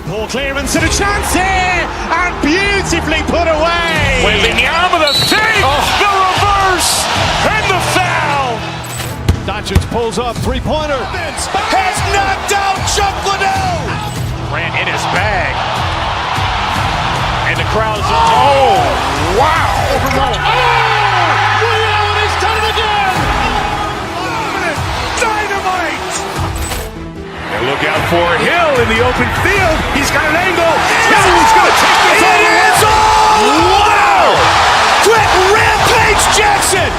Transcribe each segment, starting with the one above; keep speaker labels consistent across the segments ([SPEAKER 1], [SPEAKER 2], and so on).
[SPEAKER 1] Poor clearance and a chance here, and beautifully put away.
[SPEAKER 2] Wembanyama with a save, the reverse, and the foul.
[SPEAKER 3] Doncic pulls up, three-pointer.
[SPEAKER 2] Has knocked out Chuck Liddell. Grant in his bag. And the crowd's, oh, wow.
[SPEAKER 3] Ray Allen has done it again.
[SPEAKER 2] Dynamite. And look out for Hill in the open field. He's got an angle. He's going to take this all the way. Wow. Quick Rampage Jackson.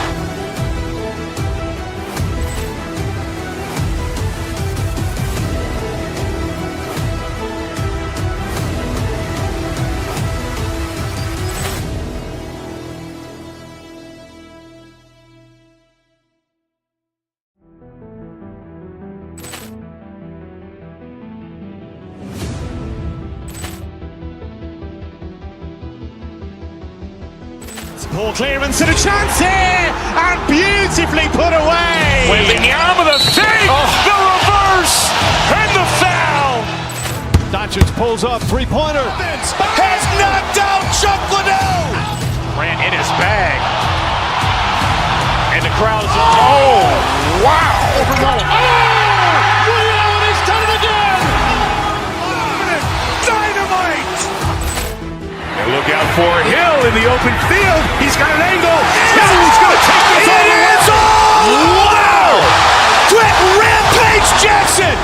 [SPEAKER 1] Poor clearance and a chance here, and beautifully put away.
[SPEAKER 2] Wembanyama with a save, the reverse, and the foul.
[SPEAKER 3] Doncic pulls up, three-pointer.
[SPEAKER 2] Has knocked out Chuck Liddell. Grant in his bag. And the crowd's, oh, wow.
[SPEAKER 3] Ray Allen has done it again.
[SPEAKER 2] Dynamite. And look out for Hill in the open field. He's got an angle. He's going to take this all the way. Wow. Quick Rampage Jackson.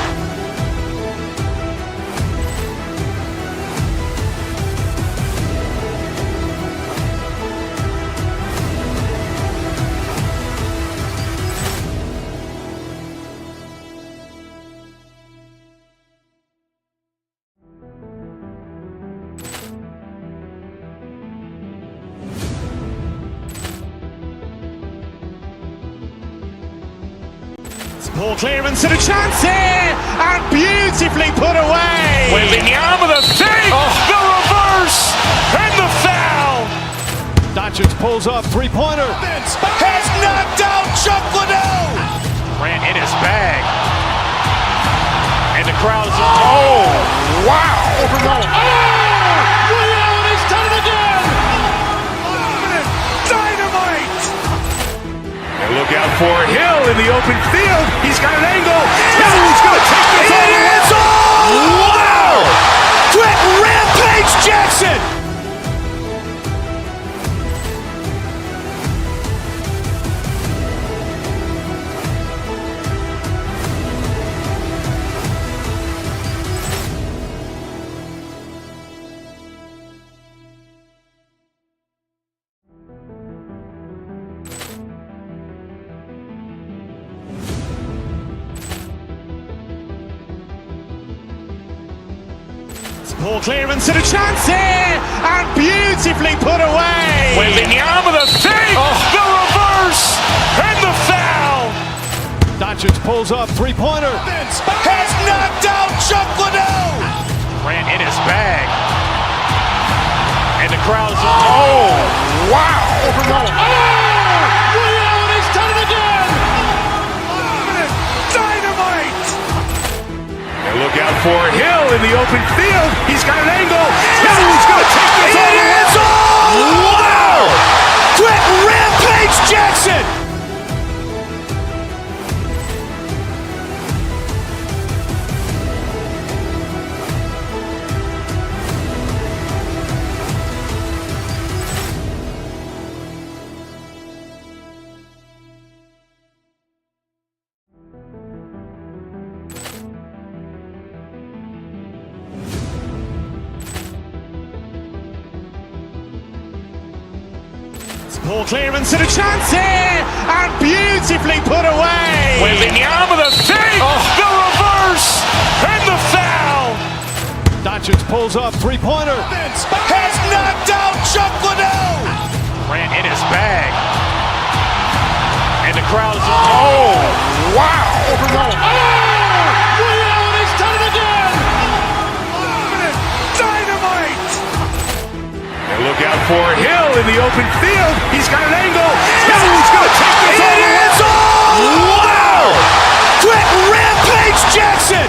[SPEAKER 1] Poor clearance and a chance here, and beautifully put away.
[SPEAKER 2] Wembanyama with a save, the reverse, and the foul.
[SPEAKER 3] Doncic pulls up, three-pointer.
[SPEAKER 2] Has knocked out Chuck Liddell. Grant in his bag. And the crowd's, oh, wow.
[SPEAKER 3] Ray Allen has done it again.
[SPEAKER 2] Dynamite. And look out for Hill in the open field. He's got an angle. He's going to take this all the way. Wow. Quick Rampage Jackson.
[SPEAKER 1] Poor clearance and a chance here, and beautifully put away.
[SPEAKER 2] Wembanyama with a save, the reverse, and the foul.
[SPEAKER 3] Doncic pulls up, three-pointer.
[SPEAKER 2] Has knocked out Chuck Liddell. Grant in his bag. And the crowd's, oh, wow.
[SPEAKER 3] Ray Allen has done it again.
[SPEAKER 2] Dynamite. And look out for Hill in the open field. He's got an angle. He's going to take this all the way. Wow. Quick Rampage Jackson.
[SPEAKER 1] Poor clearance and a chance here, and beautifully put away.
[SPEAKER 2] Wembanyama with a save, the reverse, and the foul.
[SPEAKER 3] Doncic pulls up, three-pointer.
[SPEAKER 2] Has knocked out Chuck Liddell. Grant in his bag. And the crowd's, oh, wow.
[SPEAKER 3] Ray Allen has done it again.
[SPEAKER 2] Dynamite. And look out for Hill in the open field. He's got an angle. He's going to take this all the way. Wow. Quick Rampage Jackson.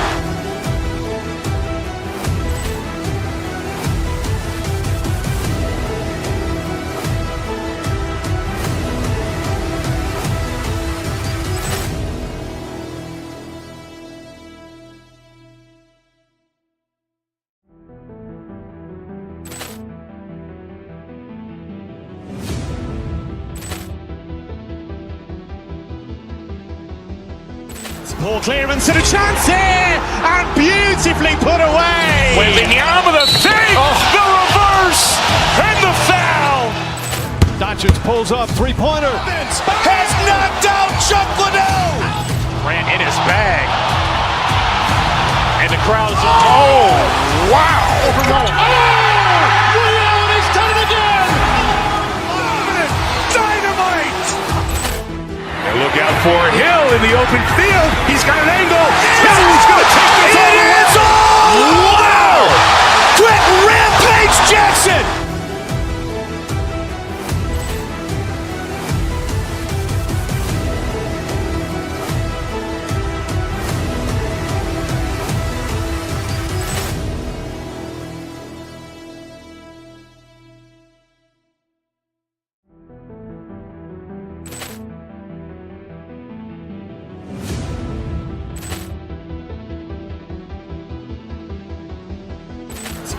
[SPEAKER 1] Poor clearance and a chance here, and beautifully put away.
[SPEAKER 2] Wembanyama the fake, the reverse, and the foul.
[SPEAKER 3] Doncic pulls up, three-pointer.
[SPEAKER 2] Has knocked out Chuck Liddell. Ran in his bag. And the crowd's oh, wow.
[SPEAKER 3] Liddell, he's done it again.
[SPEAKER 2] Dynamite. And look out for Hill in the open field. He's got an angle. Hill's going to take this all the way. Wow. Quick Rampage Jackson.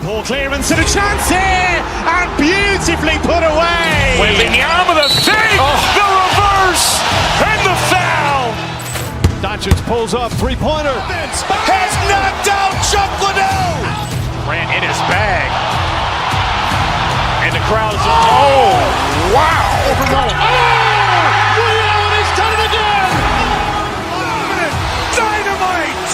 [SPEAKER 1] Poor clearance and a chance here, and beautifully put away.
[SPEAKER 2] Wembanyama the fake, the reverse, and the foul.
[SPEAKER 3] Doncic pulls up, three-pointer.
[SPEAKER 2] Has knocked out Chuck Liddell. Ran in his bag. And the crowd's oh, wow.
[SPEAKER 3] Liddell, he's done it again.
[SPEAKER 2] Dynamite.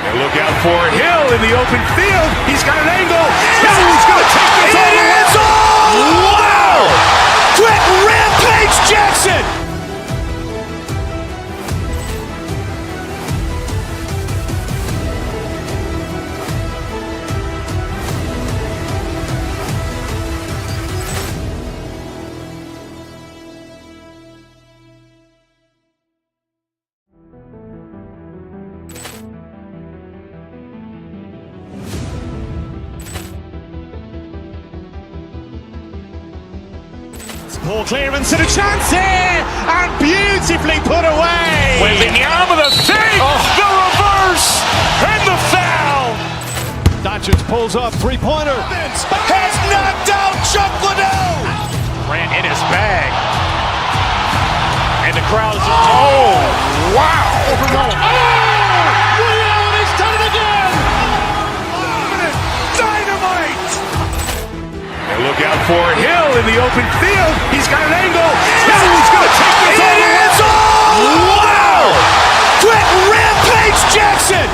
[SPEAKER 2] And look out for Hill in the open field. He's got an angle. Hill's going to take this all the way. Wow. Quick Rampage Jackson.
[SPEAKER 1] Poor clearance and a chance here, and beautifully put away.
[SPEAKER 2] Wembanyama the fake, the reverse, and the foul.
[SPEAKER 3] Doncic pulls up, three-pointer.
[SPEAKER 2] Has knocked out Chuck Liddell. Ran in his bag. And the crowd's oh, wow.
[SPEAKER 3] Liddell, he's done it again.
[SPEAKER 2] Dynamite. And look out for Hill in the open field. He's got an angle. Hill's going to take this all the way. Wow. Quick Rampage Jackson.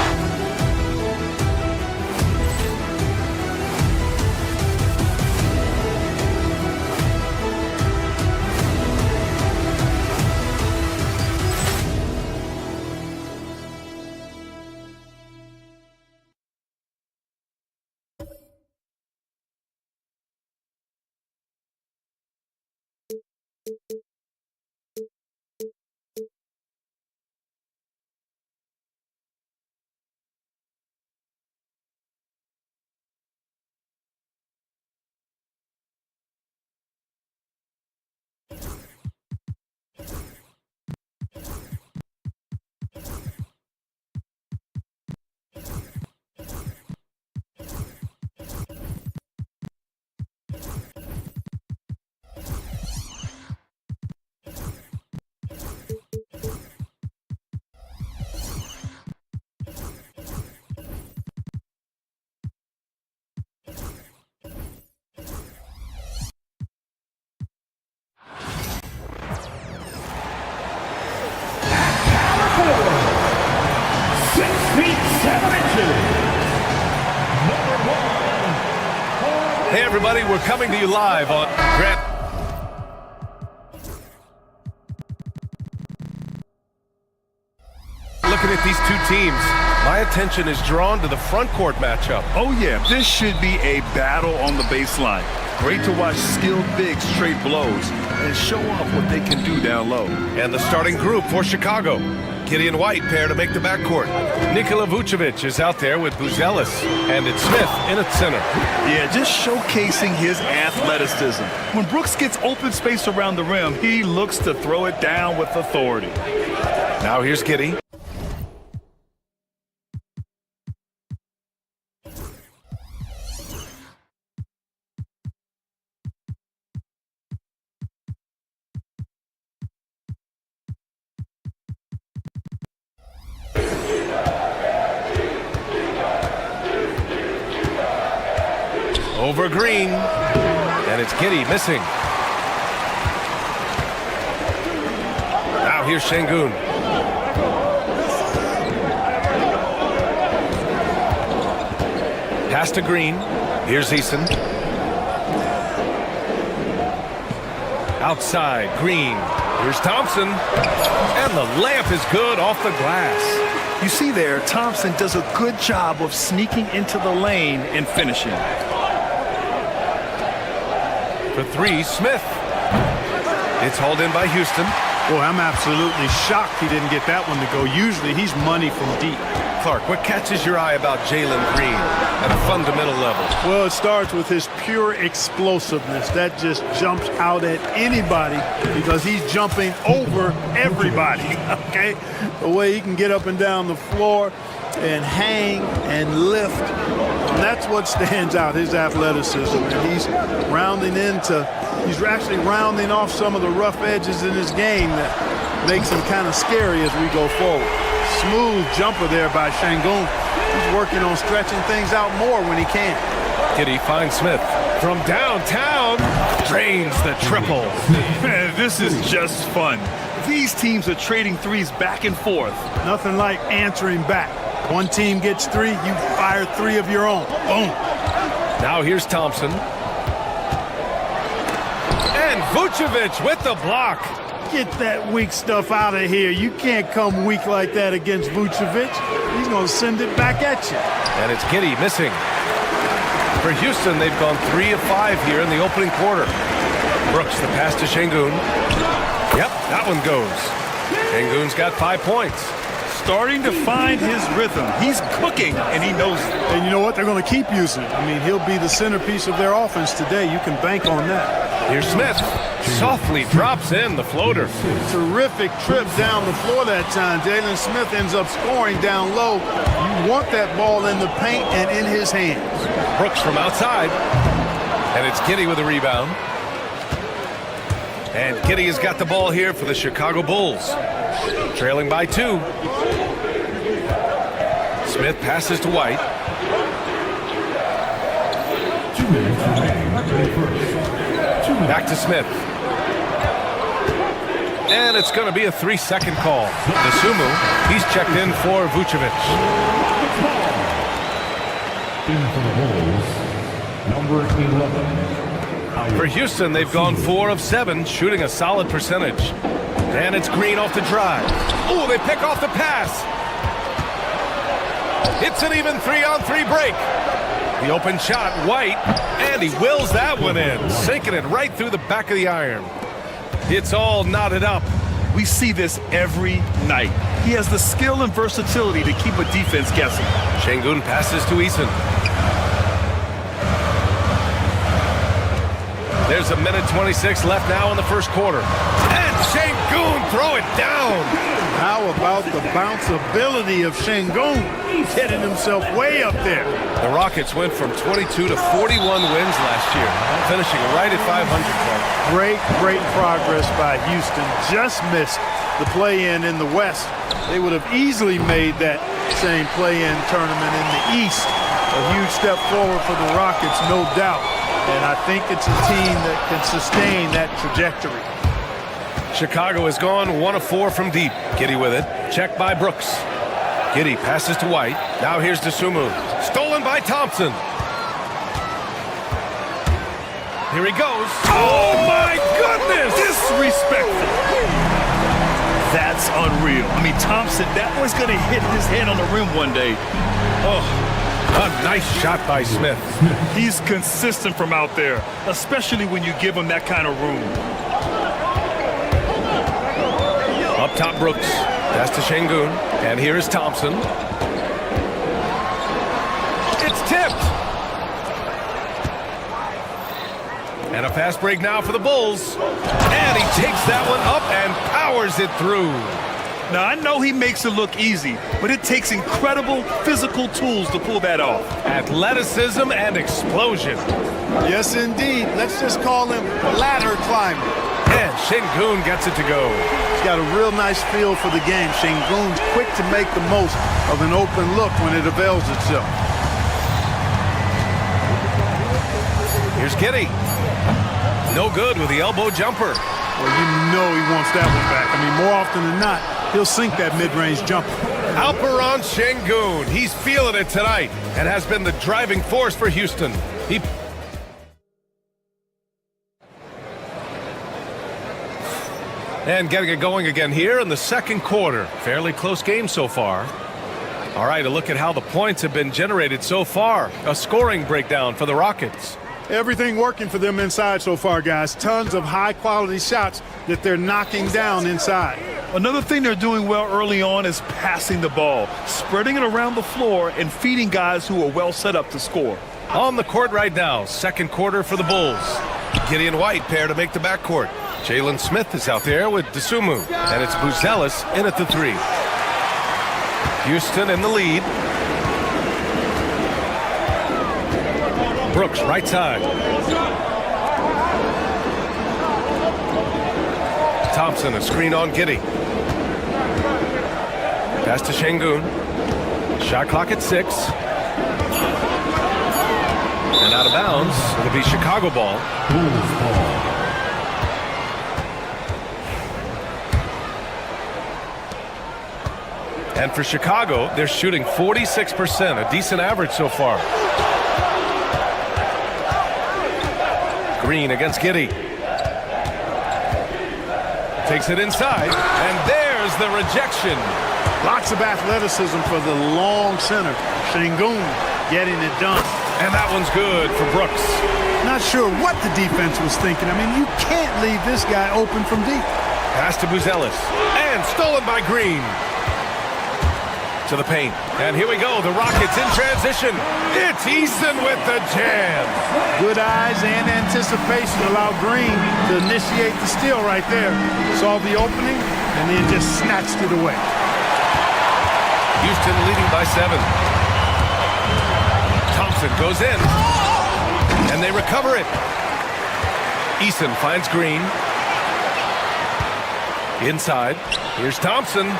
[SPEAKER 4] Hey everybody, we're coming to you live on Grant. Looking at these two teams, my attention is drawn to the front court matchup.
[SPEAKER 5] Oh yeah, this should be a battle on the baseline. Great to watch skilled bigs trade blows and show off what they can do down low.
[SPEAKER 4] And the starting group for Chicago. Gideon White pair to make the backcourt. Nikola Vucevic is out there with Buzelis, and it's Smith in at center.
[SPEAKER 5] Yeah, just showcasing his athleticism. When Brooks gets open space around the rim, he looks to throw it down with authority.
[SPEAKER 4] Now here's Giddy. Over Green. And it's Giddy missing. Now here's Şengün. Pass to Green. Here's Eason. Outside, Green. Here's Thompson. And the layup is good off the glass.
[SPEAKER 5] You see there, Thompson does a good job of sneaking into the lane and finishing.
[SPEAKER 4] For three, Smith. It's hauled in by Houston.
[SPEAKER 6] Boy, I'm absolutely shocked he didn't get that one to go. Usually he's money from deep.
[SPEAKER 4] Clark, what catches your eye about Jalen Green at a fundamental level?
[SPEAKER 6] Well, it starts with his pure explosiveness. That just jumps out at anybody because he's jumping over everybody, okay? The way he can get up and down the floor and hang and lift. And that's what stands out, his athleticism. And he's he's actually rounding off some of the rough edges in his game that makes him kind of scary as we go forward. Smooth jumper there by Şengün. He's working on stretching things out more when he can.
[SPEAKER 4] Giddy finds Smith. From downtown, drains the triple.
[SPEAKER 5] Man, this is just fun. These teams are trading threes back and forth.
[SPEAKER 6] Nothing like answering back. One team gets three, you fire three of your own. Boom.
[SPEAKER 4] Now here's Thompson. And Vucevic with the block.
[SPEAKER 6] Get that weak stuff out of here. You can't come weak like that against Vucevic. He's going to send it back at you.
[SPEAKER 4] And it's Giddy missing. For Houston, they've gone 3 of 5 here in the opening quarter. Brooks, the pass to Şengün. Yep, that one goes. Şengün's got 5 points.
[SPEAKER 5] Starting to find his rhythm. He's cooking, and he knows it.
[SPEAKER 6] And you know what? They're going to keep using it. I mean, he'll be the centerpiece of their offense today. You can bank on that.
[SPEAKER 4] Here's Smith. Softly drops in the floater.
[SPEAKER 6] Terrific trip down the floor that time. Jalen Smith ends up scoring down low. You want that ball in the paint and in his hands.
[SPEAKER 4] Brooks from outside. And it's Giddy with a rebound. And Giddy has got the ball here for the Chicago Bulls. Trailing by 2. Smith passes to White. Back to Smith. And it's going to be a 3-second call. Nasumu, he's checked in for Vucevic.
[SPEAKER 7] Number 11.
[SPEAKER 4] For Houston, they've gone 4 of 7, shooting a solid percentage. And it's Green off the drive. Oh, they pick off the pass. It's an even 3-on-3 break. The open shot, White, and he wills that one in, sinking it right through the back of the iron. It's all knotted up.
[SPEAKER 5] We see this every night. He has the skill and versatility to keep a defense guessing.
[SPEAKER 4] Şengün passes to Eason. There's a minute 26 left now in the first quarter. And Şengün throw it down.
[SPEAKER 6] How about the bounceability of Şengün? He's hitting himself way up there.
[SPEAKER 4] The Rockets went from 22 to 41 wins last year, finishing right at 500.
[SPEAKER 6] Great progress by Houston. Just missed the play-in in the West. They would have easily made that same play-in tournament in the East. A huge step forward for the Rockets, no doubt. And I think it's a team that can sustain that trajectory.
[SPEAKER 4] Chicago has gone 1 of 4 from deep. Giddy with it. Checked by Brooks. Giddy passes to White. Now here's Nasumu. Stolen by Thompson. Here he goes. Oh my goodness!
[SPEAKER 5] Disrespectful. That's unreal. I mean, Thompson, that one's going to hit his head on the rim one day.
[SPEAKER 4] Oh, a nice shot by Smith.
[SPEAKER 5] He's consistent from out there, especially when you give him that kind of room.
[SPEAKER 4] Up top, Brooks. Pass to Şengün. And here is Thompson. It's tipped. And a fast break now for the Bulls. And he takes that one up and powers it through.
[SPEAKER 5] Now, I know he makes it look easy, but it takes incredible physical tools to pull that off.
[SPEAKER 4] Athleticism and explosion.
[SPEAKER 6] Yes, indeed. Let's just call him ladder climber.
[SPEAKER 4] And Şengün gets it to go.
[SPEAKER 6] He's got a real nice feel for the game. Şengün's quick to make the most of an open look when it avails itself.
[SPEAKER 4] Here's Giddy. No good with the elbow jumper.
[SPEAKER 6] Well, you know he wants that one back. I mean, more often than not, he'll sink that mid-range jumper.
[SPEAKER 4] Alperon Şengün. He's feeling it tonight and has been the driving force for Houston. And getting it going again here in the second quarter. Fairly close game so far. All right, a look at how the points have been generated so far. A scoring breakdown for the Rockets.
[SPEAKER 6] Everything working for them inside so far, guys. Tons of high-quality shots that they're knocking down inside.
[SPEAKER 5] Another thing they're doing well early on is passing the ball, spreading it around the floor and feeding guys who are well set up to score.
[SPEAKER 4] On the court right now, second quarter for the Bulls. Gideon White pair to make the backcourt. Jalen Smith is out there with Dosunmu, and it's Buzelis in at the three. Houston in the lead. Brooks, right side. Thompson, a screen on Giddy. Pass to Şengün. Shot clock at 6. And out of bounds. It'll be Chicago ball. And for Chicago, they're shooting 46%, a decent average so far. Green against Giddy. Takes it inside, and there's the rejection.
[SPEAKER 6] Lots of athleticism for the long center. Şengün getting it done.
[SPEAKER 4] And that one's good for Brooks.
[SPEAKER 6] Not sure what the defense was thinking. I mean, you can't leave this guy open from deep.
[SPEAKER 4] Pass to Buzelis. And stolen by Green. To the paint. And here we go. The Rockets in transition. It's Eason with the jam.
[SPEAKER 6] Good eyes and anticipation allow Green to initiate the steal right there. Saw the opening and then just snatched it away.
[SPEAKER 4] Houston leading by 7. Thompson goes in. And they recover it. Eason finds Green. Inside. Here's Thompson.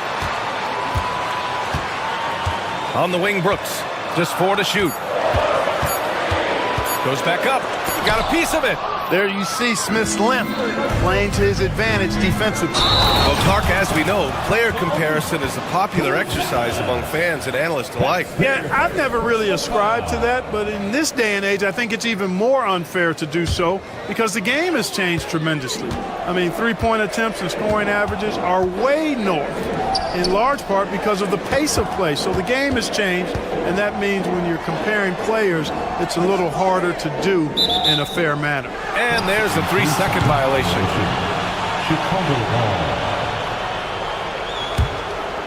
[SPEAKER 4] On the wing, Brooks. Just 4 to shoot. Goes back up. Got a piece of it.
[SPEAKER 6] There you see Smith's length playing to his advantage defensively.
[SPEAKER 4] Well, Clark, as we know, player comparison is a popular exercise among fans and analysts alike.
[SPEAKER 6] Yeah, I've never really ascribed to that, but in this day and age, I think it's even more unfair to do so because the game has changed tremendously. I mean, three-point attempts and scoring averages are way north, in large part because of the pace of play. So the game has changed, and that means when you're comparing players, it's a little harder to do in a fair manner.
[SPEAKER 4] And there's a 3-second violation.
[SPEAKER 7] Chicago ball.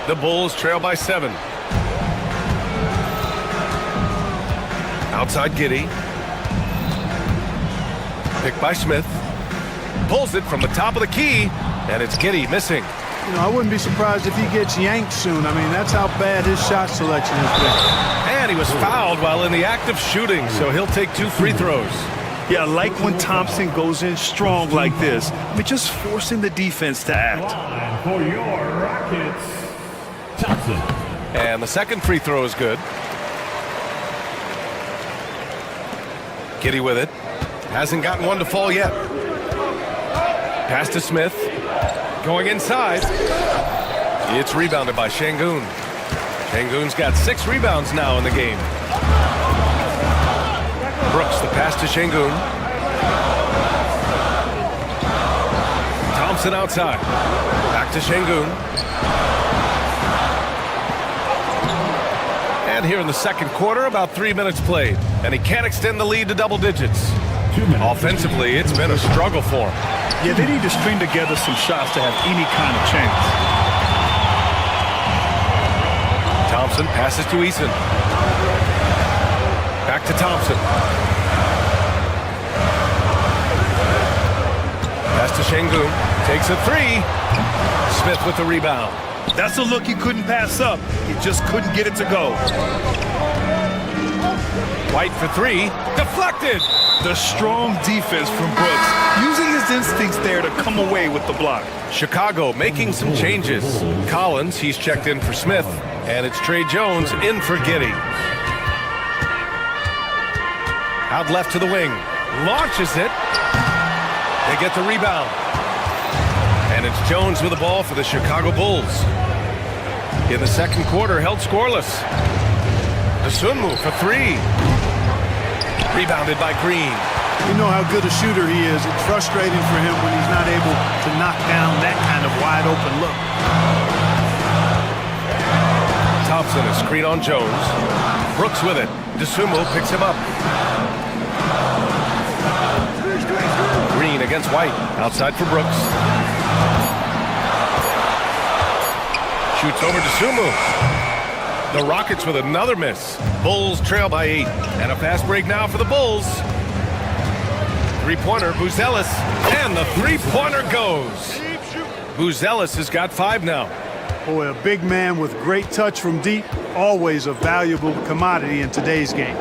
[SPEAKER 4] The Bulls trail by 7. Outside Giddy. Picked by Smith. Pulls it from the top of the key, and it's Giddy missing.
[SPEAKER 6] You know, I wouldn't be surprised if he gets yanked soon. I mean, that's how bad his shot selection has been.
[SPEAKER 4] And he was fouled while in the act of shooting, so he'll take 2 free throws.
[SPEAKER 5] Yeah, I like when Thompson goes in strong like this. I mean, just forcing the defense to act.
[SPEAKER 7] Line for your Rockets, Thompson.
[SPEAKER 4] And the second free throw is good. Giddy with it. Hasn't gotten one to fall yet. Pass to Smith. Going inside. It's rebounded by Şengün. Şengün's got 6 rebounds now in the game. Brooks, the pass to Şengün. Thompson outside. Back to Şengün. And here in the second quarter, about 3 minutes played. And he can't extend the lead to double digits.
[SPEAKER 7] 2 minutes.
[SPEAKER 4] Offensively, it's been a struggle for him.
[SPEAKER 5] Yeah, they need to string together some shots to have any kind of chance.
[SPEAKER 4] Thompson passes to Eason. Back to Thompson. Pass to Şengün. Takes a 3. Smith with the rebound.
[SPEAKER 5] That's a look he couldn't pass up. He just couldn't get it to go.
[SPEAKER 4] White for 3. Deflected.
[SPEAKER 5] The strong defense from Brooks, using his instincts there to come away with the block.
[SPEAKER 4] Chicago making some changes. Collins, he's checked in for Smith. And it's Trey Jones in for Giddy. Out left to the wing. launches it. They get the rebound. And it's Jones with the ball for the Chicago Bulls. In the second quarter, held scoreless. Dosunmu for three. Rebounded by Green.
[SPEAKER 6] You know how good a shooter he is. It's frustrating for him when he's not able to knock down that kind of wide open look.
[SPEAKER 4] Thompson a screen on Jones. Brooks with it. Dosunmu picks him up. Green against White. Outside for Brooks. Shoots over Dosunmu. The Rockets with another miss. Bulls trail by 8. And a fast break now for the Bulls. Three-pointer, Buzelis. And the three-pointer goes. Buzelis has got 5 now.
[SPEAKER 6] Boy, a big man with great touch from deep. Always a valuable commodity in today's game.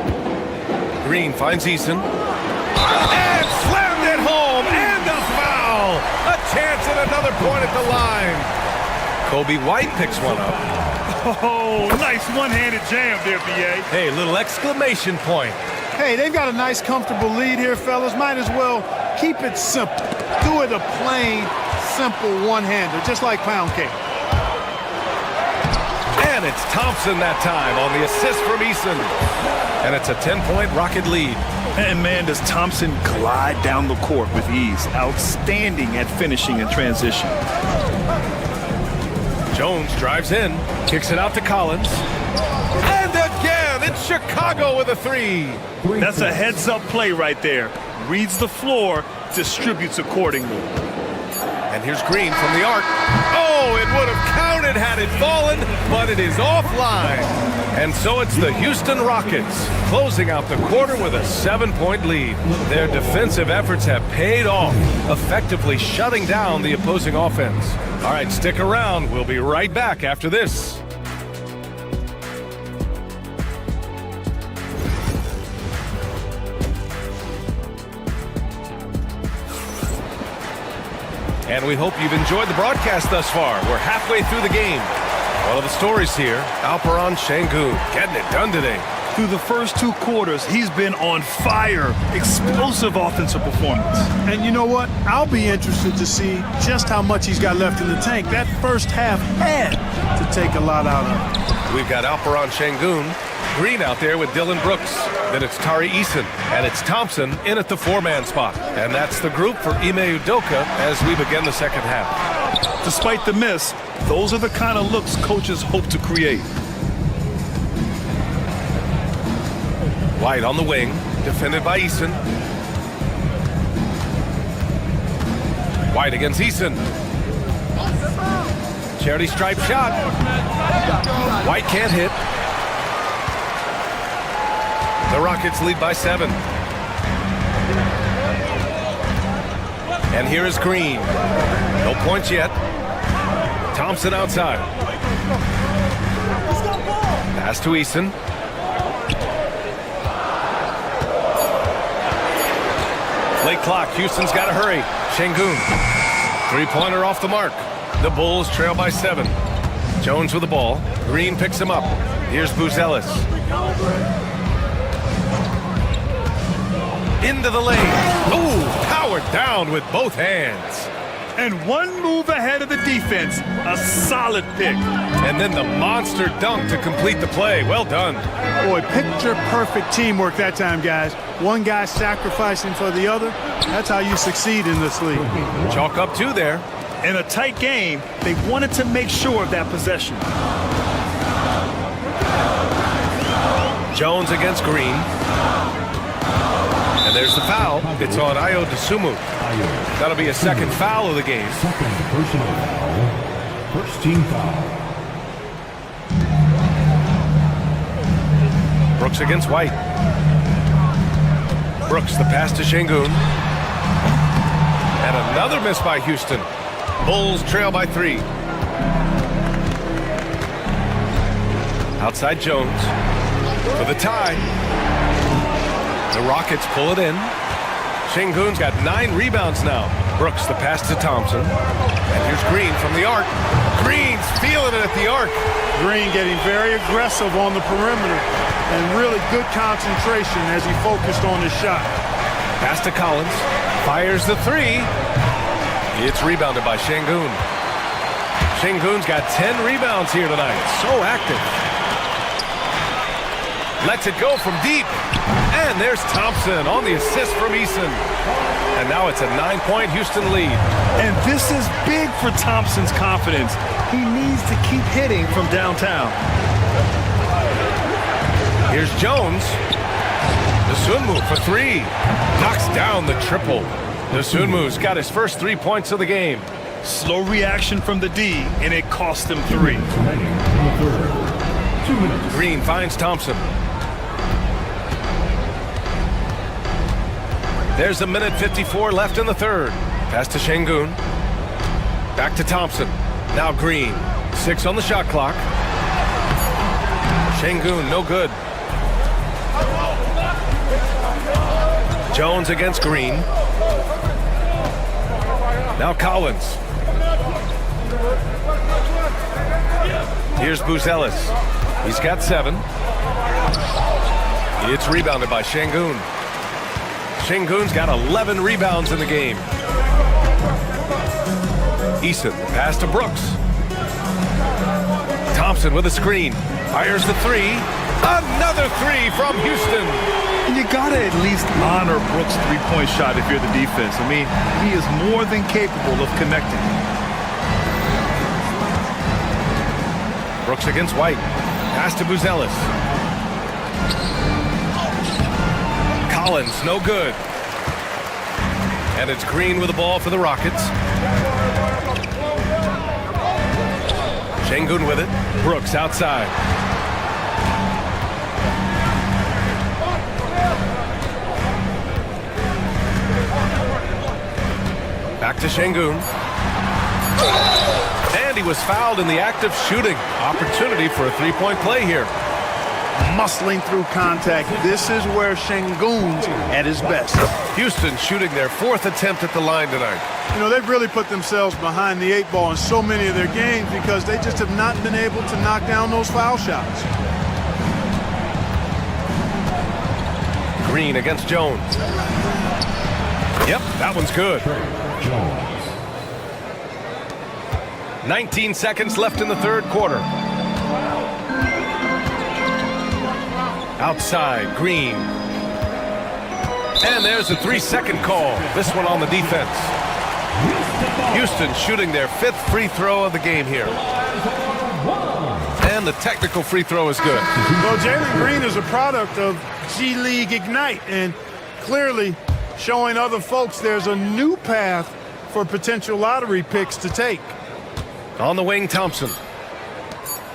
[SPEAKER 4] Green finds Eason. And slammed it home. And a foul. A chance at another point at the line. Kobe White picks one up.
[SPEAKER 5] Oh, nice one-handed jam there, B.A.
[SPEAKER 4] Hey, little exclamation point.
[SPEAKER 6] Hey, they've got a nice, comfortable lead here, fellas. Might as well keep it simple. Do it a plain, simple one-hander, just like pound cake.
[SPEAKER 4] And it's Thompson that time on the assist from Eason. And it's a 10-point Rocket lead.
[SPEAKER 5] And man, does Thompson glide down the court with ease. Outstanding at finishing in transition.
[SPEAKER 4] Jones drives in, kicks it out to Collins. And again, it's Chicago with a three.
[SPEAKER 5] That's a heads-up play right there. Reads the floor, distributes accordingly.
[SPEAKER 4] And here's Green from the arc. Oh, it would have counted had it fallen, but it is offline. And so it's the Houston Rockets closing out the quarter with a 7-point lead. Their defensive efforts have paid off, effectively shutting down the opposing offense. All right, stick around. We'll be right back after this. And we hope you've enjoyed the broadcast thus far. We're halfway through the game. One of the stories here, Alperen Sengun getting it done today.
[SPEAKER 5] Through the first 2 quarters, he's been on fire. Explosive offensive performance.
[SPEAKER 6] And you know what? I'll be interested to see just how much he's got left in the tank. That first half had to take a lot out of him.
[SPEAKER 4] We've got Alperen Sengun, Green out there with Dylan Brooks. Then it's Tari Eason, and it's Thompson in at the 4-man spot. And that's the group for Ime Udoka as we begin the second half.
[SPEAKER 5] Despite the miss, those are the kind of looks coaches hope to create.
[SPEAKER 4] White on the wing, defended by Eason. White against Eason. Charity stripe shot. White can't hit. The Rockets lead by 7. And here is Green. No points yet. Thompson outside. Pass to Eason. Late clock. Houston's got to hurry. Sengun. Three-pointer off the mark. The Bulls trail by 7. Jones with the ball. Green picks him up. Here's Buzelis. Into the lane. Ooh, powered down with both hands.
[SPEAKER 5] And one move ahead of the defense. A solid pick.
[SPEAKER 4] And then the monster dunk to complete the play. Well done.
[SPEAKER 6] Boy, picture-perfect teamwork that time, guys. One guy sacrificing for the other. That's how you succeed in this league.
[SPEAKER 4] Chalk up 2 there.
[SPEAKER 5] In a tight game, they wanted to make sure of that possession.
[SPEAKER 4] Jones against Green. And there's the foul. It's on Ayo Dosunmu. That'll be a second foul of the game.
[SPEAKER 7] Second personal foul. First team foul.
[SPEAKER 4] Brooks against White. Brooks, the pass to Sengun. And another miss by Houston. Bulls trail by 3. Outside Jones for the tie. The Rockets pull it in. Sengun's got 9 rebounds now. Brooks, the pass to Thompson. And here's Green from the arc. Green's feeling it at the arc.
[SPEAKER 6] Green getting very aggressive on the perimeter and really good concentration as he focused on his shot.
[SPEAKER 4] Pass to Collins. Fires the three. It's rebounded by Şengün. Şengün's got 10 rebounds here tonight. So active. Lets it go from deep. And there's Thompson on the assist from Eason. And now it's a 9-point Houston lead.
[SPEAKER 5] And this is big for Thompson's confidence. He needs to keep hitting from downtown.
[SPEAKER 4] Here's Jones. Dosunmu for three. Knocks down the triple. Dosunmu's got his first 3 points of the game.
[SPEAKER 5] Slow reaction from the D, and it cost him 3.
[SPEAKER 4] Green finds Thompson. There's a minute 54 left in the third. Pass to Şengün. Back to Thompson. Now Green. 6 on the shot clock. Şengün, no good. Jones against Green. Now Collins. Here's Buzelis. He's got 7. It's rebounded by Şengün. Şengün's got 11 rebounds in the game. Eason, pass to Brooks. Thompson with a screen. Fires the three. Another three from Houston.
[SPEAKER 5] And you gotta at least honor Brooks' three-point shot if you're the defense. I mean, he is more than capable of connecting.
[SPEAKER 4] Brooks against White. Pass to Buzelis. Collins, no good. And it's Green with the ball for the Rockets. Şengün with it. Brooks outside. Back to Şengün. And he was fouled in the act of shooting. Opportunity for a three-point play here.
[SPEAKER 6] Muscling through contact. This is where Şengün's at his best.
[SPEAKER 4] Houston shooting their 4th attempt at the line tonight.
[SPEAKER 6] You know, they've really put themselves behind the 8 ball in so many of their games because they just have not been able to knock down those foul shots.
[SPEAKER 4] Green against Jones. Yep, that one's good. 19 seconds left in the third quarter. Outside, Green. And there's a 3-second call. This one on the defense. Houston shooting their 5th free throw of the game here. And the technical free throw is good.
[SPEAKER 6] Well, Jalen Green is a product of G League Ignite and clearly showing other folks there's a new path for potential lottery picks to take.
[SPEAKER 4] On the wing, Thompson.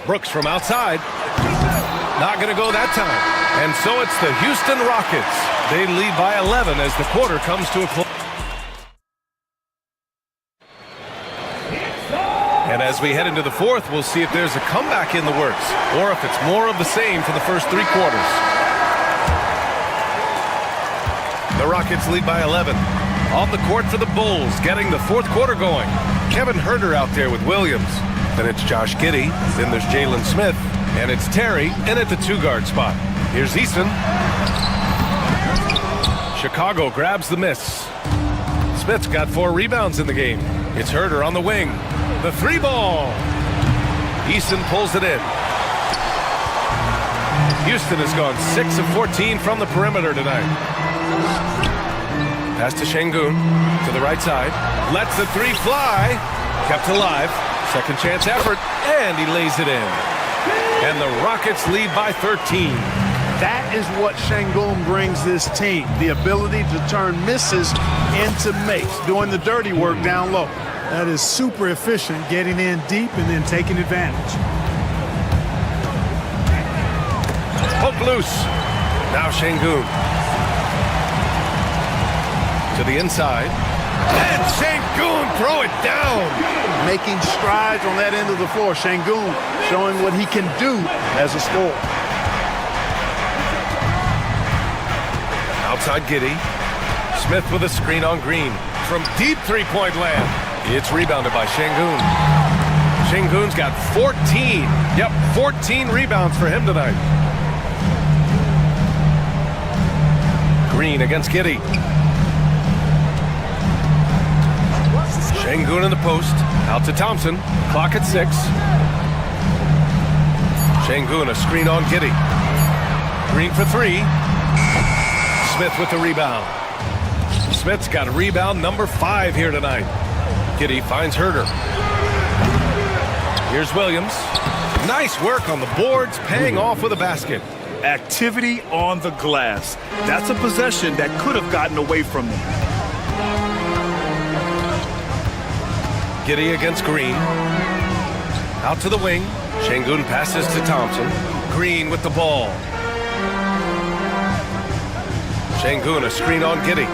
[SPEAKER 4] Brooks from outside. Not going to go that time. And so it's the Houston Rockets. They lead by 11 as the quarter comes to a close. And as we head into the fourth, we'll see if there's a comeback in the works or if it's more of the same for the first 3 quarters. The Rockets lead by 11. On the court for the Bulls, getting the fourth quarter going. Kevin Huerter out there with Williams. Then it's Josh Giddey. Then there's Jalen Smith. And it's Terry in at the 2-guard spot. Here's Eason. Chicago grabs the miss. Smith's got 4 rebounds in the game. It's Huerter on the wing. The 3-ball. Eason pulls it in. Houston has gone 6 of 14 from the perimeter tonight. Pass to Şengün to the right side. Lets the 3 fly. Kept alive. Second chance effort. And he lays it in. And the Rockets lead by 13.
[SPEAKER 6] That is what Şengün brings this team. The ability to turn misses into makes. Doing the dirty work down low. That is super efficient, getting in deep and then taking advantage.
[SPEAKER 4] Poke loose. Now Şengün. To the inside. And Şengün throw it down.
[SPEAKER 6] Making strides on that end of the floor. Şengün showing what he can do as a scorer.
[SPEAKER 4] Outside Giddey. Smith with a screen on Green. From deep three-point land. It's rebounded by Şengün. Şengün's got 14. Yep, 14 rebounds for him tonight. Green against Giddey. Şengün in the post. Out to Thompson. Clock at 6. Şengün, a screen on Giddey. Green for 3. Smith with the rebound. Smith's got rebound number 5 here tonight. Giddey finds Herder. Here's Williams. Nice work on the boards, paying off with a basket.
[SPEAKER 5] Activity on the glass. That's a possession that could have gotten away from them.
[SPEAKER 4] Giddey against Green. Out to the wing. Şengün passes to Thompson. Green with the ball. Şengün, a screen on Giddey.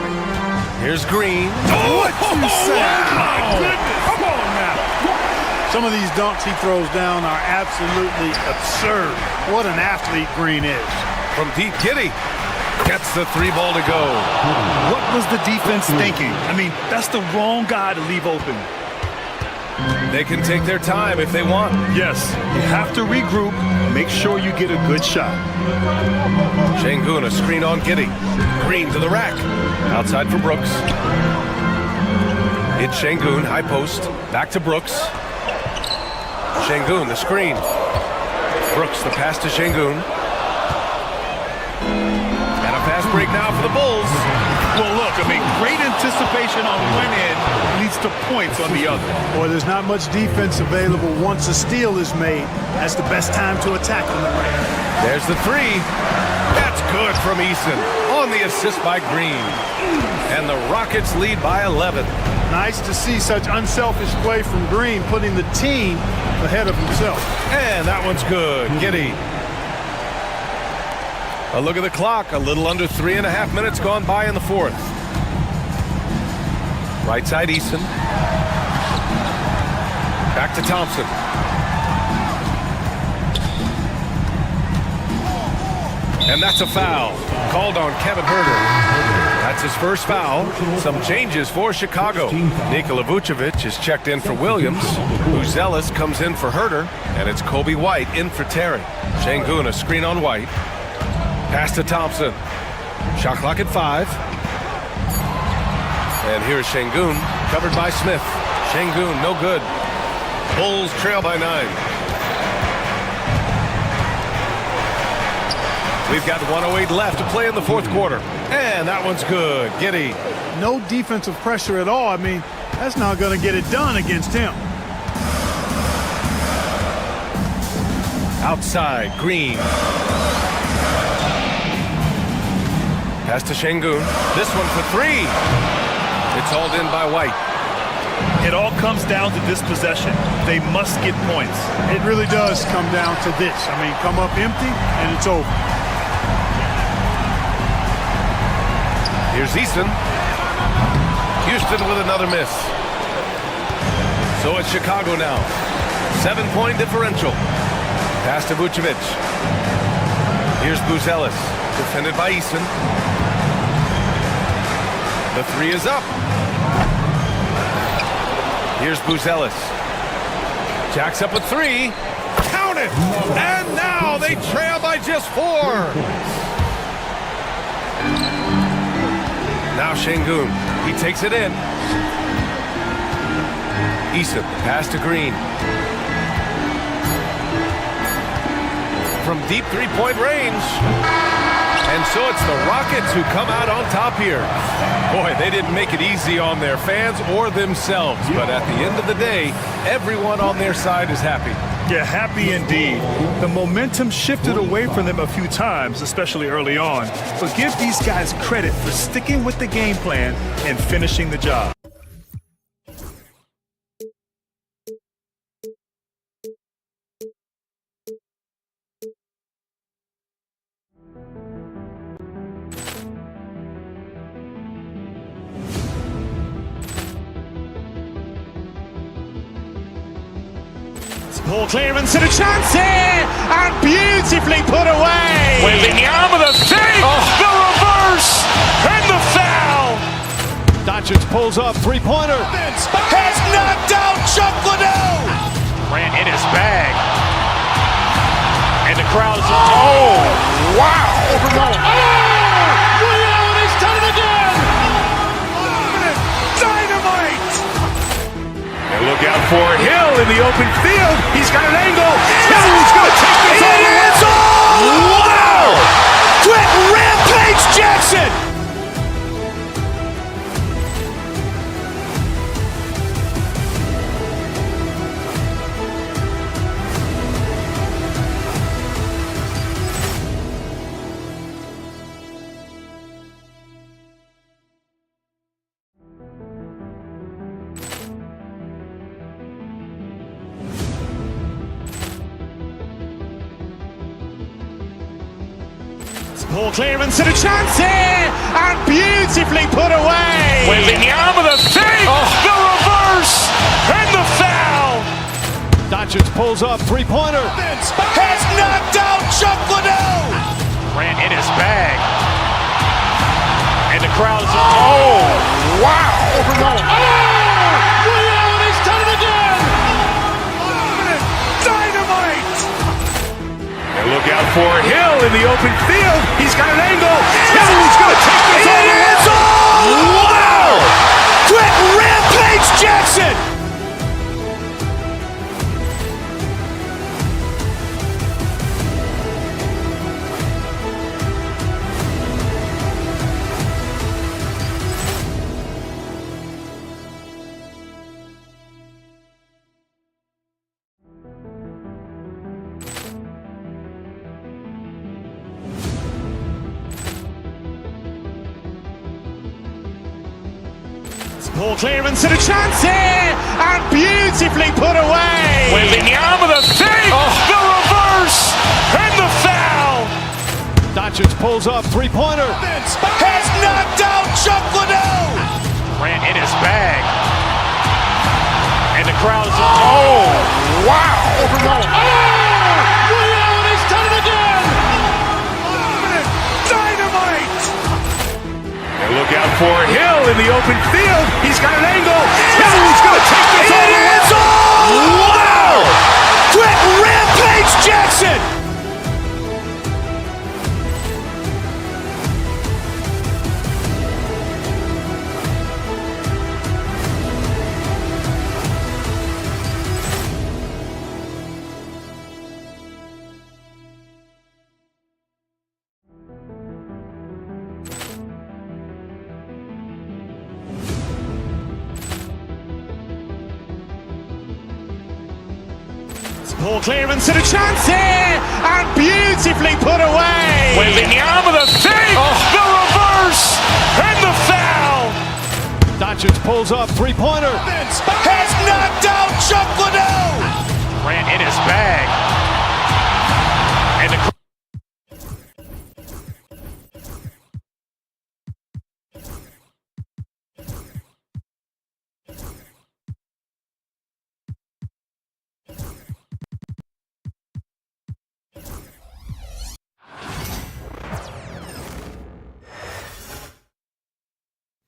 [SPEAKER 4] Here's Green.
[SPEAKER 5] What you say? My goodness. Come on now.
[SPEAKER 6] Some of these dunks he throws down are absolutely absurd. What an athlete Green is.
[SPEAKER 4] From deep, Giddey gets the 3 ball to go.
[SPEAKER 5] What was the defense thinking? I mean, that's the wrong guy to leave open.
[SPEAKER 4] They can take their time if they want.
[SPEAKER 5] Yes, you have to regroup. Make sure you get a good shot.
[SPEAKER 4] Şengün, a screen on Giddey. Green to the rack. Outside for Brooks. It's Şengün, high post. Back to Brooks. Şengün, the screen. Brooks, the pass to Şengün. And a fast break now for the Bulls.
[SPEAKER 5] Well, look, I mean, great anticipation on one end leads to points on the other.
[SPEAKER 6] Boy, there's not much defense available once a steal is made. That's the best time to attack on the rim.
[SPEAKER 4] There's the 3. That's good from Eason on the assist by Green. And the Rockets lead by 11.
[SPEAKER 6] Nice to see such unselfish play from Green, putting the team ahead of himself.
[SPEAKER 4] And that one's good. Giddey. A look at the clock. A little under 3.5 minutes gone by in the 4th. Right side, Eason. Back to Thompson. And that's a foul. Called on Kevin Herder. That's his first foul. Some changes for Chicago. Nikola Vucevic is checked in for Williams. Buzelis comes in for Herder. And it's Kobe White in for Terry. Şengün, a screen on White. Pass to Thompson. Shot clock at 5. And here's Şengün, covered by Smith. Şengün, no good. Bulls trail by 9. We've got 1:08 left to play in the 4th quarter. And that one's good. Giddey.
[SPEAKER 6] No defensive pressure at all. I mean, that's not going to get it done against him.
[SPEAKER 4] Outside, Green. Pass to Şengün. This one for 3. It's hauled in by White.
[SPEAKER 5] It all comes down to this possession. They must get points.
[SPEAKER 6] It really does come down to this. I mean, come up empty, and it's over.
[SPEAKER 4] Here's Eason. Houston with another miss. So it's Chicago now. 7-point differential. Pass to Vucevic. Here's Buzelis. Defended by Eason. The 3 is up. Here's Buzelis. Jacks up a 3. Count it! And now they trail by just 4. Now Şengün. He takes it in. Eason. Pass to Green. From deep 3-point range. And so it's the Rockets who come out on top here. Boy, they didn't make it easy on their fans or themselves. But at the end of the day, everyone on their side is happy.
[SPEAKER 5] Yeah, happy indeed. The momentum shifted away from them a few times, especially early on. But give these guys credit for sticking with the game plan and finishing the job.
[SPEAKER 1] Poor clearance and a chance here, and beautifully put away.
[SPEAKER 2] Wembanyama the save, the reverse, and the foul.
[SPEAKER 3] Doncic pulls up, 3-pointer.
[SPEAKER 2] Has knocked out Chuck Liddell. Ran in his bag. And the crowd is, oh, wow.
[SPEAKER 3] He's done it again.
[SPEAKER 2] Dynamite. Look out for Hill in the open field. He's got an angle. Hill's going to take this all the way. Wow! Quick Rampage Jackson!
[SPEAKER 1] Poor clearance and a chance here, and beautifully put away.
[SPEAKER 2] Wembanyama the fake, the reverse, and the foul.
[SPEAKER 3] Doncic pulls up, three-pointer.
[SPEAKER 2] Has knocked out Chuck Liddell. Ran in his bag. And the crowd is, oh, wow.
[SPEAKER 1] He's done it again.
[SPEAKER 2] Dynamite. And look out for Hill in the open field. He's got an angle. Hill's going to take this all the way. Wow. Quick Rampage Jackson.
[SPEAKER 1] Poor clearance and a chance here, and beautifully put away.
[SPEAKER 2] Wembanyama the fake, the reverse, and the foul.
[SPEAKER 3] Doncic pulls up, three-pointer.
[SPEAKER 2] Has knocked out Chuck Liddell. Ran in his bag. And the crowd is, oh, wow.
[SPEAKER 1] He's done it again.
[SPEAKER 2] Dynamite. And look out for Hill in the open field. He's got an angle. Hill's going to take this all the way. Wow. Quick Rampage Jackson.
[SPEAKER 1] Poor clearance and a chance here, and beautifully put away.
[SPEAKER 2] Wembanyama the fake, the reverse, and the foul.
[SPEAKER 3] Doncic pulls up, three-pointer.
[SPEAKER 2] Has knocked out Chuck Liddell. Ran in his bag. And the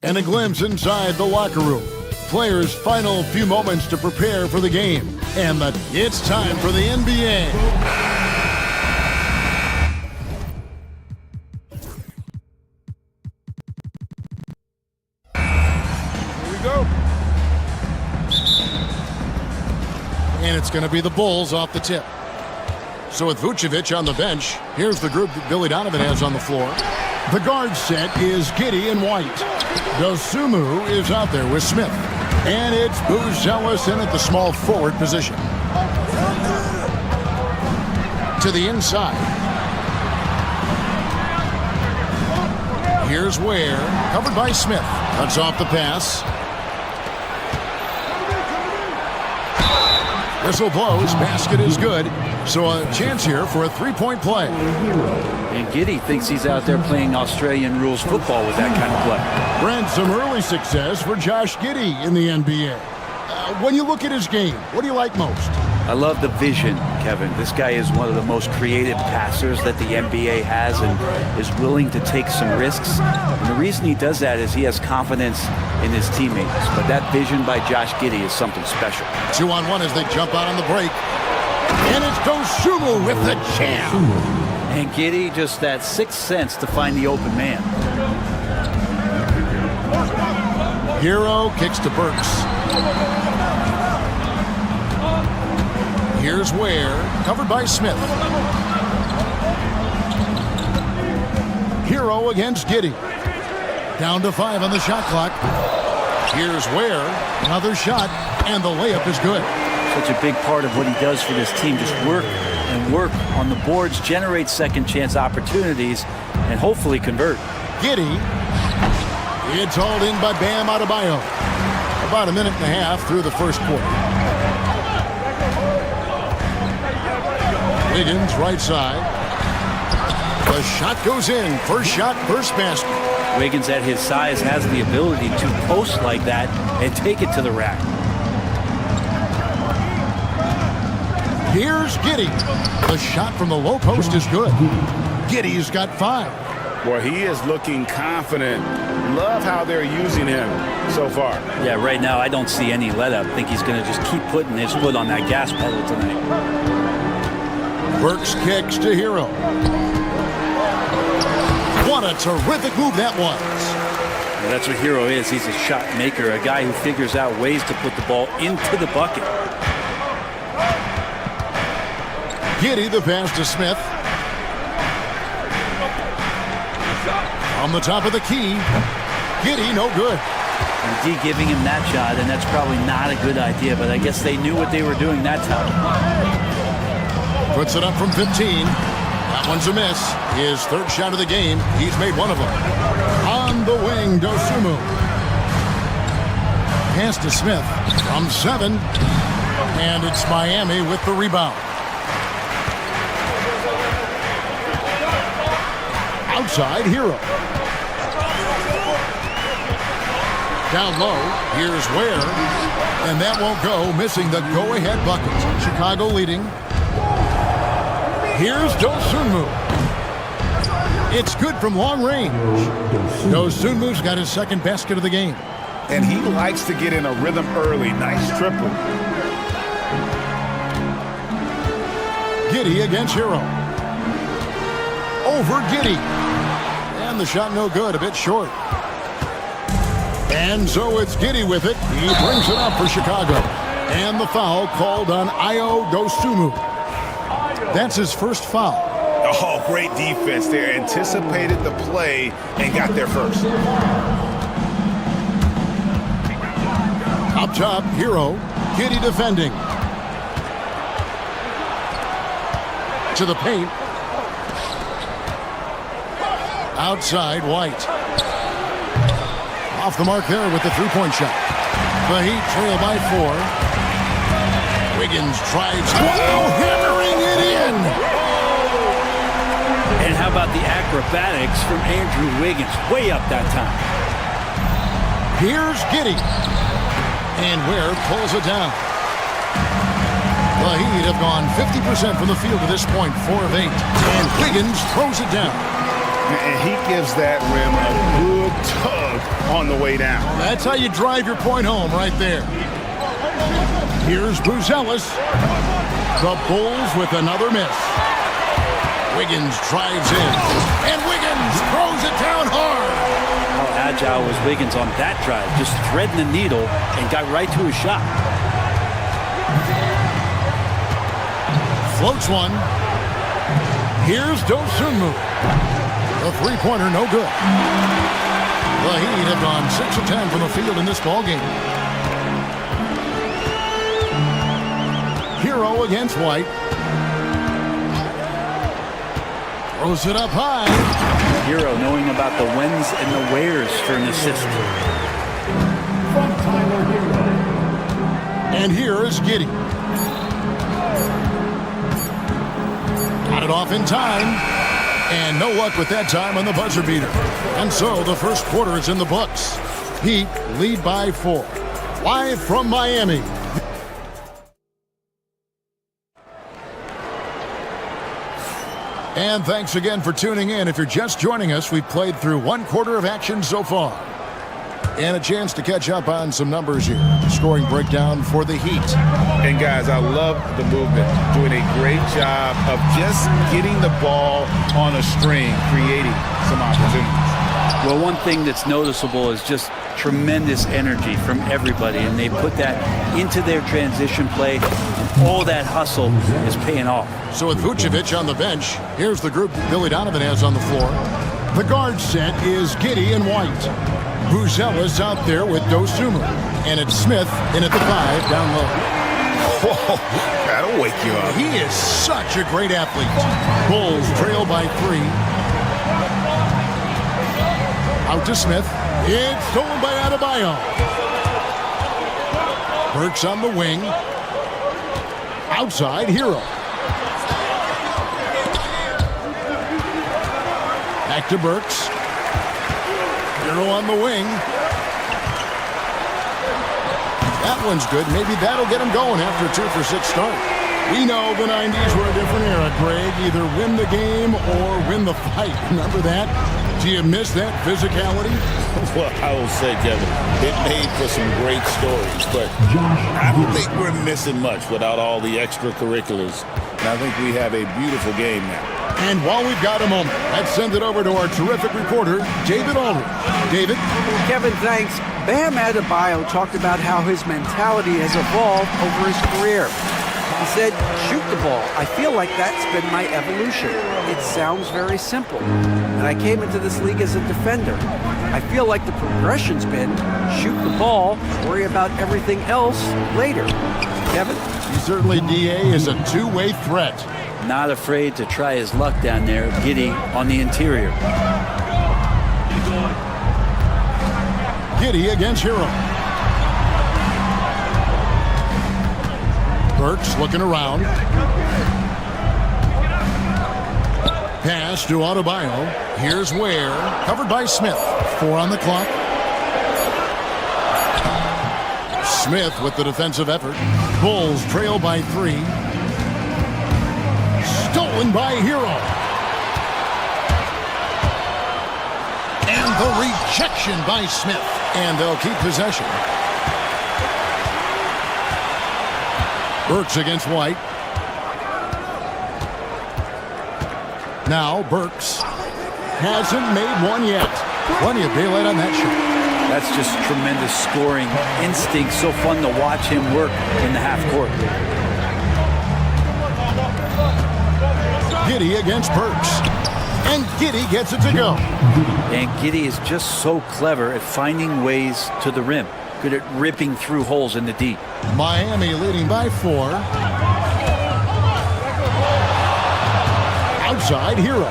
[SPEAKER 8] And a glimpse inside the locker room. Players' final few moments to prepare for the game. And it's time for the NBA. Here we go. And it's going to be the Bulls off the tip. So with Vucevic on the bench, here's the group that Billy Donovan has on the floor. The guard set is Giddey and White. Dosumu is out there with Smith. And it's Booz Ellis in at the small forward position. To the inside. Here's Ware, covered by Smith. Cuts off the pass. Whistle blows, basket is good. So a chance here for a three-point play.
[SPEAKER 9] And Giddey thinks he's out there playing Australian rules football with that kind of play.
[SPEAKER 8] Brent, some early success for Josh Giddey in the NBA. When you look at his game, what do you like most?
[SPEAKER 9] I love the vision, Kevin. This guy is one of the most creative passers that the NBA has and is willing to take some risks. And the reason he does that is he has confidence in his teammates. But that vision by Josh Giddey is something special.
[SPEAKER 8] 2-on-1 as they jump out on the break. And it's Dosumu with the jam.
[SPEAKER 9] And Giddey, just that sixth sense to find the open man.
[SPEAKER 8] Hero kicks to Burks. Here's Ware, covered by Smith. Hero against Giddy. Down to 5 on the shot clock. Here's Ware, another shot, and the layup is good.
[SPEAKER 9] Such a big part of what he does for this team, just work and work on the boards, generate second chance opportunities, and hopefully convert.
[SPEAKER 8] Giddy. It's hauled in by Bam Adebayo. About a minute and a half through the first quarter. Wiggins, right side. The shot goes in. First shot, first basket.
[SPEAKER 9] Wiggins at his size has the ability to post like that and take it to the rack.
[SPEAKER 8] Here's Giddy. The shot from the low post is good. Giddy's got 5.
[SPEAKER 2] Boy, he is looking confident. Love how they're using him so far.
[SPEAKER 9] Yeah, right now I don't see any let up. I think he's going to just keep putting his foot on that gas pedal tonight.
[SPEAKER 8] Burks kicks to Hero. What a terrific move that was.
[SPEAKER 9] And that's what Hero is. He's a shot maker, a guy who figures out ways to put the ball into the bucket.
[SPEAKER 8] Giddy, the pass to Smith. On the top of the key. Giddy, no good.
[SPEAKER 9] And D giving him that shot, and that's probably not a good idea, but I guess they knew what they were doing that time.
[SPEAKER 8] Puts it up from 15. That one's a miss. His third shot of the game. He's made one of them. On the wing, Dosunmu. Pass to Smith from 7. And it's Miami with the rebound. Outside, Hero. Down low, here's Ware. And that won't go, missing the go-ahead bucket. Chicago leading. Here's Dosunmu. It's good from long range. Dosunmu's got his second basket of the game.
[SPEAKER 2] And he likes to get in a rhythm early. Nice triple.
[SPEAKER 8] Giddy against Hero. Over Giddy. And the shot no good, a bit short. And so it's Giddy with it. He brings it up for Chicago. And the foul called on Ayo Dosunmu. That's his first foul.
[SPEAKER 2] Oh, great defense there. Anticipated the play and got there first.
[SPEAKER 8] Up top, Hero. Giddy defending. To the paint. Outside, White. Off the mark there with the three-point shot. The Heat trail by 4. Wiggins drives. Wow, hammering it in.
[SPEAKER 9] And how about the acrobatics from Andrew Wiggins? Way up that time.
[SPEAKER 8] Here's Giddy. And Ware pulls it down. The Heat have gone 50% from the field to this point, 4 of 8. And Wiggins throws it down.
[SPEAKER 2] And he gives that rim a good tug on the way down.
[SPEAKER 8] That's how you drive your point home right there. Here's Buzelis. The Bulls with another miss. Wiggins drives in. And Wiggins throws it down hard.
[SPEAKER 9] How agile was Wiggins on that drive? Just threading the needle and got right to his shot.
[SPEAKER 8] Floats one. Here's Dosunmu. The three-pointer, no good. The Heat have gone 6 of 10 from the field in this ballgame. Hero against White. Throws it up high.
[SPEAKER 9] Hero knowing about the whens and the wheres for an assist.
[SPEAKER 8] And here is Giddy. Got it off in time. And no luck with that time on the buzzer beater. And so the first quarter is in the books. Heat lead by 4. Live from Miami. And thanks again for tuning in. If you're just joining us, we've played through 1 quarter of action so far. And a chance to catch up on some numbers here. Scoring breakdown for the Heat.
[SPEAKER 2] And guys, I love the movement. Doing a great job of just getting the ball on a string, creating some opportunities.
[SPEAKER 9] Well, one thing that's noticeable is just tremendous energy from everybody, and they put that into their transition play. All that hustle is paying off.
[SPEAKER 8] So with Vucevic on the bench, here's the group that Billy Donovan has on the floor. The guard set is Giddey and White. Buzelis out there with Dosunmu. And it's Smith in at the 5 down low.
[SPEAKER 2] Whoa, that'll wake you up.
[SPEAKER 8] He is such a great athlete. Bulls trail by 3. Out to Smith. It's stolen by Adebayo. Burks on the wing. Outside, Hero. Back to Burks. Hero on the wing. That one's good. Maybe that'll get him going after a 2-for-6 start. We know the 90s were a different era, Greg. Either win the game or win the fight. Remember that? Do you miss that physicality?
[SPEAKER 10] Well, I will say, Kevin, it made for some great stories, but I don't think we're missing much without all the extracurriculars. And I think we have a beautiful game now.
[SPEAKER 8] And while we've got a moment, let's send it over to our terrific reporter, David Aldridge. David?
[SPEAKER 11] Kevin, thanks. Bam Adebayo talked about how his mentality has evolved over his career. He said, shoot the ball. I feel like that's been my evolution. It sounds very simple. And I came into this league as a defender. I feel like the progression's been shoot the ball, worry about everything else later. Kevin?
[SPEAKER 8] Certainly, DA is a two-way threat.
[SPEAKER 9] Not afraid to try his luck down there. Giddey on the interior.
[SPEAKER 8] Giddey against Hero. Burks looking around. Pass to Adebayo. Here's Ware. Covered by Smith. 4 on the clock. Smith with the defensive effort. Bulls trail by 3. Stolen by Hero. And the rejection by Smith. And they'll keep possession. Burks against White. Now Burks hasn't made one yet. Plenty of daylight on that shot.
[SPEAKER 9] That's just tremendous scoring instinct. So fun to watch him work in the half court.
[SPEAKER 8] Giddey against Burks. And Giddey gets it to go.
[SPEAKER 9] And Giddey is just so clever at finding ways to the rim. Good at ripping through holes in the D.
[SPEAKER 8] Miami leading by 4. Outside, Hero.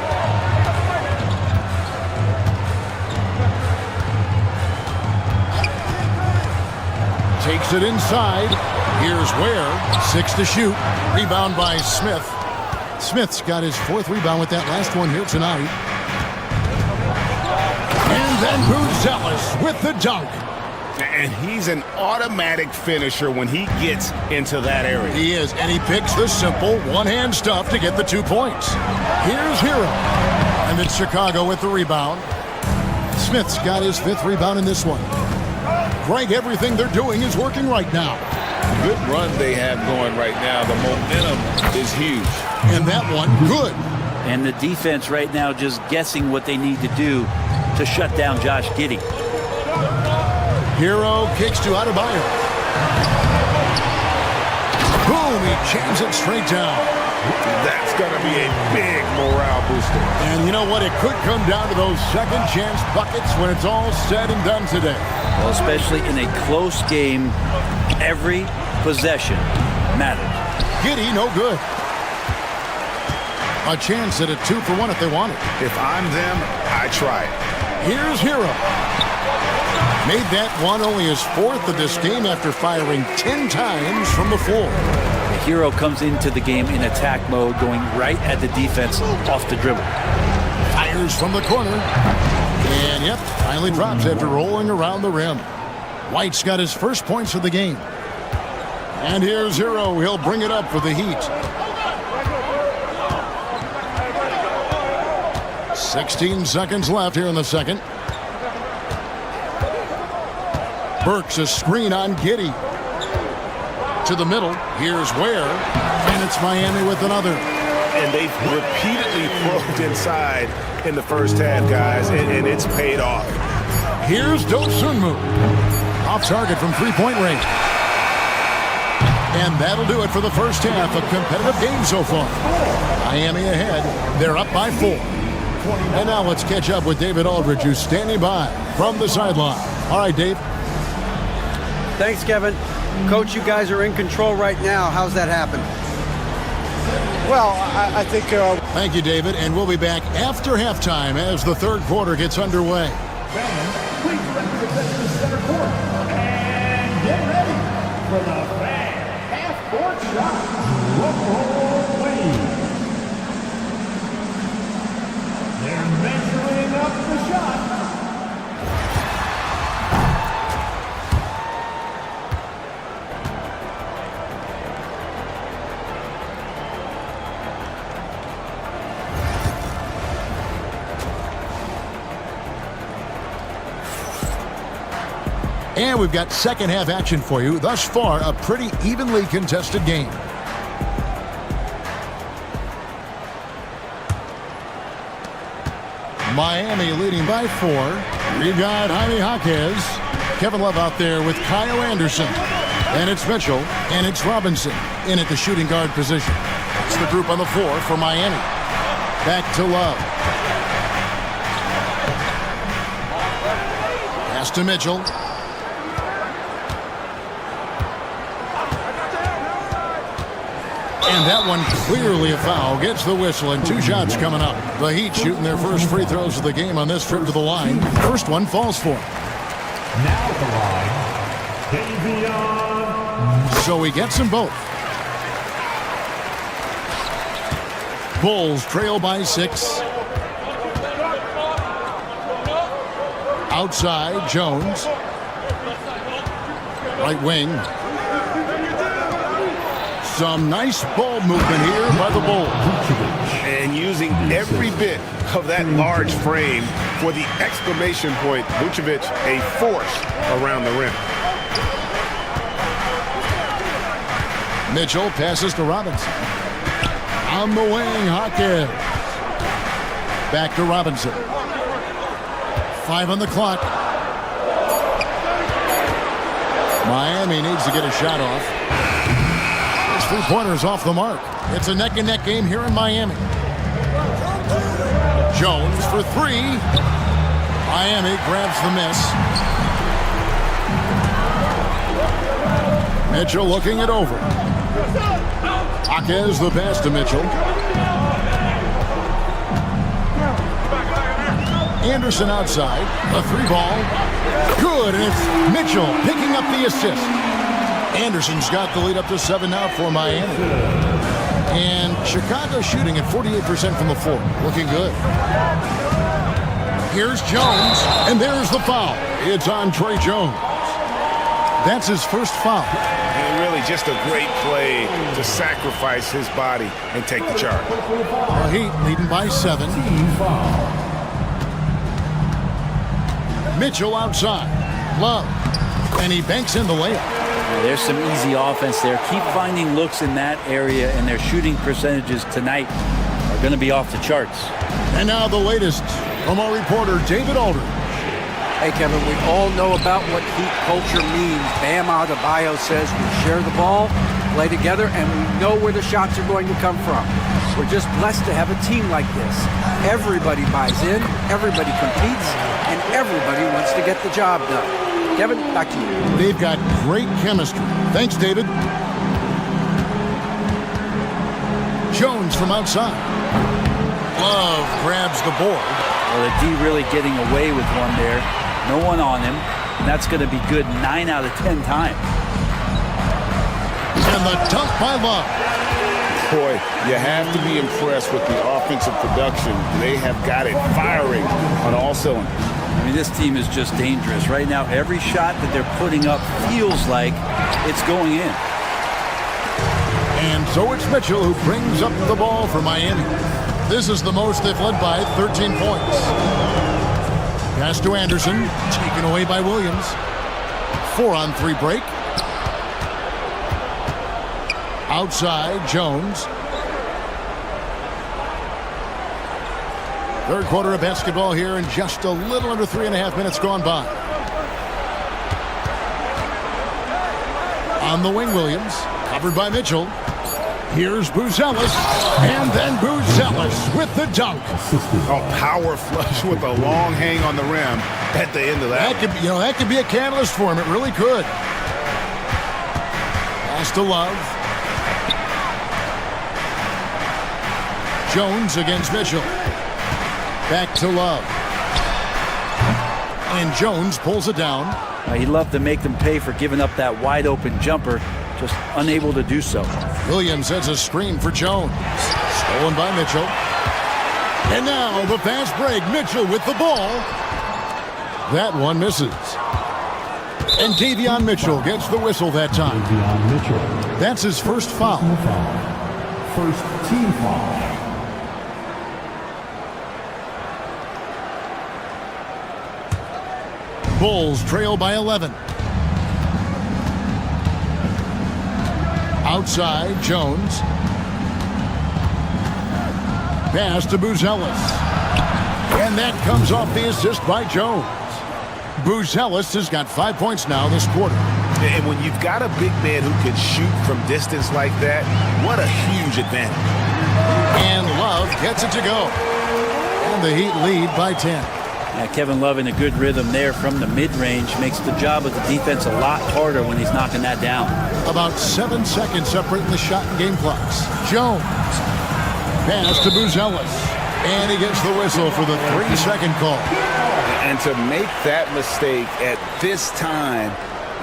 [SPEAKER 8] Takes it inside. Here's Ware. 6 to shoot. Rebound by Smith. Smith's got his 4th rebound with that last one here tonight. And then Buzelis with the dunk.
[SPEAKER 2] And he's an automatic finisher when he gets into that area.
[SPEAKER 8] He is, and he picks the simple one-hand stuff to get the 2 points. Here's Hero. And then Chicago with the rebound. Smith's got his 5th rebound in this one. Greg, everything they're doing is working right now.
[SPEAKER 10] Good run they have going right now. The momentum is huge.
[SPEAKER 8] And that one, good.
[SPEAKER 9] And the defense right now just guessing what they need to do to shut down Josh Giddey.
[SPEAKER 8] Hero kicks to Adebayo. Boom, he jams it straight down.
[SPEAKER 2] That's going to be a big morale booster.
[SPEAKER 8] And you know what? It could come down to those second chance buckets when it's all said and done today.
[SPEAKER 9] Well, especially in a close game, every possession matters.
[SPEAKER 8] Giddey, no good. A chance at a 2-for-1 if they want it.
[SPEAKER 2] If I'm them, I try it.
[SPEAKER 8] Here's Hero. Made that one only his 4th of this game after firing 10 times from the floor.
[SPEAKER 9] The Hero comes into the game in attack mode, going right at the defense off the dribble.
[SPEAKER 8] Fires from the corner. And yep, finally drops after rolling around the rim. White's got his 1st points of the game. And here's Hero. He'll bring it up for the Heat. 16 seconds left here in the second. Burks a screen on Giddey. To the middle. Here's Ware. And it's Miami with another.
[SPEAKER 2] and they've repeatedly probed inside in the first half, guys, and it's paid off.
[SPEAKER 8] Here's Do Sunmu. Off target from three-point range. And that'll do it for the first half. A competitive game so far. Miami ahead. They're up by 4. And now let's catch up with David Aldridge, who's standing by from the sideline. All right, Dave.
[SPEAKER 11] Thanks, Kevin. Coach, you guys are in control right now. How's that happen?
[SPEAKER 6] Well, I think...
[SPEAKER 8] Thank you, David. And we'll be back after halftime as the third quarter gets underway.
[SPEAKER 7] Fans, please represent the center court. And get ready for the fan half-court shot. Whoa, wait. They're measuring up the shot.
[SPEAKER 8] And we've got second half action for you. Thus far, a pretty evenly contested game. Miami leading by 4. We've got Jaime Jaquez. Kevin Love out there with Kyle Anderson. And it's Mitchell. And it's Robinson in at the shooting guard position. It's the group on the floor for Miami. Back to Love. Pass to Mitchell. And that one clearly a foul. Gets the whistle and 2 shots coming up. The Heat shooting their first free throws of the game on this trip to the line. First one falls for him.
[SPEAKER 7] Now at the line, Davion.
[SPEAKER 8] So he gets them both. Bulls trail by 6. Outside, Jones. Right wing. Some nice ball movement here by the Bulls.
[SPEAKER 2] And using every bit of that large frame for the exclamation point, Vucevic, a force around the rim.
[SPEAKER 8] Mitchell passes to Robinson. On the wing, Jaquez. Back to Robinson. 5 on the clock. Miami needs to get a shot off. His three-pointer's off the mark. It's a neck-and-neck game here in Miami. Jones for 3. Miami grabs the miss. Mitchell looking it over. Jaquez the pass to Mitchell. Anderson outside. A 3-ball. Good, and it's Mitchell picking up the assist. Anderson's got the lead up to 7 now for Miami. And Chicago shooting at 48% from the floor. Looking good. Here's Jones, and there's the foul. It's on Trey Jones. That's his first foul.
[SPEAKER 2] And really just a great play to sacrifice his body and take the charge.
[SPEAKER 8] The Heat leading by 7. Mitchell outside. Love. And he banks in the layup.
[SPEAKER 9] There's some easy offense there. Keep finding looks in that area, and their shooting percentages tonight are going to be off the charts.
[SPEAKER 8] And now the latest from our reporter, David Aldridge.
[SPEAKER 11] Hey, Kevin, we all know about what Heat culture means. Bam Adebayo says we share the ball, play together, and we know where the shots are going to come from. We're just blessed to have a team like this. Everybody buys in, everybody competes, and everybody wants to get the job done. Kevin, back to you.
[SPEAKER 8] They've got great chemistry. Thanks, David. Jones from outside. Love grabs the board.
[SPEAKER 9] Well, the D really getting away with one there. No one on him. And that's going to be good 9 out of 10 times.
[SPEAKER 8] And the dunk by Love.
[SPEAKER 10] Boy, you have to be impressed with the offensive production. They have got it firing on all cylinders.
[SPEAKER 9] I mean, this team is just dangerous. Right now, every shot that they're putting up feels like it's going in.
[SPEAKER 8] And so it's Mitchell who brings up the ball for Miami. This is the most they've led by, 13 points. Pass to Anderson, taken away by Williams. 4-on-3 break. Outside, Jones. Third quarter of basketball here, and just a little under 3.5 minutes gone by. On the wing, Williams, covered by Mitchell. Here's Buzelis, and then Buzelis with the dunk.
[SPEAKER 2] Oh, power flush with a long hang on the rim at the end of that.
[SPEAKER 8] That could be a catalyst for him. It really could. Pass to Love. Jones against Mitchell. Back to Love. And Jones pulls it down.
[SPEAKER 9] He'd love to make them pay for giving up that wide open jumper, just unable to do so.
[SPEAKER 8] Williams has a screen for Jones. Stolen by Mitchell. And now the fast break. Mitchell with the ball. That one misses. And Davion Mitchell gets the whistle that time.
[SPEAKER 7] Davion Mitchell.
[SPEAKER 8] That's his first foul.
[SPEAKER 7] First team foul.
[SPEAKER 8] Bulls trail by 11. Outside, Jones. Pass to Buzelis. And that comes off the assist by Jones. Buzelis has got 5 points now this quarter.
[SPEAKER 2] And when you've got a big man who can shoot from distance like that, what a huge advantage.
[SPEAKER 8] And Love gets it to go. And the Heat lead by 10.
[SPEAKER 9] Yeah, Kevin Love in a good rhythm there from the mid-range makes the job of the defense a lot harder when he's knocking that down.
[SPEAKER 8] About 7 seconds separating the shot and game clocks. Jones. Pass to Buzelis. And he gets the whistle for the 3-second call.
[SPEAKER 10] And to make that mistake at this time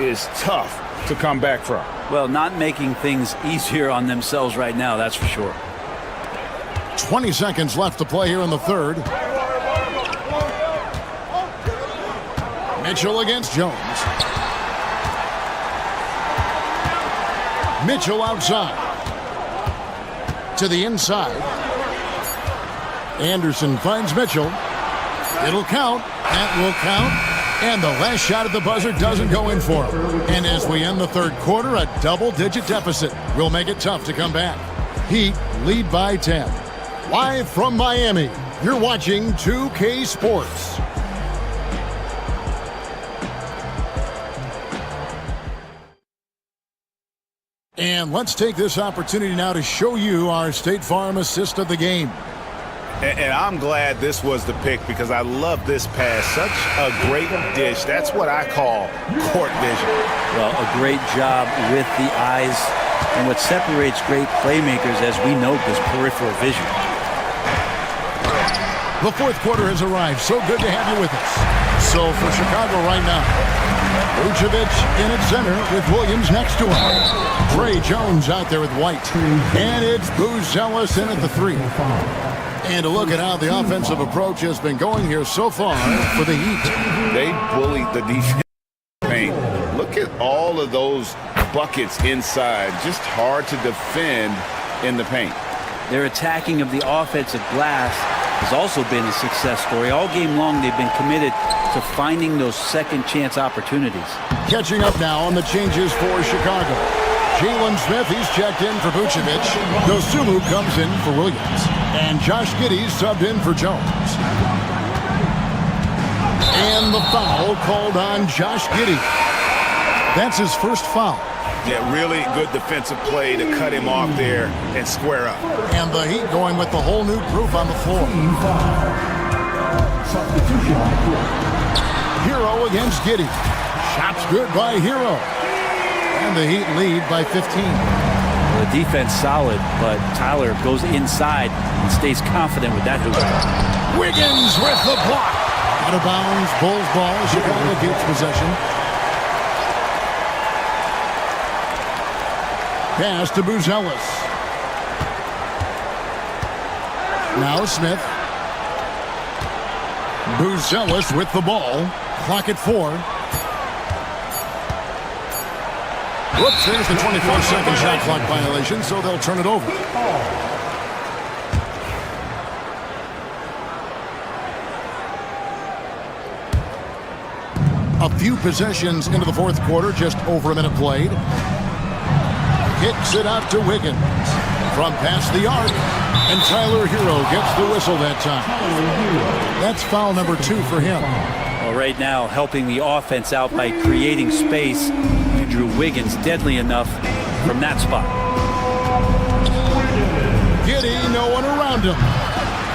[SPEAKER 10] is tough to come back from.
[SPEAKER 9] Well, not making things easier on themselves right now, that's for sure.
[SPEAKER 8] 20 seconds left to play here in the third. Mitchell against Jones. Mitchell outside. To the inside. Anderson finds Mitchell. It'll count. That will count. And the last shot at the buzzer doesn't go in for him. And as we end the third quarter, a double-digit deficit will make it tough to come back. Heat lead by 10. Live from Miami, you're watching 2K Sports. And let's take this opportunity now to show you our State Farm assist of the game.
[SPEAKER 2] And I'm glad this was the pick because I love this pass. Such a great dish. That's what I call court vision.
[SPEAKER 9] Well, a great job with the eyes. And what separates great playmakers, as we note, is peripheral vision.
[SPEAKER 8] The fourth quarter has arrived. So good to have you with us. So for Chicago right now, Vucevic in at center with Williams next to him. Trey Jones out there with White. And it's Buzelis in at the 3. And a look at how the offensive approach has been going here so far for the Heat.
[SPEAKER 10] They bullied the defense. Look at all of those buckets inside. Just hard to defend in the paint.
[SPEAKER 9] Their attacking of the offensive glass has also been a success story. All game long, they've been committed to finding those second chance opportunities. Catching up now on the changes for Chicago.
[SPEAKER 8] Jalen Smith, he's checked in for Vucevic. Dosunmu comes in for Williams. And Josh Giddey subbed in for Jones. And the foul called on Josh Giddey. That's his first foul.
[SPEAKER 2] Yeah, really good defensive play to cut him off there and square up.
[SPEAKER 8] And the Heat going with the whole new group on the floor. Hero against Giddey. Shots good by Hero. And the Heat lead by 15.
[SPEAKER 9] The defense solid, but Tyler goes inside and stays confident with that hoop.
[SPEAKER 8] Wiggins with the block. Out of bounds, Bulls ball. Chicago keeps possession. Pass to Buzelis. Now Smith. Buzelis with the ball. Clock at 4. Whoops, there's the 24-second shot clock violation, so they'll turn it over. A few possessions into the fourth quarter, just over a minute played. Kicks it out to Wiggins. From past the arc. And Tyler Hero gets the whistle that time. That's foul number 2 for him.
[SPEAKER 9] Well, right now, helping the offense out by creating space. Andrew Wiggins, deadly enough from that spot.
[SPEAKER 8] Giddey, no one around him.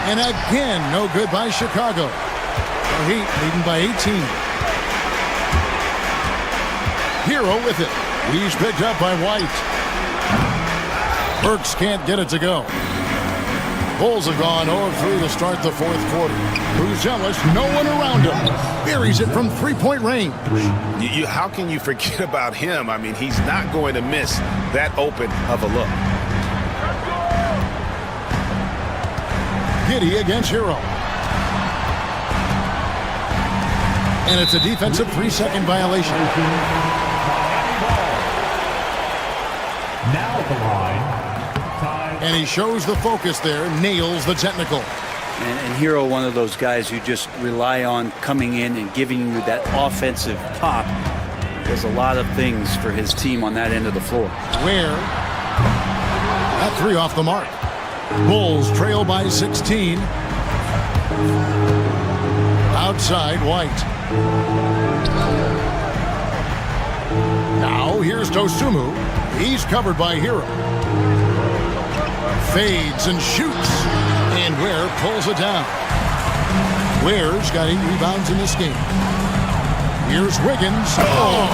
[SPEAKER 8] And again, no good by Chicago. The Heat leading by 18. Hero with it. He's picked up by White. Burks can't get it to go. Bulls have gone 0-3 to start the fourth quarter. Buzelis, no one around him. Buries it from three-point range.
[SPEAKER 2] How can you forget about him? I mean, he's not going to miss that open of a look.
[SPEAKER 8] Giddey against Hero. And it's a defensive 3-second violation.
[SPEAKER 7] Now at the line.
[SPEAKER 8] And he shows the focus there, nails the technical.
[SPEAKER 9] And Hero, one of those guys who just rely on coming in and giving you that offensive pop. Does a lot of things for his team on that end of the floor.
[SPEAKER 8] Where? That 3 off the mark. Bulls trail by 16. Outside, White. Now here's Dosunmu. He's covered by Hero. Fades and shoots. And Ware pulls it down. Ware's got 8 rebounds in this game. Here's Wiggins. Oh.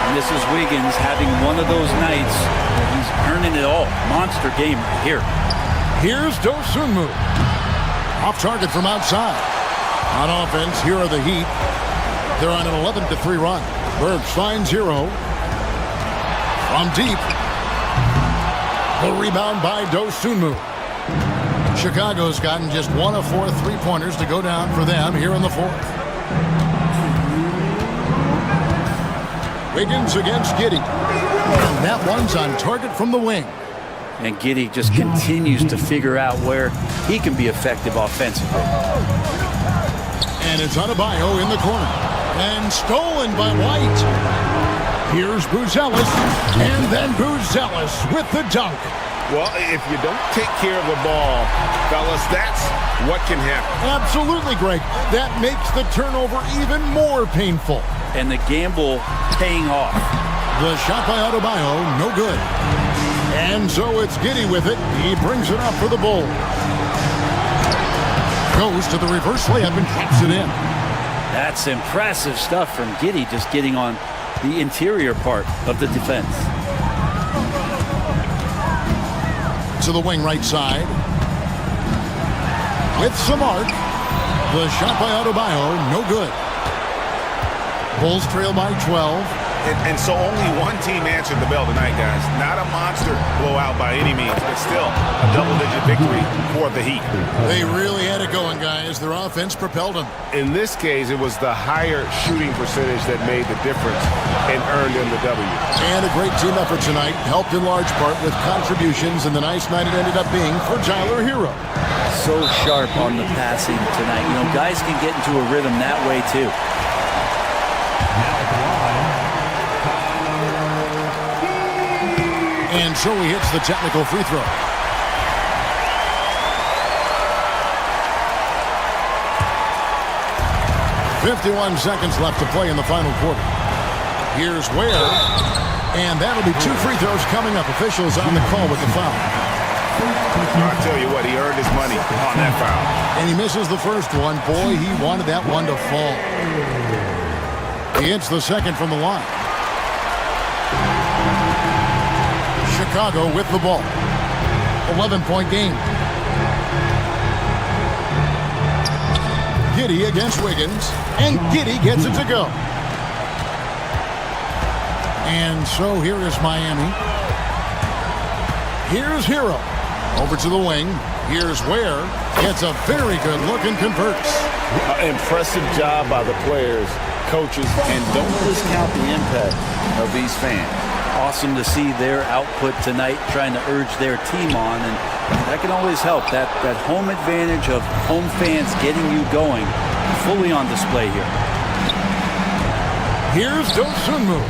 [SPEAKER 9] And this is Wiggins having one of those nights where he's earning it all. Monster game right here.
[SPEAKER 8] Here's Dosunmu. Off target from outside. On offense, here are the Heat. They're on an 11-3 run. Burks finds Hero. From deep. The rebound by Dosunmu. Chicago's gotten just 1 of 4 3-pointers to go down for them here in the fourth. Wiggins against Giddey. And that one's on target from the wing.
[SPEAKER 9] And Giddey just continues to figure out where he can be effective offensively.
[SPEAKER 8] And it's Adebayo in the corner. And stolen by White. Here's Buzelis. And then Buzelis with the dunk.
[SPEAKER 2] Well, if you don't take care of the ball, fellas, that's what can happen.
[SPEAKER 8] Absolutely, Greg. That makes the turnover even more painful.
[SPEAKER 9] And the gamble paying off.
[SPEAKER 8] The shot by Adebayo, no good. And so it's Giddey with it. He brings it up for the Bulls. Goes to the reverse layup and drops it in.
[SPEAKER 9] That's impressive stuff from Giddey, just getting on the interior part of the defense.
[SPEAKER 8] To the wing right side. With some arc. The shot by Adebayo, no good. Bulls trail by 12.
[SPEAKER 2] And so only one team answered the bell tonight, guys. Not a monster blowout by any means, but still a double-digit victory for the Heat.
[SPEAKER 8] They really had it going, guys. Their offense propelled them.
[SPEAKER 2] In this case, it was the higher shooting percentage that made the difference and earned them the W.
[SPEAKER 8] And a great team effort tonight, helped in large part with contributions, and the nice night it ended up being for Tyler Hero.
[SPEAKER 9] So sharp on the passing tonight. You know, guys can get into a rhythm that way, too.
[SPEAKER 8] And so he hits the technical free throw. "51 seconds left to play in the final quarter. Here's Ware. And that'll be 2 free throws coming up. Officials on the call with the foul.
[SPEAKER 2] I'll tell you what, he earned his money on that foul.
[SPEAKER 8] And he misses the first one. Boy, he wanted that one to fall. He hits the second from the line. Chicago with the ball. 11-point game. Giddey against Wiggins. And Giddey gets it to go. And so here is Miami. Here's Hero. Over to the wing. Here's Ware. Gets a very good look and converts.
[SPEAKER 10] Impressive job by the players, coaches, and don't discount the impact of these fans.
[SPEAKER 9] Awesome to see their output tonight, trying to urge their team on, and that can always help. That home advantage of home fans getting you going, fully on display here.
[SPEAKER 8] Here's Dosunmu.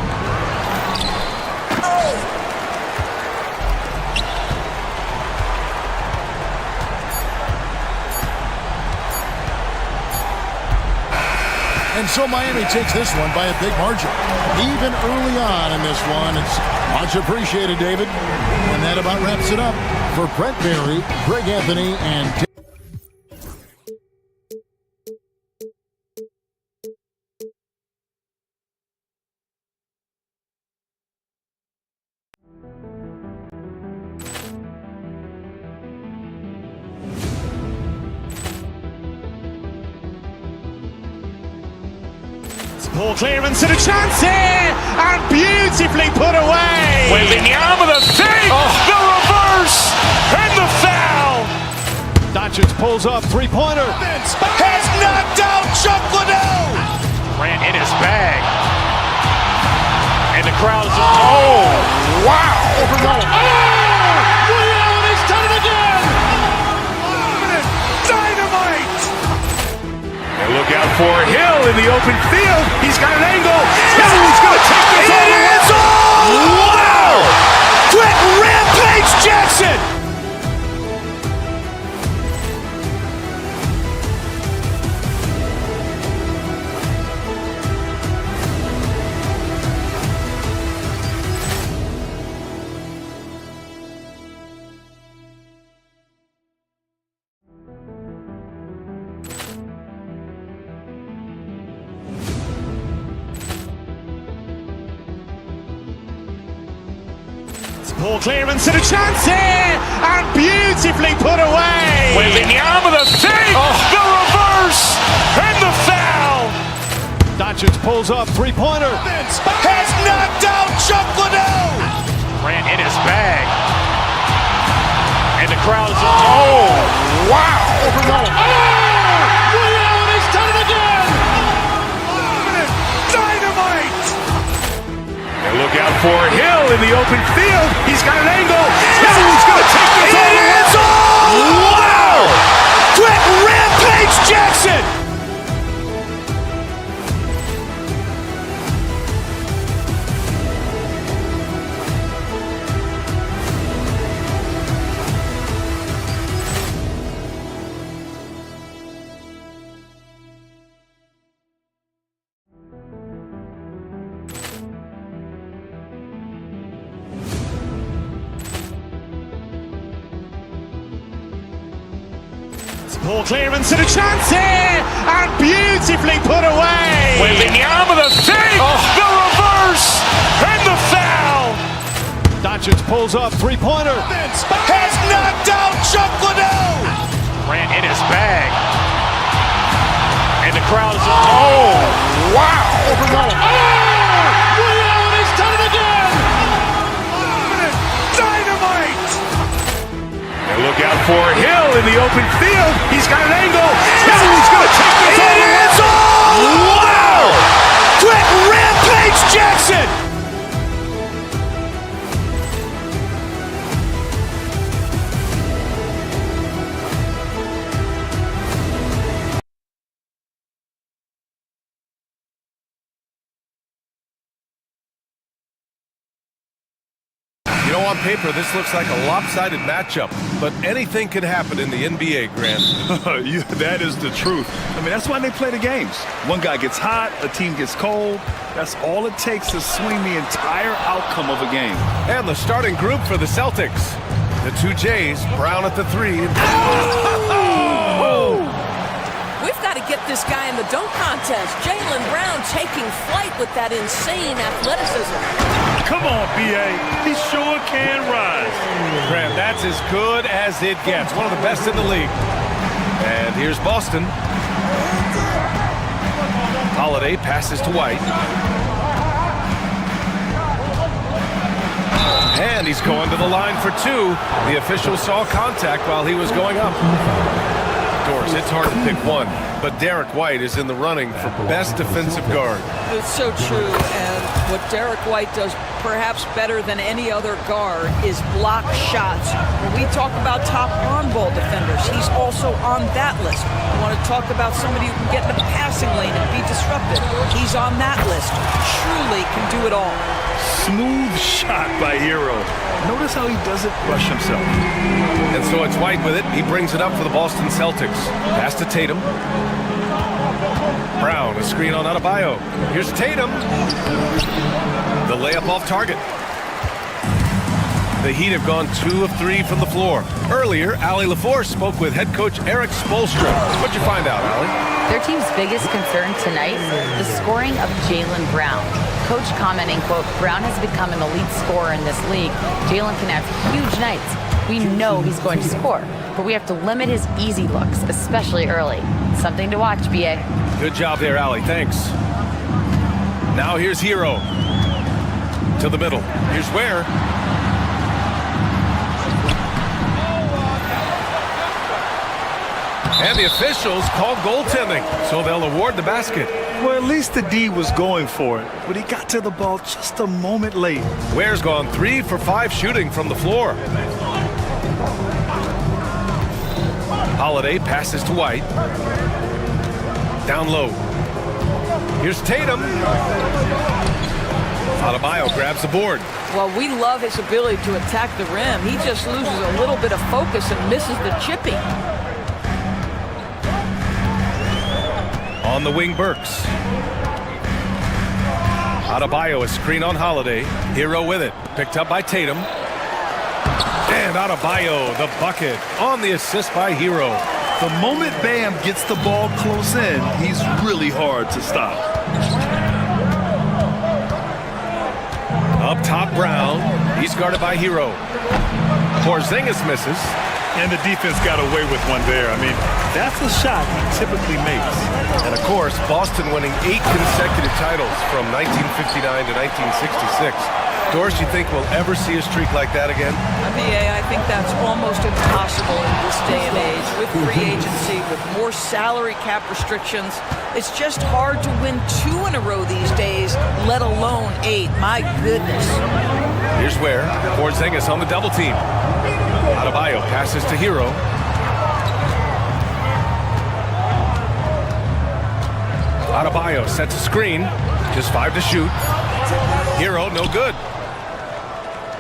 [SPEAKER 8] And so Miami takes this one by a big margin. Even early on in this one, it's much appreciated, David. And that about wraps it up for Brent Barry, Greg Anthony, and
[SPEAKER 1] Poor clearance and a chance here, and beautifully put away.
[SPEAKER 2] Wembanyama the save, the reverse, and the foul.
[SPEAKER 3] Doncic pulls up, three-pointer.
[SPEAKER 2] Has knocked out Chuck Liddell. Grant in his bag. And the crowd is, oh, wow.
[SPEAKER 7] He's done it again!
[SPEAKER 2] Dynamite. And look out for Hill in the open field. He's got an angle. Hill's going to take this all the way. Wow! Quick Rampage Jackson.
[SPEAKER 1] Poor clearance and a chance here, and beautifully put away.
[SPEAKER 2] Wembanyama the save, the reverse, and the foul.
[SPEAKER 3] Doncic pulls up, three-pointer.
[SPEAKER 2] Has knocked out Chuck Liddell. Grant in his bag. And the crowd is, oh, wow.
[SPEAKER 7] He's done it again!
[SPEAKER 2] Dynamite. And look out for Hill in the open field. He's got an angle. Hill's going to take this all the way. Wow! Quick Rampage Jackson.
[SPEAKER 1] Poor clearance and a chance here, and beautifully put away.
[SPEAKER 2] Wembanyama the save, the reverse, and the foul.
[SPEAKER 3] Doncic pulls up, three-pointer.
[SPEAKER 2] Has knocked out Chuck Liddell. Grant in his bag. And the crowd is, oh, wow.
[SPEAKER 7] He's done it again!
[SPEAKER 2] Dynamite. And look out for Hill in the open field. He's got an angle. Hill's going to take this all the way. Wow! Quick Rampage Jackson.
[SPEAKER 4] You know, on paper, this looks like a lopsided matchup, but anything can happen in the NBA, Grant.
[SPEAKER 5] That is the truth. I mean, that's why they play the games. One guy gets hot, a team gets cold. That's all it takes to swing the entire outcome of a game.
[SPEAKER 4] And the starting group for the Celtics. The two Jays, Brown at the three.
[SPEAKER 12] We've got to get this guy in the dunk contest. Jaylen Brown taking flight with that insane athleticism.
[SPEAKER 5] Come on, B.A. He sure can rise.
[SPEAKER 4] Grant, that's as good as it gets. One of the best in the league. And here's Boston. Holiday passes to White. And he's going to the line for two. The official saw contact while he was going up. Doris, it's hard to pick one, but Derek White is in the running for best defensive guard.
[SPEAKER 12] It's so true, and what Derek White does perhaps better than any other guard is block shots. When we talk about top on-ball defenders, he's also on that list. You want to talk about somebody who can get in the passing lane and be disruptive. He's on that list. Truly can do it all.
[SPEAKER 5] Smooth shot by Hero. Notice how he doesn't rush himself.
[SPEAKER 4] And so it's White with it. He brings it up for the Boston Celtics. Pass to Tatum. Brown, a screen on Adebayo. Here's Tatum. The layup off target. The Heat have gone 2 of 3 from the floor. Earlier, Allie LaForce spoke with head coach Eric Spoelstra. What'd you find out, Allie?
[SPEAKER 13] Their team's biggest concern tonight, the scoring of Jaylen Brown. Coach commenting, quote, Brown has become an elite scorer in this league. Jaylen can have huge nights. We know he's going to score, but we have to limit his easy looks, especially early. Something to watch, B.A.
[SPEAKER 4] Good job there, Allie. Thanks. Now here's Hero. To the middle. Here's Ware. And the officials called goaltending, so they'll award the basket.
[SPEAKER 5] Well, at least the D was going for it, but he got to the ball just a moment late.
[SPEAKER 4] Ware's gone 3 for 5 shooting from the floor. Holiday passes to White. Down low. Here's Tatum. Adebayo grabs the board.
[SPEAKER 12] Well, we love his ability to attack the rim. He just loses a little bit of focus and misses the chipping.
[SPEAKER 4] On the wing, Burks. Adebayo, a screen on Holiday. Hero with it. Picked up by Tatum. And Adebayo, the bucket. On the assist by Hero.
[SPEAKER 5] The moment Bam gets the ball close in, he's really hard to stop.
[SPEAKER 4] Up top, Brown. He's guarded by Hero. Porzingis misses.
[SPEAKER 5] And the defense got away with one there. I mean, that's a shot he typically makes.
[SPEAKER 4] And of course, Boston winning 8 consecutive titles from 1959 to 1966. Doris, you think we'll ever see a streak like that again?
[SPEAKER 12] BA, I think that's almost impossible in this day and age. With free agency, with more salary cap restrictions, it's just hard to win 2 in a row these days, let alone 8. My goodness.
[SPEAKER 4] Here's Ware. Porzingis on the double team. Adebayo passes to Hero. Adebayo sets a screen. Just 5 to shoot. Hero, no good.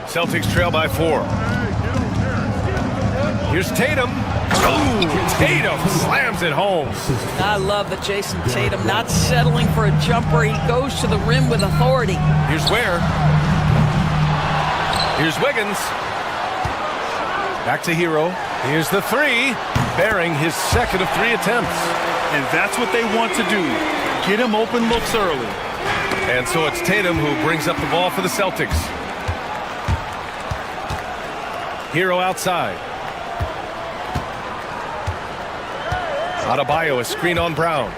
[SPEAKER 4] Celtics trail by 4. Here's Tatum. Ooh, Tatum slams it home.
[SPEAKER 12] I love that Jason Tatum not settling for a jumper. He goes to the rim with authority.
[SPEAKER 4] Here's Ware. Here's Wiggins. Back to Hero. Here's the 3, bearing his second of 3 attempts.
[SPEAKER 5] And that's what they want to do. Get him open looks early.
[SPEAKER 4] And so it's Tatum who brings up the ball for the Celtics. Hero outside. Adebayo, a screen on Brown.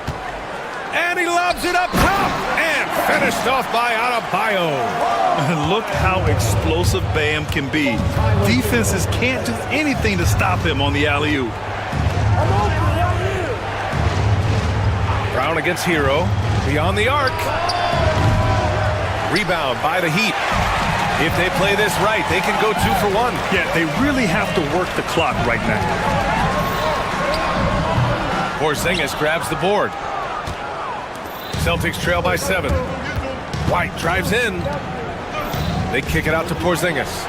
[SPEAKER 4] And he lobs it up top. And finished off by Adebayo.
[SPEAKER 5] Look how explosive Bam can be. Defenses can't do anything to stop him on the alley-oop.
[SPEAKER 4] Brown against Hero. Beyond the arc. Rebound by the Heat. If they play this right, they can go 2 for 1.
[SPEAKER 5] Yeah, they really have to work the clock right now.
[SPEAKER 4] Porzingis grabs the board. Celtics trail by 7. White drives in. They kick it out to Porzingis.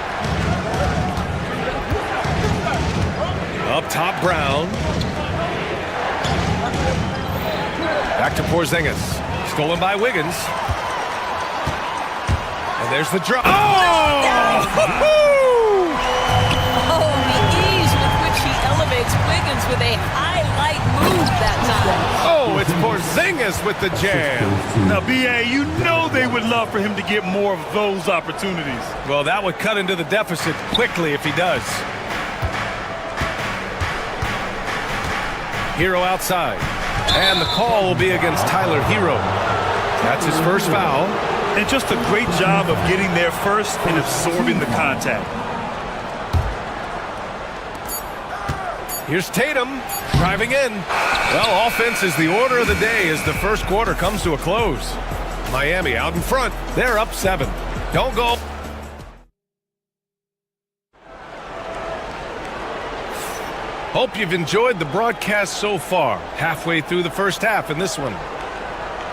[SPEAKER 4] Up top, Brown. Back to Porzingis. Stolen by Wiggins. And there's the drop. Oh!
[SPEAKER 12] Oh, the ease with which he elevates Wiggins with a highlight move that time.
[SPEAKER 4] Oh, it's Porzingis with the jam.
[SPEAKER 5] Now, B.A., you know they would love for him to get more of those opportunities.
[SPEAKER 4] Well, that would cut into the deficit quickly if he does. Hero outside. And the call will be against Tyler Hero. That's his first foul.
[SPEAKER 5] And just a great job of getting there first and absorbing the contact.
[SPEAKER 4] Here's Tatum driving in. Well, offense is the order of the day as the first quarter comes to a close. Miami out in front. They're up 7. Don't go. Hope you've enjoyed the broadcast so far. Halfway through the first half in this one.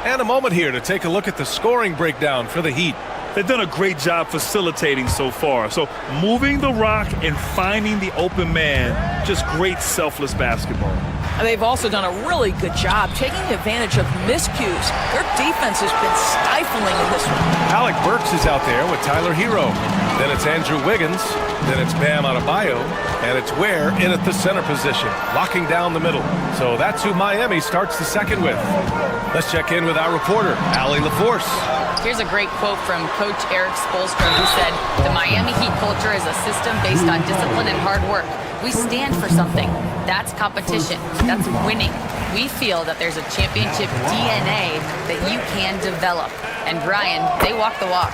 [SPEAKER 4] And a moment here to take a look at the scoring breakdown for the Heat.
[SPEAKER 5] They've done a great job facilitating so far. So moving the rock and finding the open man, just great selfless basketball.
[SPEAKER 12] They've also done a really good job taking advantage of miscues. Their defense has been stifling in this one.
[SPEAKER 4] Alec Burks is out there with Tyler Hero. Then it's Andrew Wiggins. Then it's Bam Adebayo. And it's Ware in at the center position, locking down the middle. So that's who Miami starts the second with. Let's check in with our reporter, Allie LaForce.
[SPEAKER 13] Here's a great quote from Coach Eric Spoelstra, who said, "The Miami Heat culture is a system based on discipline and hard work. We stand for something. That's competition. That's winning. We feel that there's a championship DNA that you can develop." And Brian, they walk the walk.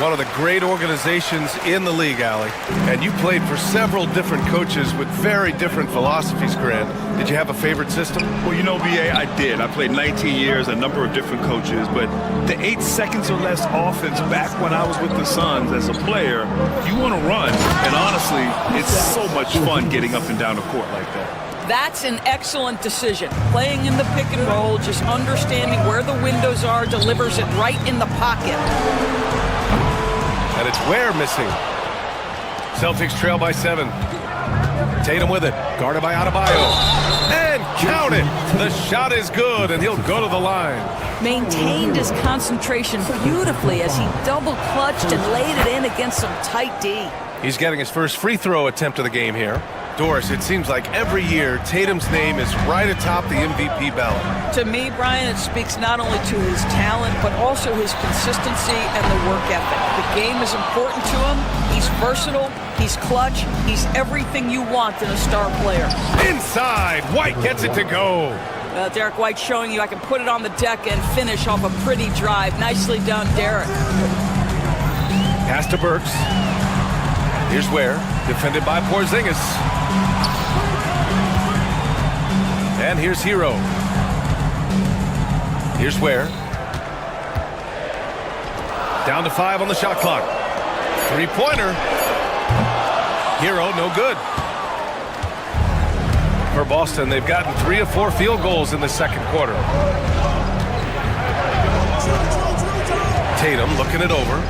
[SPEAKER 4] One of the great organizations in the league, Allie. And you played for several different coaches with very different philosophies, Grant. Did you have a favorite system?
[SPEAKER 5] Well, you know, BA, I did. I played 19 years, a number of different coaches, but the 8 seconds or less offense back when I was with the Suns as a player, you want to run. And honestly, it's so much fun getting up and down the court like that.
[SPEAKER 12] That's an excellent decision. Playing in the pick and roll, just understanding where the windows are, delivers it right in the pocket.
[SPEAKER 4] And it's Ware missing. Celtics trail by 7. Tatum with it, guarded by Adebayo. And count it! The shot is good, and he'll go to the line.
[SPEAKER 12] Maintained his concentration beautifully as he double-clutched and laid it in against some tight D.
[SPEAKER 4] He's getting his first free throw attempt of the game here. Doris, it seems like every year Tatum's name is right atop the MVP ballot.
[SPEAKER 12] To me, Brian, it speaks not only to his talent, but also his consistency and the work ethic. The game is important to him. He's versatile. He's clutch. He's everything you want in a star player.
[SPEAKER 4] Inside, White gets it to go.
[SPEAKER 12] Derek White showing you I can put it on the deck and finish off a pretty drive. Nicely done, Derek.
[SPEAKER 4] Pass to Burks. Here's Ware, defended by Porzingis. And here's Hero. Here's Ware. Down to 5 on the shot clock. Three-pointer. Hero, no good. For Boston, they've gotten 3 of 4 field goals in the second quarter. Tatum looking it over.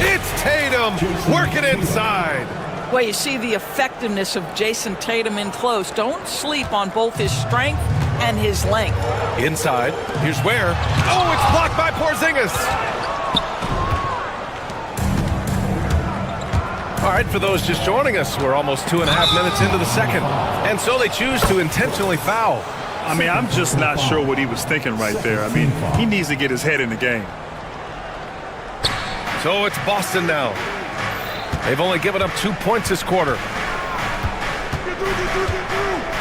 [SPEAKER 4] It's Tatum working inside.
[SPEAKER 12] Well, you see the effectiveness of Jason Tatum in close. Don't sleep on both his strength and his length.
[SPEAKER 4] Inside, here's Ware. Oh, it's blocked by Porzingis. All right, for those just joining us, we're almost 2.5 minutes into the second. And so they choose to intentionally foul.
[SPEAKER 5] I mean, I'm just not sure what he was thinking right there. I mean, he needs to get his head in the game.
[SPEAKER 4] So it's Boston now. They've only given up 2 points this quarter.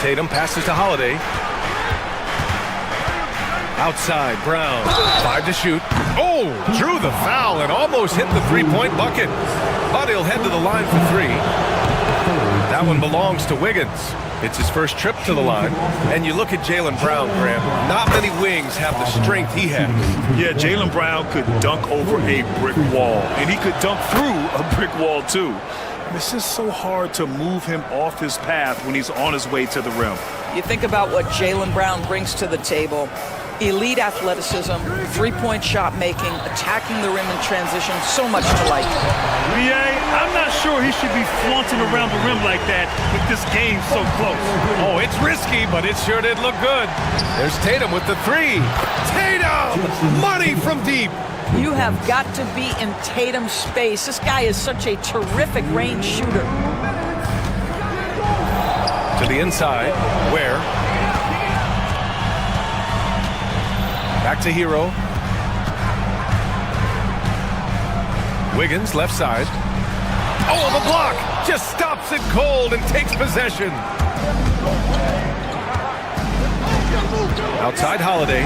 [SPEAKER 4] Tatum passes to Holiday. Outside, Brown. 5 to shoot. Oh, drew the foul and almost hit the three-point bucket. But he'll head to the line for 3. That one belongs to Wiggins. It's his first trip to the line. And you look at Jaylen Brown, Graham. Not many wings have the strength he has.
[SPEAKER 5] Yeah, Jaylen Brown could dunk over a brick wall. And he could dunk through a brick wall, too. And it's just so hard to move him off his path when he's on his way to the rim.
[SPEAKER 12] You think about what Jaylen Brown brings to the table. Elite athleticism, three-point shot making, attacking the rim in transition, so much to like.
[SPEAKER 5] BA, I'm not sure he should be flaunting around the rim like that with this game so close.
[SPEAKER 4] Oh, it's risky, but it sure did look good. There's Tatum with the 3. Tatum! Money from deep.
[SPEAKER 12] You have got to be in Tatum's space. This guy is such a terrific range shooter.
[SPEAKER 4] To the inside, Ware. Back to Hero. Wiggins, left side. Oh, the block! Just stops it cold and takes possession. Outside Holiday.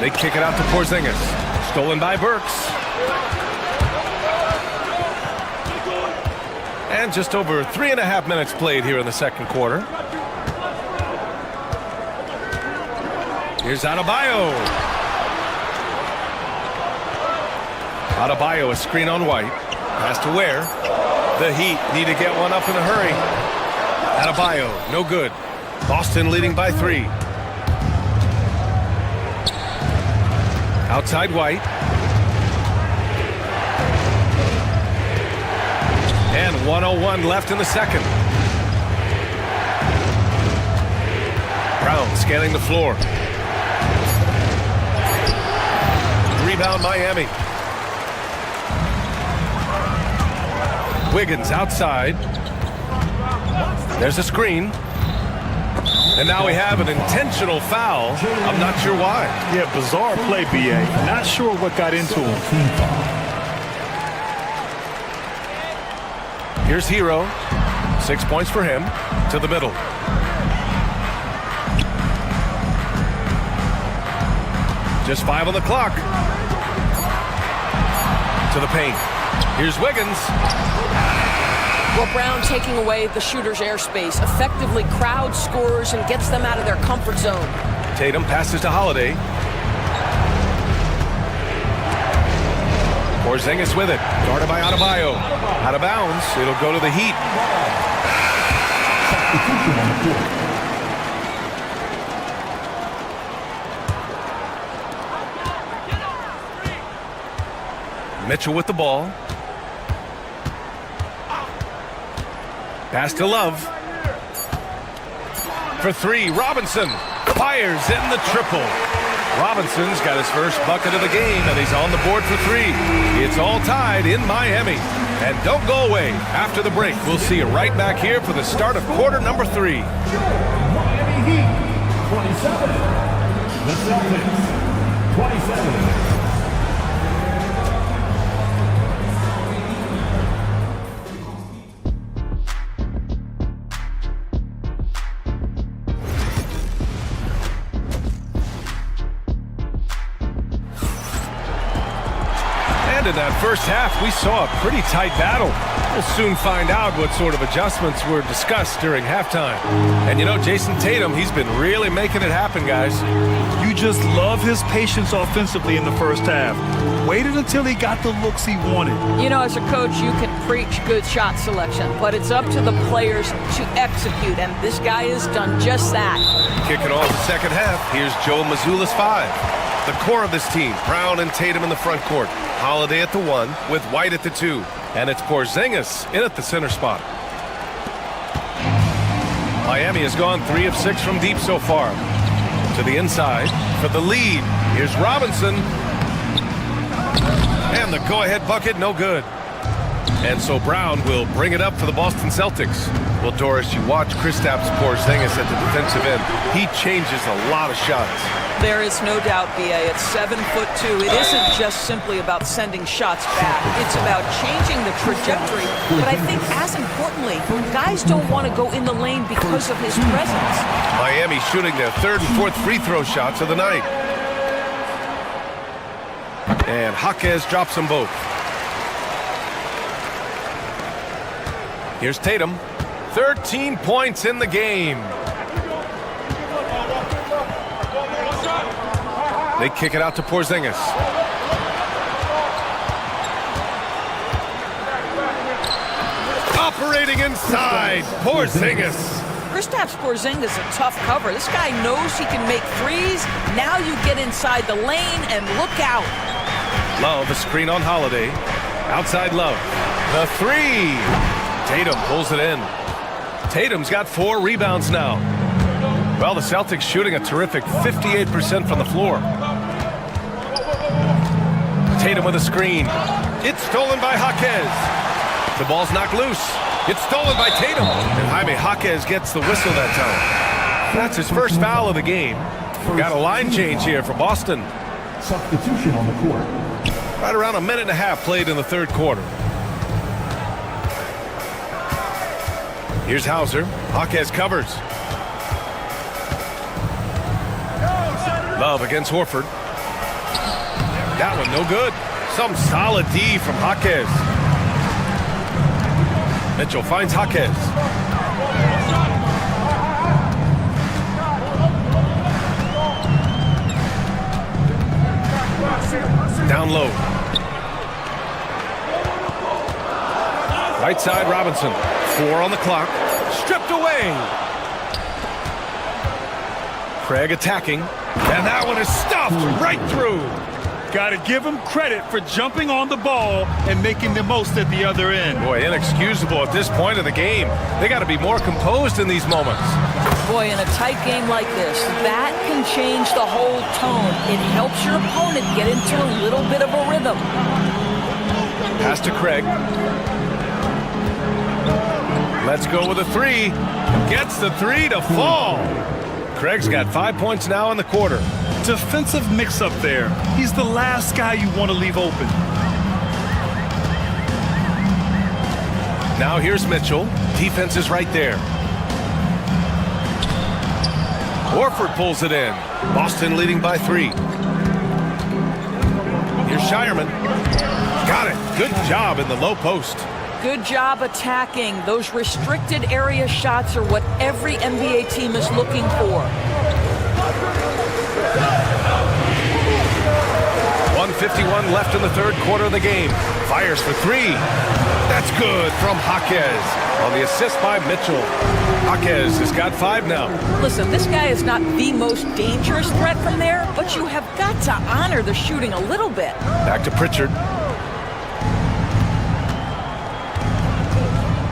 [SPEAKER 4] They kick it out to Porzingis. Stolen by Burks. And just over 3.5 minutes played here in the second quarter. Here's Adebayo. Adebayo, a screen on White. Pass to Ware. The Heat need to get one up in a hurry. Adebayo, no good. Boston leading by 3. Outside White. And 1:01 left in the second. Brown scanning the floor. Rebound Miami. Wiggins outside. There's a screen. And now we have an intentional foul. I'm not sure why.
[SPEAKER 5] Yeah, bizarre play, BA. Not sure what got into him.
[SPEAKER 4] Here's Hero. 6 points for him. To the middle. Just 5 on the clock. To the paint. Here's Wiggins.
[SPEAKER 12] Well, Brown taking away the shooter's airspace effectively crowds scorers and gets them out of their comfort zone.
[SPEAKER 4] Tatum passes to Holiday. Porzingis with it. Guarded by Adebayo. Out of bounds. It'll go to the Heat. Mitchell with the ball. Pass to Love. For 3, Robinson fires in the triple. Robinson's got his first bucket of the game, and he's on the board for 3. It's all tied in Miami. And don't go away. After the break, we'll see you right back here for the start of quarter number 3.
[SPEAKER 7] Miami Heat, 27. The Celtics, 27.
[SPEAKER 4] In that first half, we saw a pretty tight battle. We'll soon find out what sort of adjustments were discussed during halftime. And you know, Jason Tatum, he's been really making it happen, guys.
[SPEAKER 5] You just love his patience offensively in the first half. Waited until he got the looks he wanted.
[SPEAKER 12] You know, as a coach, you can preach good shot selection, but it's up to the players to execute, and this guy has done just that.
[SPEAKER 4] Kicking off the second half, here's Joe Mazzulla's 5. The core of this team, Brown and Tatum in the front court. Holiday at the 1 with White at the 2. And it's Porzingis in at the center spot. Miami has gone 3 of 6 from deep so far. To the inside for the lead. Here's Robinson. And the go-ahead bucket, no good. And so Brown will bring it up for the Boston Celtics. Well, Doris, you watch Kristaps Porzingis at the defensive end. He changes a lot of shots.
[SPEAKER 12] There is no doubt, B.A. At 7'2", it isn't just simply about sending shots back. It's about changing the trajectory. But I think, as importantly, guys don't want to go in the lane because of his presence.
[SPEAKER 4] Miami shooting their 3rd and 4th free throw shots of the night. And Jaquez drops them both. Here's Tatum. 13 points in the game. They kick it out to Porzingis. Operating inside, Porzingis.
[SPEAKER 12] Kristaps Porzingis is a tough cover. This guy knows he can make threes. Now you get inside the lane and look out.
[SPEAKER 4] Love, a screen on Holiday. Outside Love. The 3. Tatum pulls it in. Tatum's got 4 rebounds now. Well, the Celtics shooting a terrific 58% from the floor. Tatum with a screen. It's stolen by Jaquez. The ball's knocked loose. It's stolen by Tatum. And Jaime Jaquez gets the whistle that time. That's his first foul of the game. Got a line change here for Boston.
[SPEAKER 7] Substitution on the court.
[SPEAKER 4] Right around a minute and a half played in the 3rd quarter. Here's Hauser. Jaquez covers. Love against Horford. That one no good. Some solid D from Jaquez. Mitchell finds Jaquez. Down low. Right side, Robinson. 4 on the clock. Stripped away. Craig attacking. And that one is stuffed right through.
[SPEAKER 5] Got to give him credit for jumping on the ball and making the most at the other end.
[SPEAKER 4] Boy, inexcusable at this point of the game. They got to be more composed in these moments.
[SPEAKER 12] Boy, in a tight game like this, that can change the whole tone. It helps your opponent get into a little bit of a rhythm.
[SPEAKER 4] Pass to Craig. Let's go with a three. Gets the three to fall. Craig's got 5 points now in the quarter.
[SPEAKER 5] Defensive mix-up there. He's the last guy you want to leave open.
[SPEAKER 4] Now here's Mitchell. Defense is right there. Horford pulls it in. Boston leading by 3. Here's Shireman. Got it. Good job in the low post.
[SPEAKER 12] Good job attacking. Those restricted area shots are what every NBA team is looking for.
[SPEAKER 4] 1:51 left in the third quarter of the game. Fires for 3. That's good from Jaquez on the assist by Mitchell. Jaquez has got 5 now.
[SPEAKER 12] Listen, this guy is not the most dangerous threat from there, but you have got to honor the shooting a little bit.
[SPEAKER 4] Back to Pritchard.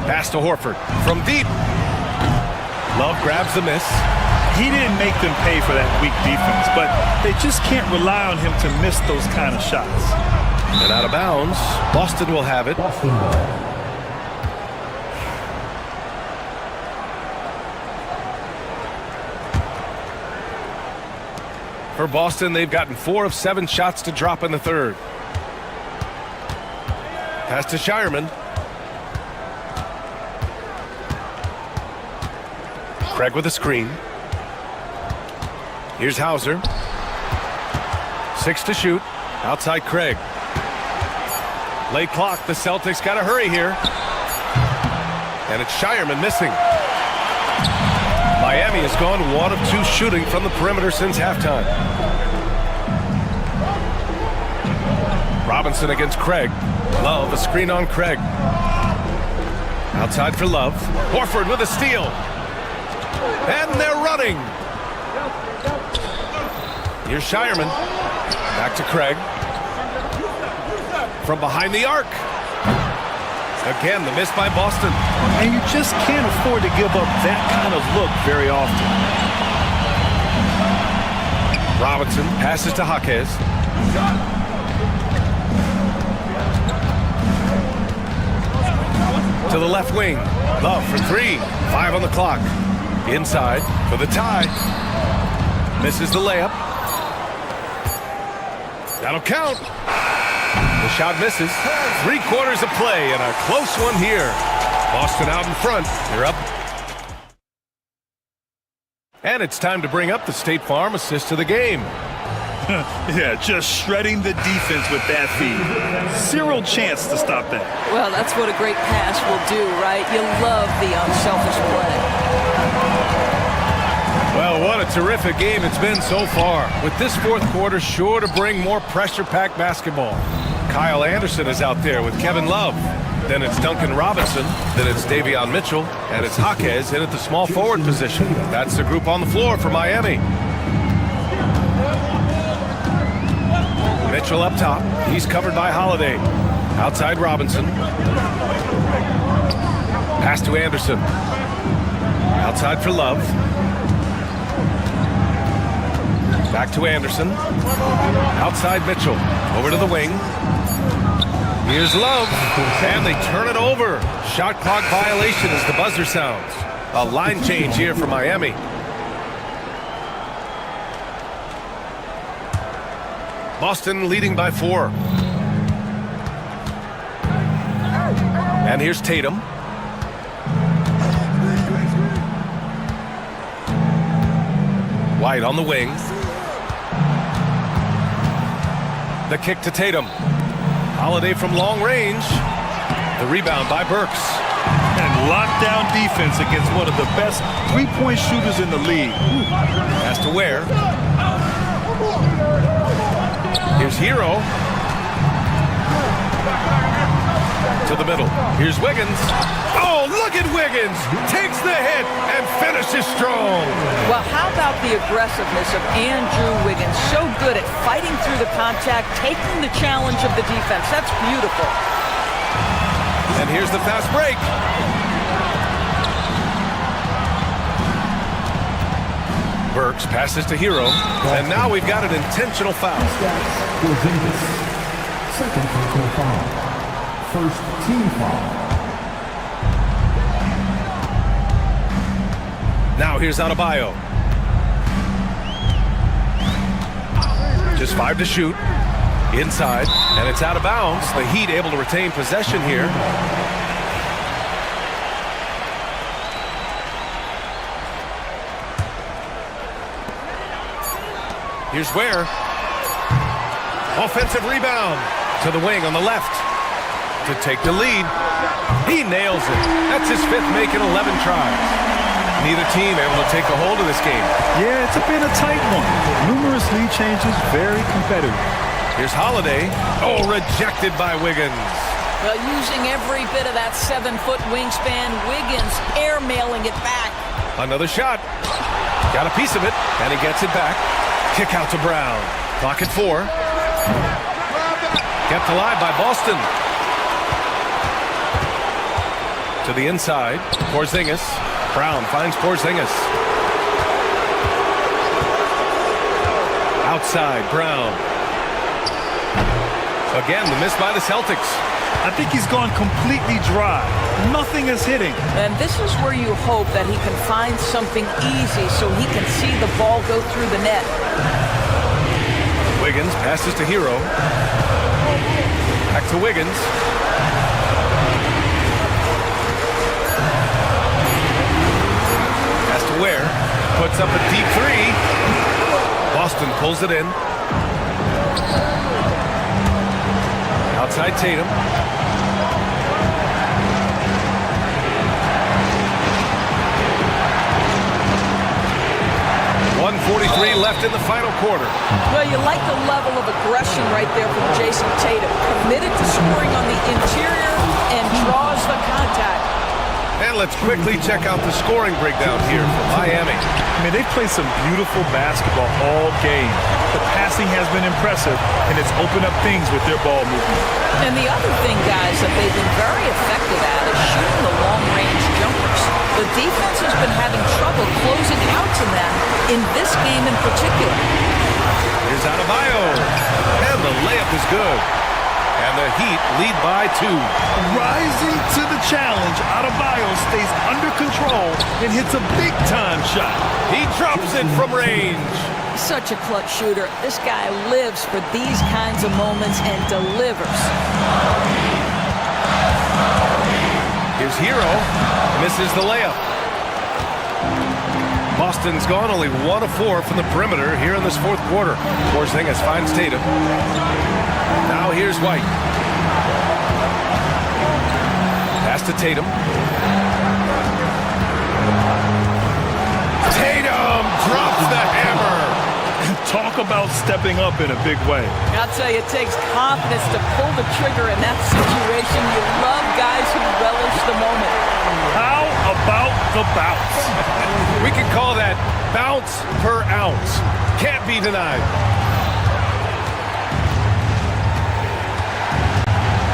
[SPEAKER 4] Pass to Horford from deep. Love grabs the miss.
[SPEAKER 5] He didn't make them pay for that weak defense, but they just can't rely on him to miss those kind of shots.
[SPEAKER 4] And out of bounds, Boston will have it. For Boston, they've gotten 4 of 7 shots to drop in the third. Pass to Shireman. Craig with a screen. Here's Hauser. 6 to shoot. Outside Craig. Late clock. The Celtics got to hurry here. And it's Shireman missing. Miami has gone 1 of 2 shooting from the perimeter since halftime. Robinson against Craig. Love, a screen on Craig. Outside for Love. Horford with a steal. And they're running. Here's Shireman. Back to Craig. From behind the arc. Again, the miss by Boston.
[SPEAKER 5] And you just can't afford to give up that kind of look very often.
[SPEAKER 4] Robinson passes to Jaquez. To the left wing. Love for 3. 5 on the clock. Inside for the tie. Misses the layup. That'll count. The shot misses. 3 quarters of play and a close one here. Boston out in front. They're up. And it's time to bring up the State Farm assist of the game.
[SPEAKER 5] Yeah, just shredding the defense with that feed. Zero chance to stop that.
[SPEAKER 12] Well, that's what a great pass will do, right? You love the unselfish play.
[SPEAKER 4] Well, what a terrific game it's been so far. With this fourth quarter sure to bring more pressure-packed basketball. Kyle Anderson is out there with Kevin Love. Then it's Duncan Robinson. Then it's Davion Mitchell. And it's Jaquez in at the small forward position. That's the group on the floor for Miami. Mitchell up top. He's covered by Holiday. Outside Robinson. Pass to Anderson. Outside for Love. Back to Anderson. Outside Mitchell. Over to the wing. Here's Love. And they turn it over. Shot clock violation as the buzzer sounds. A line change here for Miami. Boston leading by 4. And here's Tatum. White on the wing. The kick to Tatum. Holiday from long range. The rebound by Burks.
[SPEAKER 5] And lockdown defense against one of the best three-point shooters in the league.
[SPEAKER 4] Has to Ware. Here's Hero. To the middle. Here's Wiggins. Oh, look at Wiggins. Takes the hit and finishes strong.
[SPEAKER 12] Well, how about about the aggressiveness of Andrew Wiggins? So good at fighting through the contact, taking the challenge of the defense. That's beautiful.
[SPEAKER 4] And here's the fast break. Burks passes to Hero, and now we've got an intentional foul.
[SPEAKER 7] Second personal foul. First team foul.
[SPEAKER 4] Now here's Adebayo. Just 5 to shoot. Inside, and it's out of bounds. The Heat able to retain possession here. Here's Ware. Offensive rebound to the wing on the left to take the lead. He nails it. That's his 5th make in 11 tries. Neither team able to take a hold of this game.
[SPEAKER 5] Yeah, it's been a tight one. Numerous lead changes, very competitive.
[SPEAKER 4] Here's Holiday. Oh, rejected by Wiggins.
[SPEAKER 12] Well, using every bit of that 7-foot wingspan, Wiggins airmailing it back.
[SPEAKER 4] Another shot. Got a piece of it, and he gets it back. Kick out to Brown. Clock at 4. Kept alive by Boston. To the inside. Porzingis. Brown finds Porzingis. Outside, Brown. Again, the miss by the Celtics.
[SPEAKER 5] I think he's gone completely dry. Nothing is hitting.
[SPEAKER 12] And this is where you hope that he can find something easy so he can see the ball go through the net.
[SPEAKER 4] Wiggins passes to Hero. Back to Wiggins. Pass to Ware. Puts up a deep 3. Boston pulls it in. Outside Tatum. 1:43 left in the final quarter.
[SPEAKER 12] Well, you like the level of aggression right there from Jason Tatum. Committed to scoring on the interior and draws the contact.
[SPEAKER 4] And let's quickly check out the scoring breakdown here for Miami.
[SPEAKER 5] I mean, they've played some beautiful basketball all game. The passing has been impressive, and it's opened up things with their ball movement.
[SPEAKER 12] And the other thing, guys, that they've been very effective at is shooting the long-range jumpers. The defense has been having trouble closing out to them in this game in particular.
[SPEAKER 4] Here's Adebayo. And the layup is good. And the Heat lead by 2.
[SPEAKER 5] Rising to the challenge, Adebayo stays under control and hits a big-time shot.
[SPEAKER 4] He drops it from range.
[SPEAKER 12] Such a clutch shooter. This guy lives for these kinds of moments and delivers.
[SPEAKER 4] Here's Hero. Misses the layup. Boston's gone only 1 of 4 from the perimeter here in this 4th quarter. Porzingis finds Tatum. Now here's White. Pass to Tatum. Tatum drops the hammer.
[SPEAKER 5] Talk about stepping up in a big way.
[SPEAKER 12] I'll tell you, it takes confidence to pull the trigger in that situation. You love guys who relish the moment.
[SPEAKER 5] How about the bounce?
[SPEAKER 4] We can call that bounce per ounce. Can't be denied.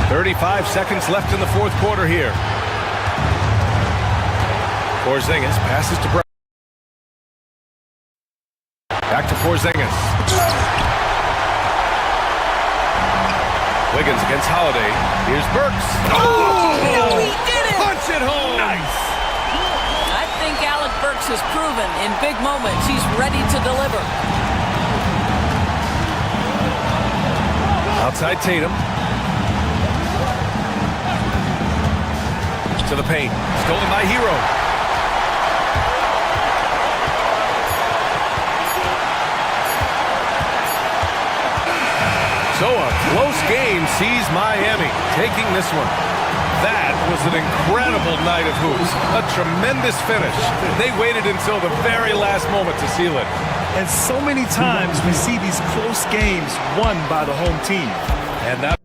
[SPEAKER 4] 35 seconds left in the 4th quarter here. Porzingis passes to Brown. Back to Porzingis. Wiggins against Holiday. Here's Burks.
[SPEAKER 12] Oh, he did it!
[SPEAKER 4] Punch it home!
[SPEAKER 5] Nice!
[SPEAKER 12] I think Alec Burks has proven in big moments he's ready to deliver.
[SPEAKER 4] Outside Tatum. To the paint. Stolen by Hero. So a close game sees Miami taking this one. That was an incredible night of hoops. A tremendous finish. They waited until the very last moment to seal it.
[SPEAKER 5] And so many times we see these close games won by the home team.
[SPEAKER 4] And that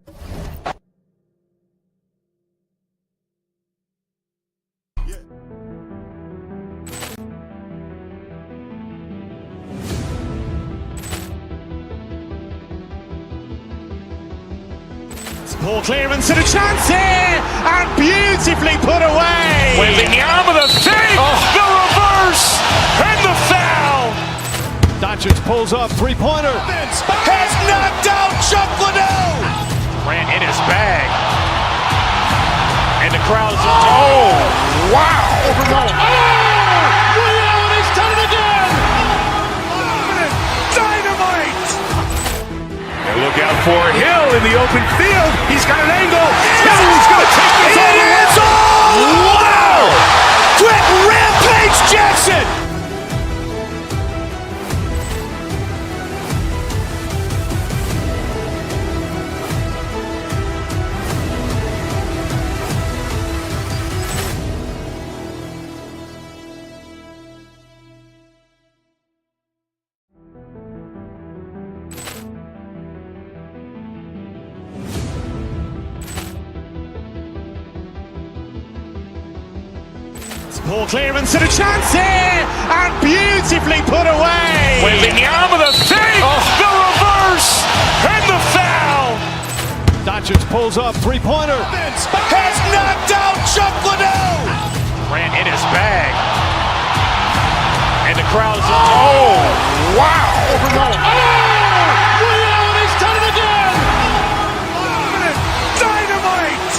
[SPEAKER 1] Poor clearance and a chance here, and beautifully put away.
[SPEAKER 2] Waving the arm of the fake, the reverse, and the foul.
[SPEAKER 3] Doncic pulls up, three-pointer.
[SPEAKER 2] Has knocked out Chuck Liddell. Grant in his bag. And the crowd is, oh, wow.
[SPEAKER 3] He's done it again.
[SPEAKER 2] Dynamite. And look out for Hill in the open field. He's got an angle. Hill's going to take this all the way. Wow. Quick Rampage Jackson.
[SPEAKER 1] Poor clearance and a chance here, and beautifully put away.
[SPEAKER 2] Waving the arm of the fake, the reverse, and the foul.
[SPEAKER 3] Doncic pulls up, three-pointer.
[SPEAKER 2] Has knocked out Chuck Liddell. Grant in his bag. And the crowd is, oh, wow.
[SPEAKER 3] He's done it again.
[SPEAKER 2] Dynamite.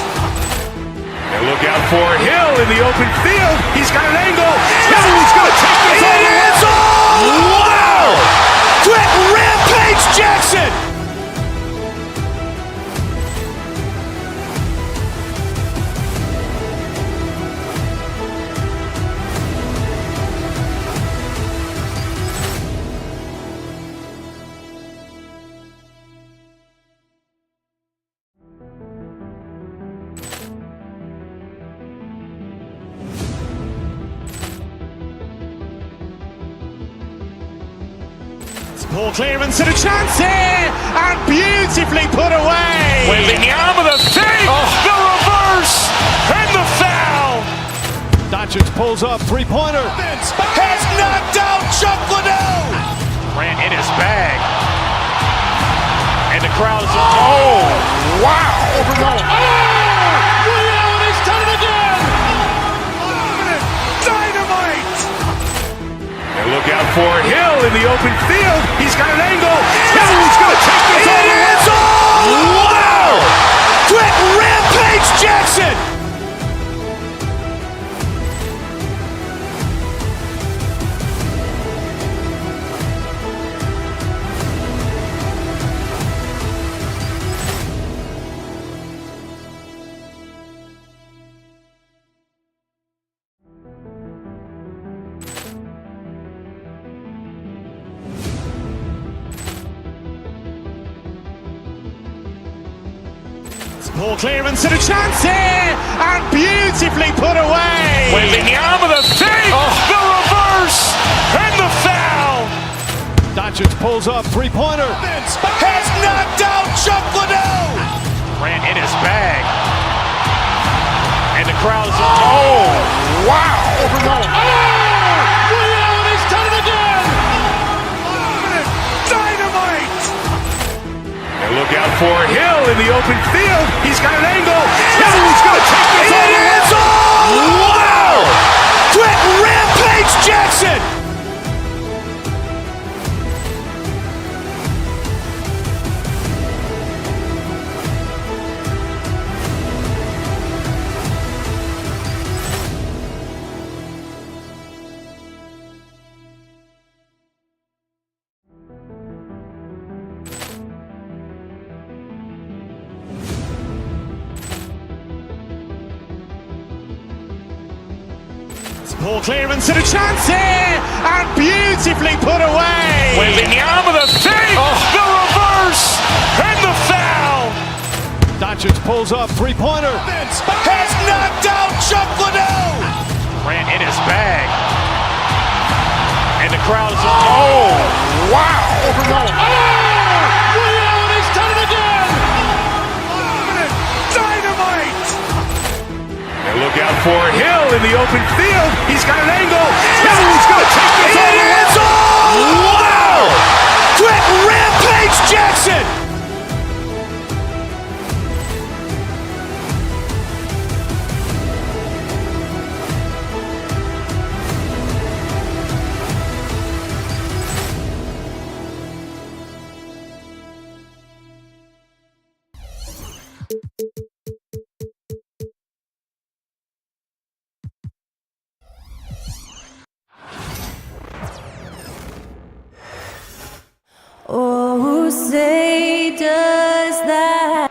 [SPEAKER 2] And look out for Hill in the open field. He's got an angle. Hill's going to take this all the way. Wow. Quick Rampage Jackson.
[SPEAKER 1] Poor clearance and a chance here, and beautifully put away.
[SPEAKER 2] Waving the arm of the fake, the reverse, and the foul.
[SPEAKER 3] Doncic pulls up, three-pointer.
[SPEAKER 2] Has knocked out Chuck Liddell. Grant in his bag. And the crowd is, oh, wow.
[SPEAKER 3] He's done it again.
[SPEAKER 2] Dynamite. And look out for Hill in the open field. He's got an angle. Hill's going to take this all the way. Wow. Quick Rampage Jackson.
[SPEAKER 1] Poor clearance and a chance here, and beautifully put away.
[SPEAKER 2] Waving the arm of the fake, the reverse, and the foul.
[SPEAKER 3] Doncic pulls up, three-pointer.
[SPEAKER 2] Has knocked out Chuck Liddell. Grant in his bag. And the crowd is, oh, wow.
[SPEAKER 3] He's done it again.
[SPEAKER 2] Dynamite. And look out for Hill in the open field. He's got an angle. Hill's going to take this all the way. Wow. Quick Rampage Jackson.
[SPEAKER 1] Poor clearance and a chance here, and beautifully put away.
[SPEAKER 2] Waving the arm of the fake, the reverse, and the foul.
[SPEAKER 3] Doncic pulls up, three-pointer.
[SPEAKER 2] Has knocked out Chuck Liddell. Grant in his bag. And the crowd is, oh, wow.
[SPEAKER 3] He's done it again.
[SPEAKER 2] Dynamite. And look out for Hill in the open field. He's got an angle. Hill's going to take this all the way. Wow. Quick Rampage Jackson.
[SPEAKER 14] you say does that?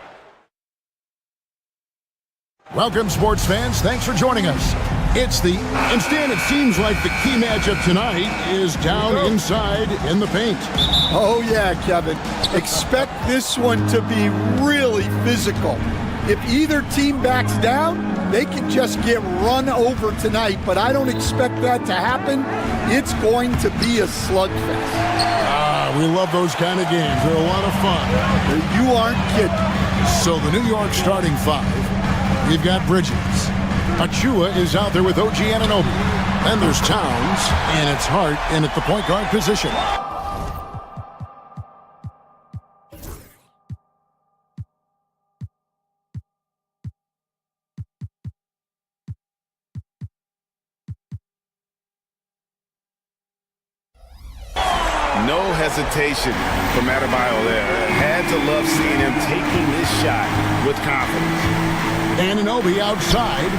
[SPEAKER 8] Welcome, sports fans. Thanks for joining us. And Stan, it seems like the key matchup tonight is down inside in the paint.
[SPEAKER 6] Oh, yeah, Kevin. Expect this one to be really physical. If either team backs down, they can just get run over tonight, but I don't expect that to happen. It's going to be a slugfest.
[SPEAKER 8] We love those kind of games. They're a lot of fun.
[SPEAKER 6] You aren't kidding.
[SPEAKER 8] So the New York starting five, we've got Bridges. Achua is out there with OG Anunoby. Then there's Towns, and it's Hart in at the point guard position.
[SPEAKER 10] No hesitation from Adebayo there. Had to love seeing him taking this shot with confidence.
[SPEAKER 8] Anunoby outside.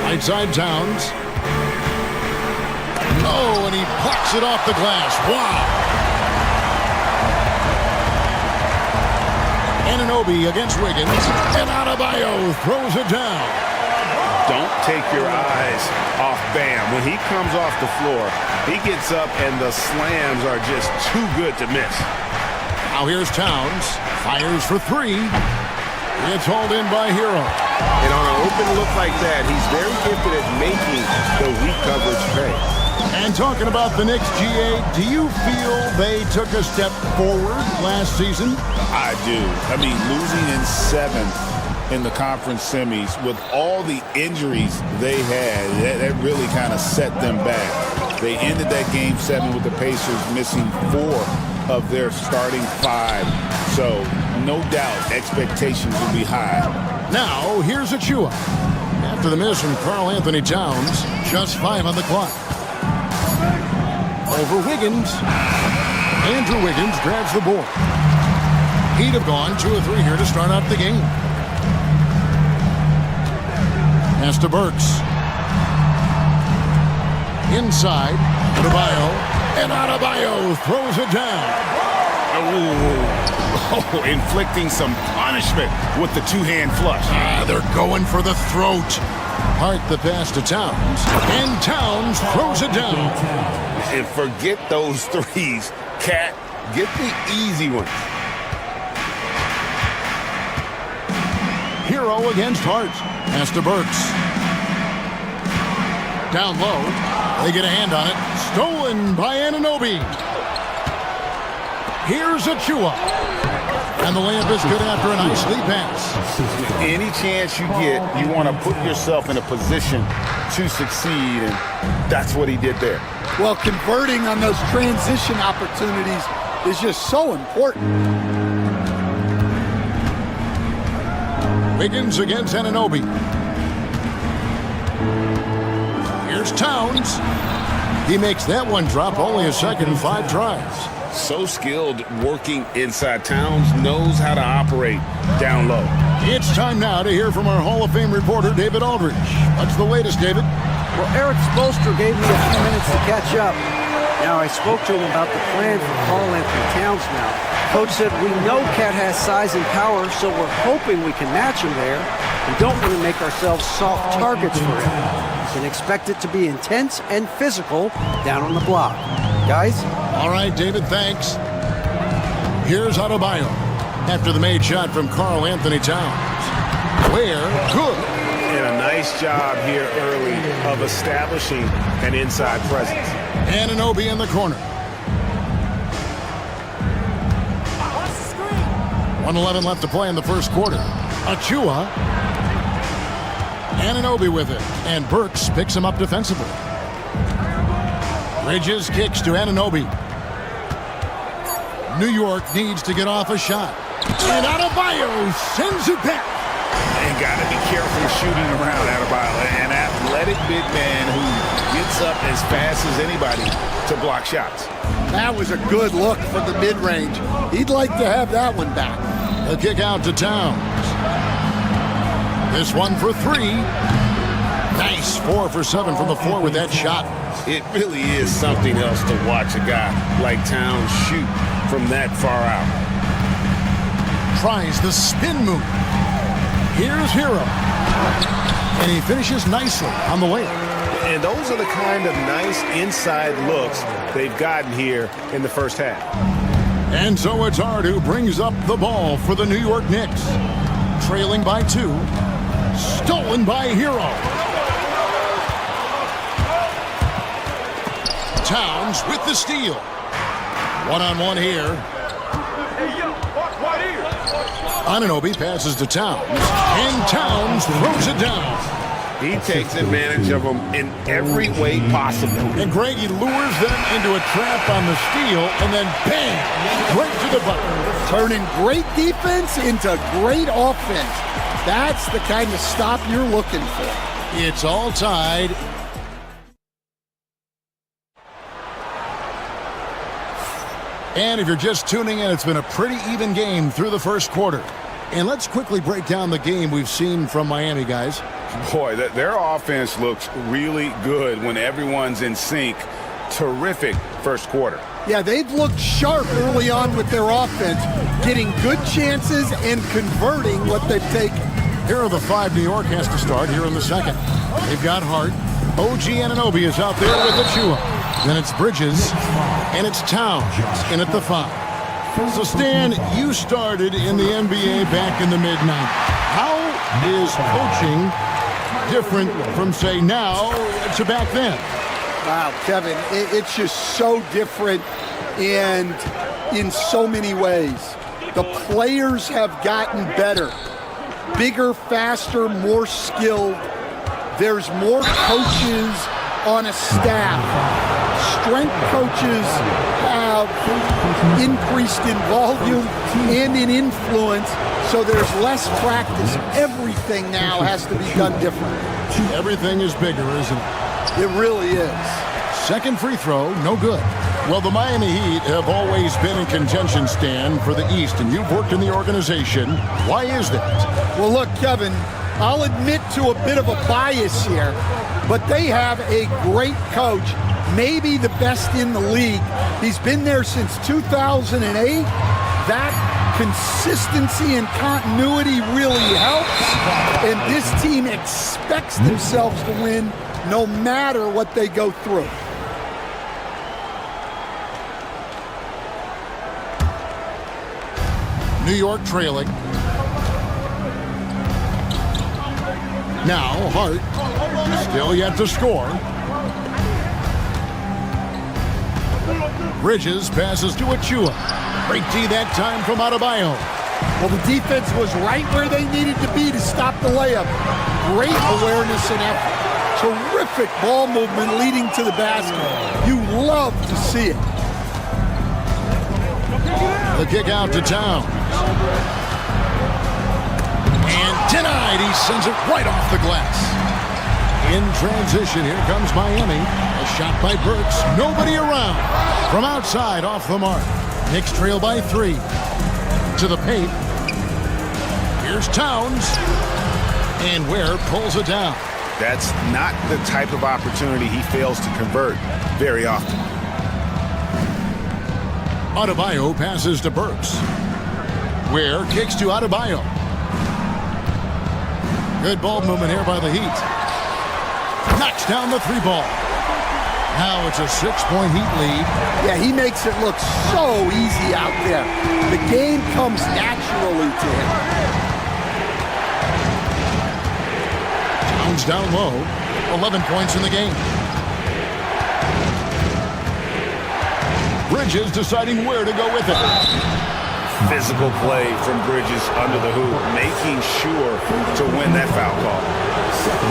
[SPEAKER 8] Right side Towns. Oh, and he plucks it off the glass. Wow. Anunoby against Wiggins. And Adebayo throws it down.
[SPEAKER 10] Don't take your eyes off Bam. When he comes off the floor, he gets up and the slams are just too good to miss.
[SPEAKER 8] Now here's Towns. Fires for three. It's hauled in by Hero.
[SPEAKER 10] And on an open look like that, he's very gifted at making the weak coverage pay.
[SPEAKER 8] And talking about the Knicks, GA, do you feel they took a step forward last season?
[SPEAKER 10] I do. I mean, losing in 7th in the conference semis with all the injuries they had, that really kind of set them back. They ended that game 7 with the Pacers missing 4 of their starting 5. So no doubt expectations will be high.
[SPEAKER 8] Now here's Achua. After the miss from Karl Anthony Towns, just 5 on the clock. Over Wiggins. Andrew Wiggins grabs the board. He'd have gone 2 or 3 here to start out the game. Pass to Burks. Inside, Adebayo. And Adebayo throws it down.
[SPEAKER 10] Oh, inflicting some punishment with the two-hand flush.
[SPEAKER 8] They're going for the throat. Hart the pass to Towns. And Towns throws it down.
[SPEAKER 10] And forget those threes. Cat, get the easy ones.
[SPEAKER 8] Hero against Hart. Pass to Burks. Down low. They get a hand on it. Stolen by Anunoby. Here's Achua. And the layup is good after a nice lead pass.
[SPEAKER 10] Any chance you get, you want to put yourself in a position to succeed, and that's what he did there.
[SPEAKER 6] Well, converting on those transition opportunities is just so important.
[SPEAKER 8] Wiggins against Anunoby. Here's Towns. He makes that one drop, only a second and 5 tries.
[SPEAKER 10] So skilled working inside. Towns knows how to operate down low.
[SPEAKER 8] It's time now to hear from our Hall of Fame reporter, David Aldridge. What's the latest, David?
[SPEAKER 11] Well, Eric Spoelstra gave me a few minutes to catch up. Now, I spoke to him about the plan for Karl Anthony Towns now. Coach said, we know Cat has size and power, so we're hoping we can match him there. We don't want to make ourselves soft targets for him. You can expect it to be intense and physical down on the block. Guys?
[SPEAKER 8] All right, David, thanks. Here's Adebayo after the made shot from Karl Anthony Towns. Where? Good.
[SPEAKER 10] And a nice job here early of establishing an inside presence.
[SPEAKER 8] Anunoby in the corner. 1:11 left to play in the first quarter. Achua. Anunoby with it. And Burks picks him up defensively. Bridges kicks to Anunoby. New York needs to get off a shot. And Adebayo sends it back.
[SPEAKER 10] And got to be careful shooting around Adebayo. An athletic big man who gets up as fast as anybody to block shots.
[SPEAKER 6] That was a good look from the mid-range. He'd like to have that one back.
[SPEAKER 8] A kick out to Towns. This one for 3. Nice 4 for 7 from the floor with that shot.
[SPEAKER 10] It really is something else to watch a guy like Towns shoot from that far out.
[SPEAKER 8] Tries the spin move. Here's Hero. And he finishes nicely on the layup.
[SPEAKER 2] And those are the kind of nice inside looks they've gotten here in the first half.
[SPEAKER 8] And so it's Hart who brings up the ball for the New York Knicks. Trailing by 2. Stolen by Hero. Towns with the steal. One-on-one here. Anunoby passes to Towns. And Towns throws it down.
[SPEAKER 10] He takes advantage of them in every way possible.
[SPEAKER 8] And Greg, he lures them into a trap on the steal, and then bam, right to the bucket.
[SPEAKER 11] Turning great defense into great offense. That's the kind of stop you're looking for.
[SPEAKER 8] It's all tied. And if you're just tuning in, it's been a pretty even game through the first quarter. And let's quickly break down the game we've seen from Miami, guys.
[SPEAKER 10] Boy, their offense looks really good when everyone's in sync. Terrific first quarter.
[SPEAKER 11] Yeah, they've looked sharp early on with their offense, getting good chances and converting what they've taken.
[SPEAKER 8] Here are the 5 New York has to start here in the second. They've got Hart. OG Anunoby is out there with Achua. Then it's Bridges, and it's Towns in at the 5. So, Stan, you started in the NBA back in the mid-90s. How is coaching different from, say, now to back then?
[SPEAKER 11] Wow, Kevin, it's just so different and in so many ways. The players have gotten better, bigger, faster, more skilled. There's more coaches on a staff. Strength coaches have increased in volume and in influence, so there's less practice. Everything now has to be done differently.
[SPEAKER 8] Everything is bigger, isn't it?
[SPEAKER 11] It really is.
[SPEAKER 8] Second free throw, no good. Well, the Miami Heat have always been in contention, Stan, for the East, and you've worked in the organization. Why is that?
[SPEAKER 11] Well, look, Kevin, I'll admit to a bit of a bias here, but they have a great coach, maybe the best in the league. He's been there since 2008. That consistency and continuity really helps, and this team expects themselves to win no matter what they go through.
[SPEAKER 8] New York trailing. Now Hart, still yet to score. Bridges passes to Achua. Great D that time from Adebayo.
[SPEAKER 11] Well, the defense was right where they needed to be to stop the layup. Great awareness and effort. Terrific ball movement leading to the basket. You love to see it.
[SPEAKER 8] The kick out to Towns. And denied. He sends it right off the glass. In transition, here comes Miami. A shot by Burks. Nobody around. From outside, off the mark. Knicks trail by 3. To the paint. Here's Towns. And Ware pulls it down.
[SPEAKER 10] That's not the type of opportunity he fails to convert very often.
[SPEAKER 8] Adebayo passes to Burks. Ware kicks to Adebayo. Good ball movement here by the Heat. Knocks down the 3 ball. Now it's a 6-point Heat lead.
[SPEAKER 11] Yeah, he makes it look so easy out there. The game comes naturally to him.
[SPEAKER 8] Towns down low. 11 points in the game. Bridges deciding where to go with it.
[SPEAKER 10] Physical play from Bridges under the hoop, making sure to win that foul call.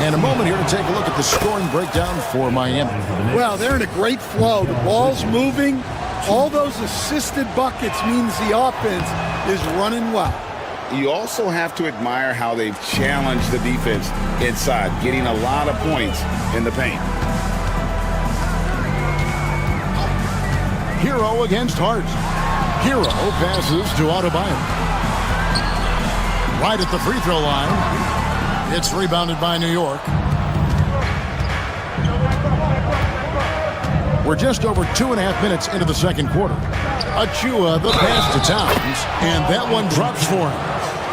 [SPEAKER 8] And a moment here to take a look at the scoring breakdown for Miami.
[SPEAKER 11] Well, they're in a great flow. The ball's moving. All those assisted buckets means the offense is running well.
[SPEAKER 10] You also have to admire how they've challenged the defense inside, getting a lot of points in the paint.
[SPEAKER 8] Hero against Hart. Hero passes to Adebayo. Right at the free throw line. It's rebounded by New York. We're just over 2.5 minutes into the second quarter. Achua, the pass to Towns, and that one drops for him.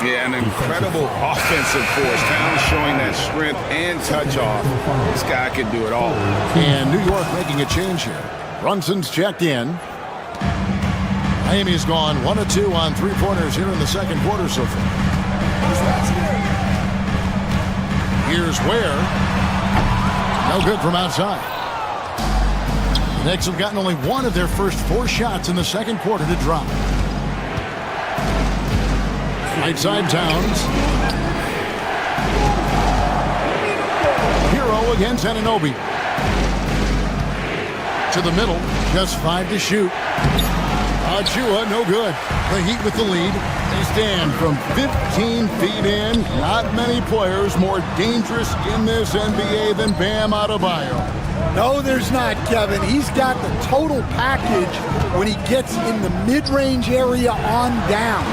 [SPEAKER 10] Yeah, an incredible offensive force. Towns showing that strength and touch off. This guy can do it all.
[SPEAKER 8] And New York making a change here. Brunson's checked in. Miami's gone 1 of 2 on three-pointers here in the second quarter so far. Here's Ware. No good from outside. The Knicks have gotten only 1 of their first 4 shots in the second quarter to drop. Right side Towns. Hero against Anunoby. To the middle, just 5 to shoot. Achua, no good. The Heat with the lead. They stand from 15 feet in. Not many players more dangerous in this NBA than Bam Adebayo.
[SPEAKER 15] No, there's not, Kevin. He's got the total package when he gets in the mid-range area on down.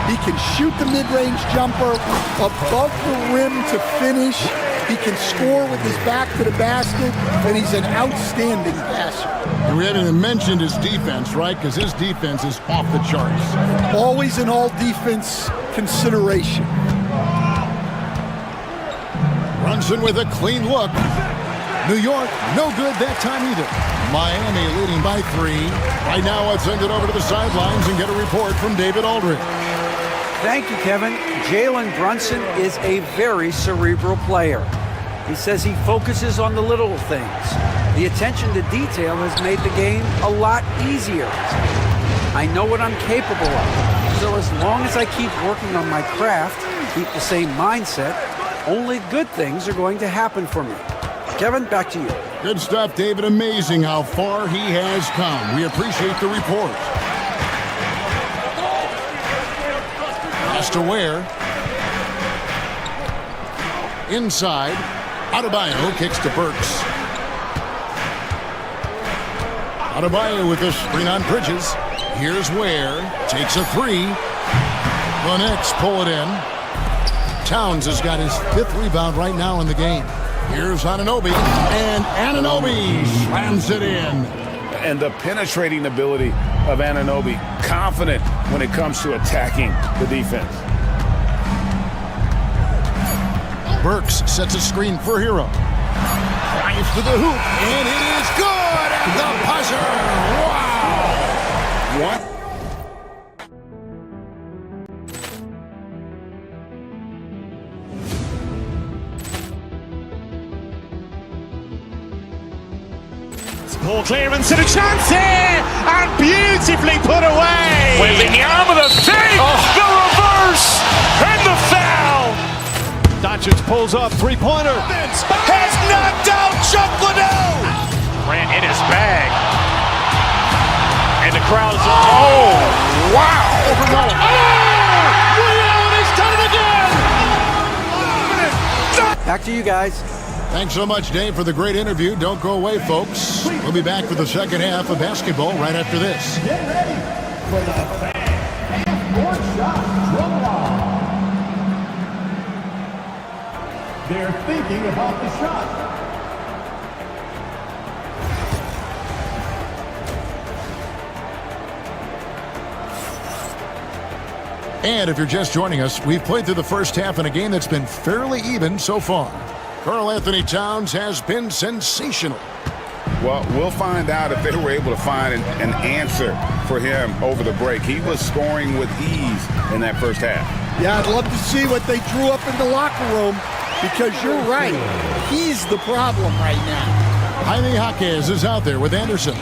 [SPEAKER 15] He can shoot the mid-range jumper above the rim to finish. He can score with his back to the basket, and he's an outstanding passer.
[SPEAKER 8] And we haven't even mentioned his defense, right? Because his defense is off the charts.
[SPEAKER 15] Always an all-defense consideration.
[SPEAKER 8] Brunson with a clean look. New York, no good that time either. Miami leading by 3. Right now, let's send it over to the sidelines and get a report from David Aldridge.
[SPEAKER 11] Thank you, Kevin. Jalen Brunson is a very cerebral player. He says he focuses on the little things. The attention to detail has made the game a lot easier. I know what I'm capable of. So as long as I keep working on my craft, keep the same mindset, only good things are going to happen for me. Kevin, back to you.
[SPEAKER 8] Good stuff, David. Amazing how far he has come. We appreciate the report. Pass to Ware. Inside. Adebayo kicks to Burks. Adebayo with a screen on Bridges. Here's Ware. Takes a 3. The Knicks pull it in. Towns has got his 5th rebound right now in the game. Here's Anunoby, and Anunoby slams it in.
[SPEAKER 10] And the penetrating ability of Anunoby, confident when it comes to attacking the defense.
[SPEAKER 8] Burks sets a screen for Hero. Drives to the hoop, and it is good at the buzzer. Wow! What?
[SPEAKER 1] Ball clearance and a chance here, and beautifully put away.
[SPEAKER 2] Wembanyama the fake, the reverse, and the foul.
[SPEAKER 3] Doncic pulls up, three-pointer.
[SPEAKER 2] Has knocked out Chuck Liddell. Ran in his bag. And the crowd is, oh, wow.
[SPEAKER 3] He's done it again.
[SPEAKER 11] Back to you guys.
[SPEAKER 8] Thanks so much, Dave, for the great interview. Don't go away, folks. We'll be back for the second half of basketball right after this.
[SPEAKER 7] Get ready for the half-court shot. Drum roll. They're thinking about the shot.
[SPEAKER 8] And if you're just joining us, we've played through the first half in a game that's been fairly even so far. Karl Anthony Towns has been sensational.
[SPEAKER 10] Well, we'll find out if they were able to find an answer for him over the break. He was scoring with ease in that first half.
[SPEAKER 15] Yeah, I'd love to see what they drew up in the locker room, because you're right. He's the problem right now.
[SPEAKER 8] Jaime Jaquez is out there with Anderson.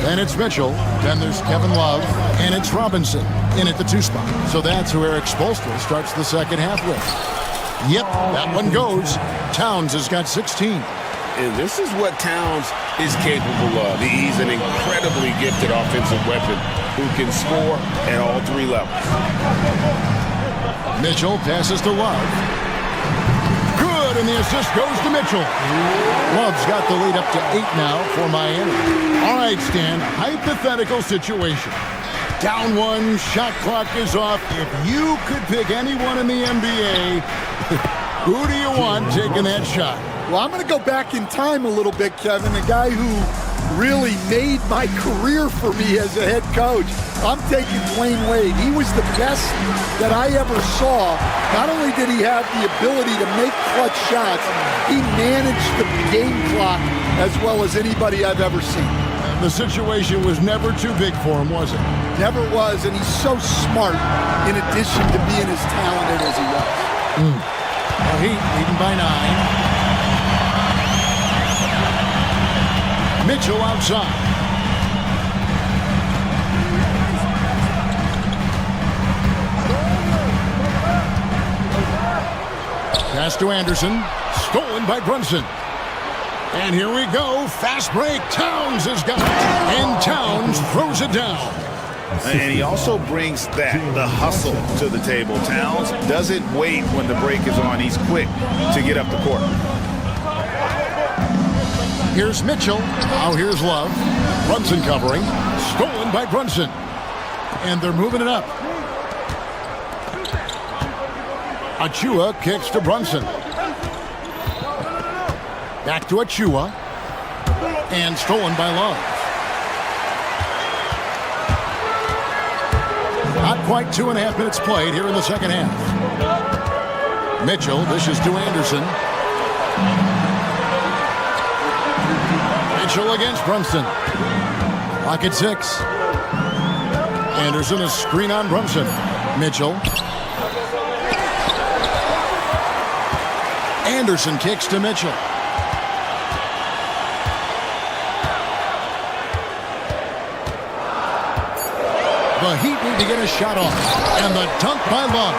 [SPEAKER 8] Then it's Mitchell. Then there's Kevin Love. And it's Robinson in at the 2 spot. So that's who Eric Spoelstra starts the second half with. Yep, that one goes. Towns has got 16.
[SPEAKER 10] And this is what Towns is capable of. He's an incredibly gifted offensive weapon who can score at all 3 levels.
[SPEAKER 8] Mitchell passes to Love. Good, and the assist goes to Mitchell. Love's got the lead up to 8 now for Miami. All right, Stan, hypothetical situation. Down 1, shot clock is off. If you could pick anyone in the NBA, Who do you want taking that shot?
[SPEAKER 15] Well, I'm going to go back in time a little bit, Kevin. The guy who really made my career for me as a head coach. I'm taking Dwayne Wade. He was the best that I ever saw. Not only did he have the ability to make clutch shots, he managed the game clock as well as anybody I've ever seen.
[SPEAKER 8] The situation was never too big for him, was it?
[SPEAKER 15] Never was, and he's so smart in addition to being as talented as he was.
[SPEAKER 8] The Heat leading by 9. Mitchell outside. Pass to Anderson. Stolen by Brunson. And here we go. Fast break. Towns has got it. And Towns throws it down.
[SPEAKER 10] And he also brings the hustle to the table. Towns doesn't wait when the break is on. He's quick to get up the court.
[SPEAKER 8] Here's Mitchell. Now here's Love. Brunson covering. Stolen by Brunson. And they're moving it up. Achua kicks to Brunson. Back to Achua. And stolen by Love. Not quite 2.5 minutes played here in the second half. Mitchell dishes to Anderson. Mitchell against Brunson. Clock at 6. Anderson a screen on Brunson. Mitchell. Anderson kicks to Mitchell. The Heat need to get a shot off. And the dunk by Love.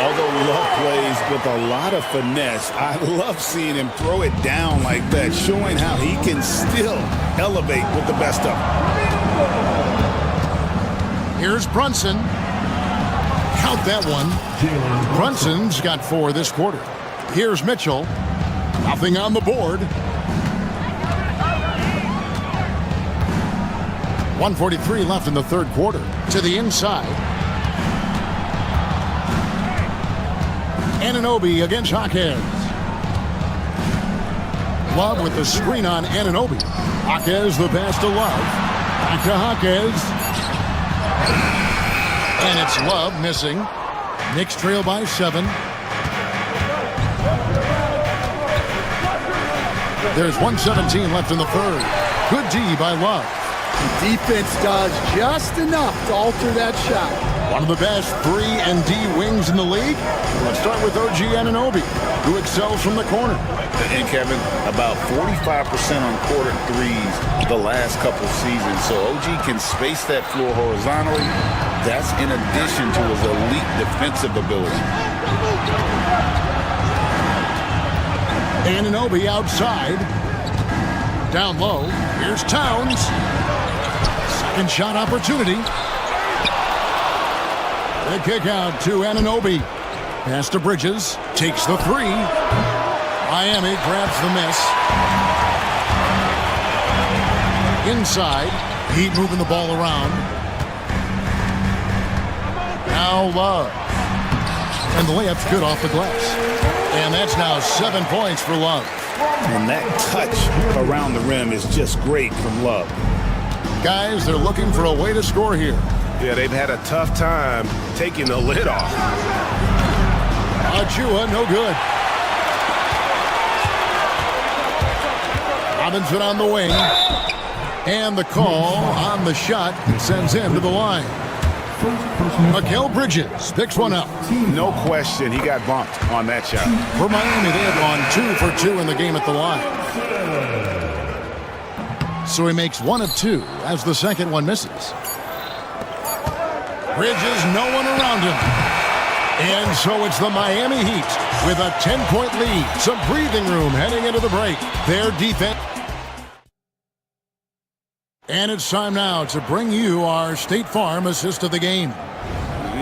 [SPEAKER 10] Although Love plays with a lot of finesse, I love seeing him throw it down like that, showing how he can still elevate with the best of them.
[SPEAKER 8] Here's Brunson. Count that one. Brunson's got 4 this quarter. Here's Mitchell. Nothing on the board. 1:43 left in the third quarter. To the inside. Anunoby against Jaquez. Love with the screen on Anunoby. Jaquez the pass to Love. Back to Jaquez. And it's Love missing. Knicks trail by 7. There's 1:17 left in the third. Good D by Love.
[SPEAKER 15] The defense does just enough to alter that shot.
[SPEAKER 8] One of the best 3 and D wings in the league. Let's start with OG Anunoby, who excels from the corner.
[SPEAKER 10] And Kevin, about 45% on quarter threes the last couple seasons. So OG can space that floor horizontally. That's in addition to his elite defensive ability.
[SPEAKER 8] Anunoby outside. Down low. Here's Towns. Second shot opportunity. The kick out to Anunoby. Pass to Bridges. Takes the 3. Miami grabs the miss. Inside. Heat moving the ball around. Now Love. And the layup's good off the glass. And that's now 7 points for Love.
[SPEAKER 10] And that touch around the rim is just great from Love.
[SPEAKER 8] Guys, they're looking for a way to score here.
[SPEAKER 4] Yeah, they've had a tough time taking the lid off.
[SPEAKER 8] Achua, no good. Robinson on the wing. And the call on the shot sends him to the line. Mikal Bridges picks one up.
[SPEAKER 10] No question, he got bumped on that shot.
[SPEAKER 8] For Miami, they have gone 2 for 2 in the game at the line. So he makes 1 of 2 as the second one misses. Bridges, no one around him. And so it's the Miami Heat with a 10-point lead. Some breathing room heading into the break. Their defense. And it's time now to bring you our State Farm assist of the game.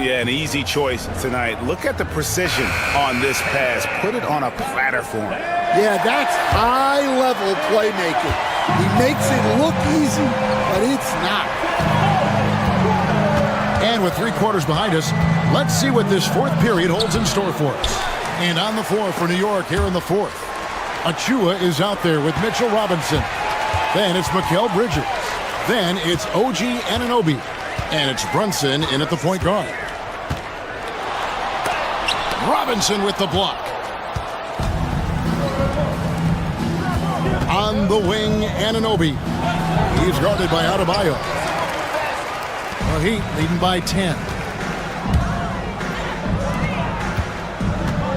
[SPEAKER 10] Yeah, an easy choice tonight. Look at the precision on this pass. Put it on a platter for him.
[SPEAKER 15] Yeah, that's high-level playmaking. He makes it look easy, but it's not.
[SPEAKER 8] And with 3 quarters behind us, let's see what this fourth period holds in store for us. And on the floor for New York here in the fourth. Achua is out there with Mitchell Robinson. Then it's Mikal Bridges. Then it's OG Anunoby. And it's Brunson in at the point guard. Robinson with the block. On the wing, Anunoby. He's guarded by Adebayo. The Heat leading by 10.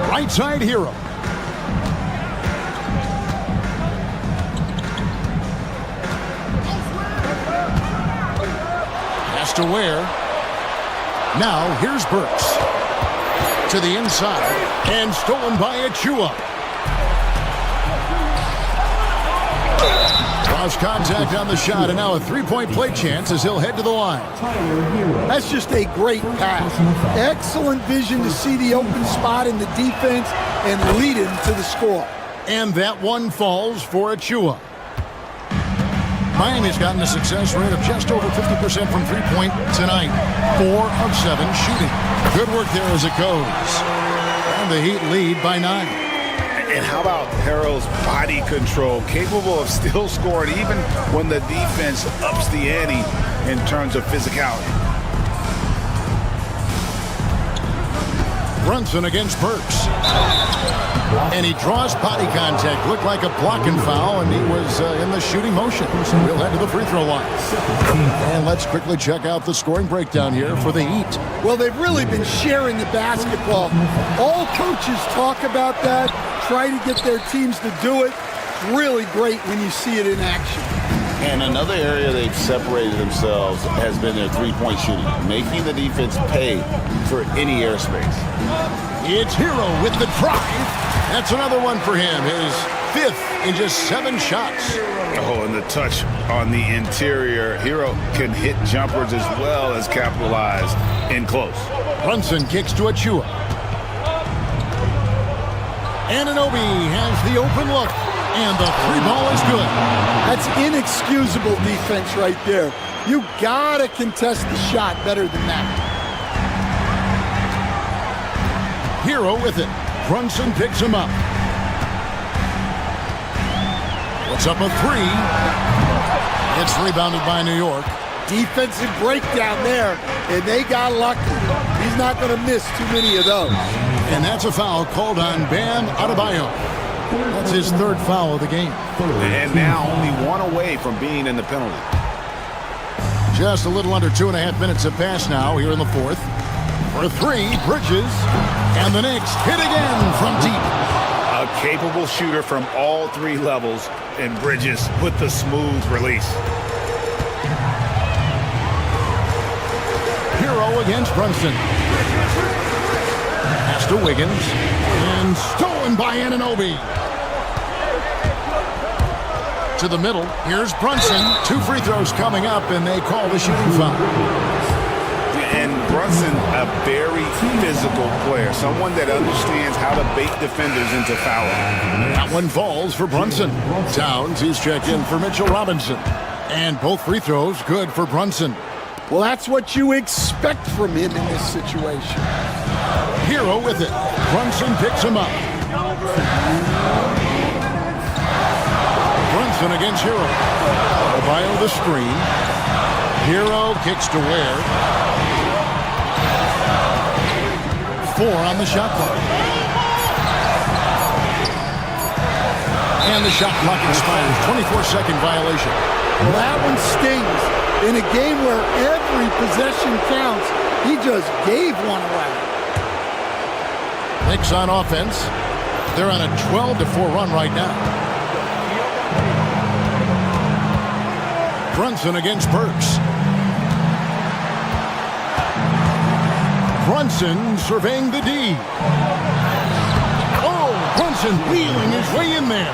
[SPEAKER 8] Right side Hero. Has to wear. Now here's Burks. To the inside. And stolen by Achua. Lost contact on the shot, and now a three-point play chance as he'll head to the line.
[SPEAKER 15] That's just a great pass. Excellent vision to see the open spot in the defense and lead him to the score.
[SPEAKER 8] And that one falls for Achua. Miami's gotten a success rate of just over 50% from three-point tonight. 4 of 7 shooting. Good work there as it goes. And the Heat lead by 9.
[SPEAKER 10] And how about Harrell's body control, capable of still scoring even when the defense ups the ante in terms of physicality.
[SPEAKER 8] Brunson against Burks. And he draws body contact. Looked like a blocking foul, and he was in the shooting motion. So we'll head to the free throw line. And let's quickly check out the scoring breakdown here for the Heat.
[SPEAKER 15] Well, they've really been sharing the basketball. All coaches talk about that, try to get their teams to do it. It's really great when you see it in action.
[SPEAKER 10] And another area they've separated themselves has been their three-point shooting, making the defense pay for any airspace.
[SPEAKER 8] It's Hero with the drive. That's another one for him. His 5th in just 7 shots.
[SPEAKER 10] Oh, and the touch on the interior. Hero can hit jumpers as well as capitalize in close.
[SPEAKER 8] Brunson kicks to Achua. Anunoby has the open look. And the 3-ball is good.
[SPEAKER 15] That's inexcusable defense right there. You gotta contest the shot better than that.
[SPEAKER 8] Hero with it. Brunson picks him up. Puts up a 3. It's rebounded by New York.
[SPEAKER 15] Defensive breakdown there, and they got lucky. He's not going to miss too many of those.
[SPEAKER 8] And that's a foul called on Bam Adebayo. That's his 3rd foul of the game.
[SPEAKER 10] And now only 1 away from being in the penalty.
[SPEAKER 8] Just a little under 2.5 minutes have passed now here in the 4th. For 3, Bridges. And the Knicks hit again from deep.
[SPEAKER 10] A capable shooter from all 3 levels, and Bridges with the smooth release.
[SPEAKER 8] Hero against Brunson. Pass to Wiggins. And stolen by Anunoby. To the middle. Here's Brunson. 2 free throws coming up, and they call the shooting foul.
[SPEAKER 10] And Brunson, a very physical player, someone that understands how to bait defenders into fouling.
[SPEAKER 8] That one falls for Brunson. Towns, he's checked in for Mitchell Robinson. And both free throws good for Brunson.
[SPEAKER 15] Well, that's what you expect from him in this situation.
[SPEAKER 8] Hero with it. Brunson picks him up. Brunson against Hero. Adebayo the screen. Hero kicks to Ware. 4 on the shot clock. And the shot clock expires. 24-second violation.
[SPEAKER 15] Well, that one stings. In a game where every possession counts, he just gave one away.
[SPEAKER 8] Knicks on offense. They're on a 12-4 run right now. Brunson against Burks. Brunson surveying the D. Oh, Brunson wheeling his way in there.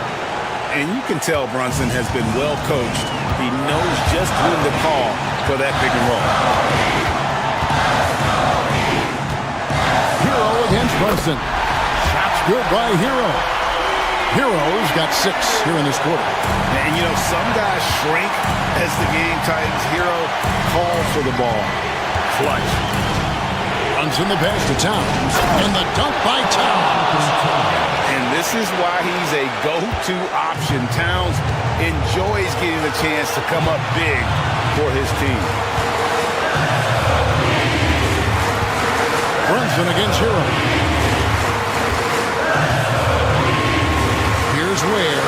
[SPEAKER 10] And you can tell Brunson has been well coached. He knows just when to call for that pick and roll.
[SPEAKER 8] Hero against Brunson. Shots good by Hero. Hero's got 6 here in this quarter.
[SPEAKER 10] And, you know, some guys shrink as the game tightens. Hero calls for the ball. Clutch.
[SPEAKER 8] Runs in the pass to Towns. And the dunk by Towns.
[SPEAKER 10] And this is why he's a go-to option. Towns enjoys getting the chance to come up big for his team.
[SPEAKER 8] Brunson against Hero. Here's Ware.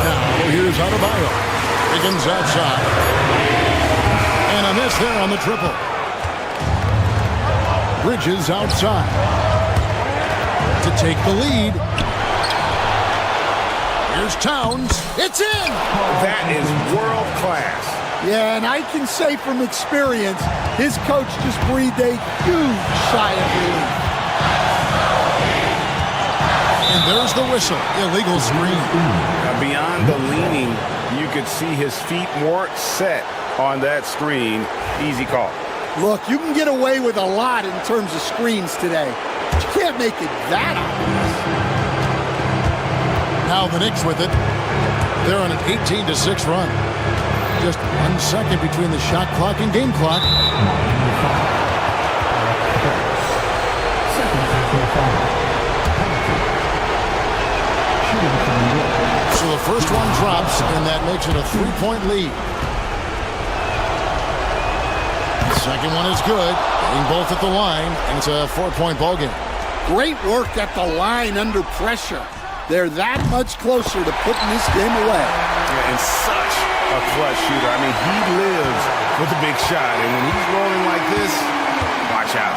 [SPEAKER 8] Now here's Adebayo. Higgins outside. And a miss there on the triple. Bridges outside to take the lead. Here's Towns. It's in!
[SPEAKER 10] That is world class.
[SPEAKER 15] Yeah, and I can say from experience, his coach just breathed a huge sigh of relief.
[SPEAKER 8] And there's the whistle. Illegal screen.
[SPEAKER 10] Beyond the leaning, you could see his feet weren't set on that screen. Easy call.
[SPEAKER 15] Look, you can get away with a lot in terms of screens today, but you can't make it that obvious.
[SPEAKER 8] Now the Knicks with it. They're on an 18-6 run. Just 1 second between the shot clock and game clock. So the first one drops, and that makes it a 3-point lead. The second one is good, getting both at the line, and it's a 4-point ball game.
[SPEAKER 15] Great work at the line under pressure. They're that much closer to putting this game away.
[SPEAKER 10] Yeah, and such a clutch shooter. I mean, he lives with a big shot, and when he's rolling like this, watch out.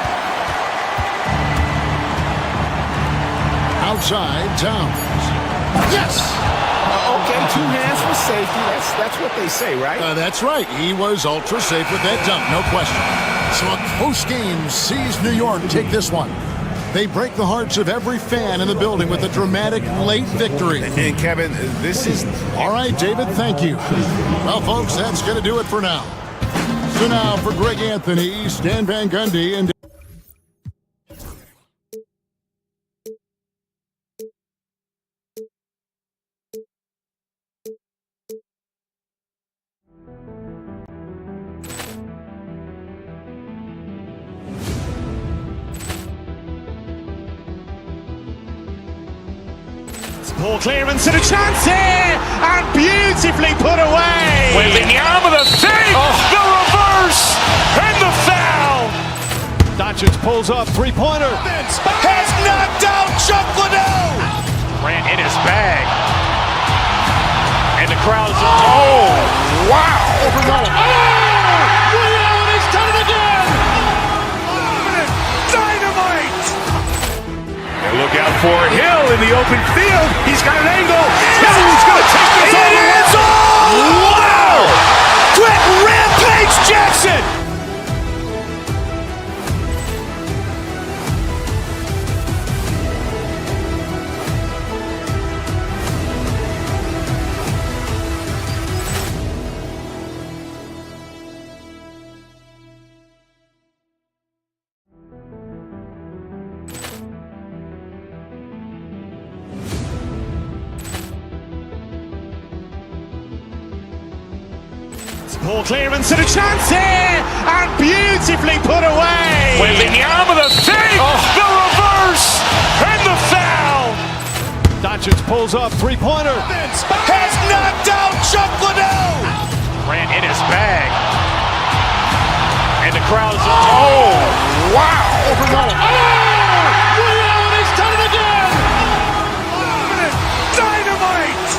[SPEAKER 8] Outside, Towns. Yes!
[SPEAKER 10] Okay, 2 hands for safety. That's what they say, right?
[SPEAKER 8] That's right. He was ultra safe with that dunk, no question. So a close game sees New York take this one. They break the hearts of every fan in the building with a dramatic late victory.
[SPEAKER 10] And Kevin, this is...
[SPEAKER 8] All right, David, thank you. Well, folks, that's going to do it for now. So now for Greg Anthony, Stan Van Gundy, and...
[SPEAKER 1] Poor clearance and a chance here, and beautifully put away.
[SPEAKER 2] Wembanyama the save, the reverse, and the foul.
[SPEAKER 3] Doncic pulls up, three-pointer.
[SPEAKER 2] Has knocked out Chuck Liddell. Grant in his bag. And the crowd is, oh, wow.
[SPEAKER 3] He's done it again.
[SPEAKER 2] Dynamite. And look out for Hill in the open field. He's got an angle. Hill's going to take this all the way. Wow. Quick Rampage Jackson.
[SPEAKER 1] Poor clearance and a chance here, and beautifully put away.
[SPEAKER 2] Wembanyama the save, the reverse, and the foul.
[SPEAKER 3] Doncic pulls up, three-pointer.
[SPEAKER 2] Has knocked out Chuck Liddell. Grant in his bag. And the crowd is, oh, wow.
[SPEAKER 3] He's done it again.
[SPEAKER 2] Dynamite.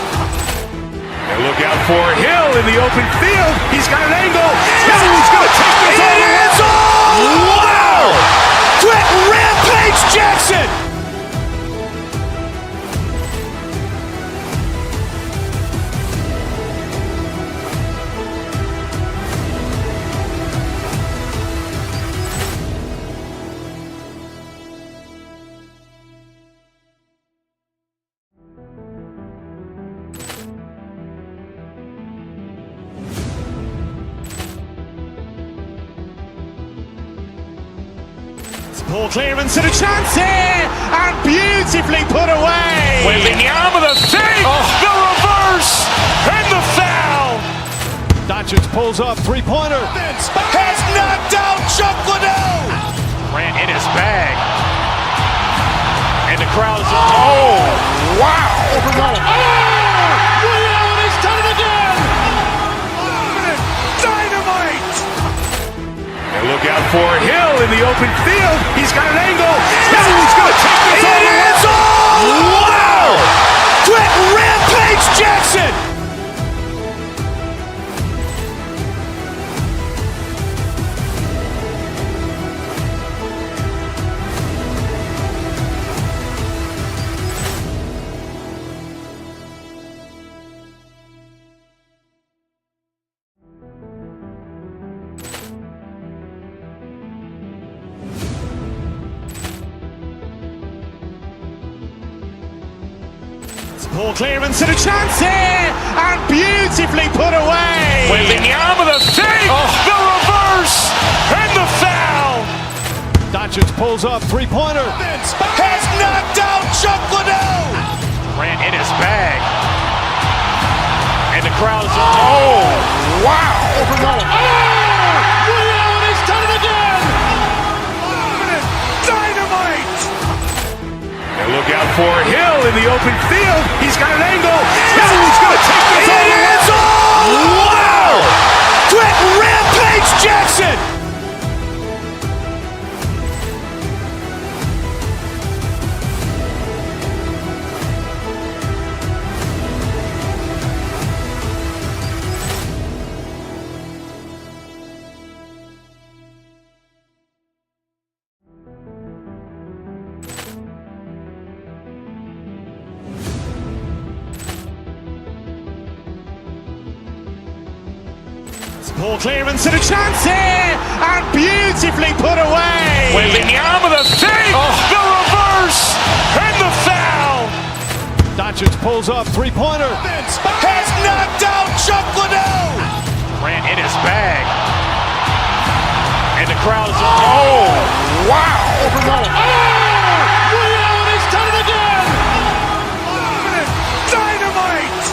[SPEAKER 2] And look out for Hill in the open field. He's got an angle. Hill's going to take this all the way. Wow. Quick Rampage Jackson.
[SPEAKER 1] Poor clearance and a chance here, and beautifully put away.
[SPEAKER 2] Wembanyama the save, the reverse, and the foul.
[SPEAKER 3] Doncic pulls up, three-pointer.
[SPEAKER 2] Has knocked out Chuck Liddell.
[SPEAKER 1] Grant in his bag. And the crowd is...
[SPEAKER 2] Oh, wow.
[SPEAKER 3] Ray Allen has done it again.
[SPEAKER 2] Dynamite. And look out for Hill in the open field. He's got an angle. He's going to take this all the way. Wow. Quit Rampage Jackson.
[SPEAKER 1] Ball clearance and a chance here, and beautifully put away.
[SPEAKER 2] Wembanyama the fake, the reverse, and the foul.
[SPEAKER 3] Doncic pulls up, three-pointer.
[SPEAKER 2] Has knocked out Chuck Liddell.
[SPEAKER 1] Grant in his bag. And the crowd is...
[SPEAKER 2] Oh, wow.
[SPEAKER 3] Ray Allen has done it again.
[SPEAKER 2] Dynamite. And look out for Hill in the open field. He's got an angle. He's going to take this all the way. Wow. Quit Rampage Jackson.
[SPEAKER 1] Ball clearance and a chance here, and beautifully put away.
[SPEAKER 2] Wembanyama the fake, the reverse, and the foul.
[SPEAKER 3] Doncic pulls up, three-pointer.
[SPEAKER 2] Has knocked out Chuck Liddell.
[SPEAKER 1] Grant in his bag. And the crowd is...
[SPEAKER 2] Oh, wow.
[SPEAKER 3] Ray Allen has done it again.
[SPEAKER 2] Dynamite.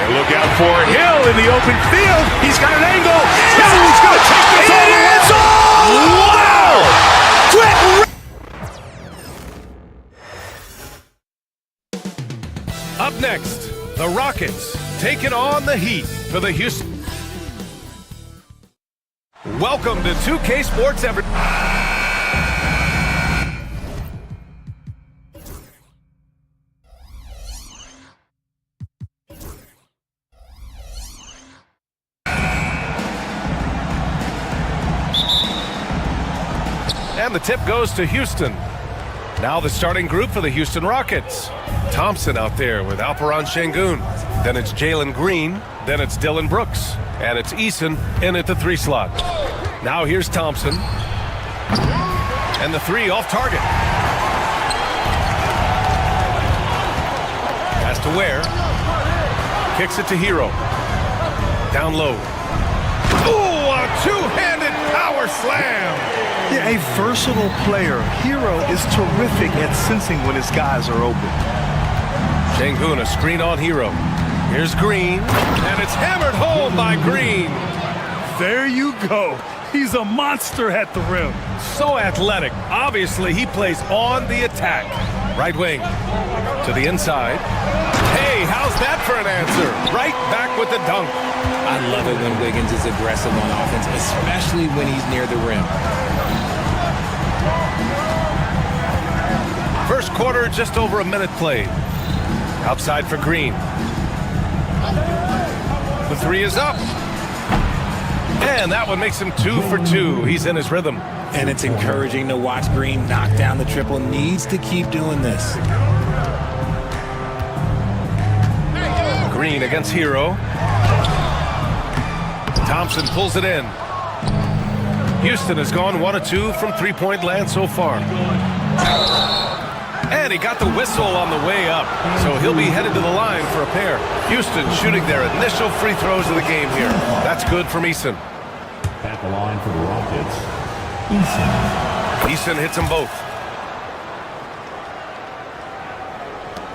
[SPEAKER 2] And look out for Hill in the open field. He's got an angle. He's going to take this all the way. Wow. Quit.
[SPEAKER 4] Up next, the Rockets taking on the Heat for the Houston. Welcome to 2K Sports Every. And the tip goes to Houston. Now the starting group for the Houston Rockets. Thompson out there with Alperen Şengün. Then it's Jalen Green. Then it's Dylan Brooks. And it's Eason in at the 3 slot. Now here's Thompson. And the 3 off target. Pass to Ware. Kicks it to Hero. Down low. Ooh, a two-handed power slam.
[SPEAKER 16] Yeah, a versatile player. Hero is terrific at sensing when his guys are open.
[SPEAKER 4] Şengün, a screen on Hero. Here's Green, and it's hammered home by Green.
[SPEAKER 16] There you go. He's a monster at the rim.
[SPEAKER 4] So athletic. Obviously, he plays on the attack. Right wing to the inside. Hey, how's that for an answer? Right back with the dunk.
[SPEAKER 17] I love it when Wiggins is aggressive on offense, especially when he's near the rim.
[SPEAKER 4] First quarter, just over a minute played. Outside for Green. The 3 is up. And that one makes him 2 for 2. He's in his rhythm.
[SPEAKER 17] And it's encouraging to watch Green knock down the triple. Needs to keep doing this.
[SPEAKER 4] Green against Hero. Thompson pulls it in. Houston has gone 1 of 2 from three-point land so far. And he got the whistle on the way up, so he'll be headed to the line for a pair. Houston shooting their initial free throws of the game here. That's good from Eason.
[SPEAKER 7] At the line for the Rockets,
[SPEAKER 4] Eason hits them both.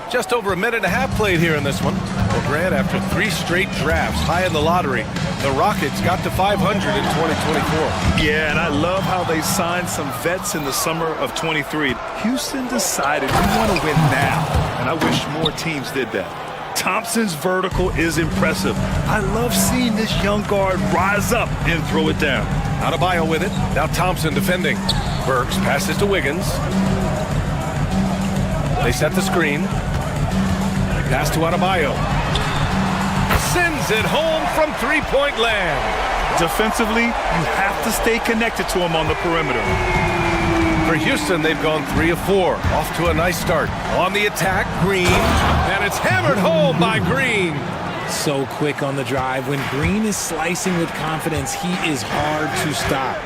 [SPEAKER 4] Just over a minute and a half played here in this one. Well, Grant, after 3 straight drafts high in the lottery, the Rockets got to 500 in 2024.
[SPEAKER 5] Yeah, and I love how they signed some vets in the summer of 23. Houston decided we want to win now, and I wish more teams did that. Thompson's vertical is impressive. I love seeing this young guard rise up and throw it down.
[SPEAKER 4] Adebayo with it. Now Thompson defending. Burks passes to Wiggins. They set the screen. Pass to Adebayo. Sends it home from three-point land.
[SPEAKER 5] Defensively, you have to stay connected to him on the perimeter.
[SPEAKER 4] For Houston, they've gone 3 of 4. Off to a nice start. On the attack, Green. And it's hammered home by Green.
[SPEAKER 17] So quick on the drive. When Green is slicing with confidence, he is hard to stop.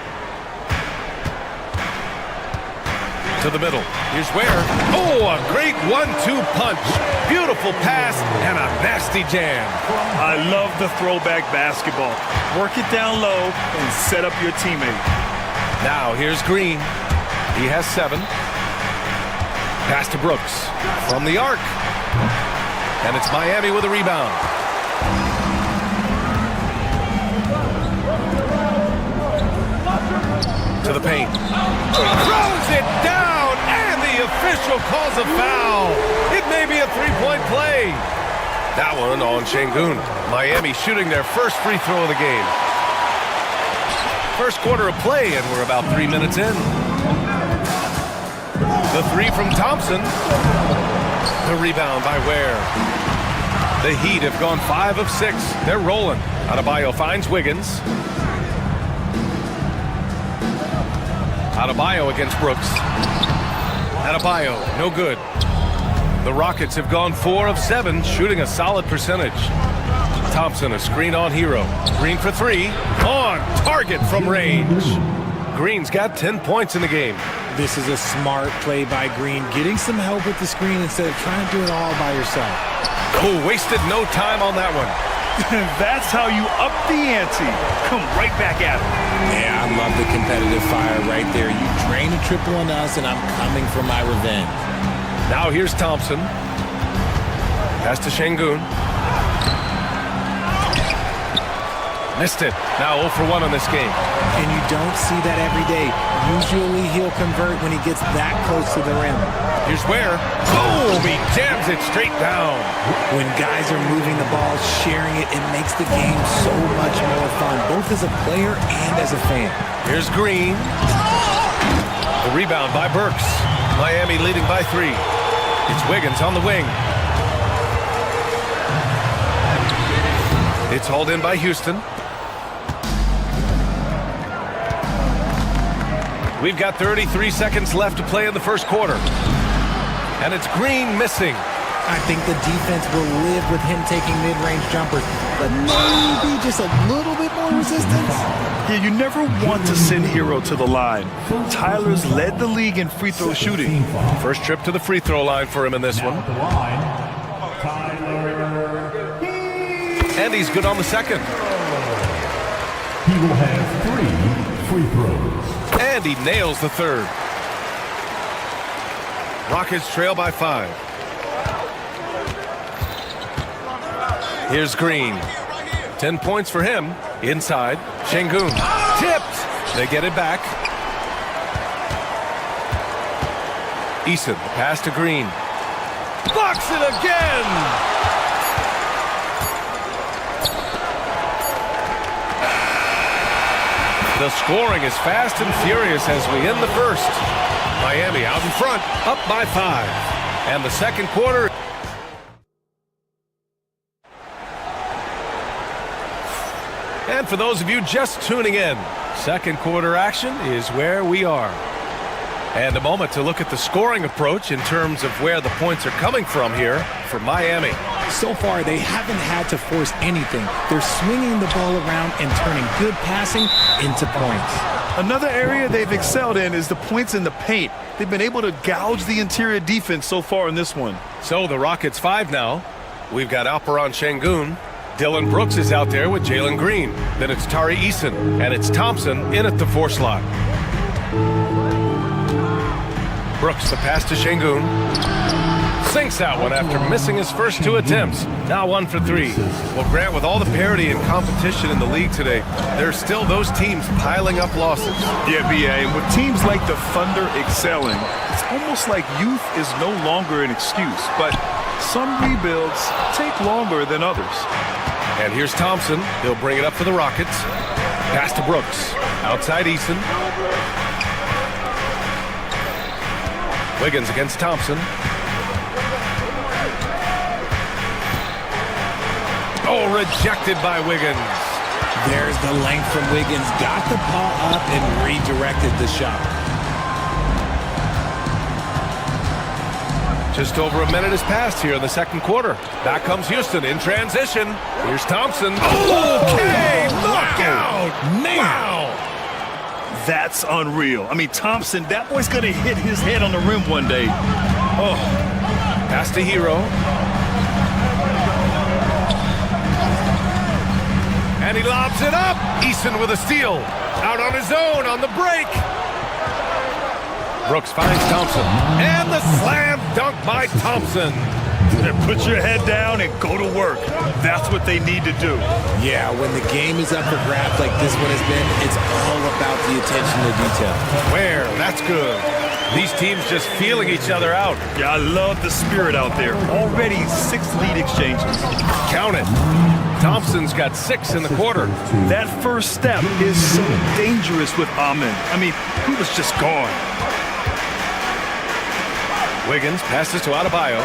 [SPEAKER 4] To the middle. Here's Ware. Oh, a great 1-2 punch. Beautiful pass and a nasty jam.
[SPEAKER 5] I love the throwback basketball. Work it down low and set up your teammate.
[SPEAKER 4] Now here's Green. He has 7. Pass to Brooks. From the arc. And it's Miami with a rebound. To the paint. Throws it down, and the official calls a foul. It may be a 3-point play. That one on Şengün. Miami shooting their first free throw of the game. First quarter of play, and we're about 3 minutes in. The 3 from Thompson. The rebound by Ware. The Heat have gone 5 of 6. They're rolling. Adebayo finds Wiggins. Adebayo against Brooks. Adebayo, no good. The Rockets have gone 4 of 7, shooting a solid percentage. Thompson, a screen on Hero. Green for 3. On target from range. Green's got 10 points in the game.
[SPEAKER 17] This is a smart play by Green, getting some help with the screen instead of trying to do it all by yourself.
[SPEAKER 4] Oh, wasted no time on that one.
[SPEAKER 5] That's how you up the ante. Come right back at him.
[SPEAKER 17] Yeah, I love the competitive fire right there. You drain a triple on us, and I'm coming for my revenge.
[SPEAKER 4] Now here's Thompson. Pass to Şengün. Missed it. Now 0 for 1 on this game.
[SPEAKER 17] And you don't see that every day. Usually he'll convert when he gets that close to the rim.
[SPEAKER 4] Here's Ware. Boom! He jams it straight down.
[SPEAKER 17] When guys are moving the ball, sharing it, it makes the game so much more fun, both as a player and as a fan.
[SPEAKER 4] Here's Green. The rebound by Burks. Miami leading by 3. It's Wiggins on the wing. It's hauled in by Houston. We've got 33 seconds left to play in the first quarter. And it's Green missing.
[SPEAKER 17] I think the defense will live with him taking mid-range jumpers, but maybe just a little bit more resistance.
[SPEAKER 5] Yeah, you never want to send Hero to the line. Tyler's led the league in free throw shooting.
[SPEAKER 4] First trip to the free throw line for him in this one. And he's good on the second.
[SPEAKER 7] He will have 3 free throws.
[SPEAKER 4] And he nails the third. Rockets trail by 5. Here's Green. 10 points for him. Inside. Şengün. Tipped. They get it back. Eason. Pass to Green. Blocks it again. The scoring is fast and furious as we end the first. Miami out in front, up by 5. And the second quarter. And for those of you just tuning in, second quarter action is where we are. And a moment to look at the scoring approach in terms of where the points are coming from here for Miami.
[SPEAKER 17] So far, they haven't had to force anything. They're swinging the ball around and turning good passing into points.
[SPEAKER 5] Another area they've excelled in is the points in the paint. They've been able to gouge the interior defense so far in this one.
[SPEAKER 4] So the Rockets 5 now. We've got Alperen Şengün. Dylan Brooks is out there with Jalen Green. Then it's Tari Eason, and it's Thompson in at the 4 slot. Brooks, the pass to Şengün. Sinks that one after missing his first 2 attempts. Now 1 for 3. Well, Grant, with all the parity and competition in the league today, there's still those teams piling up losses.
[SPEAKER 5] Yeah, B.A., and with teams like the Thunder excelling, it's almost like youth is no longer an excuse, but some rebuilds take longer than others.
[SPEAKER 4] And here's Thompson. He'll bring it up for the Rockets. Pass to Brooks. Outside Eason. Wiggins against Thompson. Oh, rejected by Wiggins.
[SPEAKER 17] There's the length from Wiggins. Got the ball up and redirected the shot.
[SPEAKER 4] Just over a minute has passed here in the second quarter. Back comes Houston in transition. Here's Thompson. Okay, knockout.
[SPEAKER 5] Wow. That's unreal. I mean, Thompson, that boy's going to hit his head on the rim one day. Oh.
[SPEAKER 4] Pass to Hero. And he lobs it up. Eason with a steal. Out on his own on the break. Brooks finds Thompson. And the slam dunk by Thompson.
[SPEAKER 5] And put your head down and go to work. That's what they need to do.
[SPEAKER 17] Yeah, when the game is up for grabs like this one has been, it's all about the attention to detail.
[SPEAKER 4] Where? That's good. These teams just feeling each other out.
[SPEAKER 5] Yeah, I love the spirit out there. Already 6 lead exchanges.
[SPEAKER 4] Count it. Thompson's got 6 in the quarter.
[SPEAKER 5] That first step is so dangerous with Amen. I mean, he was just gone.
[SPEAKER 4] Wiggins passes to Adebayo.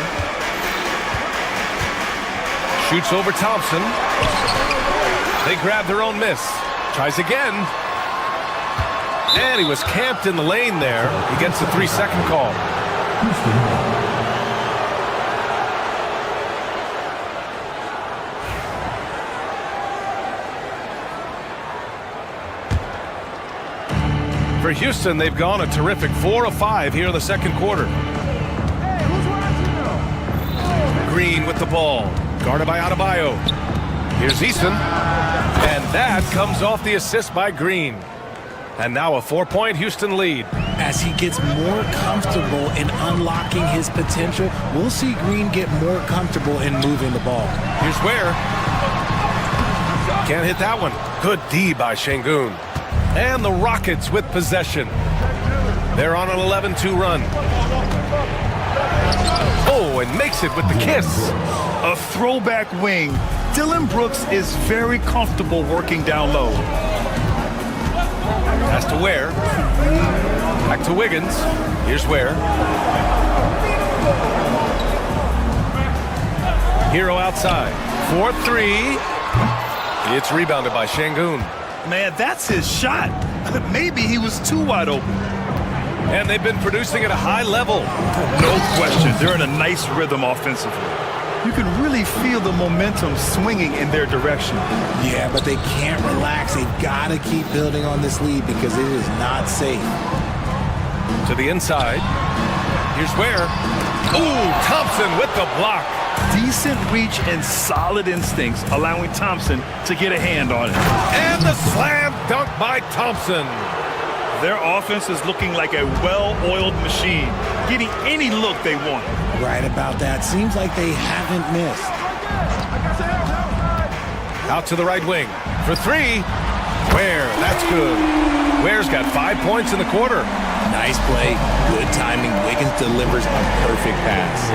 [SPEAKER 4] Shoots over Thompson. They grab their own miss. Tries again. And he was camped in the lane there. He gets a 3-second call. For Houston, they've gone a terrific 4 of 5 here in the second quarter. Green with the ball. Guarded by Adebayo. Here's Eason. And that comes off the assist by Green. And now a 4-point Houston lead.
[SPEAKER 17] As he gets more comfortable in unlocking his potential, we'll see Green get more comfortable in moving the ball.
[SPEAKER 4] Here's Ware. Can't hit that one. Good D by Şengün. And the Rockets with possession. They're on an 11-2 run. Oh, and makes it with the kiss.
[SPEAKER 5] A throwback wing. Dylan Brooks is very comfortable working down low.
[SPEAKER 4] Pass to Ware. Back to Wiggins. Here's Ware. Hero outside. 4-3. It's rebounded by Şengün.
[SPEAKER 5] Man, that's his shot. Maybe he was too wide open.
[SPEAKER 4] And they've been producing at a high level.
[SPEAKER 5] No question. They're in a nice rhythm offensively. You can really feel the momentum swinging in their direction.
[SPEAKER 17] Yeah, but they can't relax. They've got to keep building on this lead because it is not safe.
[SPEAKER 4] To the inside. Here's Ware. Ooh, Thompson with the block.
[SPEAKER 5] Decent reach and solid instincts, allowing Thompson to get a hand on it.
[SPEAKER 4] And the slam dunk by Thompson.
[SPEAKER 5] Their offense is looking like a well-oiled machine, getting any look they want.
[SPEAKER 17] Right about that. Seems like they haven't missed.
[SPEAKER 4] Out to the right wing. For 3. Ware, that's good. Ware's got 5 points in the quarter.
[SPEAKER 17] Nice play. Good timing. Wiggins delivers a perfect pass.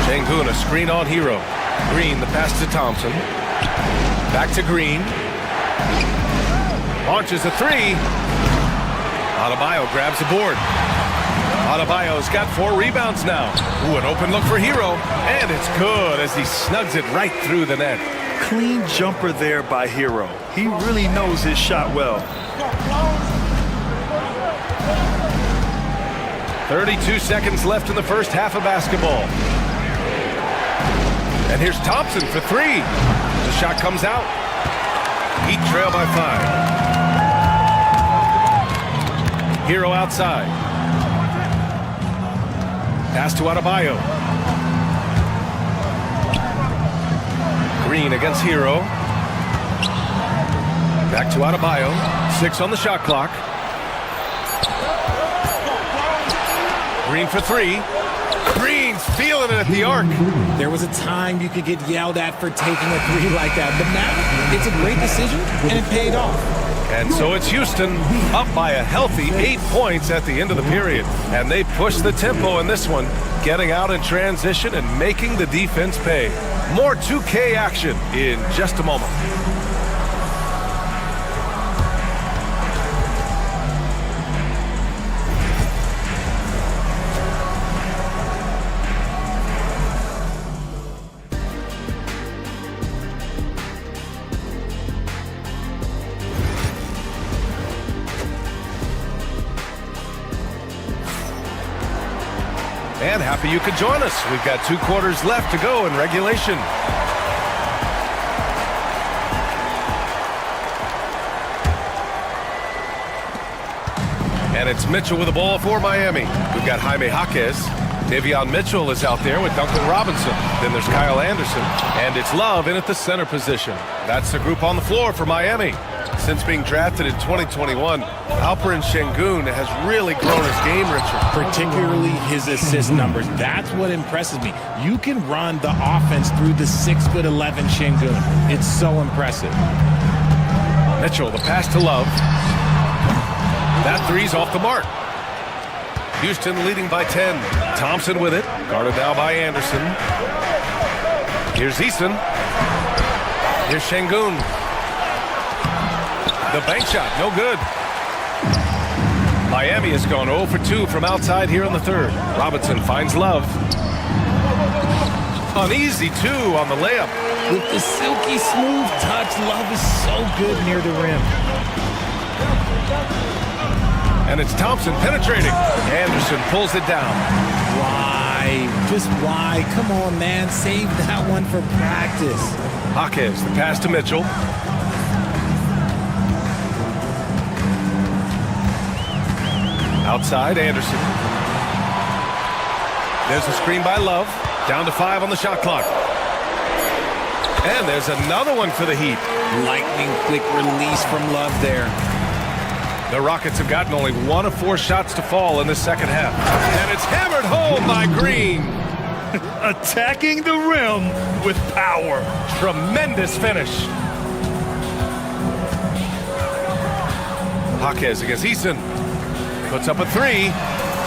[SPEAKER 4] Şengün, a screen on Hero. Green, the pass to Thompson. Back to Green. Launches a 3. Adebayo grabs the board. Adebayo's got 4 rebounds now. Ooh, an open look for Hero. And it's good as he snugs it right through the net.
[SPEAKER 5] Clean jumper there by Hero. He really knows his shot well.
[SPEAKER 4] 32 seconds left in the first half of basketball. And here's Thompson for 3. The shot comes out. Heat trail by 5. Hero outside. Pass to Adebayo. Green against Hero. Back to Adebayo. 6 on the shot clock. Green for three. Green's feeling it at the arc.
[SPEAKER 17] There was a time you could get yelled at for taking a three like that, but now it's a great decision, and it paid off.
[SPEAKER 4] And so it's Houston up by a healthy 8 points at the end of the period. And they push the tempo in this one, getting out in transition and making the defense pay. More 2K action in just a moment. And happy you could join us. We've got 2 quarters left to go in regulation. And it's Mitchell with the ball for Miami. We've got Jaime Jaquez. Davion Mitchell is out there with Duncan Robinson. Then there's Kyle Anderson. And it's Love in at the center position. That's the group on the floor for Miami. Since being drafted in 2021, Alperen Şengün has really grown his game, Richard.
[SPEAKER 17] Particularly his assist numbers. That's what impresses me. You can run the offense through the 6'11" Şengün. It's so impressive.
[SPEAKER 4] Mitchell, the pass to Love. That three's off the mark. Houston leading by 10. Thompson with it. Guarded now by Anderson. Here's Eason. Here's Şengün. The bank shot, no good. Miami has gone 0 for 2 from outside here in the third. Robinson finds Love. An easy 2 on the layup.
[SPEAKER 17] With the silky smooth touch, Love is so good near the rim.
[SPEAKER 4] And it's Thompson penetrating. Anderson pulls it down.
[SPEAKER 17] Why? Just why? Come on, man. Save that one for practice.
[SPEAKER 4] Jaquez, the pass to Mitchell. Outside, Anderson. There's a screen by Love. Down to 5 on the shot clock. And there's another one for the Heat.
[SPEAKER 17] Lightning quick release from Love there.
[SPEAKER 4] The Rockets have gotten only 1 of 4 shots to fall in the second half. And it's hammered home by Green.
[SPEAKER 5] Attacking the rim with power.
[SPEAKER 4] Tremendous finish. Jaquez against Eason. Puts up a 3.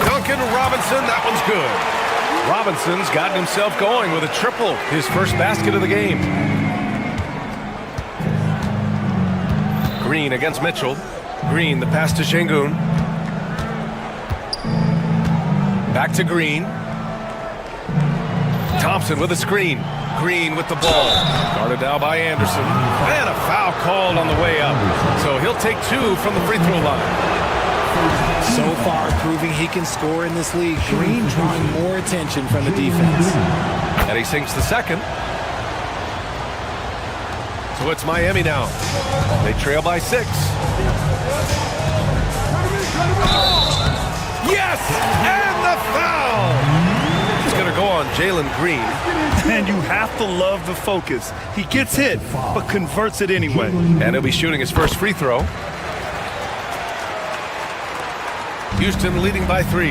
[SPEAKER 4] Duncan Robinson, that one's good. Robinson's gotten himself going with a triple, his first basket of the game. Green against Mitchell. Green, the pass to Şengün. Back to Green. Thompson with a screen. Green with the ball. Guarded now by Anderson. And a foul called on the way up. So he'll take 2 from the free throw line.
[SPEAKER 17] So far, proving he can score in this league. Green drawing more attention from the defense.
[SPEAKER 4] And he sinks the second. So it's Miami now. They trail by 6. Yes! And the foul! It's going to go on Jalen Green.
[SPEAKER 5] And you have to love the focus. He gets hit, but converts it anyway.
[SPEAKER 4] And he'll be shooting his first free throw. Houston leading by 3.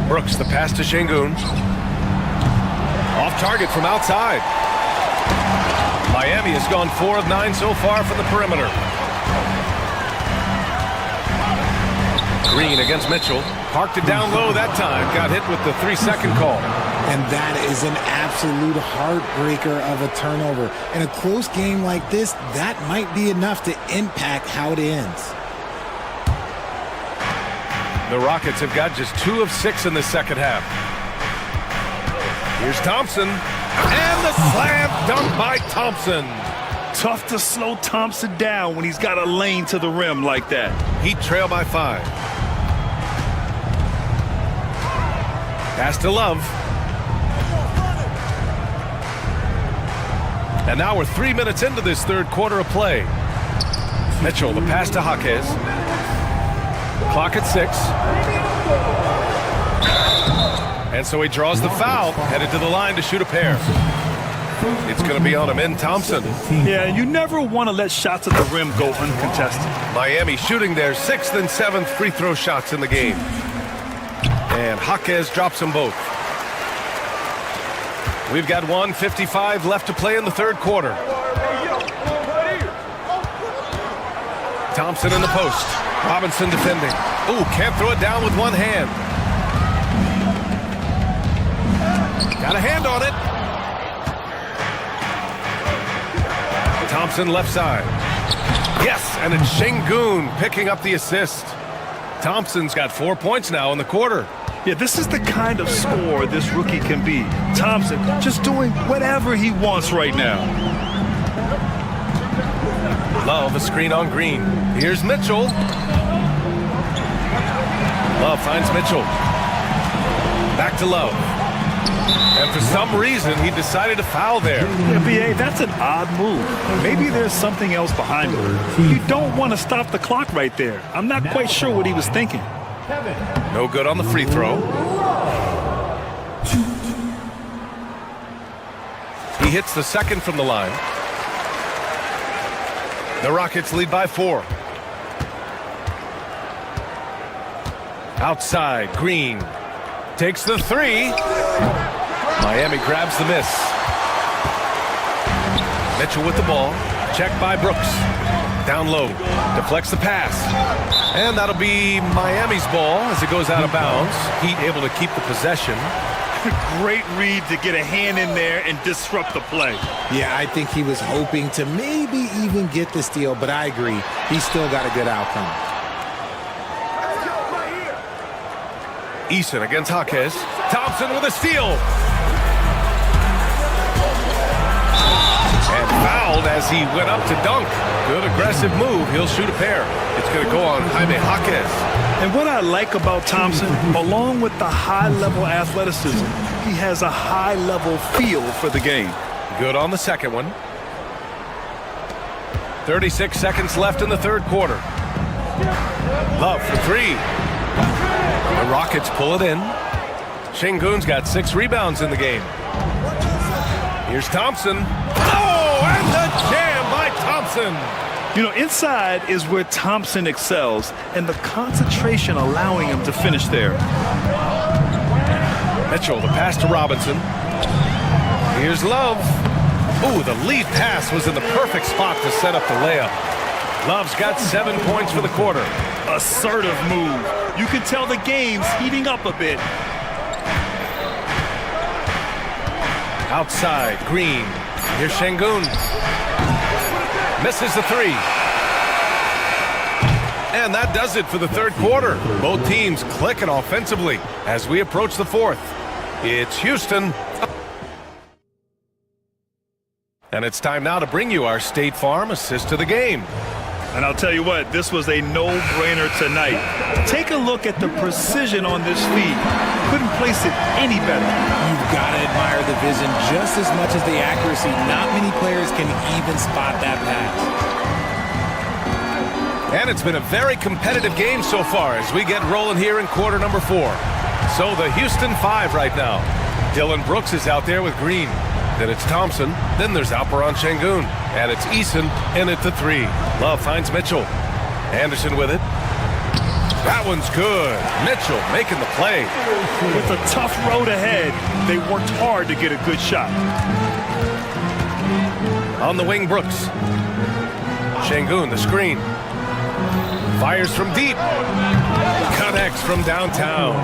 [SPEAKER 4] Brooks, the pass to Şengün. Off target from outside. Miami has gone 4 of 9 so far from the perimeter. Green against Mitchell. Parked it down low that time. Got hit with the 3-second call.
[SPEAKER 17] And that is an absolute heartbreaker of a turnover. In a close game like this, that might be enough to impact how it ends.
[SPEAKER 4] The Rockets have got just 2 of 6 in the second half. Here's Thompson. And the slam dunk by Thompson.
[SPEAKER 5] Tough to slow Thompson down when he's got a lane to the rim like that.
[SPEAKER 4] Heat trail by 5. Pass to Love. And now we're 3 minutes into this third quarter of play. Mitchell, the pass to Jaquez. Clock at 6. And so he draws the foul, headed to the line to shoot a pair. It's going to be on him in Thompson.
[SPEAKER 5] Yeah, you never want to let shots at the rim go uncontested.
[SPEAKER 4] Miami shooting their 6th and 7th free throw shots in the game. And Jaquez drops them both. We've got 1:55 left to play in the third quarter. Thompson in the post. Robinson defending. Ooh, can't throw it down with one hand. Got a hand on it. Thompson left side. Yes, and it's Şengün picking up the assist. Thompson's got 4 points now in the quarter.
[SPEAKER 5] Yeah, this is the kind of scorer this rookie can be. Thompson just doing whatever he wants right now.
[SPEAKER 4] Love a screen on Green. Here's Mitchell. Love finds Mitchell. Back to Love. And for some reason, he decided to foul there.
[SPEAKER 5] Yeah, B.A., that's an odd move. Maybe there's something else behind it. You don't want to stop the clock right there. I'm not quite sure what he was thinking.
[SPEAKER 4] No good on the free throw. He hits the second from the line. The Rockets lead by 4. Outside, Green takes the 3. Miami grabs the miss. Mitchell with the ball. Checked by Brooks. Down low. Deflects the pass. And that'll be Miami's ball as it goes out of bounds. Heat able to keep the possession.
[SPEAKER 5] Great read to get a hand in there and disrupt the play.
[SPEAKER 17] Yeah, I think he was hoping to maybe even get the steal, but I agree. He still got a good outcome.
[SPEAKER 4] Eason against Jaquez. Thompson with a steal. And fouled as he went up to dunk. Good aggressive move. He'll shoot a pair. It's going to go on Jaime Jaquez.
[SPEAKER 5] And what I like about Thompson, along with the high-level athleticism, he has a high-level feel for the game.
[SPEAKER 4] Good on the second one. 36 seconds left in the third quarter. Love for 3. The Rockets pull it in. Şengün's got 6 rebounds in the game. Here's Thompson. Oh, and the jam by Thompson.
[SPEAKER 5] You know, inside is where Thompson excels, and the concentration allowing him to finish there.
[SPEAKER 4] Mitchell, the pass to Robinson. Here's Love. Ooh, the lead pass was in the perfect spot to set up the layup. Love's got 7 points for the quarter.
[SPEAKER 5] Assertive move. You can tell the game's heating up a bit.
[SPEAKER 4] Outside, Green. Here's Şengün. Misses the 3. And that does it for the third quarter. Both teams clicking offensively as we approach the fourth. It's Houston. And it's time now to bring you our State Farm assist to the game.
[SPEAKER 5] And I'll tell you what, this was a no-brainer tonight. Take a look at the precision on this feed. Couldn't place it any better.
[SPEAKER 17] You've got to admire the vision just as much as the accuracy. Not many players can even spot that pass.
[SPEAKER 4] And it's been a very competitive game so far as we get rolling here in quarter number 4. So the Houston 5 right now. Dylan Brooks is out there with Green. Then it's Thompson. Then there's Alperen Şengün. And it's Eason in at the 3. Love finds Mitchell. Anderson with it. That one's good. Mitchell making the play.
[SPEAKER 5] With a tough road ahead, they worked hard to get a good shot.
[SPEAKER 4] On the wing, Brooks. Şengün, the screen. Fires from deep. Connects from downtown.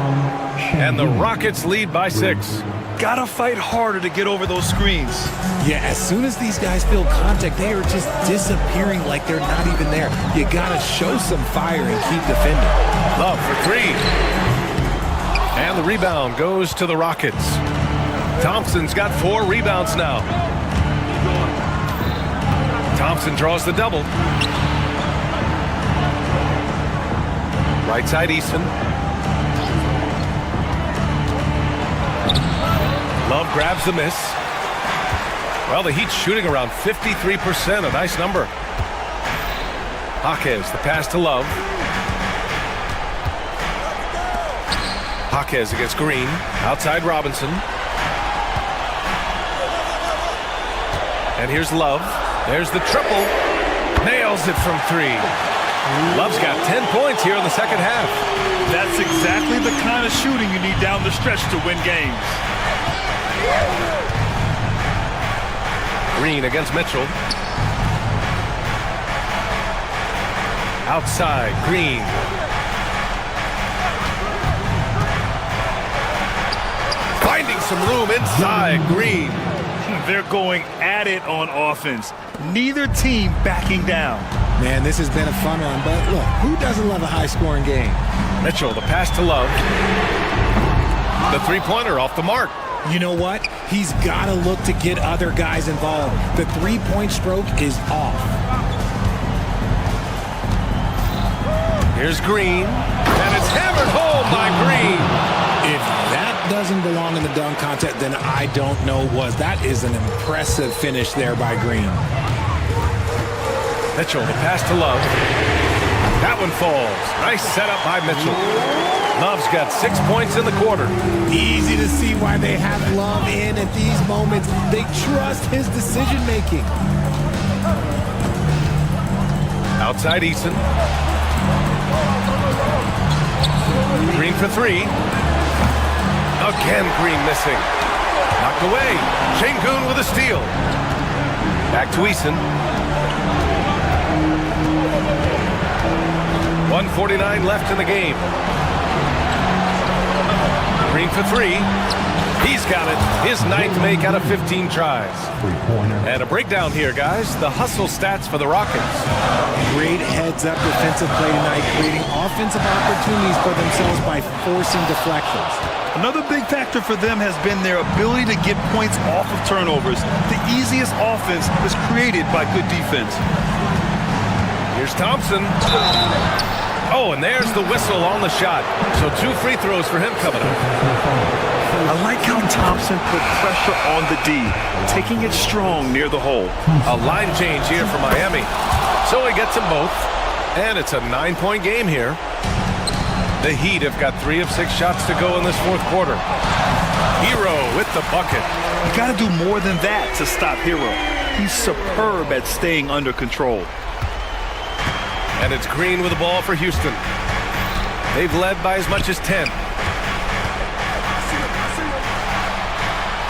[SPEAKER 4] And the Rockets lead by 6.
[SPEAKER 5] Gotta fight harder to get over those screens.
[SPEAKER 17] Yeah, as soon as these guys feel contact, they are just disappearing like they're not even there. You gotta show some fire and keep defending.
[SPEAKER 4] Love for 3. And the rebound goes to the Rockets. Thompson's got 4 rebounds now. Thompson draws the double. Right side, Eason. Love grabs the miss. Well, the Heat's shooting around 53%, a nice number. Jaquez, the pass to Love. Jaquez against Green. Outside Robinson. And here's Love. There's the triple. Nails it from 3. Love's got 10 points here in the second half.
[SPEAKER 5] That's exactly the kind of shooting you need down the stretch to win games.
[SPEAKER 4] Green against Mitchell. Outside, Green. Finding some room inside, Green.
[SPEAKER 5] They're going at it on offense. Neither team backing down.
[SPEAKER 17] Man, this has been a fun one, but look, who doesn't love a high-scoring game?
[SPEAKER 4] Mitchell, the pass to Love. The three-pointer off the mark.
[SPEAKER 17] You know what? He's got to look to get other guys involved. The three-point stroke is off.
[SPEAKER 4] Here's Green, and it's hammered home by Green.
[SPEAKER 17] If that doesn't belong in the dunk contest, then I don't know what. That is an impressive finish there by Green.
[SPEAKER 4] Mitchell, the pass to Love. That one falls. Nice setup by Mitchell. Love's got 6 points in the quarter.
[SPEAKER 17] Easy to see why they have Love in at these moments. They trust his decision-making.
[SPEAKER 4] Outside Eason. Green for 3. Again, Green missing. Knocked away. Şengün with a steal. Back to Eason. 1:49 left in the game. Green for 3. He's got it. His 9th make out of 15 tries. And a breakdown here, guys. The hustle stats for the Rockets.
[SPEAKER 17] Great heads-up defensive play tonight, creating offensive opportunities for themselves by forcing deflections.
[SPEAKER 5] Another big factor for them has been their ability to get points off of turnovers. The easiest offense is created by good defense.
[SPEAKER 4] Here's Thompson. Oh, and there's the whistle on the shot. So 2 free throws for him coming up.
[SPEAKER 5] I like how Thompson put pressure on the D, taking it strong near the hole.
[SPEAKER 4] A line change here for Miami. So he gets them both. And it's a 9-point game here. The Heat have got 3 of 6 shots to go in this fourth quarter. Hero with the bucket.
[SPEAKER 5] You got to do more than that to stop Hero. He's superb at staying under control.
[SPEAKER 4] And it's Green with the ball for Houston. They've led by as much as 10.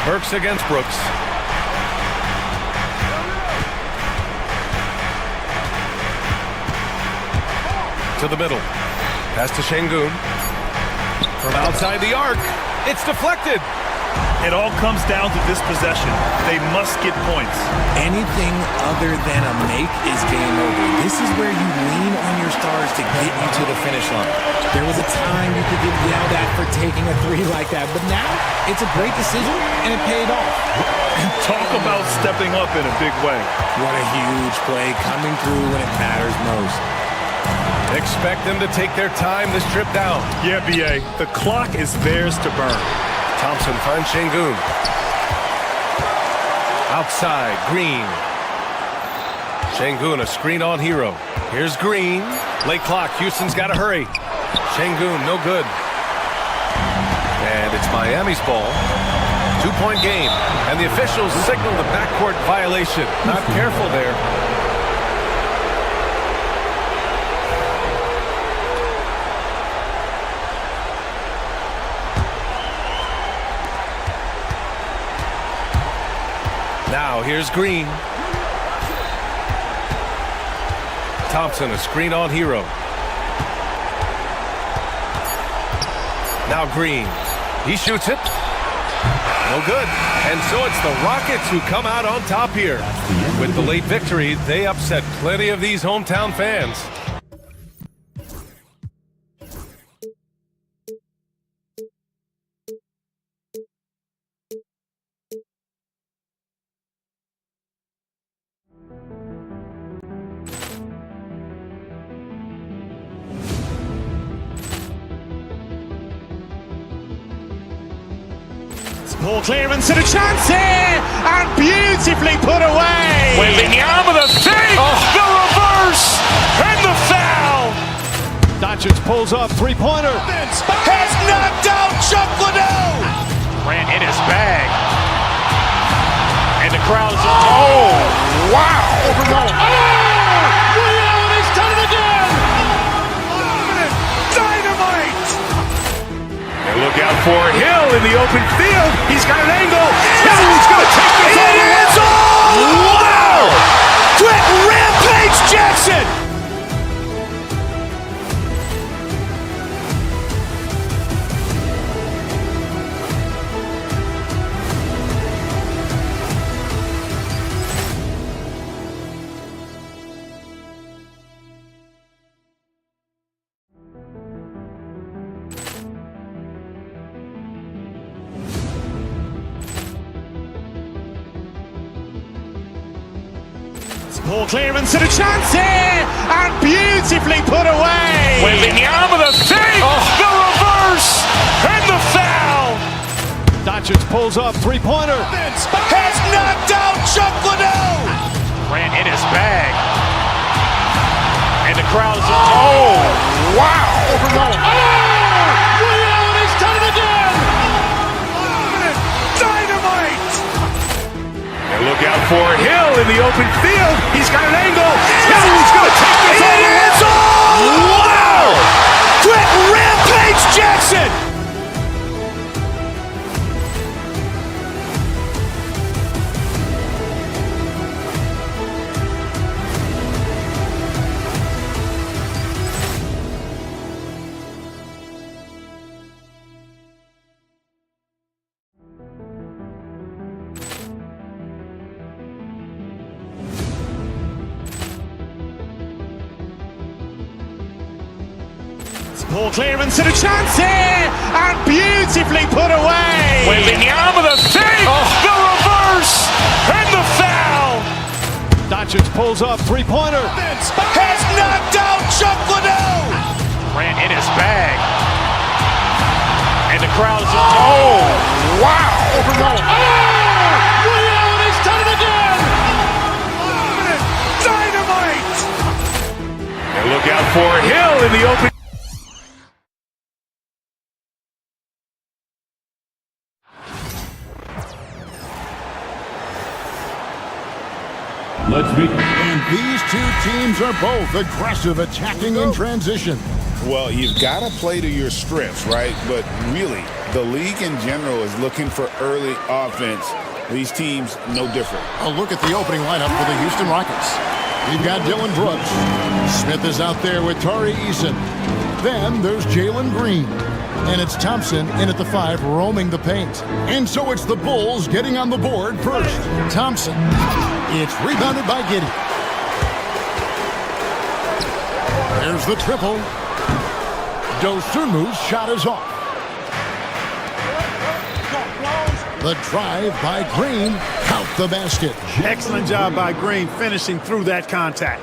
[SPEAKER 4] Burks against Brooks. To the middle. Pass to Şengün. From outside the arc. It's deflected.
[SPEAKER 5] It all comes down to this possession. They must get points.
[SPEAKER 17] Anything other than a make is game over. This is where you lean on your stars to get you to the finish line. There was a time you could get yelled at for taking a 3 like that, but now it's a great decision and it paid off.
[SPEAKER 5] Talk about stepping up in a big way.
[SPEAKER 17] What a huge play coming through when it matters most.
[SPEAKER 4] Expect them to take their time this trip down.
[SPEAKER 5] Yeah, B.A. The clock is theirs to burn.
[SPEAKER 4] Thompson finds Şengün. Outside, Green. Şengün, a screen on Hero. Here's Green. Late clock, Houston's got to hurry. Şengün, no good. And it's Miami's ball. 2-point game. And the officials signal the backcourt violation. Not careful there. Now here's Green. Thompson, a screen on Hero. Now Green. He shoots it. No good. And so it's the Rockets who come out on top here. With the late victory, they upset plenty of these hometown fans.
[SPEAKER 1] Poor clearance and a chance here, and beautifully put away.
[SPEAKER 2] Wembanyama the save, the reverse, and the foul.
[SPEAKER 3] Doncic pulls up, three-pointer.
[SPEAKER 2] Has knocked out Chuck Liddell. Ran in his bag. And the crowd is... Oh!
[SPEAKER 8] wow!
[SPEAKER 3] He's done it again!
[SPEAKER 2] Dynamite! And look out for Hill in the open field. He's got an angle. Hill's going to take this all the way. Wow! Quick Rampage Jackson!
[SPEAKER 1] Poor clearance and a chance here, and beautifully put away.
[SPEAKER 2] Wembanyama the fake, the reverse, and the foul.
[SPEAKER 3] Doncic pulls up, three-pointer.
[SPEAKER 2] Has knocked out Chuck Liddell. Ran in his bag. And the crowd is... Oh, wow.
[SPEAKER 3] He's done it again!
[SPEAKER 2] Dynamite! And look out for Hill in the open field. He's got an angle. Hill's going to take this all the way. Wow! Quick Rampage Jackson!
[SPEAKER 1] Poor clearance and a chance here, and beautifully put away.
[SPEAKER 2] Wembanyama the fake, the reverse, and the foul.
[SPEAKER 3] Doncic pulls up, three-pointer.
[SPEAKER 2] Has knocked out Chuck Liddell. Ran in his bag. And the crowd is... Oh, wow.
[SPEAKER 3] He's done it again!
[SPEAKER 2] Dynamite! And look out for Hill in the open...
[SPEAKER 8] And these two teams are both aggressive, attacking in transition.
[SPEAKER 10] Well, you've got to play to your strengths, right? But really, the league in general is looking for early offense. These teams, no different.
[SPEAKER 8] A look at the opening lineup for the Houston Rockets. You've got Dylan Brooks. Smith is out there with Tari Eason. Then there's Jalen Green. And it's Thompson in at the 5, roaming the paint. And so it's the Bulls getting on the board first. Thompson. It's rebounded by Giddey. There's the triple. Dosunmu's shot is off. The drive by Green. Count the basket.
[SPEAKER 6] Excellent job by Green finishing through that contact.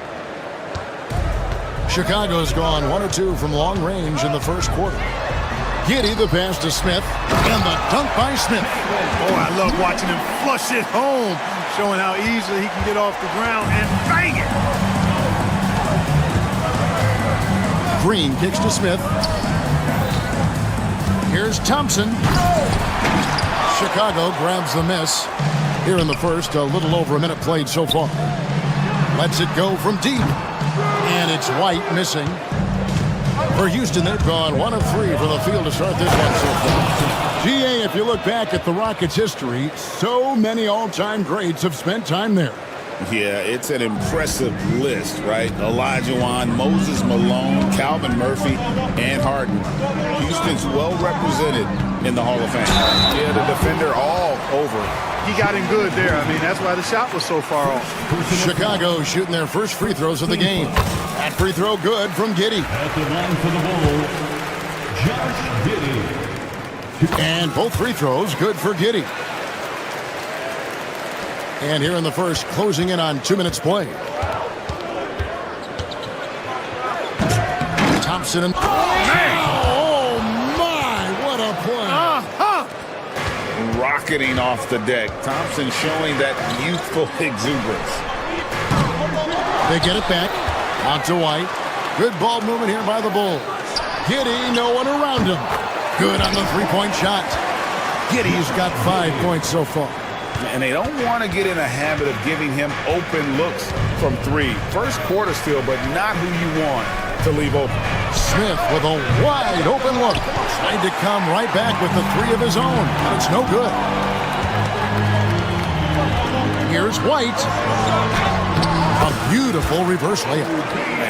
[SPEAKER 8] Chicago's gone 1 or 2 from long range in the first quarter. Giddey the pass to Smith, and the dunk by Smith.
[SPEAKER 6] Oh, I love watching him flush it home, showing how easily he can get off the ground and bang it.
[SPEAKER 8] Green kicks to Smith. Here's Thompson. Chicago grabs the miss. Here in the first, a little over a minute played so far. Lets it go from deep. And it's White missing. For Houston, they've gone 1 of 3 from the field to start this one so far. GA, if you look back at the Rockets' history, so many all-time greats have spent time there.
[SPEAKER 10] Yeah, it's an impressive list, right? Olajuwon, Moses Malone, Calvin Murphy, and Harden. Houston's well represented in the Hall of Fame.
[SPEAKER 6] Yeah, the defender all over. He got him good there. I mean, that's why the shot was so far off.
[SPEAKER 8] Chicago shooting their first free throws of the game. That free throw good from Giddey.
[SPEAKER 7] At the line for the ball, Josh Giddey.
[SPEAKER 8] And both free throws good for Giddey. And here in the first, closing in on 2 minutes play. Thompson and... Oh, my, what a play.
[SPEAKER 10] Rocketing off the deck. Thompson showing that youthful exuberance.
[SPEAKER 8] They get it back. Out to White. Good ball movement here by the Bulls. Giddey, no one around him. Good on the three-point shot. Giddey's got 5 points so far.
[SPEAKER 10] And they don't want to get in a habit of giving him open looks from three. First quarter still, but not who you want to leave open.
[SPEAKER 8] Smith with a wide open look. Tried to come right back with the three of his own, but it's no good. Here's White. A beautiful reverse layup.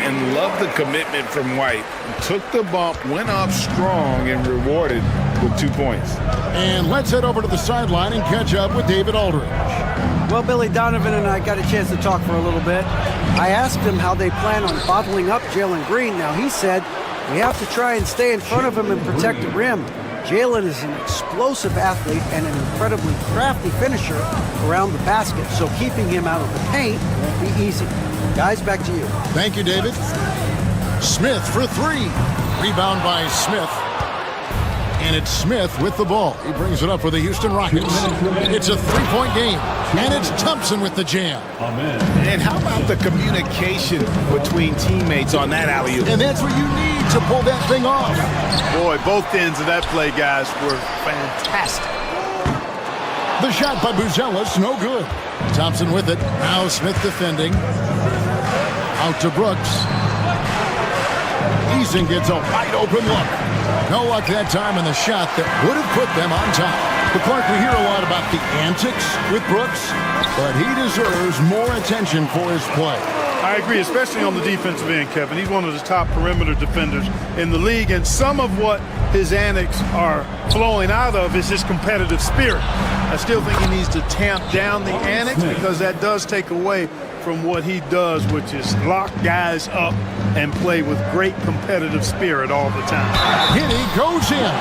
[SPEAKER 10] And love the commitment from White. Took the bump, went up strong, and rewarded with 2 points.
[SPEAKER 8] And let's head over to the sideline and catch up with David Aldridge.
[SPEAKER 11] Well, Billy Donovan and I got a chance to talk for a little bit. I asked him how they plan on bottling up Jalen Green. Now, he said, we have to try and stay in front of him and protect the rim. Jalen is an explosive athlete and an incredibly crafty finisher around the basket, so keeping him out of the paint won't be easy. Guys, back to you.
[SPEAKER 8] Thank you, David. Smith for three. Rebound by Smith. And it's Smith with the ball. He brings it up for the Houston Rockets. It's a three-point game. And it's Thompson with the jam.
[SPEAKER 10] And how about the communication between teammates on that alley-oop?
[SPEAKER 8] And that's what you need to pull that thing off.
[SPEAKER 6] Boy, both ends of that play, guys, were fantastic.
[SPEAKER 8] The shot by Buzelis, no good. Thompson with it. Now Smith defending. Out to Brooks. Eason gets a wide open look. No luck that time in the shot that would have put them on top. But Clark, we hear a lot about the antics with Brooks, but he deserves more attention for his play.
[SPEAKER 6] I agree, especially on the defensive end, Kevin. He's one of the top perimeter defenders in the league, and some of what his antics are flowing out of is his competitive spirit. I still think he needs to tamp down the antics because that does take away from what he does, which is lock guys up and play with great competitive spirit all the time.
[SPEAKER 8] Hitty goes in.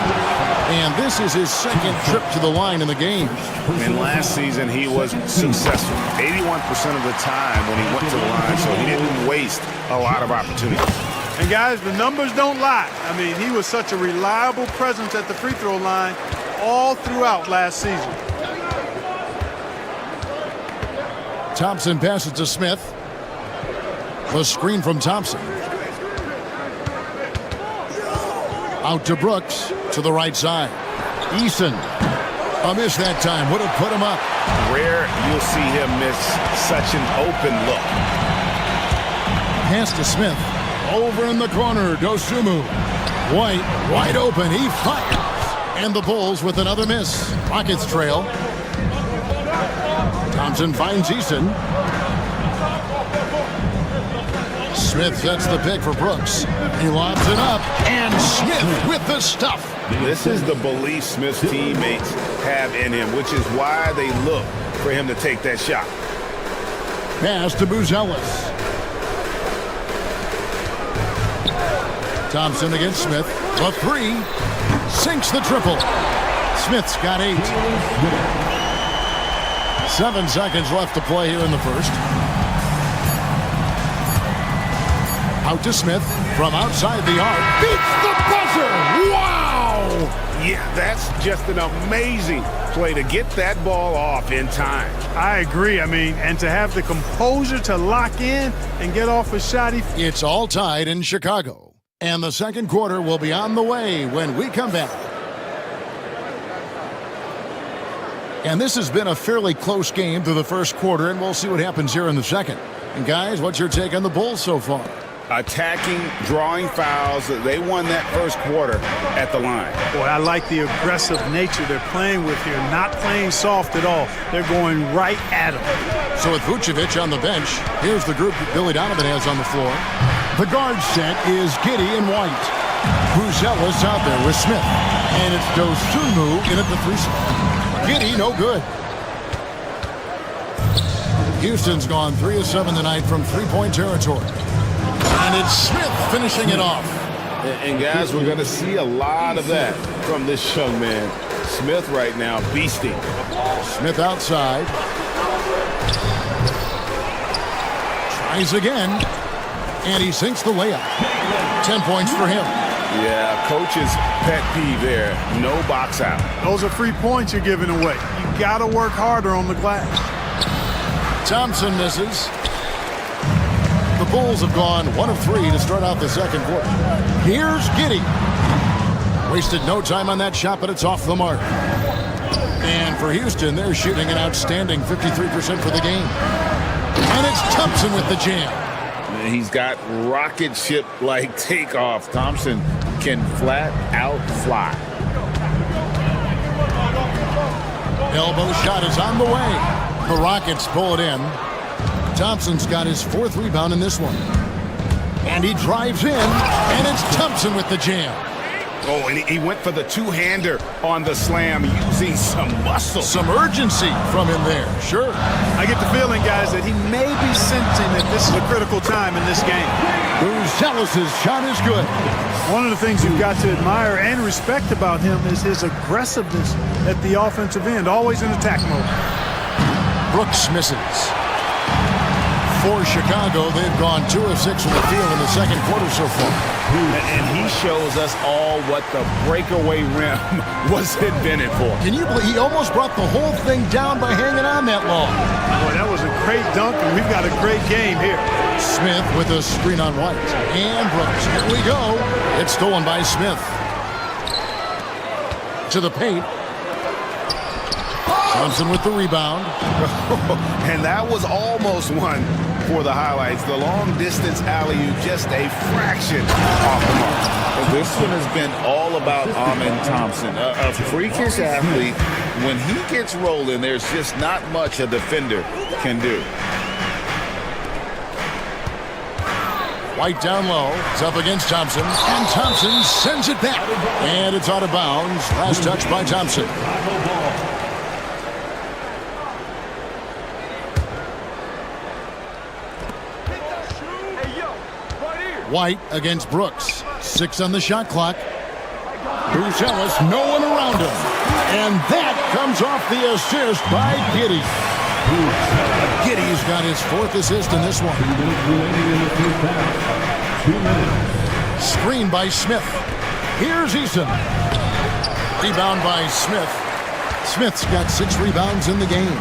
[SPEAKER 8] And this is his second trip to the line in the game.
[SPEAKER 10] And last season, he was successful 81% of the time when he went to the line, so he didn't waste a lot of opportunities.
[SPEAKER 6] And guys, the numbers don't lie. I mean, he was such a reliable presence at the free throw line all throughout last season.
[SPEAKER 8] Thompson passes to Smith. The screen from Thompson. Out to Brooks to the right side. Eason. A miss that time. Would have put him up.
[SPEAKER 10] Rare you'll see him miss such an open look.
[SPEAKER 8] Pass to Smith. Over in the corner. Dosunmu. White wide open. He fires. And the Bulls with another miss. Rockets trail. Thompson finds Eason. Smith sets the pick for Brooks. He lobs it up, and Smith with the stuff.
[SPEAKER 10] This is the belief Smith's teammates have in him, which is why they look for him to take that shot.
[SPEAKER 8] Pass to Buzelis. Thompson against Smith. The three. Sinks the triple. Smith's got 8. 7 seconds left to play here in the first. Out to Smith from outside the arc. Beats the buzzer! Wow!
[SPEAKER 10] Yeah, that's just an amazing play to get that ball off in time.
[SPEAKER 6] I agree. I mean, and to have the composure to lock in and get off a shot.
[SPEAKER 8] It's all tied in Chicago. And the second quarter will be on the way when we come back. And this has been a fairly close game through the first quarter, and we'll see what happens here in the second. And guys, what's your take on the Bulls so far?
[SPEAKER 10] Attacking, drawing fouls. They won that first quarter at the line.
[SPEAKER 6] Boy, I like the aggressive nature they're playing with here. Not playing soft at all. They're going right at them.
[SPEAKER 8] So with Vucevic on the bench, here's the group that Billy Donovan has on the floor. The guard set is Giddey and White. Buzelis out there with Smith. And it's Dosunmu in at the 3 spot. Giddey, no good. Houston's gone 3 of 7 tonight from three-point territory. And it's Smith finishing it off.
[SPEAKER 10] And guys, we're going to see a lot of that from this young man. Smith right now beasting.
[SPEAKER 8] Smith outside. Tries again. And he sinks the layup. 10 points for him.
[SPEAKER 10] Yeah, coach's pet peeve there. No box out.
[SPEAKER 6] Those are free points you're giving away. You got to work harder on the glass.
[SPEAKER 8] Thompson misses. The Bulls have gone 1 of 3 to start out the second quarter. Here's Giddey. Wasted no time on that shot, but it's off the mark. And for Houston, they're shooting an outstanding 53% for the game. And it's Thompson with the jam.
[SPEAKER 10] He's got rocket ship-like takeoff. Thompson can flat out fly.
[SPEAKER 8] Elbow shot is on the way. The Rockets pull it in. Thompson's got his 4th rebound in this one. And he drives in, and it's Thompson with the jam.
[SPEAKER 10] Oh, and he went for the two-hander on the slam, using some muscle.
[SPEAKER 8] Some urgency from him there, sure.
[SPEAKER 6] I get the feeling, guys, that he may be sensing that this is a critical time in this game.
[SPEAKER 8] Buzelis' shot is good.
[SPEAKER 6] One of the things you've got to admire and respect about him is his aggressiveness at the offensive end, always in attack mode.
[SPEAKER 8] Brooks misses. For Chicago, they've gone 2 of 6 from the field in the second quarter so far.
[SPEAKER 10] And he shows us all what the breakaway rim was invented for.
[SPEAKER 8] Can you believe he almost brought the whole thing down by hanging on that long?
[SPEAKER 6] Boy, that was a great dunk, and we've got a great game here.
[SPEAKER 8] Smith with a screen on White. And Brooks. Here we go. It's stolen by Smith. To the paint. Thompson with the rebound.
[SPEAKER 10] And that was almost one for the highlights. The long-distance alley-oop, just a fraction off the mark. This one has been all about Amen Thompson, a freakish athlete. When he gets rolling, there's just not much a defender can do.
[SPEAKER 8] White down low. It's up against Thompson. And Thompson sends it back. And it's out of bounds. Last touch by Thompson. White against Brooks. 6 on the shot clock. Buzelis, no one around him. And that comes off the assist by Giddey. Giddey's got his 4th assist in this one. Screen by Smith. Here's Eason. Rebound by Smith. Smith's got 6 rebounds in the game.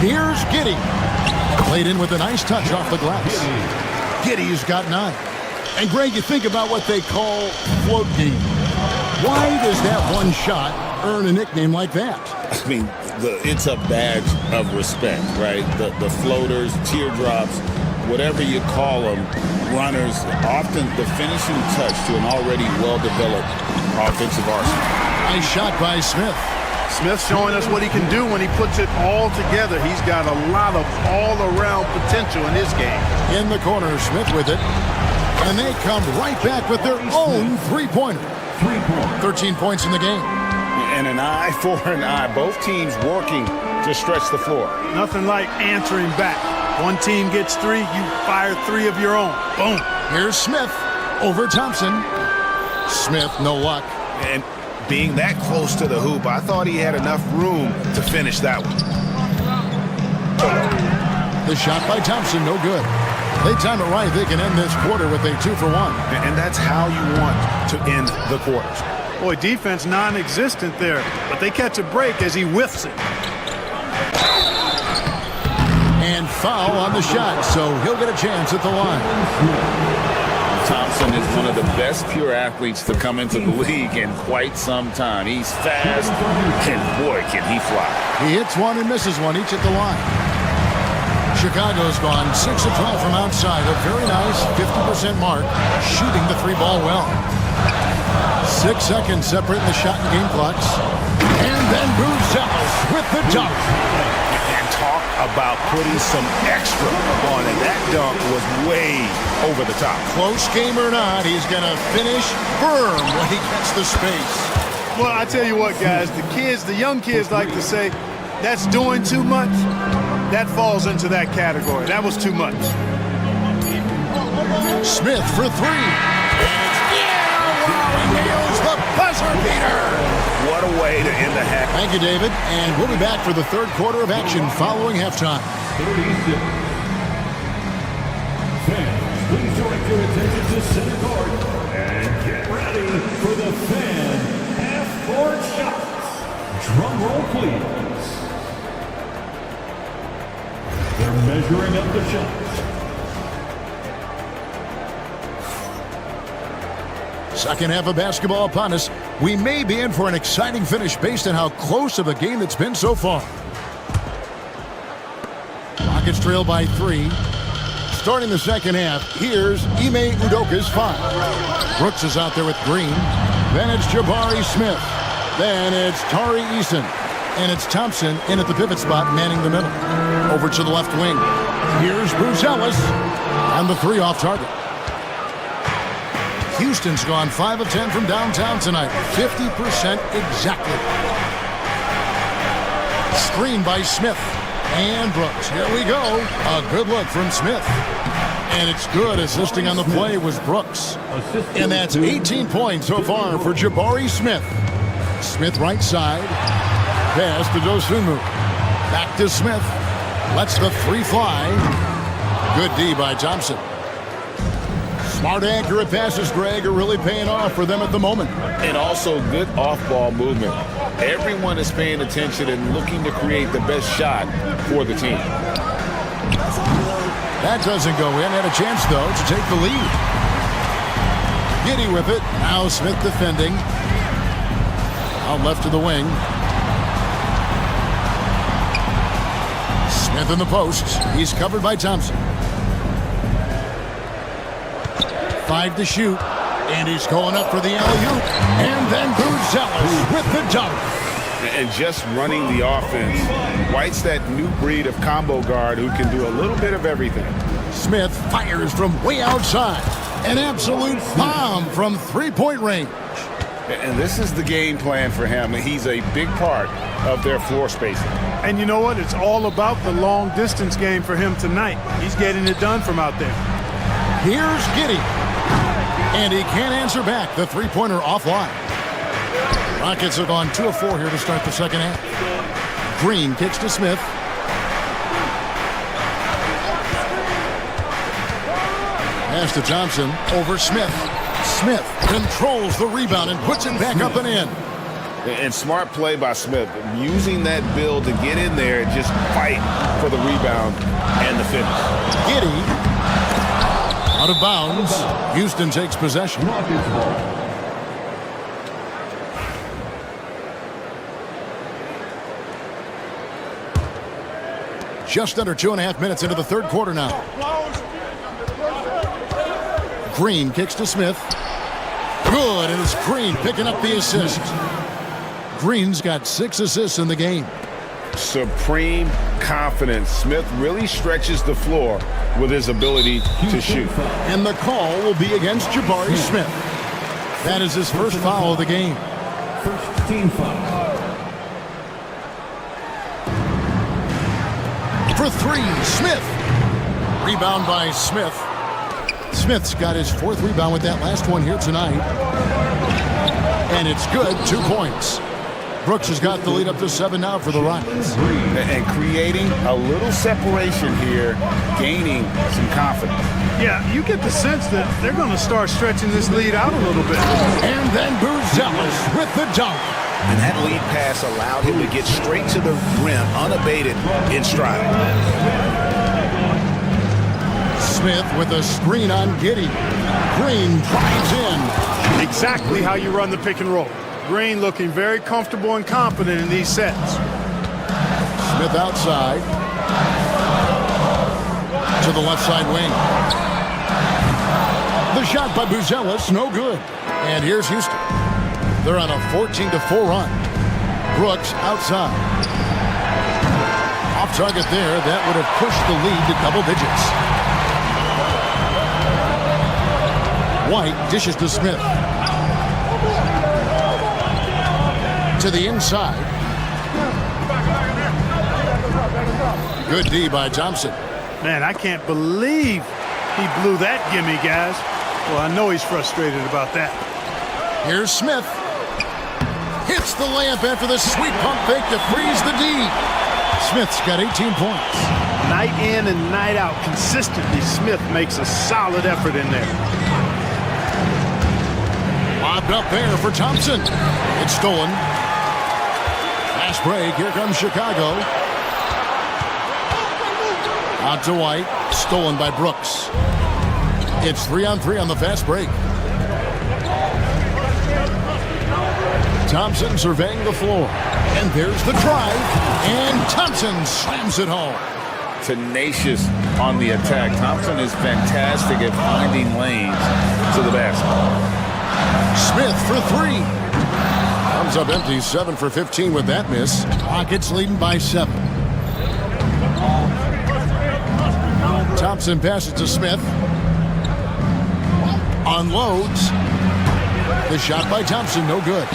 [SPEAKER 8] Here's Giddey. Played in with a nice touch off the glass. Giddey's got 9. And Greg, you think about what they call float game. Why does that one shot earn a nickname like that?
[SPEAKER 10] I mean, it's a badge of respect, right? The floaters, teardrops, whatever you call them, runners, often the finishing touch to an already well-developed offensive arsenal.
[SPEAKER 8] Nice shot by Smith.
[SPEAKER 6] Smith showing us what he can do when he puts it all together. He's got a lot of all-around potential in his game.
[SPEAKER 8] In the corner, Smith with it. And they come right back with their own three-pointer. 13 points in the game.
[SPEAKER 10] And an eye for an eye. Both teams working to stretch the floor.
[SPEAKER 6] Nothing like answering back. One team gets 3, you fire 3 of your own. Boom.
[SPEAKER 8] Here's Smith over Thompson. Smith, no luck.
[SPEAKER 10] And being that close to the hoop, I thought he had enough room to finish that one.
[SPEAKER 8] The shot by Thompson, no good. They time it right, they can end this quarter with a 2-for-1.
[SPEAKER 10] And that's how you want to end the quarters.
[SPEAKER 6] Boy, defense non-existent there, but they catch a break as he whiffs it.
[SPEAKER 8] And foul on the shot, so he'll get a chance at the line.
[SPEAKER 10] Thompson is one of the best pure athletes to come into the league in quite some time. He's fast, and boy, can he fly.
[SPEAKER 8] He hits one and misses one, each at the line. Chicago's gone 6 of 12 from outside, a very nice 50% mark, shooting the 3-ball well. 6 seconds separating the shot and game clocks. And then Buzelis with the dunk.
[SPEAKER 10] And talk about putting some extra on it. That dunk was way over the top.
[SPEAKER 8] Close game or not, he's going to finish firm when he gets the space.
[SPEAKER 6] Well, I tell you what, guys, the young kids like to say, that's doing too much. That falls into that category. That was too much.
[SPEAKER 8] Smith for 3. He nails the buzzer beater.
[SPEAKER 10] What a way to end the half.
[SPEAKER 8] Thank you, David. And we'll be back for the 3rd quarter of action following halftime.
[SPEAKER 7] Fans, please direct your attention to center court and get ready for the fan half-court shots. Drum roll, please. They're measuring up the shots.
[SPEAKER 8] Second half of basketball upon us. We may be in for an exciting finish based on how close of a game it's been so far. Rockets trail by 3. Starting the second half, here's Ime Udoka's 5. Brooks is out there with Green. Then it's Jabari Smith. Then it's Tari Eason. And it's Thompson in at the pivot spot, manning the middle. Over to the left wing. Here's Bruce Ellis. And the 3 off target. Houston's gone 5 of 10 from downtown tonight. 50% exactly. Screen by Smith. And Brooks. Here we go. A good look from Smith. And it's good. Assisting on the play was Brooks. And that's 18 points so far for Jabari Smith. Smith right side. Pass to Dosunmu. Back to Smith. Lets the 3 fly. Good D by Thompson. Smart, accurate passes, Greg, are really paying off for them at the moment.
[SPEAKER 10] And also good off-ball movement. Everyone is paying attention and looking to create the best shot for the team.
[SPEAKER 8] That doesn't go in. Had a chance, though, to take the lead. Giddy with it. Now Smith defending. Out left to the wing. Smith in the post. He's covered by Thompson. 5 to shoot. And he's going up for the alley-oop. And then Bruce with the dunk.
[SPEAKER 10] And just running the offense. White's that new breed of combo guard who can do a little bit of everything.
[SPEAKER 8] Smith fires from way outside. An absolute bomb from three-point range.
[SPEAKER 10] And this is the game plan for him. He's a big part of their floor spacing.
[SPEAKER 6] And you know what? It's all about the long-distance game for him tonight. He's getting it done from out there.
[SPEAKER 8] Here's Giddy. And he can't answer back. The three-pointer offline. Rockets have gone 2 of 4 here to start the second half. Green kicks to Smith. Pass to Thompson over Smith. Smith controls the rebound and puts it back up and in.
[SPEAKER 10] And smart play by Smith. Using that build to get in there and just fight for the rebound and the finish.
[SPEAKER 8] Giddy. Out of bounds. Houston takes possession. Just under 2.5 minutes into the third quarter now. Green kicks to Smith. Good, and it's Green picking up the assist. Green's got 6 assists in the game.
[SPEAKER 10] Supreme confidence. Smith really stretches the floor with his ability to shoot.
[SPEAKER 8] And the call will be against Jabari Smith. That is his first foul of the game.
[SPEAKER 7] First team foul.
[SPEAKER 8] For 3, Smith. Rebound by Smith. Smith's got his 4th rebound with that last one here tonight. And it's good, 2 points. Brooks has got the lead up to 7 now for the Rockets.
[SPEAKER 10] And creating a little separation here, gaining some confidence.
[SPEAKER 6] Yeah, you get the sense that they're going to start stretching this lead out a little bit.
[SPEAKER 8] And then Buzelis with the dunk.
[SPEAKER 2] And that lead pass allowed him to get straight to the rim, unabated in stride.
[SPEAKER 8] Smith with a screen on Giddy. Green drives in.
[SPEAKER 6] Exactly how you run the pick and roll. Green looking very comfortable and confident in these sets.
[SPEAKER 8] Smith outside. To the left side wing. The shot by Buzelis, no good. And here's Houston. They're on a 14-4 run. Brooks outside. Off target there. That would have pushed the lead to double digits. White dishes to Smith. To the inside. Good D by Thompson.
[SPEAKER 6] Man, I can't believe he blew that gimme, guys. Well, I know he's frustrated about that.
[SPEAKER 8] Here's Smith. Hits the layup after the sweet pump fake to freeze the D. Smith's got 18 points.
[SPEAKER 6] Night in and night out, consistently, Smith makes a solid effort in there.
[SPEAKER 8] Lobbed up there for Thompson. It's stolen. Fast break. Here comes Chicago. Out to White. Stolen by Brooks. It's 3-on-3 on the fast break. Thompson surveying the floor. And there's the drive. And Thompson slams it home.
[SPEAKER 10] Tenacious on the attack. Thompson is fantastic at finding lanes to the basket.
[SPEAKER 8] Smith for three. Comes up empty, 7 for 15 with that miss. Rockets leading by 7. Thompson passes to Smith. Unloads. The shot by Thompson, no good.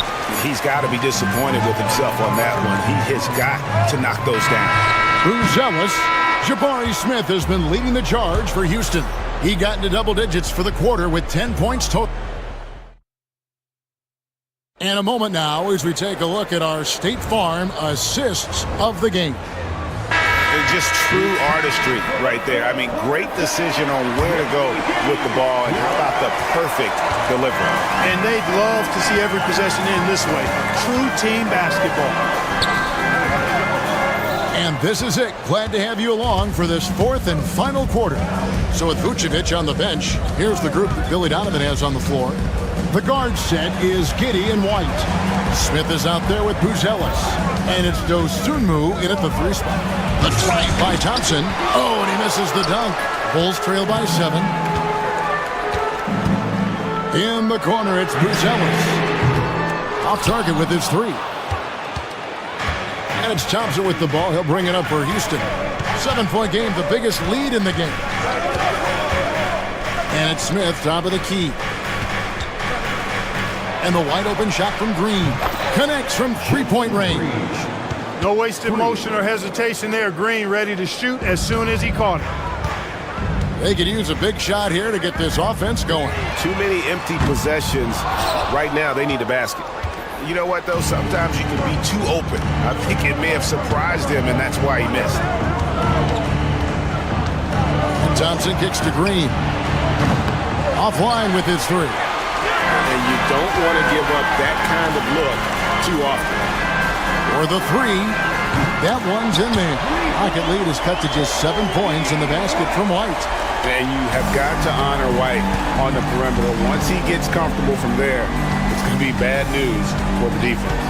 [SPEAKER 10] He's got to be disappointed with himself on that one. He has got to knock those down.
[SPEAKER 8] Zealous. Jabari Smith has been leading the charge for Houston. He got into double digits for the quarter with 10 points total. And a moment now as we take a look at our State Farm assists of the game.
[SPEAKER 10] It's just true artistry right there. I mean, great decision on where to go with the ball, and how about the perfect delivery.
[SPEAKER 6] And they'd love to see every possession end this way. True team basketball.
[SPEAKER 8] And this is it. Glad to have you along for this fourth and final quarter. So with Vucevic on the bench, here's the group that Billy Donovan has on the floor. The guard set is Giddey and White. Smith is out there with Buzelis. And it's Dosunmu in at the 3 spot. The drive by Thompson. Oh, and he misses the dunk. Bulls trail by 7. In the corner, it's Buzelis. Off target with his 3. And it's Thompson with the ball. He'll bring it up for Houston. 7-point game, the biggest lead in the game. And it's Smith, top of the key. And the wide open shot from Green. Connects from 3-point range.
[SPEAKER 6] No wasted motion or hesitation there. Green ready to shoot as soon as he caught it.
[SPEAKER 8] They could use a big shot here to get this offense going.
[SPEAKER 2] Too many empty possessions. Right now, they need a basket. You know what, though? Sometimes you can be too open. I think it may have surprised him, and that's why he missed.
[SPEAKER 8] And Thompson kicks to Green. Offline with his 3.
[SPEAKER 2] And you don't want to give up that kind of look too often.
[SPEAKER 8] For the 3. That one's in there. Rocket lead is cut to just 7 points in the basket from White.
[SPEAKER 2] And you have got to honor White on the perimeter. Once he gets comfortable from there, it's going to be bad news for the defense.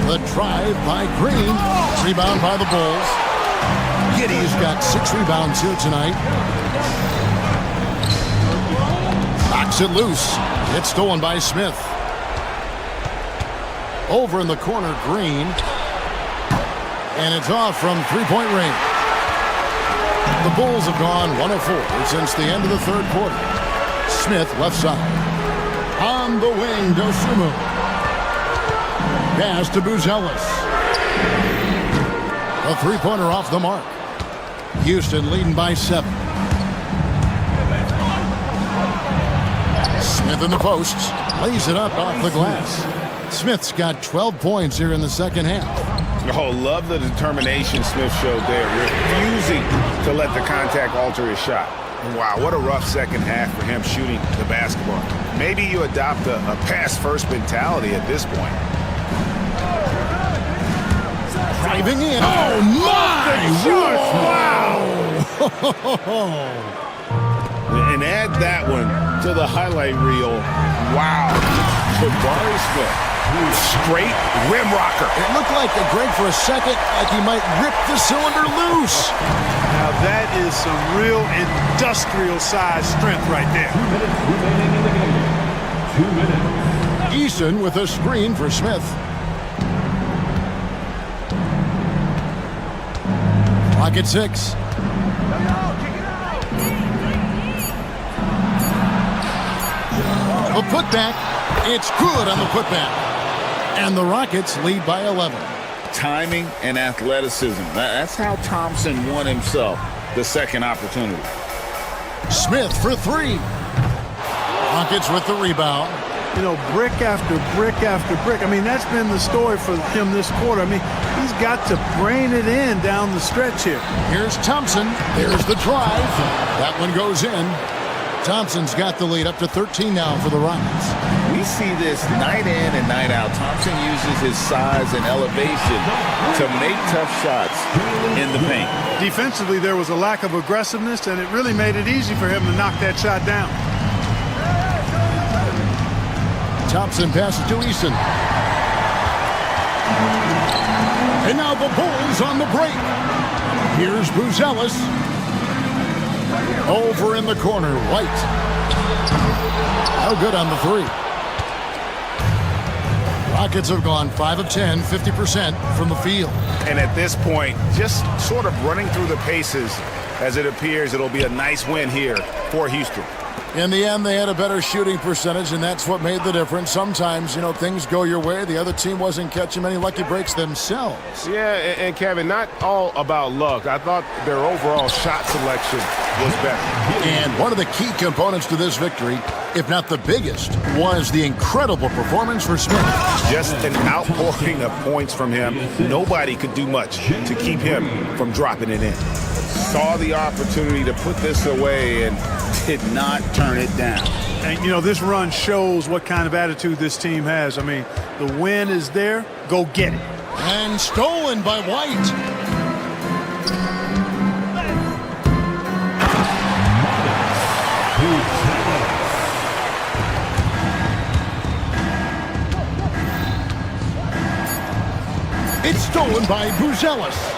[SPEAKER 8] The drive by Green. Rebound by the Bulls. Giddey's got 6 rebounds here tonight. Knocks it loose. It's stolen by Smith. Over in the corner, Green. And it's off from 3-point range. The Bulls have gone 1 of 4 since the end of the third quarter. Smith left side. On the wing, Dosunmu. Pass to Buzelis. A 3-pointer off the mark. Houston leading by 7. Smith in the posts. Lays it up off the glass. Smith's got 12 points here in the second half.
[SPEAKER 10] Oh, love the determination Smith showed there, refusing to let the contact alter his shot. Wow, what a rough second half for him shooting the basketball. Maybe you adopt a pass-first mentality at this point.
[SPEAKER 8] Driving in. Oh, my!
[SPEAKER 10] Wow! And add that one to the highlight reel. Wow. Jabari Smith.
[SPEAKER 2] Straight rim rocker.
[SPEAKER 8] It looked like a Greg for a second, like he might rip the cylinder loose.
[SPEAKER 6] Now that is some real industrial size strength right there.
[SPEAKER 7] 2 minutes.
[SPEAKER 8] Eason with a screen for Smith. Clock at 6. A putback. It's good on the putback. And the Rockets lead by 11.
[SPEAKER 10] Timing and athleticism. That's how Thompson won himself the second opportunity.
[SPEAKER 8] Smith for 3. Rockets with the rebound.
[SPEAKER 6] You know, brick after brick after brick. I mean, that's been the story for him this quarter. I mean, he's got to brain it in down the stretch here.
[SPEAKER 8] Here's Thompson. There's the drive. That one goes in. Thompson's got the lead up to 13 now for the Rockets.
[SPEAKER 10] We see this night in and night out. Thompson uses his size and elevation to make tough shots in the paint.
[SPEAKER 6] Defensively, there was a lack of aggressiveness, and it really made it easy for him to knock that shot down.
[SPEAKER 8] Thompson passes to Eason. And now the Bulls on the break. Here's Buzelis. Over in the corner, White. No good on the three. Rockets have gone 5 of 10, 50% from the field.
[SPEAKER 10] And at this point, just sort of running through the paces, as it appears it'll be a nice win here for Houston.
[SPEAKER 8] In the end, they had a better shooting percentage, and that's what made the difference. Sometimes, things go your way. The other team wasn't catching many lucky breaks themselves.
[SPEAKER 4] Yeah, and Kevin, not all about luck. I thought their overall shot selection was better.
[SPEAKER 8] And one of the key components to this victory, if not the biggest, was the incredible performance for Smith.
[SPEAKER 10] Just an outpouring of points from him. Nobody could do much to keep him from dropping it in. Saw the opportunity to put this away and did not turn it down.
[SPEAKER 6] And, this run shows what kind of attitude this team has. I mean, the win is there. Go get it.
[SPEAKER 8] And stolen by White. It's stolen by Buzelis.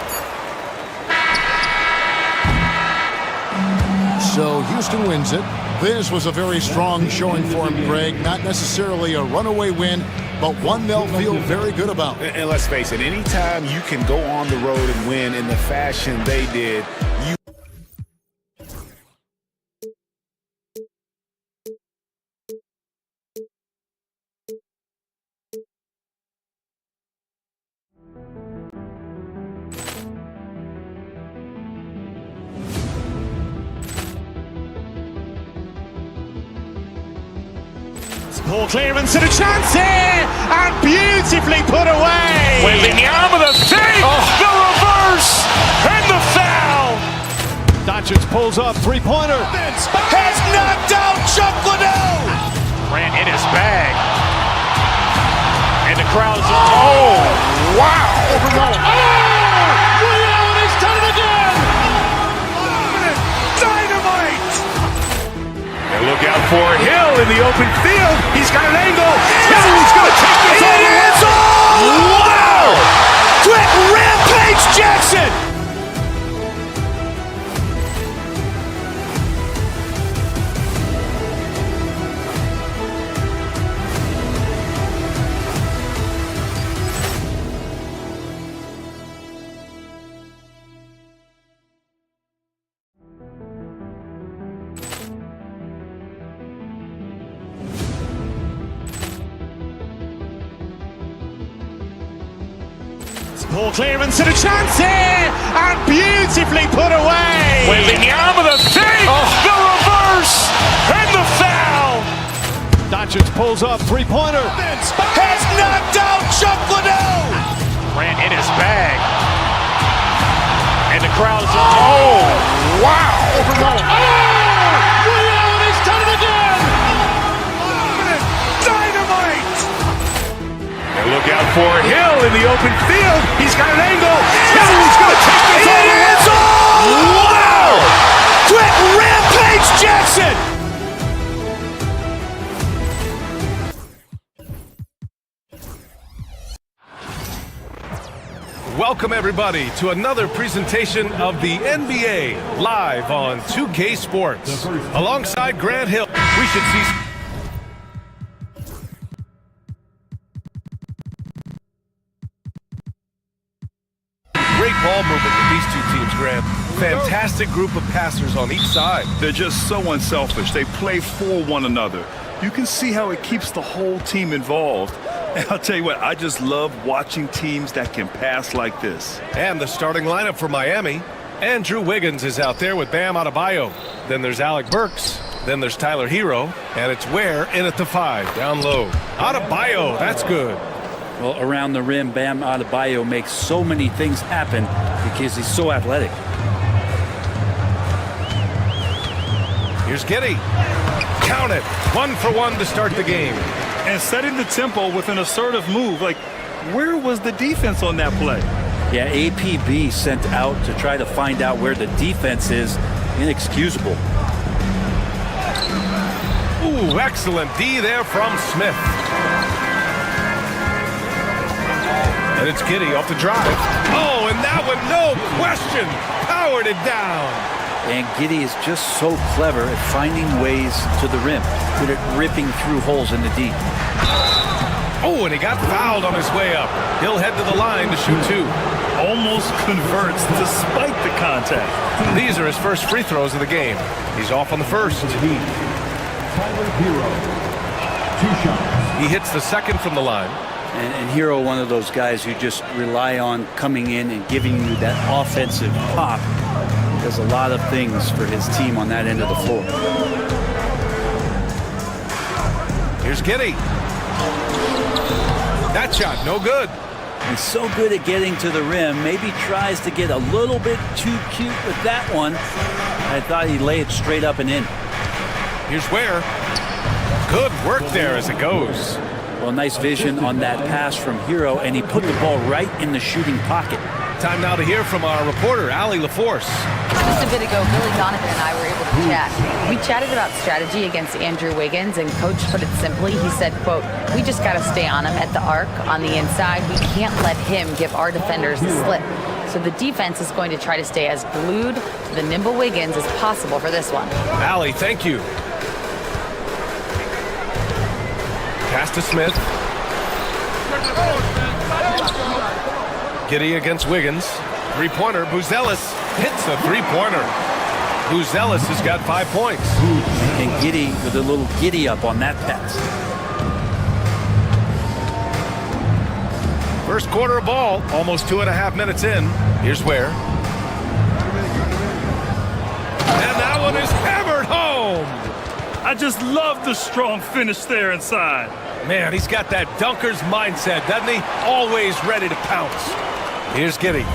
[SPEAKER 8] So Houston wins it. This was a very strong showing for him, Greg. Not necessarily a runaway win, but one they'll feel very good about.
[SPEAKER 10] And let's face it, anytime you can go on the road and win in the fashion they did, you
[SPEAKER 1] Poor clearance and a chance here, and beautifully put away.
[SPEAKER 2] Wembanyama the fake, the reverse, and the foul.
[SPEAKER 3] Doncic pulls up, three-pointer.
[SPEAKER 2] Has knocked out Chuck Liddell. Ran in his bag. And the crowd is, wow.
[SPEAKER 3] Ray Allen has done it again.
[SPEAKER 2] Dynamite. And look out for Hill in the open field. He's got an angle. Hill's going to take this all the way. Wow! Quick Rampage Jackson.
[SPEAKER 1] Poor clearance and a chance here, and beautifully put away.
[SPEAKER 2] Wembanyama the fake, the reverse, and the foul.
[SPEAKER 3] Doncic pulls up, three-pointer.
[SPEAKER 2] Has knocked out Chuck Liddell. Ran in his bag. And the crowd is, wow.
[SPEAKER 3] Ray Allen has done it again.
[SPEAKER 2] Dynamite. And look out for Hill in the open field. He's got an angle. Hill's going to take this all the way. Wow. Quick Rampage Jackson.
[SPEAKER 4] Welcome, everybody, to another presentation of the NBA live on 2K Sports. Alongside Grant Hill, we should see... Great ball movement with these two teams, Grant. Fantastic group of passers on each side.
[SPEAKER 5] They're just so unselfish. They play for one another. You can see how it keeps the whole team involved. And I'll tell you what, I just love watching teams that can pass like this.
[SPEAKER 4] And the starting lineup for Miami. Andrew Wiggins is out there with Bam Adebayo. Then there's Alec Burks. Then there's Tyler Hero. And it's Ware in at the 5, down low. Adebayo, that's good.
[SPEAKER 9] Well, around the rim, Bam Adebayo makes so many things happen because he's so athletic.
[SPEAKER 4] Here's Giddey. Count it. 1 for 1 to start the game.
[SPEAKER 5] And setting the tempo with an assertive move. Like, where was the defense on that play?
[SPEAKER 9] Yeah, APB sent out to try to find out where the defense is. Inexcusable.
[SPEAKER 4] Ooh, excellent D there from Smith. And it's Giddy off the drive. Oh, and that one, no question, powered it down.
[SPEAKER 9] And Giddy is just so clever at finding ways to the rim, good at ripping through holes in the deep.
[SPEAKER 4] Oh, and he got fouled on his way up. He'll head to the line to shoot 2.
[SPEAKER 5] Almost converts despite the contact.
[SPEAKER 4] These are his first free throws of the game. He's off on the first.
[SPEAKER 7] Tyler Hero, 2 shots.
[SPEAKER 4] He hits the second from the line.
[SPEAKER 9] And Hero, one of those guys who just rely on coming in and giving you that offensive pop. Does a lot of things for his team on that end of the floor.
[SPEAKER 4] Here's Giddy. That shot, no good.
[SPEAKER 9] He's so good at getting to the rim. Maybe tries to get a little bit too cute with that one. I thought he'd lay it straight up and in.
[SPEAKER 4] Here's Ware. Good work there as it goes.
[SPEAKER 9] Well, nice vision on that pass from Hero, and he put the ball right in the shooting pocket.
[SPEAKER 4] Time now to hear from our reporter, Allie LaForce.
[SPEAKER 13] Just a bit ago, Billy Donovan and I were able to chat. We chatted about strategy against Andrew Wiggins, and Coach put it simply. He said, quote, "We just got to stay on him at the arc, on the inside. We can't let him give our defenders the slip." So the defense is going to try to stay as glued to the nimble Wiggins as possible for this one.
[SPEAKER 4] Allie, thank you. Pass to Smith. Giddy against Wiggins. Three-pointer. Buzelis hits the three-pointer. Buzelis has got 5 points.
[SPEAKER 9] And Giddy with a little giddy up on that pass.
[SPEAKER 4] First quarter of ball, almost 2.5 minutes in. Here's Ware. And that one is hammered home.
[SPEAKER 5] I just love the strong finish there inside.
[SPEAKER 4] Man, he's got that dunker's mindset, doesn't he? Always ready to pounce. Here's Giddy.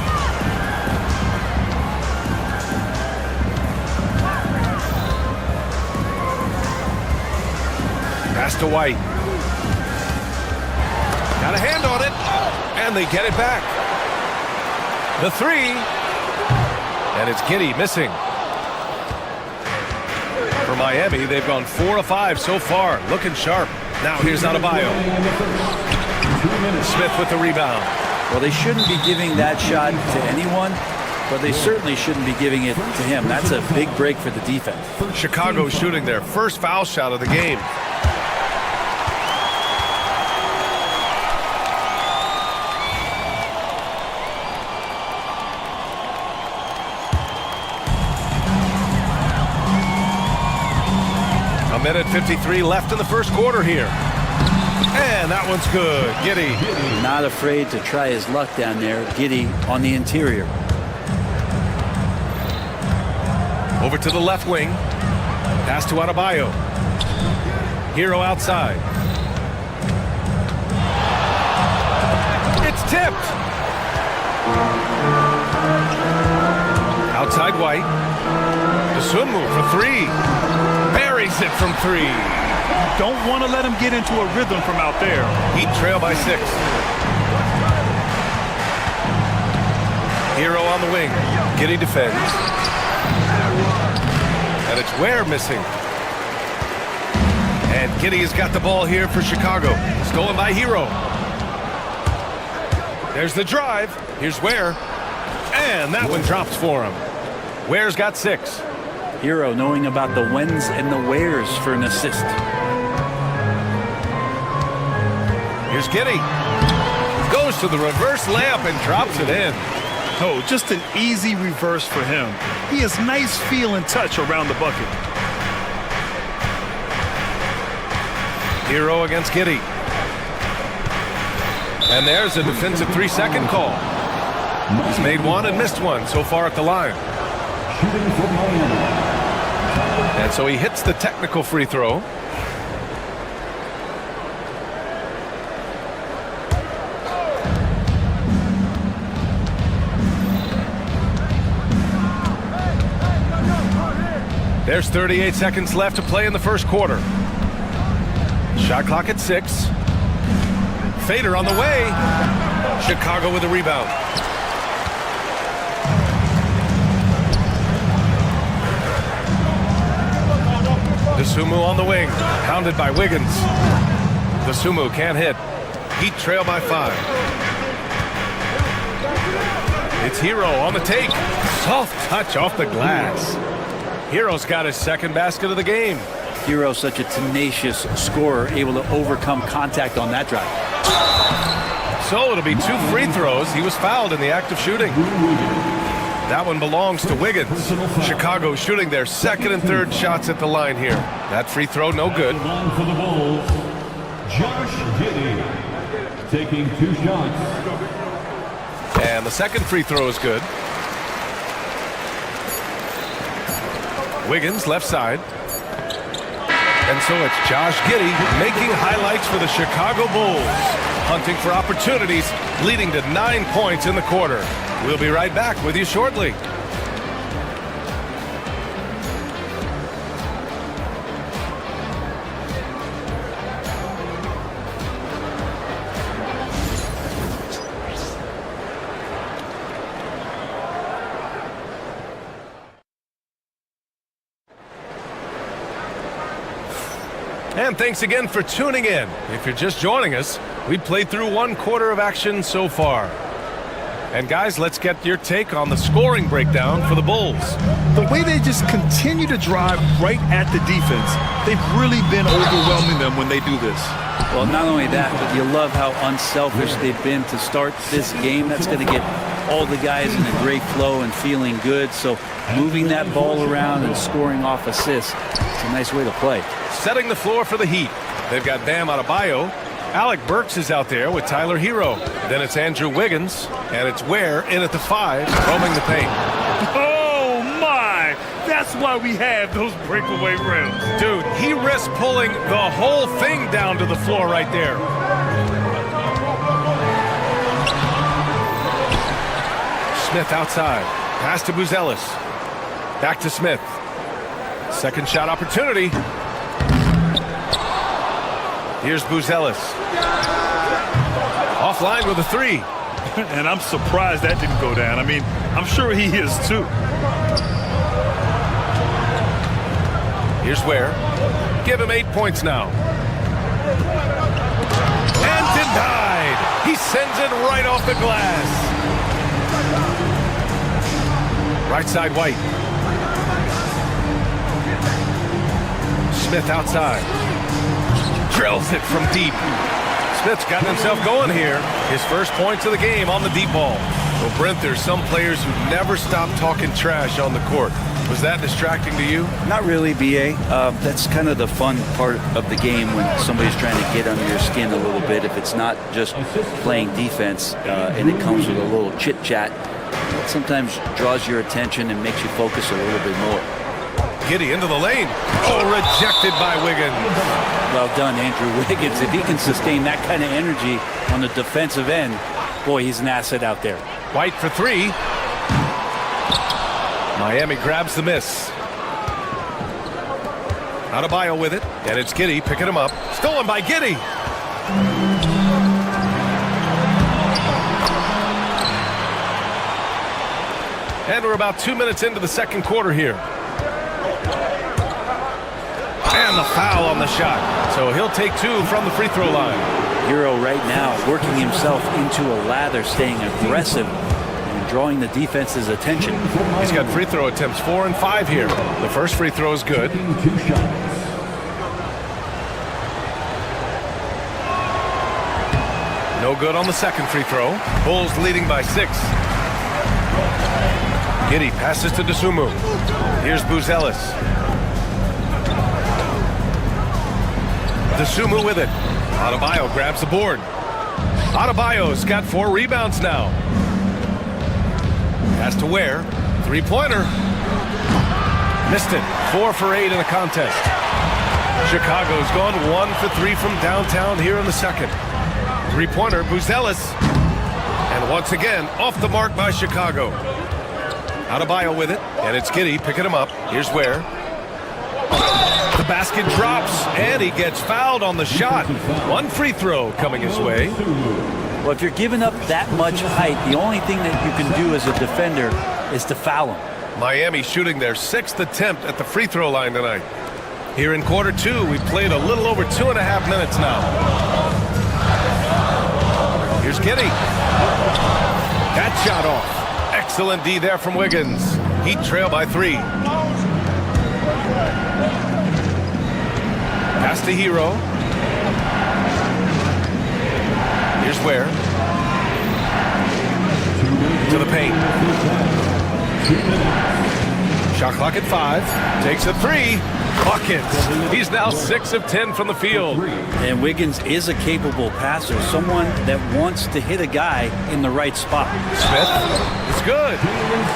[SPEAKER 4] Pass to White. Got a hand on it, and they get it back. The 3, and it's Giddy missing. For Miami, they've gone 4 of 5 so far, looking sharp. Now here's Adebayo. Smith with the rebound.
[SPEAKER 9] Well, they shouldn't be giving that shot to anyone, but they certainly shouldn't be giving it to him. That's a big break for the defense.
[SPEAKER 4] Chicago shooting their first foul shot of the game. A minute 53 left in the first quarter here. And that one's good. Giddy.
[SPEAKER 9] Not afraid to try his luck down there. Giddy on the interior.
[SPEAKER 4] Over to the left wing. Pass to Adebayo. Hero outside. It's tipped. Outside White. Dosunmu for 3. Buries it from 3.
[SPEAKER 5] Don't want to let him get into a rhythm from out there.
[SPEAKER 4] Heat trail by 6. Hero on the wing. Giddy defends. And it's Ware missing. And Giddy has got the ball here for Chicago. Stolen by Hero. There's the drive. Here's Ware. And that one drops for him. Ware's got 6.
[SPEAKER 9] Hero knowing about the whens and the wheres for an assist.
[SPEAKER 4] Here's Giddy. Goes to the reverse layup and drops it in.
[SPEAKER 5] Oh, just an easy reverse for him. He has nice feel and touch around the bucket.
[SPEAKER 4] Hero against Giddy. And there's a defensive 3-second call. He's made 1 and missed 1 so far at the line. And so he hits the technical free throw. There's 38 seconds left to play in the first quarter. Shot clock at 6. Fader on the way. Chicago with a rebound. Dosunmu on the wing. Pounded by Wiggins. Dosunmu can't hit. Heat trail by 5. It's Hero on the take. Soft touch off the glass. Hero's got his second basket of the game.
[SPEAKER 9] Hero, such a tenacious scorer, able to overcome contact on that drive.
[SPEAKER 4] So it'll be 2 free throws. He was fouled in the act of shooting. That one belongs to Wiggins. Chicago shooting their second and third shots at the line here. That free throw, no good.
[SPEAKER 7] For the Bulls, Josh Giddey taking 2 shots.
[SPEAKER 4] And the second free throw is good. Wiggins, left side. And so it's Josh Giddey making highlights for the Chicago Bulls. Hunting for opportunities, leading to 9 points in the quarter. We'll be right back with you shortly. And thanks again for tuning in. If you're just joining us, we played through 1 quarter of action so far. And guys, let's get your take on the scoring breakdown for the Bulls.
[SPEAKER 16] The way they just continue to drive right at the defense, they've really been overwhelming them when they do this.
[SPEAKER 9] Well, not only that, but you love how unselfish they've been to start this game. That's going to get all the guys in a great flow and feeling good. So moving that ball around and scoring off assists, it's a nice way to play.
[SPEAKER 4] Setting the floor for the Heat. They've got Bam Adebayo. Alec Burks is out there with Tyler Hero. Then it's Andrew Wiggins, and it's Ware in at the 5, roaming the paint.
[SPEAKER 5] Oh, my! That's why we have those breakaway rims.
[SPEAKER 4] Dude, he risked pulling the whole thing down to the floor right there. Smith outside. Pass to Buzelis. Back to Smith. Second shot opportunity. Here's Buzelis. Offline with a 3.
[SPEAKER 5] And I'm surprised that didn't go down. I mean, I'm sure he is too.
[SPEAKER 4] Here's Ware. Give him 8 points now. And denied. He sends it right off the glass. Right side White. Smith outside. Drills it from deep. Smith's gotten himself going here. His first points of the game on the deep ball. Well, Brent, there's some players who never stop talking trash on the court. Was that distracting to you?
[SPEAKER 9] Not really, B.A. That's kind of the fun part of the game when somebody's trying to get under your skin a little bit. If it's not just playing defense and it comes with a little chit-chat, it sometimes draws your attention and makes you focus a little bit more.
[SPEAKER 4] Giddey into the lane. Oh, rejected by Wiggins.
[SPEAKER 9] Well done, Andrew Wiggins. If he can sustain that kind of energy on the defensive end, boy, he's an asset out there.
[SPEAKER 4] White for 3. Miami grabs the miss. Adebayo with it, and it's Giddey picking him up. Stolen by Giddey. And we're about 2 minutes into the second quarter here. And the foul on the shot. So he'll take 2 from the free throw line.
[SPEAKER 9] Hero right now working himself into a lather, staying aggressive and drawing the defense's attention.
[SPEAKER 4] He's got free throw attempts 4 and 5 here. The first free throw is good. No good on the second free throw. Bulls leading by 6. Giddey passes to Dosunmu. Here's Buzelis. Dosunmu with it. Adebayo grabs the board. Adebayo's got 4 rebounds now. Pass to Ware. 3-pointer. Missed it. 4 for 8 in the contest. Chicago's gone 1 for 3 from downtown here in the second. 3-pointer, Buzelis. And once again, off the mark by Chicago. Adebayo with it, and it's Giddey picking him up. Here's Ware. The basket drops, and he gets fouled on the shot. 1 free throw coming his way.
[SPEAKER 9] Well, if you're giving up that much height, the only thing that you can do as a defender is to foul him.
[SPEAKER 4] Miami shooting their 6th attempt at the free throw line tonight. Here in quarter 2, we've played a little over 2.5 minutes now. Here's Giddey. That shot off. Excellent D there from Wiggins. Heat trail by 3. Pass to Hero. Here's Ware. To the paint. Shot clock at 5. Takes a 3. Buckets. He's now 6 of 10 from the field.
[SPEAKER 9] And Wiggins is a capable passer, someone that wants to hit a guy in the right spot.
[SPEAKER 4] Smith is good.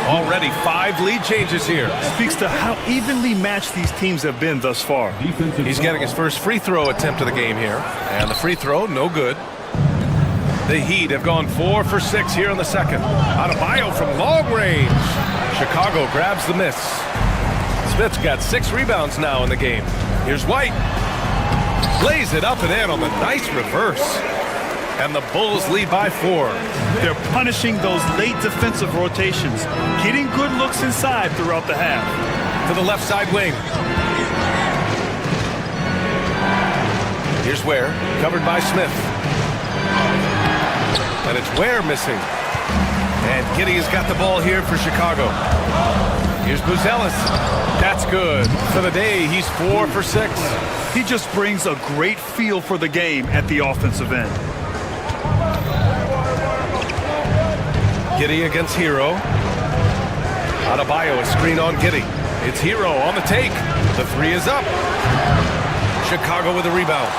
[SPEAKER 4] Already 5 lead changes here.
[SPEAKER 16] Speaks to how evenly matched these teams have been thus far.
[SPEAKER 4] He's getting his first free throw attempt of the game here. And the free throw, no good. The Heat have gone 4 for 6 here in the second. Adebayo from long range. Chicago grabs the miss. Smith's got 6 rebounds now in the game. Here's White. Lays it up and in on the nice reverse. And the Bulls lead by 4.
[SPEAKER 16] They're punishing those late defensive rotations, getting good looks inside throughout the half.
[SPEAKER 4] To the left side wing. Here's Ware, covered by Smith. And it's Ware missing. And Giddey has got the ball here for Chicago. Here's Buzelis. That's good. For the day, he's 4 for 6.
[SPEAKER 16] He just brings a great feel for the game at the offensive end.
[SPEAKER 4] Giddey against Hero. Adebayo, a screen on Giddey. It's Hero on the take. The 3 is up. Chicago with a rebound.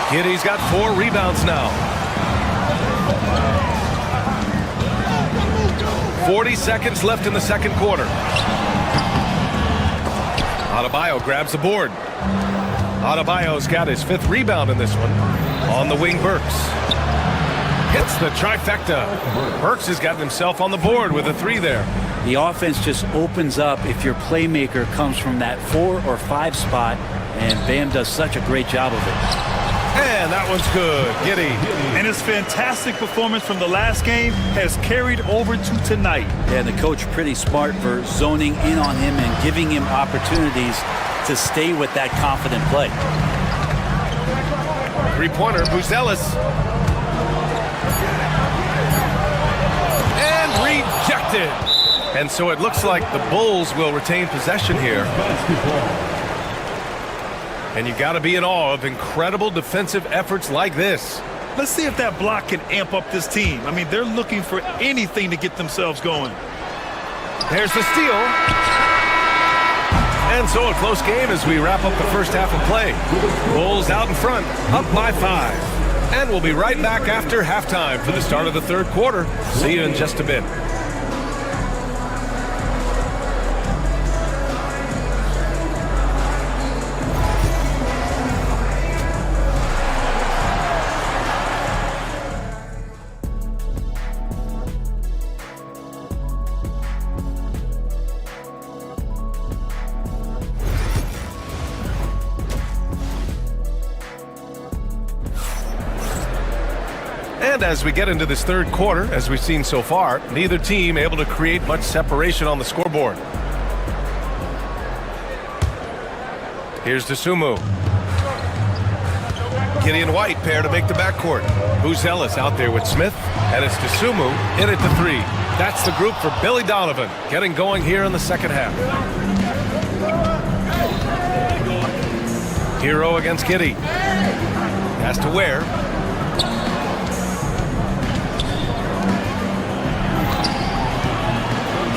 [SPEAKER 4] Giddey's got 4 rebounds now. 40 seconds left in the second quarter. Adebayo grabs the board. Adebayo's got his 5th rebound in this one. On the wing, Burks. Hits the trifecta. Burks has gotten himself on the board with a 3 there.
[SPEAKER 9] The offense just opens up if your playmaker comes from that 4 or 5 spot, and Bam does such a great job of it.
[SPEAKER 4] And that one's good. Giddey.
[SPEAKER 16] And his fantastic performance from the last game has carried over to tonight.
[SPEAKER 9] Yeah, the coach pretty smart for zoning in on him and giving him opportunities to stay with that confident play.
[SPEAKER 4] 3-pointer, Buzelis. And rejected. And so it looks like the Bulls will retain possession here. And you got to be in awe of incredible defensive efforts like this.
[SPEAKER 16] Let's see if that block can amp up this team. I mean, they're looking for anything to get themselves going.
[SPEAKER 4] There's the steal. And so a close game as we wrap up the first half of play. Bulls out in front, up by 5. And we'll be right back after halftime for the start of the third quarter. See you in just a bit. And as we get into this third quarter, as we've seen so far, neither team able to create much separation on the scoreboard. Here's Dosunmu. Giddey and White pair to make the backcourt. Buzelis out there with Smith, and it's Dosunmu in at the 3. That's the group for Billy Donovan, getting going here in the second half. Hero against Giddey. Has to Ware.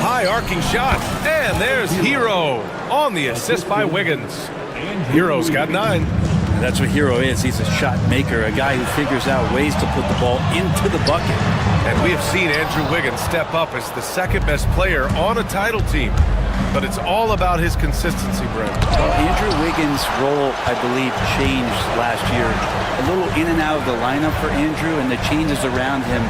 [SPEAKER 4] High arcing shot, and there's Hero on the assist by Wiggins. Hero's got 9.
[SPEAKER 9] That's what Hero is. He's a shot maker, a guy who figures out ways to put the ball into the bucket.
[SPEAKER 4] And we have seen Andrew Wiggins step up as the second best player on a title team. But it's all about his consistency, Brent.
[SPEAKER 9] Well, Andrew Wiggins' role, I believe, changed last year. A little in and out of the lineup for Andrew, and the changes around him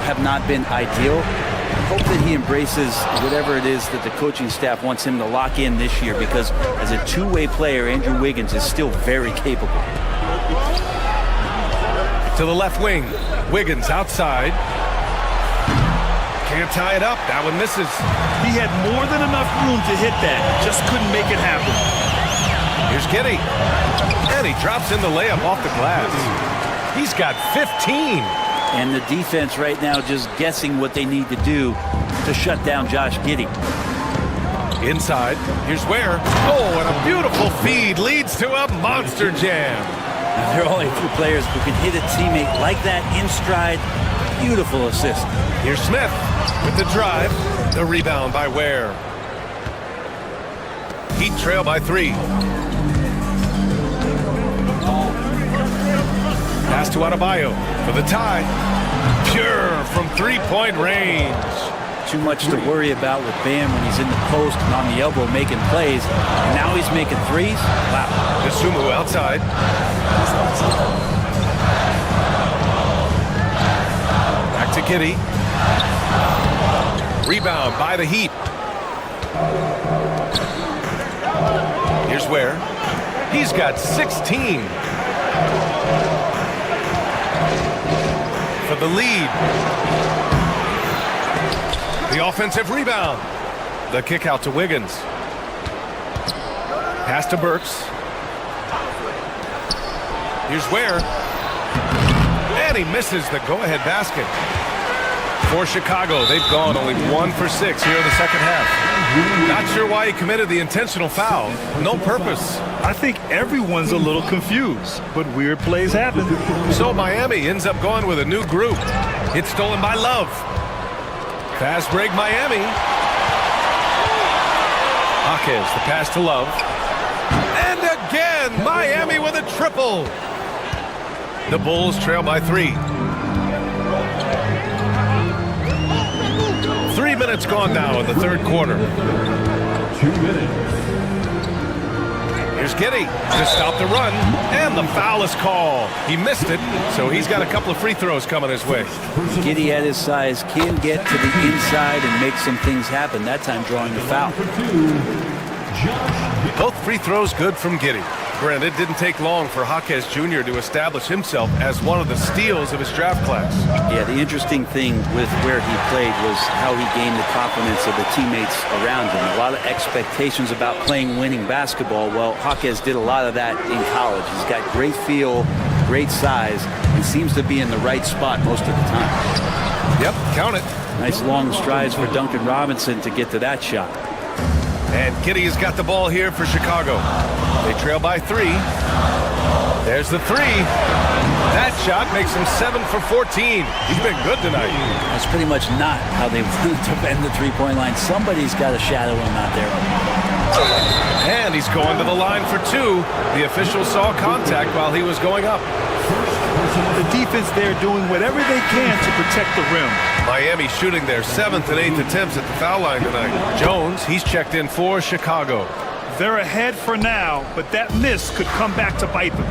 [SPEAKER 9] have not been ideal. I hope that he embraces whatever it is that the coaching staff wants him to lock in this year, because as a two-way player, Andrew Wiggins is still very capable.
[SPEAKER 4] To the left wing, Wiggins outside. Can't tie it up. That one misses.
[SPEAKER 16] He had more than enough room to hit that. Just couldn't make it happen.
[SPEAKER 4] Here's Giddey. And he drops in the layup off the glass. He's got 15.
[SPEAKER 9] And the defense right now just guessing what they need to do to shut down Josh Giddey.
[SPEAKER 4] Inside, here's Ware. Oh, and a beautiful feed leads to a monster jam.
[SPEAKER 9] Now, there are only a few players who can hit a teammate like that in stride. Beautiful assist.
[SPEAKER 4] Here's Smith with the drive. The rebound by Ware. Heat trail by 3. Pass to Adebayo for the tie. Pure from three-point range.
[SPEAKER 9] Too much to worry about with Bam when he's in the post and on the elbow making plays. And now he's making threes. Wow.
[SPEAKER 4] Isumu outside. Back to Giddey. Rebound by the Heat. Here's Ware. He's got 16. For the lead. The offensive rebound. The kick out to Wiggins. Pass to Burks. Here's Ware. And he misses the go-ahead basket. For Chicago, they've gone only 1 for 6 here in the second half. Not sure why he committed the intentional foul. No purpose.
[SPEAKER 16] I think everyone's a little confused, but weird plays happen.
[SPEAKER 4] So Miami ends up going with a new group. It's stolen by Love. Fast break Miami. Hawkins, the pass to Love. And again, Miami with a triple. The Bulls trail by 3. 3 minutes gone now in the third quarter.
[SPEAKER 7] 2 minutes.
[SPEAKER 4] Here's Giddey to stop the run, and the foul is called. He missed it, so he's got a couple of free throws coming his way.
[SPEAKER 9] Giddey at his size can get to the inside and make some things happen, that time drawing the foul.
[SPEAKER 4] Both free throws good from Giddey. Brent, it didn't take long for Hawkins Jr. to establish himself as one of the steals of his draft class.
[SPEAKER 9] Yeah, the interesting thing with where he played was how he gained the confidence of the teammates around him. A lot of expectations about playing winning basketball. Well, Hawkins did a lot of that in college. He's got great feel, great size, and seems to be in the right spot most of the time.
[SPEAKER 4] Yep, count it.
[SPEAKER 9] Nice long strides for Duncan Robinson to get to that shot.
[SPEAKER 4] And Giddey has got the ball here for Chicago. They trail by 3. There's the 3. That shot makes him 7 for 14. He's been good tonight.
[SPEAKER 9] That's pretty much not how they want to bend the three-point line. Somebody's got to shadow him out there.
[SPEAKER 4] And he's going to the line for 2. The official saw contact while he was going up.
[SPEAKER 16] The defense there doing whatever they can to protect the rim.
[SPEAKER 4] Miami shooting their 7th and 8th attempts at the foul line tonight. Jones, he's checked in for Chicago.
[SPEAKER 16] They're ahead for now, but that miss could come back to bite them.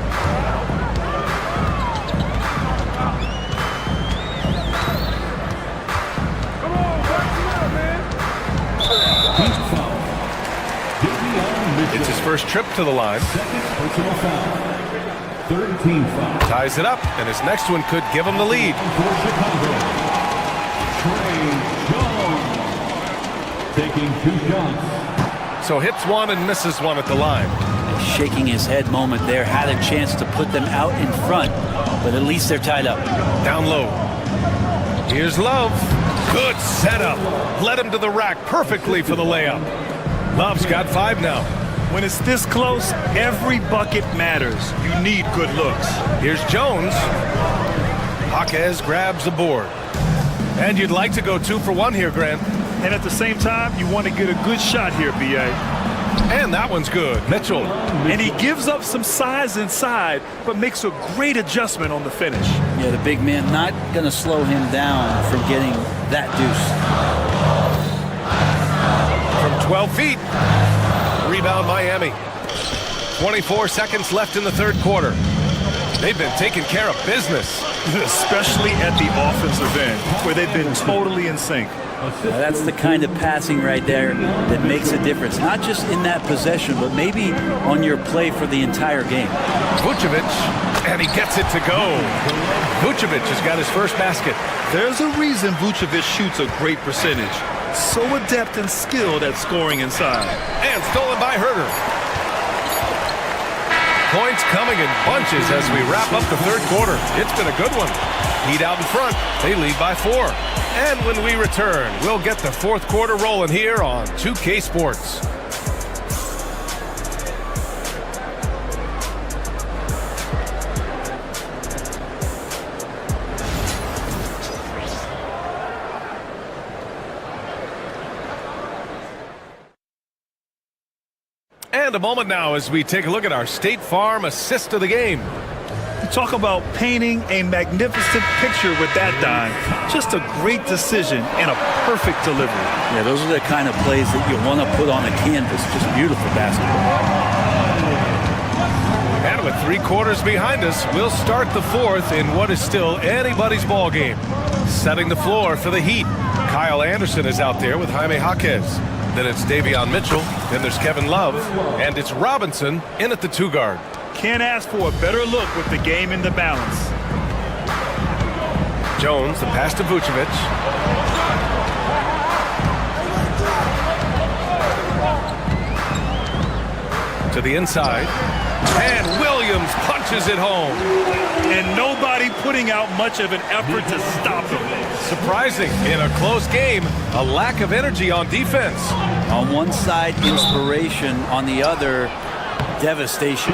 [SPEAKER 4] It's his first trip to the line.
[SPEAKER 7] Second personal foul. 13 foul.
[SPEAKER 4] Ties it up, and his next one could give him the lead.
[SPEAKER 7] For Chicago, Trey Jones taking 2 shots.
[SPEAKER 4] So hits 1 and misses 1 at the line.
[SPEAKER 9] Shaking his head moment there, had a chance to put them out in front, but at least they're tied up.
[SPEAKER 4] Down low. Here's Love. Good setup. Led him to the rack perfectly for the layup. Love's got 5 now.
[SPEAKER 16] When it's this close, every bucket matters. You need good looks.
[SPEAKER 4] Here's Jones. Hawkins grabs the board. And you'd like to go 2 for 1 here, Grant.
[SPEAKER 16] And at the same time, you want to get a good shot here, B.A.
[SPEAKER 4] And that one's good. Mitchell.
[SPEAKER 16] And he gives up some size inside, but makes a great adjustment on the finish.
[SPEAKER 9] Yeah, the big man not going to slow him down from getting that deuce.
[SPEAKER 4] From 12 feet. Rebound Miami. 24 seconds left in the third quarter. They've been taking care of business.
[SPEAKER 16] Especially at the offensive end, where they've been totally in sync.
[SPEAKER 9] Now that's the kind of passing right there that makes a difference. Not just in that possession, but maybe on your play for the entire game.
[SPEAKER 4] Vucevic, and he gets it to go. Vucevic has got his first basket.
[SPEAKER 16] There's a reason Vucevic shoots a great percentage. So adept and skilled at scoring inside.
[SPEAKER 4] And stolen by Herter. Points coming in bunches as we wrap up the third quarter. It's been a good one. Heat out in front. They lead by 4. And when we return, we'll get the fourth quarter rolling here on 2K Sports. And a moment now as we take a look at our State Farm assist of the game.
[SPEAKER 16] Talk about painting a magnificent picture with that dime. Just a great decision and a perfect delivery.
[SPEAKER 9] Yeah, those are the kind of plays that you want to put on a canvas. Just beautiful basketball.
[SPEAKER 4] And with 3 quarters behind us, we'll start the fourth in what is still anybody's ball game. Setting the floor for the Heat. Kyle Anderson is out there with Jaime Jaquez. Then it's Davion Mitchell. Then there's Kevin Love. And it's Robinson in at the 2 guard.
[SPEAKER 16] Can't ask for a better look with the game in the balance.
[SPEAKER 4] Jones, the pass to Vucevic. To the inside. And Williams punches it home.
[SPEAKER 16] And nobody putting out much of an effort to stop him.
[SPEAKER 4] Surprising, in a close game, a lack of energy on defense.
[SPEAKER 9] On one side, inspiration. On the other, devastation.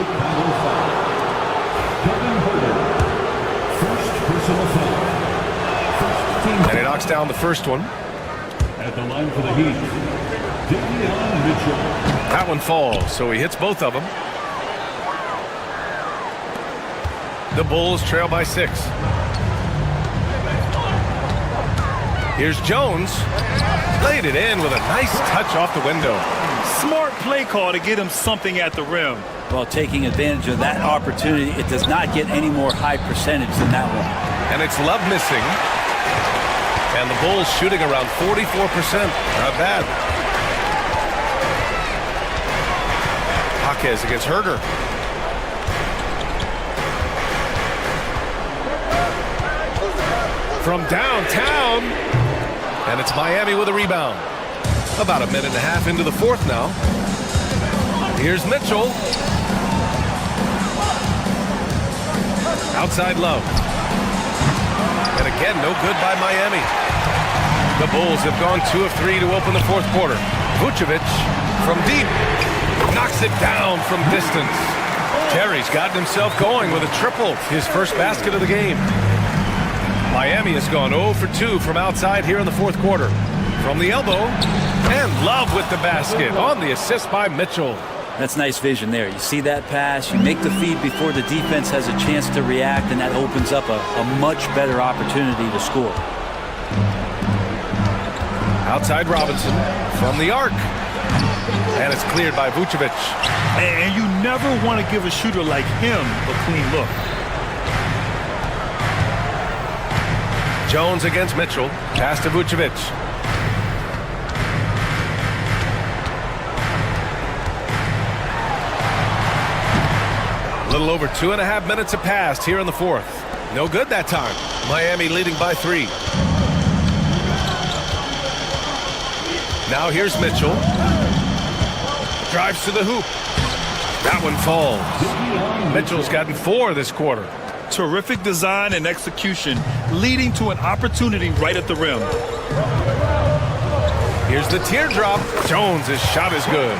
[SPEAKER 4] And he knocks down the first one.
[SPEAKER 7] At the line for the Heat, Davion Mitchell.
[SPEAKER 4] That one falls, so he hits both of them. The Bulls trail by 6. Here's Jones. Laid it in with a nice touch off the window.
[SPEAKER 16] Smart play call to get him something at the rim.
[SPEAKER 9] Well, taking advantage of that opportunity, it does not get any more high percentage than that one.
[SPEAKER 4] And it's Love missing. And the Bulls shooting around 44%. Not bad. Jaquez against Herder. From downtown. And it's Miami with a rebound. About a minute and a half into the fourth now. Here's Mitchell. Outside Love. And again, no good by Miami. The Bulls have gone 2 of 3 to open the fourth quarter. Vucevic from deep. Knocks it down from distance. Terry's gotten himself going with a triple. His first basket of the game. Miami has gone 0 for 2 from outside here in the fourth quarter. From the elbow, and Love with the basket on the assist by Mitchell.
[SPEAKER 9] That's nice vision there. You see that pass, you make the feed before the defense has a chance to react, and that opens up a much better opportunity to score.
[SPEAKER 4] Outside Robinson from the arc. And it's cleared by Vucevic.
[SPEAKER 16] And you never want to give a shooter like him a clean look.
[SPEAKER 4] Jones against Mitchell. Pass to Vucevic. A little over 2.5 minutes have passed here in the fourth. No good that time. Miami leading by 3. Now here's Mitchell. Drives to the hoop. That one falls. Mitchell's gotten 4 this quarter.
[SPEAKER 16] Terrific design and execution, leading to an opportunity right at the rim.
[SPEAKER 4] Here's the teardrop. Jones' shot is good.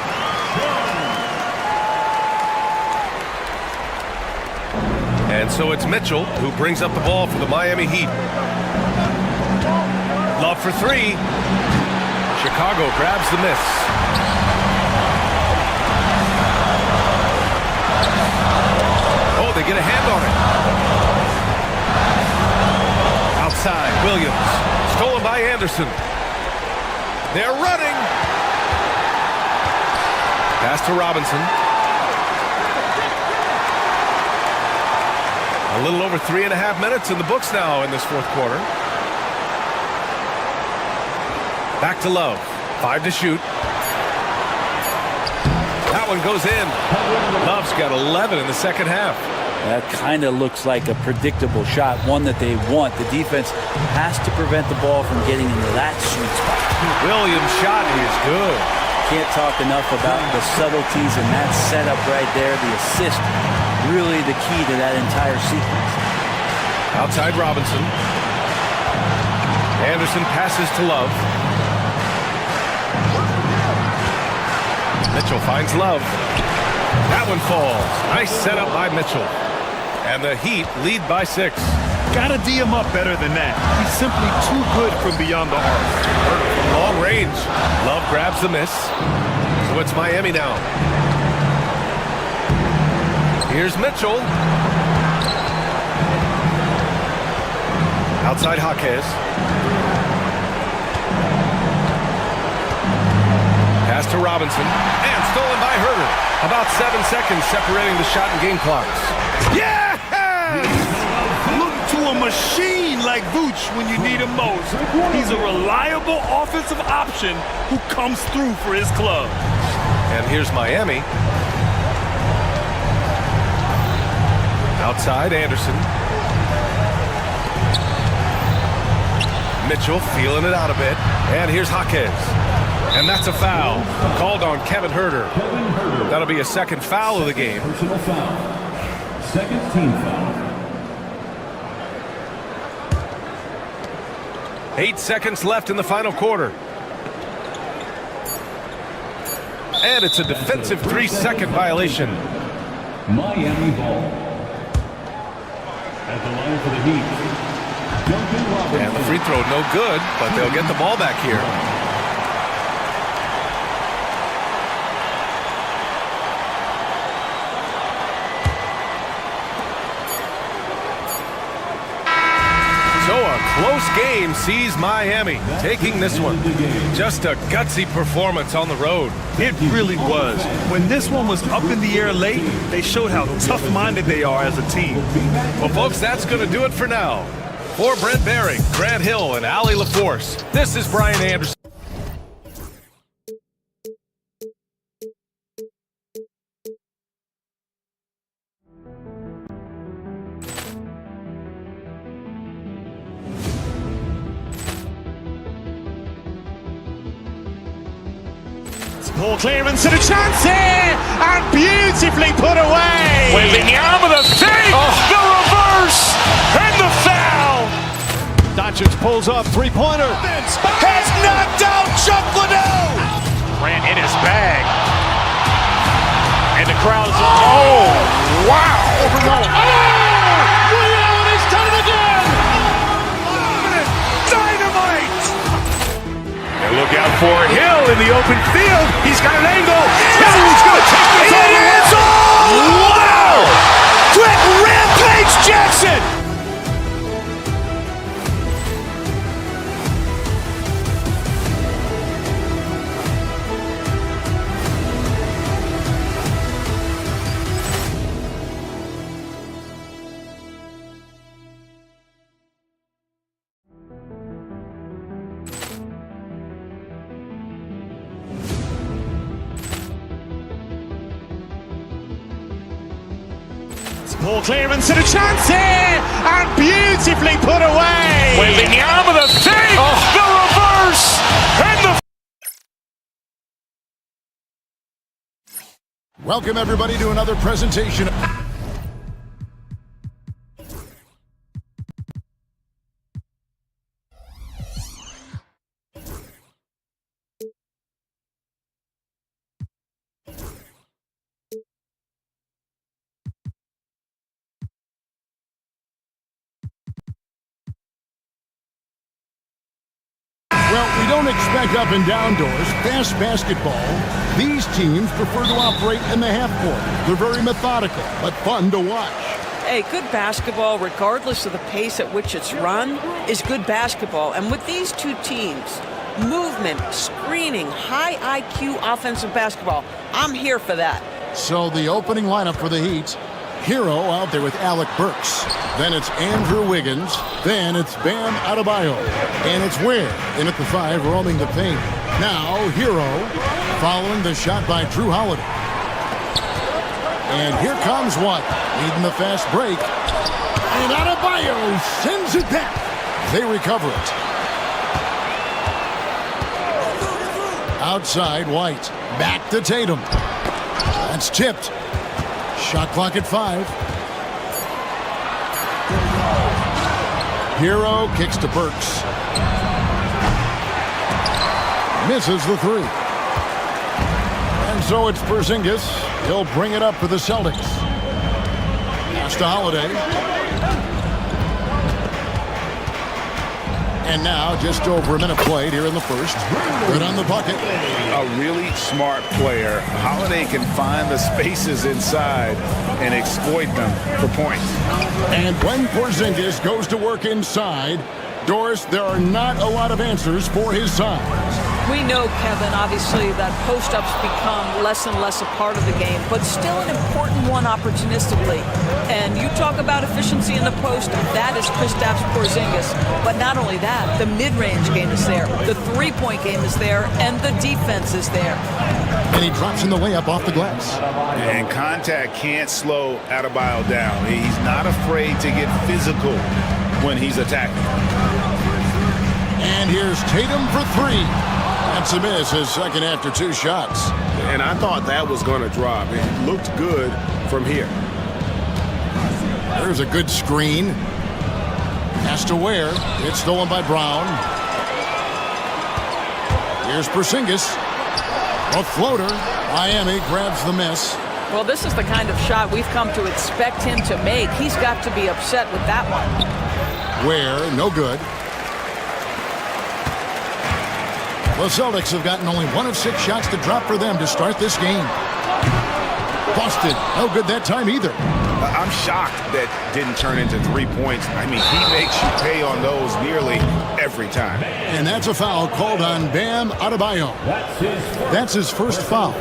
[SPEAKER 4] And so it's Mitchell who brings up the ball for the Miami Heat. Love for 3. Chicago grabs the miss. Oh, they get a hand on it. Outside, Williams. Stolen by Anderson. They're running. Pass to Robinson. A little over 3.5 minutes in the books now in this fourth quarter. Back to Love. 5 to shoot. That one goes in. Love's got 11 in the second half.
[SPEAKER 9] That kind of looks like a predictable shot, one that they want. The defense has to prevent the ball from getting into that sweet spot.
[SPEAKER 4] Williams' shot is good.
[SPEAKER 9] Can't talk enough about the subtleties in that setup right there. The assist, really the key to that entire sequence.
[SPEAKER 4] Outside Robinson. Anderson passes to Love. Mitchell finds Love. That one falls. Nice setup by Mitchell. And the Heat lead by 6.
[SPEAKER 16] Gotta D him up better than that. He's simply too good from beyond the arc.
[SPEAKER 4] From long range. Love grabs the miss. So it's Miami now. Here's Mitchell. Outside Jaquez. Pass to Robinson. And stolen by Herter. About 7 seconds separating the shot and game clocks.
[SPEAKER 16] Yeah! Look to a machine like Vooch when you need him most. He's a reliable offensive option who comes through for his club.
[SPEAKER 4] And here's Miami. Outside Anderson. Mitchell feeling it out a bit. And here's Jaquez. And that's a foul called on Kevin Herter. That'll be a second foul of the game.
[SPEAKER 7] Personal foul. Second team foul.
[SPEAKER 4] 8 seconds left in the final quarter. And it's a defensive 3-second violation.
[SPEAKER 7] Miami ball. At the line for the Heat, Duncan Robinson.
[SPEAKER 4] And the free throw no good, but they'll get the ball back here. So a close game sees Miami taking this one. Just a gutsy performance on the road.
[SPEAKER 16] It really was. When this one was up in the air late, they showed how tough-minded they are as a team.
[SPEAKER 4] Well, folks, that's going to do it for now. For Brent Behring, Grant Hill, and Allie LaForce, this is Brian Anderson.
[SPEAKER 1] Poor clearance and a chance here, and beautifully put away.
[SPEAKER 2] Wembanyama the fake, the reverse, and the foul.
[SPEAKER 1] Doncic pulls up, three-pointer.
[SPEAKER 2] Has knocked out Chuck Liddell. Ran in his bag. And the crowd is, oh, wow.
[SPEAKER 3] Ray Allen has done it again.
[SPEAKER 2] Dynamite. And look out for Hill in the open field. He's got an angle. Hill's going to take this all the way. Wow! Quick Rampage Jackson.
[SPEAKER 1] Poor clearance and a chance here, and beautifully put away.
[SPEAKER 2] Wembanyama the fake, the reverse, and the...
[SPEAKER 8] Welcome, everybody, to another presentation. Well, we don't expect up and down doors. Fast basketball, these teams prefer to operate in the half court. They're very methodical, but fun to watch.
[SPEAKER 12] Hey, good basketball, regardless of the pace at which it's run, is good basketball. And with these two teams, movement, screening, high IQ offensive basketball, I'm here for that.
[SPEAKER 8] So the opening lineup for the Heat, Hero out there with Alec Burks. Then it's Andrew Wiggins. Then it's Bam Adebayo. And it's Ware in at the 5, roaming the paint. Now Hero following the shot by Drew Holiday. And here comes White leading the fast break. And Adebayo sends it back. They recover it. Outside White. Back to Tatum. That's tipped. Shot clock at 5. Hero kicks to Burks. Misses the three. And so it's Porzingis. He'll bring it up for the Celtics. Pass to Holiday. And now just over a minute played here in the first. Good on the bucket.
[SPEAKER 10] A really smart player. Holiday can find the spaces inside and exploit them for points.
[SPEAKER 8] And when Porzingis goes to work inside, Doris, there are not a lot of answers for his size.
[SPEAKER 12] We know, Kevin, obviously, that post-ups become less and less a part of the game, but still an important one opportunistically. And you talk about efficiency in the post, that is Kristaps Porzingis. But not only that, the mid-range game is there, the three-point game is there, and the defense is there.
[SPEAKER 8] And he drops in the layup off the glass.
[SPEAKER 10] And contact can't slow Adebayo down. He's not afraid to get physical when he's attacking.
[SPEAKER 8] And here's Tatum for three. That's a miss, his second after two shots.
[SPEAKER 4] And I thought that was going to drop. It looked good from here.
[SPEAKER 8] There's a good screen. Pass to Ware. It's stolen by Brown. Here's Porzingis. A floater. Miami grabs the miss.
[SPEAKER 12] Well, this is the kind of shot we've come to expect him to make. He's got to be upset with that one.
[SPEAKER 8] Ware, no good. The Celtics have gotten only 1 of 6 shots to drop for them to start this game. Busted. No good that time either.
[SPEAKER 10] I'm shocked that didn't turn into 3 points. I mean, he makes you pay on those nearly every time.
[SPEAKER 8] And that's a foul called on Bam Adebayo. That's his first foul.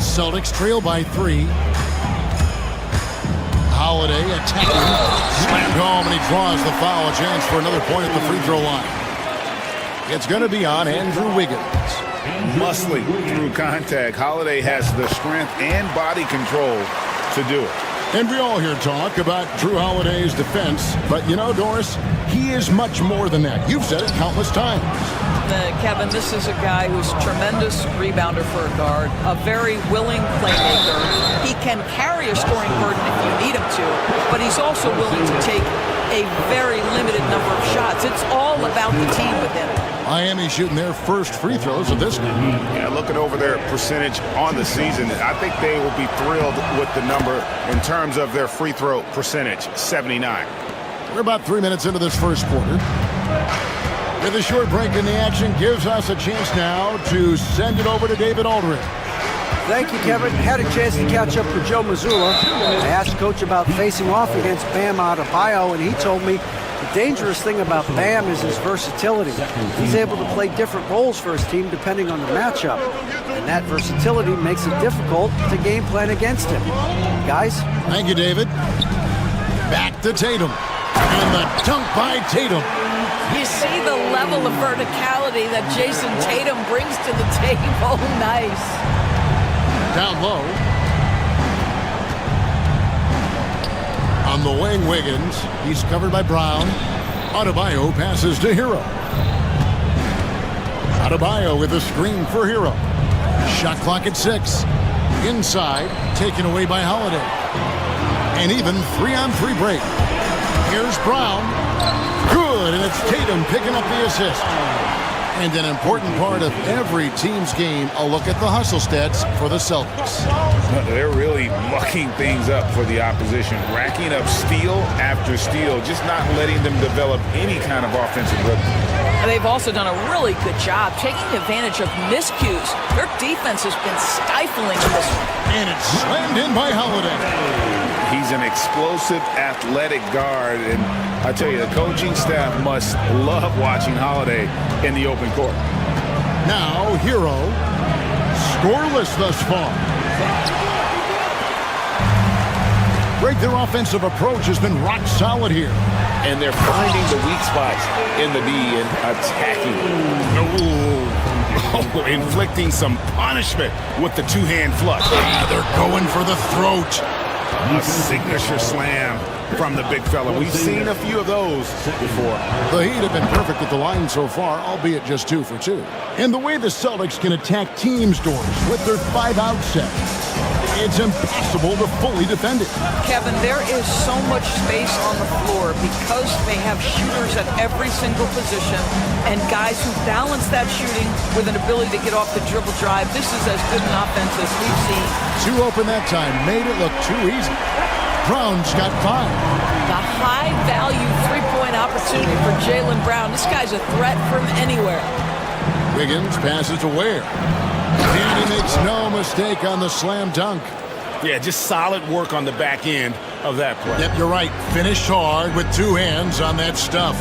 [SPEAKER 8] Celtics trail by 3. Holiday attacking. Slammed home, and he draws the foul. A chance for another point at the free throw line. It's going to be on Andrew Wiggins.
[SPEAKER 10] Muscling through contact. Holiday has the strength and body control to do it.
[SPEAKER 8] And we all hear talk about Drew Holiday's defense, but you know, Doris, he is much more than that. You've said it countless times.
[SPEAKER 12] Kevin, this is a guy who's a tremendous rebounder for a guard, a very willing playmaker. He can carry a scoring burden if you need him to, but he's also willing to take a very limited number of shots. It's all about the team with him.
[SPEAKER 8] Miami shooting their first free throws of this game.
[SPEAKER 10] Yeah, looking over their percentage on the season, I think they will be thrilled with the number in terms of their free throw percentage, 79.
[SPEAKER 8] We're about 3 minutes into this first quarter. With a short break in the action, gives us a chance now to send it over to David Aldridge.
[SPEAKER 11] Thank you, Kevin. Had a chance to catch up with Joe Mazzulla. I asked Coach about facing off against Bam Adebayo, and he told me the dangerous thing about Bam is his versatility. He's able to play different roles for his team depending on the matchup. And that versatility makes it difficult to game plan against him. Guys?
[SPEAKER 8] Thank you, David. Back to Tatum. And the dunk by Tatum.
[SPEAKER 12] You see the level of verticality that Jason Tatum brings to the table. Nice.
[SPEAKER 8] Down low. On the wing, Wiggins. He's covered by Brown. Adebayo passes to Hero. Adebayo with a screen for Hero. Shot clock at 6. Inside, taken away by Holiday. And even 3-on-3 break. Here's Brown. Good, and it's Tatum picking up the assist. And an important part of every team's game, a look at the hustle stats for the Celtics.
[SPEAKER 10] They're really mucking things up for the opposition, racking up steal after steal, just not letting them develop any kind of offensive rhythm.
[SPEAKER 12] They've also done a really good job taking advantage of miscues. Their defense has been stifling in this one.
[SPEAKER 8] And it's slammed in by Holiday.
[SPEAKER 10] He's an explosive, athletic guard, and I tell you, the coaching staff must love watching Holiday in the open court.
[SPEAKER 8] Now, Hero, scoreless thus far. Greg, their offensive approach has been rock solid here.
[SPEAKER 10] And they're finding the weak spots in the D and attacking. Oh, inflicting some punishment with the two-hand flush.
[SPEAKER 8] Yeah, they're going for the throat.
[SPEAKER 10] A signature slam from the big fella. We've seen a few of those before.
[SPEAKER 8] The Heat have been perfect at the line so far, albeit just 2 for 2. And the way the Celtics can attack teams, Doors, with their 5-out set. it's impossible to fully defend it.
[SPEAKER 12] Kevin, there is so much space on the floor because they have shooters at every single position and guys who balance that shooting with an ability to get off the dribble drive. This is as good an offense as we've seen.
[SPEAKER 8] Too open that time, made it look too easy. Brown's got 5.
[SPEAKER 12] The high-value three-point opportunity for Jaylen Brown. This guy's a threat from anywhere.
[SPEAKER 8] Wiggins passes to Ware. And he makes no mistake on the slam dunk.
[SPEAKER 2] Yeah, just solid work on the back end of that play.
[SPEAKER 8] Yep, you're right. Finished hard with 2 hands on that stuff.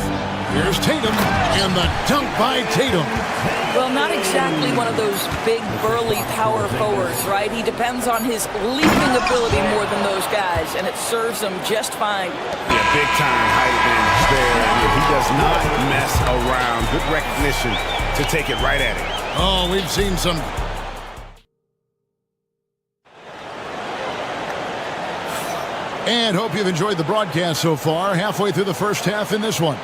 [SPEAKER 8] Here's Tatum, and the dunk by Tatum.
[SPEAKER 12] Well, not exactly one of those big, burly power forwards, right? He depends on his leaping ability more than those guys, and it serves him just fine.
[SPEAKER 2] Yeah, big-time height advantage there, and he does not mess around. Good recognition to take it right at him.
[SPEAKER 8] Oh, we've seen some... And hope you've enjoyed the broadcast so far. Halfway through the first half in this one.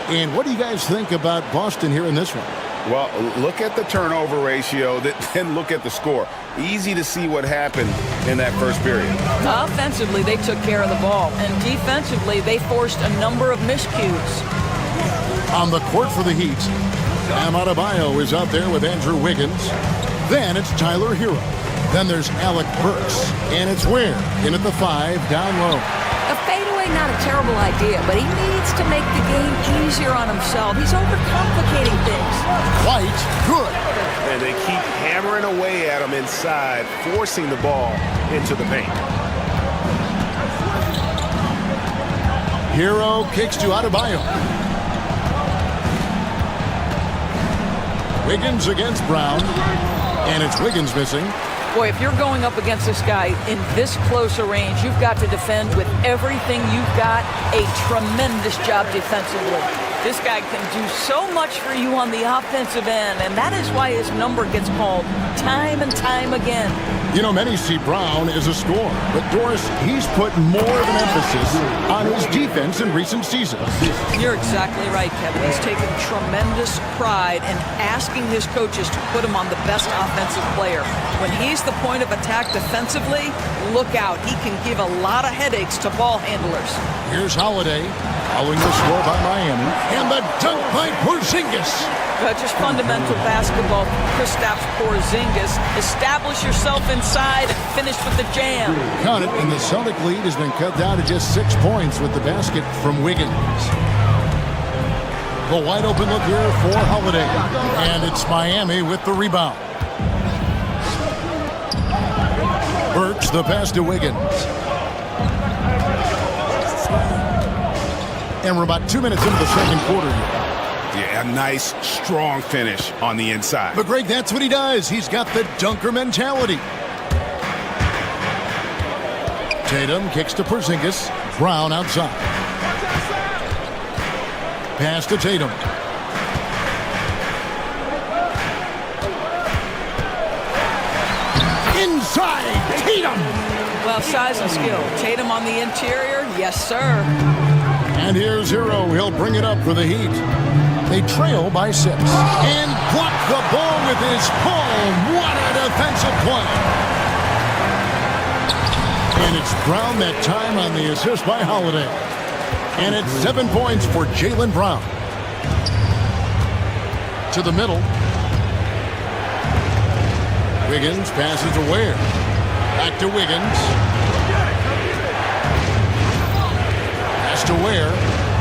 [SPEAKER 8] And what do you guys think about Boston here in this one?
[SPEAKER 10] Well, look at the turnover ratio, then look at the score. Easy to see what happened in that first period.
[SPEAKER 12] Offensively, they took care of the ball, and defensively, they forced a number of miscues.
[SPEAKER 8] On the court for the Heat, Bam Adebayo is out there with Andrew Wiggins. Then it's Tyler Hero. Then there's Alec Burks, and it's Ware in at the 5, down low.
[SPEAKER 12] A fadeaway, not a terrible idea, but he needs to make the game easier on himself. He's overcomplicating things.
[SPEAKER 8] White, good.
[SPEAKER 2] And they keep hammering away at him inside, forcing the ball into the paint.
[SPEAKER 8] Hero kicks to Adebayo. Wiggins against Brown, and it's Wiggins missing.
[SPEAKER 12] Boy, if you're going up against this guy in this close a range, you've got to defend with everything you've got. A tremendous job defensively. This guy can do so much for you on the offensive end, and that is why his number gets called time and time again.
[SPEAKER 8] You know, many see Brown as a scorer, but Doris, he's put more of an emphasis on his defense in recent seasons.
[SPEAKER 12] You're exactly right, Kevin. He's taken tremendous pride in asking his coaches to put him on the best offensive player. When he's the point of attack defensively, look out. He can give a lot of headaches to ball handlers.
[SPEAKER 8] Here's Holiday, following the score by Miami, and the dunk by Porzingis.
[SPEAKER 12] Just fundamental basketball. Kristaps Porzingis. Establish yourself inside and finish with the jam.
[SPEAKER 8] Count it, and the Celtic lead has been cut down to just 6 points with the basket from Wiggins. The wide open look here for Holiday, and it's Miami with the rebound. Burks the pass to Wiggins. And we're about 2 minutes into the second quarter here.
[SPEAKER 2] Yeah, a nice, strong finish on the inside.
[SPEAKER 8] But, Greg, that's what he does. He's got the dunker mentality. Tatum kicks to Porzingis. Brown outside. Pass to Tatum. Inside, Tatum!
[SPEAKER 12] Well, size and skill. Tatum on the interior, yes, sir.
[SPEAKER 8] And here's Hero. He'll bring it up for the Heat. They trail by 6. And block the ball with his palm. What a defensive play. And it's Brown that time on the assist by Holiday. And it's 7 points for Jaylen Brown. To the middle. Wiggins passes to Ware. Back to Wiggins. Pass to Ware.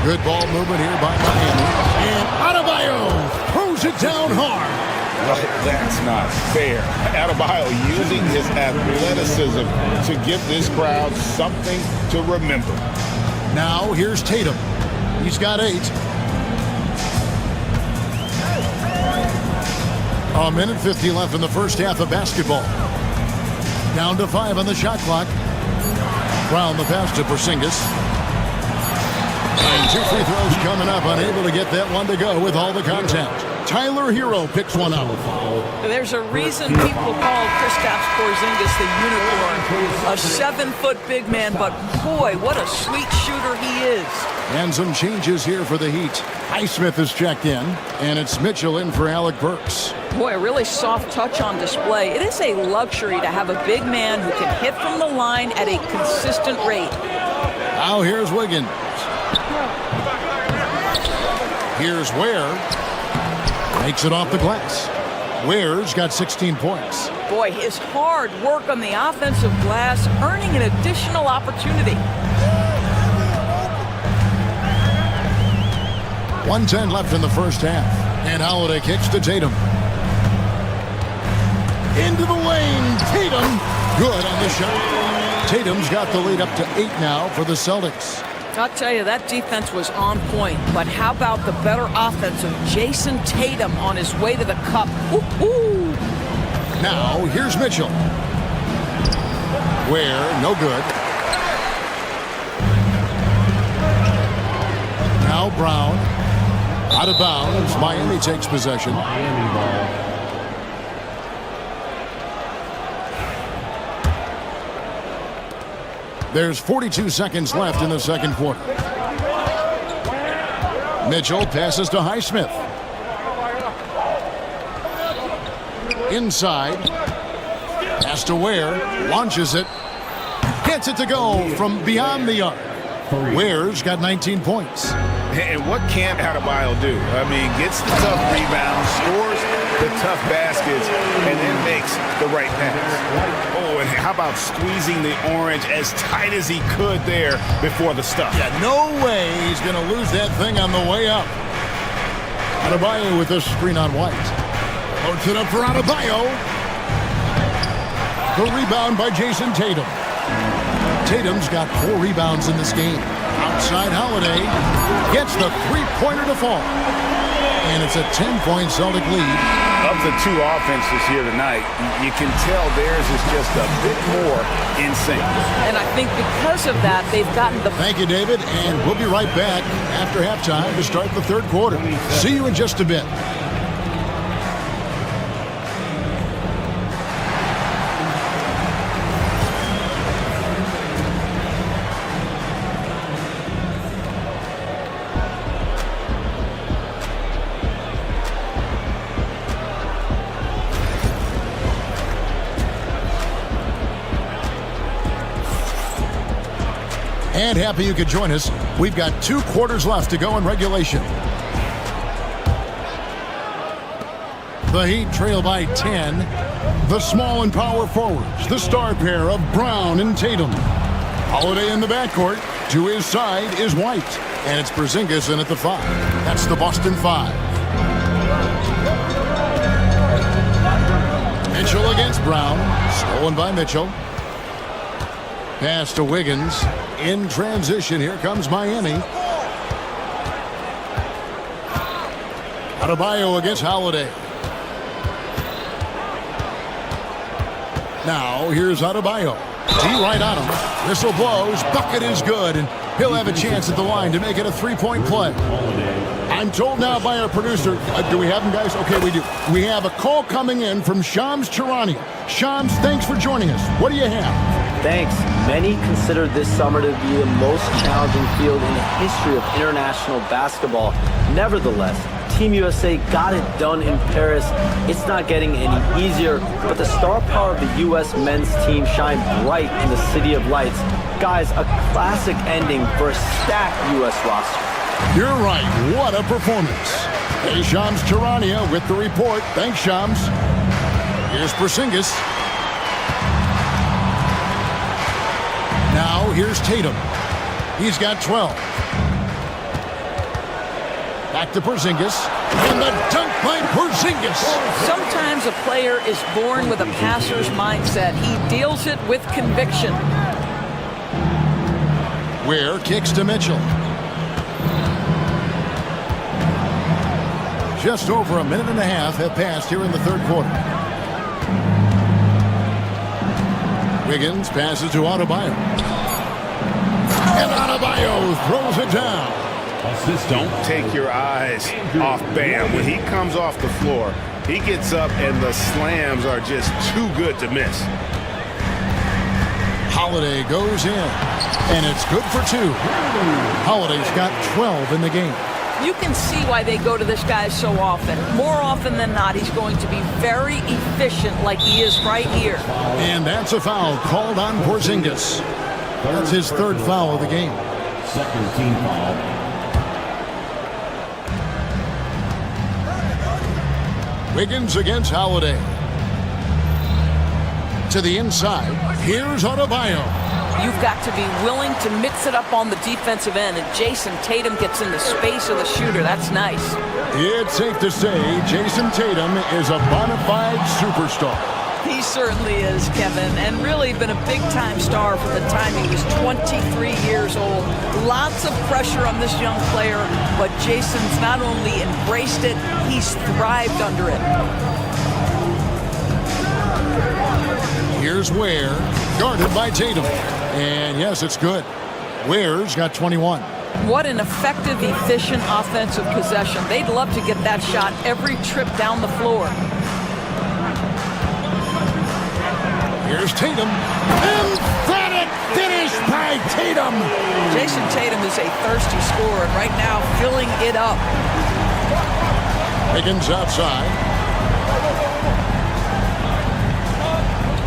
[SPEAKER 8] Good ball movement here by Miami. And Adebayo throws it down hard.
[SPEAKER 10] Well, that's not fair. Adebayo using his athleticism to give this crowd something to remember.
[SPEAKER 8] Now here's Tatum. He's got 8. A minute 50 left in the first half of basketball. Down to 5 on the shot clock. Brown the pass to Porzingis. And 2 free throws coming up. Unable to get that one to go with all the contact. Tyler Hero picks one up.
[SPEAKER 12] There's a reason people call Kristaps Porzingis the unicorn. A 7-foot big man, but boy, what a sweet shooter he is.
[SPEAKER 8] And some changes here for the Heat. Highsmith is checked in, and it's Mitchell in for Alec Burks.
[SPEAKER 12] Boy, a really soft touch on display. It is a luxury to have a big man who can hit from the line at a consistent rate.
[SPEAKER 8] Now here's Wiggins. Here's Ware. Makes it off the glass. Ware's got 16 points.
[SPEAKER 12] Boy, his hard work on the offensive glass earning an additional opportunity.
[SPEAKER 8] 1:10 left in the first half. And Holiday kicks to Tatum. Into the lane. Tatum. Good on the shot. Tatum's got the lead up to 8 now for the Celtics.
[SPEAKER 12] I'll tell you, that defense was on point. But how about the better offense of Jason Tatum on his way to the cup? Woo-hoo!
[SPEAKER 8] Now, here's Mitchell. Ware, no good. Now Brown. Out of bounds. Miami takes possession.
[SPEAKER 7] Miami ball.
[SPEAKER 8] There's 42 seconds left in the second quarter. Mitchell passes to Highsmith. Inside. Pass to Ware. Launches it. Gets it to go from beyond the arc. Ware's got 19 points.
[SPEAKER 10] And what can't Adebayo do? I mean, gets the tough rebounds, scores the tough baskets, and then makes the right pass. Oh, and how about squeezing the orange as tight as he could there before the stuff?
[SPEAKER 8] Yeah, no way he's going to lose that thing on the way up. Adebayo with a screen on White. Puts it up for Adebayo. The rebound by Jason Tatum. Tatum's got 4 rebounds in this game. Outside Holiday gets the three-pointer to fall. And it's a 10-point Celtic lead.
[SPEAKER 10] Of the 2 offenses here tonight, you can tell theirs is just a bit more in sync.
[SPEAKER 12] And I think because of that, they've gotten the...
[SPEAKER 8] Thank you, David. And we'll be right back after halftime to start the third quarter. See you in just a bit. And happy you could join us. We've got 2 quarters left to go in regulation. The Heat trail by 10. The small and power forwards, the star pair of Brown and Tatum. Holiday in the backcourt. To his side is White. And it's Porzingis in at the 5. That's the Boston 5. Mitchell against Brown. Stolen by Mitchell. Pass to Wiggins. In transition, here comes Miami. Adebayo against Holiday. Now, here's Adebayo. D right on him. Whistle blows. Bucket is good, and he'll have a chance at the line to make it a 3-point play. I'm told now by our producer, do we have him, guys? Okay, we do. We have a call coming in from Shams Charania. Shams, thanks for joining us. What do you have?
[SPEAKER 18] Thanks. Many consider this summer to be the most challenging field in the history of international basketball. Nevertheless, Team USA got it done in Paris. It's not getting any easier, but the star power of the U.S. men's team shined bright in the City of Lights. Guys, a classic ending for a stacked U.S. roster.
[SPEAKER 8] You're right. What a performance. Hey, Shams Charania with the report. Thanks, Shams. Here's Porzingis. Now, here's Tatum. He's got 12. Back to Porzingis. And the dunk by Porzingis.
[SPEAKER 12] Sometimes a player is born with a passer's mindset. He deals it with conviction.
[SPEAKER 8] Ware kicks to Mitchell. Just over a minute and a half have passed here in the third quarter. Wiggins passes to Adebayo. And Adebayo throws it down.
[SPEAKER 10] Don't take your eyes off Bam. When he comes off the floor, he gets up and the slams are just too good to miss.
[SPEAKER 8] Holiday goes in, and it's good for 2. Holiday's got 12 in the game.
[SPEAKER 12] You can see why they go to this guy so often. More often than not, he's going to be very efficient like he is right here.
[SPEAKER 8] And that's a foul called on Porzingis. That's his 3rd foul of the game.
[SPEAKER 7] Second team foul.
[SPEAKER 8] Wiggins against Holiday. To the inside. Here's Adebayo.
[SPEAKER 12] You've got to be willing to mix it up on the defensive end, and Jason Tatum gets in the space of the shooter. That's nice.
[SPEAKER 8] It's safe to say Jason Tatum is a bona fide superstar.
[SPEAKER 12] He certainly is, Kevin, and really been a big-time star from the time he was 23 years old. Lots of pressure on this young player, but Jason's not only embraced it, he's thrived under it.
[SPEAKER 8] Here's Ware, guarded by Tatum. And yes, it's good. Ware's got 21.
[SPEAKER 12] What an effective, efficient offensive possession. They'd love to get that shot every trip down the floor.
[SPEAKER 8] Here's Tatum. Emphatic finish by Tatum.
[SPEAKER 12] Jason Tatum is a thirsty scorer, and right now filling it up.
[SPEAKER 8] Wiggins outside.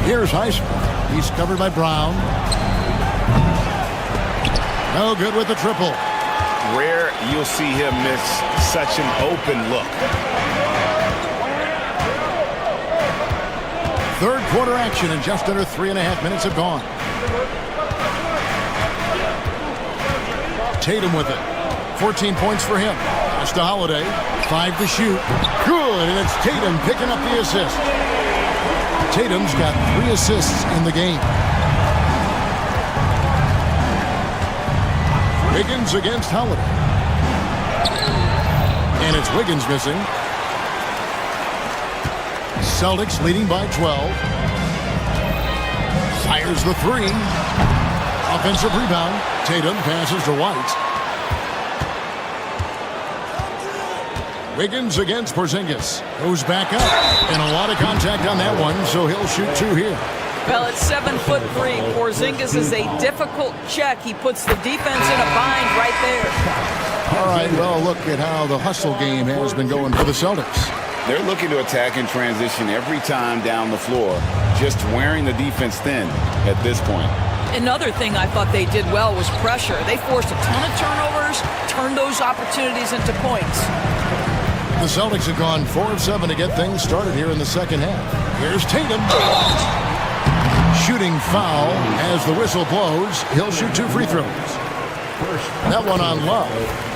[SPEAKER 8] Here's Highsmith. He's covered by Brown. No good with the triple.
[SPEAKER 10] Rare you'll see him miss such an open look.
[SPEAKER 8] 3rd quarter action, and just under 3.5 minutes have gone. Tatum with it. 14 points for him. Pass to Holiday. 5 to shoot. Good, and it's Tatum picking up the assist. Tatum's got 3 assists in the game. Wiggins against Holiday. And it's Wiggins missing. Celtics leading by 12. Fires the 3. Offensive rebound. Tatum passes to White. Wiggins against Porzingis. Goes back up. And a lot of contact on that one, so he'll shoot 2 here.
[SPEAKER 12] Well, it's 7'3". Porzingis is a difficult check. He puts the defense in a bind right there.
[SPEAKER 8] All right, well, look at how the hustle game has been going for the Celtics.
[SPEAKER 10] They're looking to attack in transition every time down the floor, just wearing the defense thin at this point.
[SPEAKER 12] Another thing I thought they did well was pressure. They forced a ton of turnovers, turned those opportunities into points.
[SPEAKER 8] The Celtics have gone 4 of 7 to get things started here in the second half. Here's Tatum. Shooting foul as the whistle blows. He'll shoot 2 free throws. That one on Love.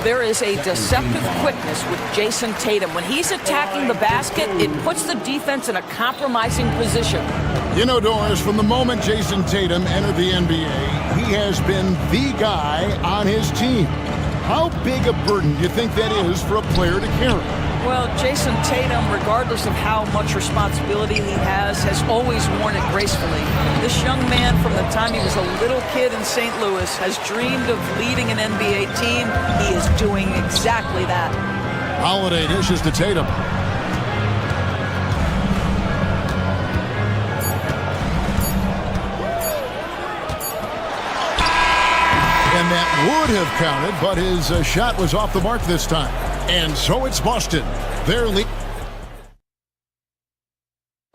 [SPEAKER 12] There is a deceptive quickness with Jason Tatum. When he's attacking the basket, it puts the defense in a compromising position.
[SPEAKER 8] You know, Doris, from the moment Jason Tatum entered the NBA, he has been the guy on his team. How big a burden do you think that is for a player to carry?
[SPEAKER 12] Well, Jason Tatum, regardless of how much responsibility he has always worn it gracefully. This young man, from the time he was a little kid in St. Louis, has dreamed of leading an NBA team. He is doing exactly that.
[SPEAKER 8] Holiday dishes to Tatum. And that would have counted, but his shot was off the mark this time. And so it's Boston. Their lead.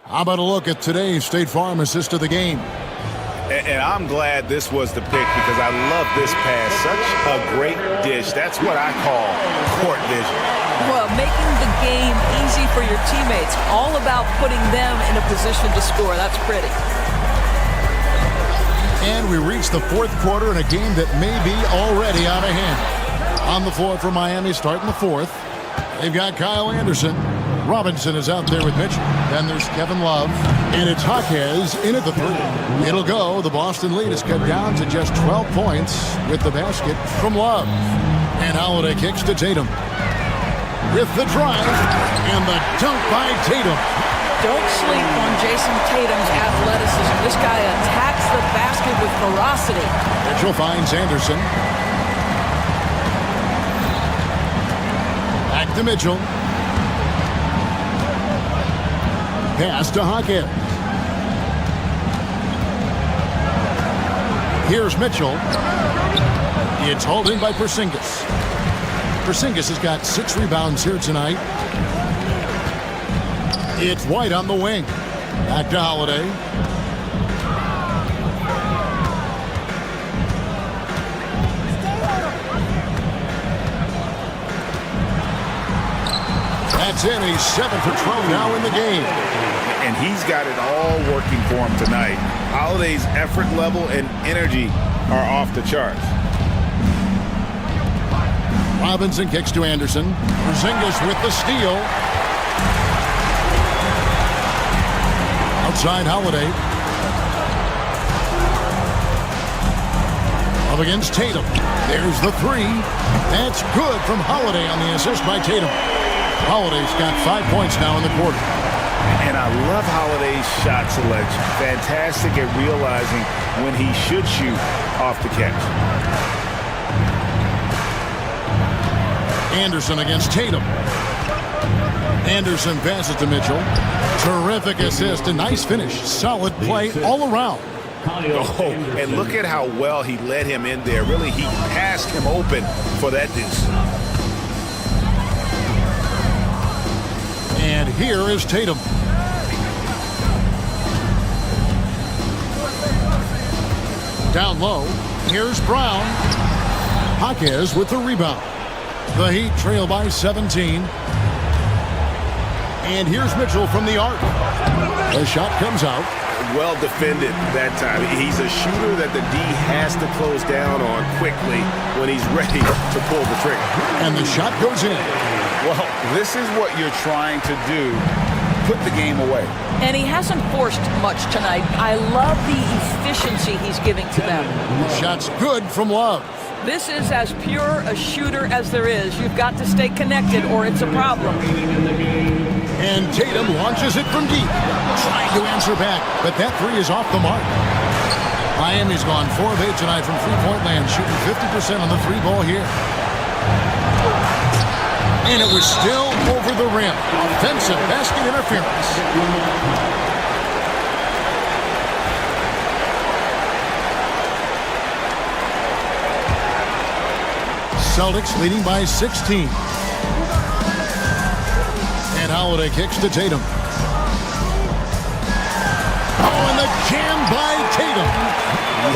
[SPEAKER 8] How about a look at today's State Farm assist of the game?
[SPEAKER 10] And I'm glad this was the pick because I love this pass. Such a great dish. That's what I call court vision.
[SPEAKER 12] Well, making the game easy for your teammates. All about putting them in a position to score. That's pretty.
[SPEAKER 8] And we reach the 4th quarter in a game that may be already out of hand. On the floor for Miami starting the 4th. They've got Kyle Anderson. Robinson is out there with Mitchell. Then there's Kevin Love. And it's Jaquez in at the 3. It'll go. The Boston lead is cut down to just 12 points with the basket from Love. And Holiday kicks to Tatum. With the drive and the dunk by Tatum.
[SPEAKER 12] Don't sleep on Jason Tatum's athleticism. This guy attacks the basket with ferocity.
[SPEAKER 8] Mitchell finds Anderson. Back to Mitchell. Pass to Hockett. Here's Mitchell. It's hauled in by Porzingis. Porzingis has got 6 rebounds here tonight. It's White on the wing. Back to Holiday. That's in. He's 7 for 12 now in the game.
[SPEAKER 10] And he's got it all working for him tonight. Holiday's effort level and energy are off the charts.
[SPEAKER 8] Robinson kicks to Anderson. Porzingis with the steal. Outside Holiday. Up against Tatum. There's the 3. That's good from Holiday on the assist by Tatum. Holiday's got 5 points now in the quarter.
[SPEAKER 10] And I love Holiday's shot selection. Fantastic at realizing when he should shoot off the catch.
[SPEAKER 8] Anderson against Tatum. Anderson passes to Mitchell. Terrific assist, a nice finish. Solid play all around.
[SPEAKER 10] Oh, and look at how well he led him in there. Really, he passed him open for that deuce.
[SPEAKER 8] And here is Tatum. Down low, here's Brown. Jaquez with the rebound. The Heat trail by 17. And here's Mitchell from the arc. The shot comes out.
[SPEAKER 10] Well defended that time. He's a shooter that the D has to close down on quickly when he's ready to pull the trigger.
[SPEAKER 8] And the shot goes in.
[SPEAKER 10] Well, this is what you're trying to do. Put the game away.
[SPEAKER 12] And he hasn't forced much tonight. I love the efficiency he's giving to them.
[SPEAKER 8] Shot's good from Love.
[SPEAKER 12] This is as pure a shooter as there is. You've got to stay connected or it's a problem.
[SPEAKER 8] And Tatum launches it from deep. Trying to answer back, but that 3 is off the mark. Miami's gone 4 of 8 tonight from three-point land, shooting 50% on the 3-ball here. And it was still over the rim. Offensive basket interference. Celtics leading by 16. And Holiday kicks to Tatum. Oh, and the jam by Tatum.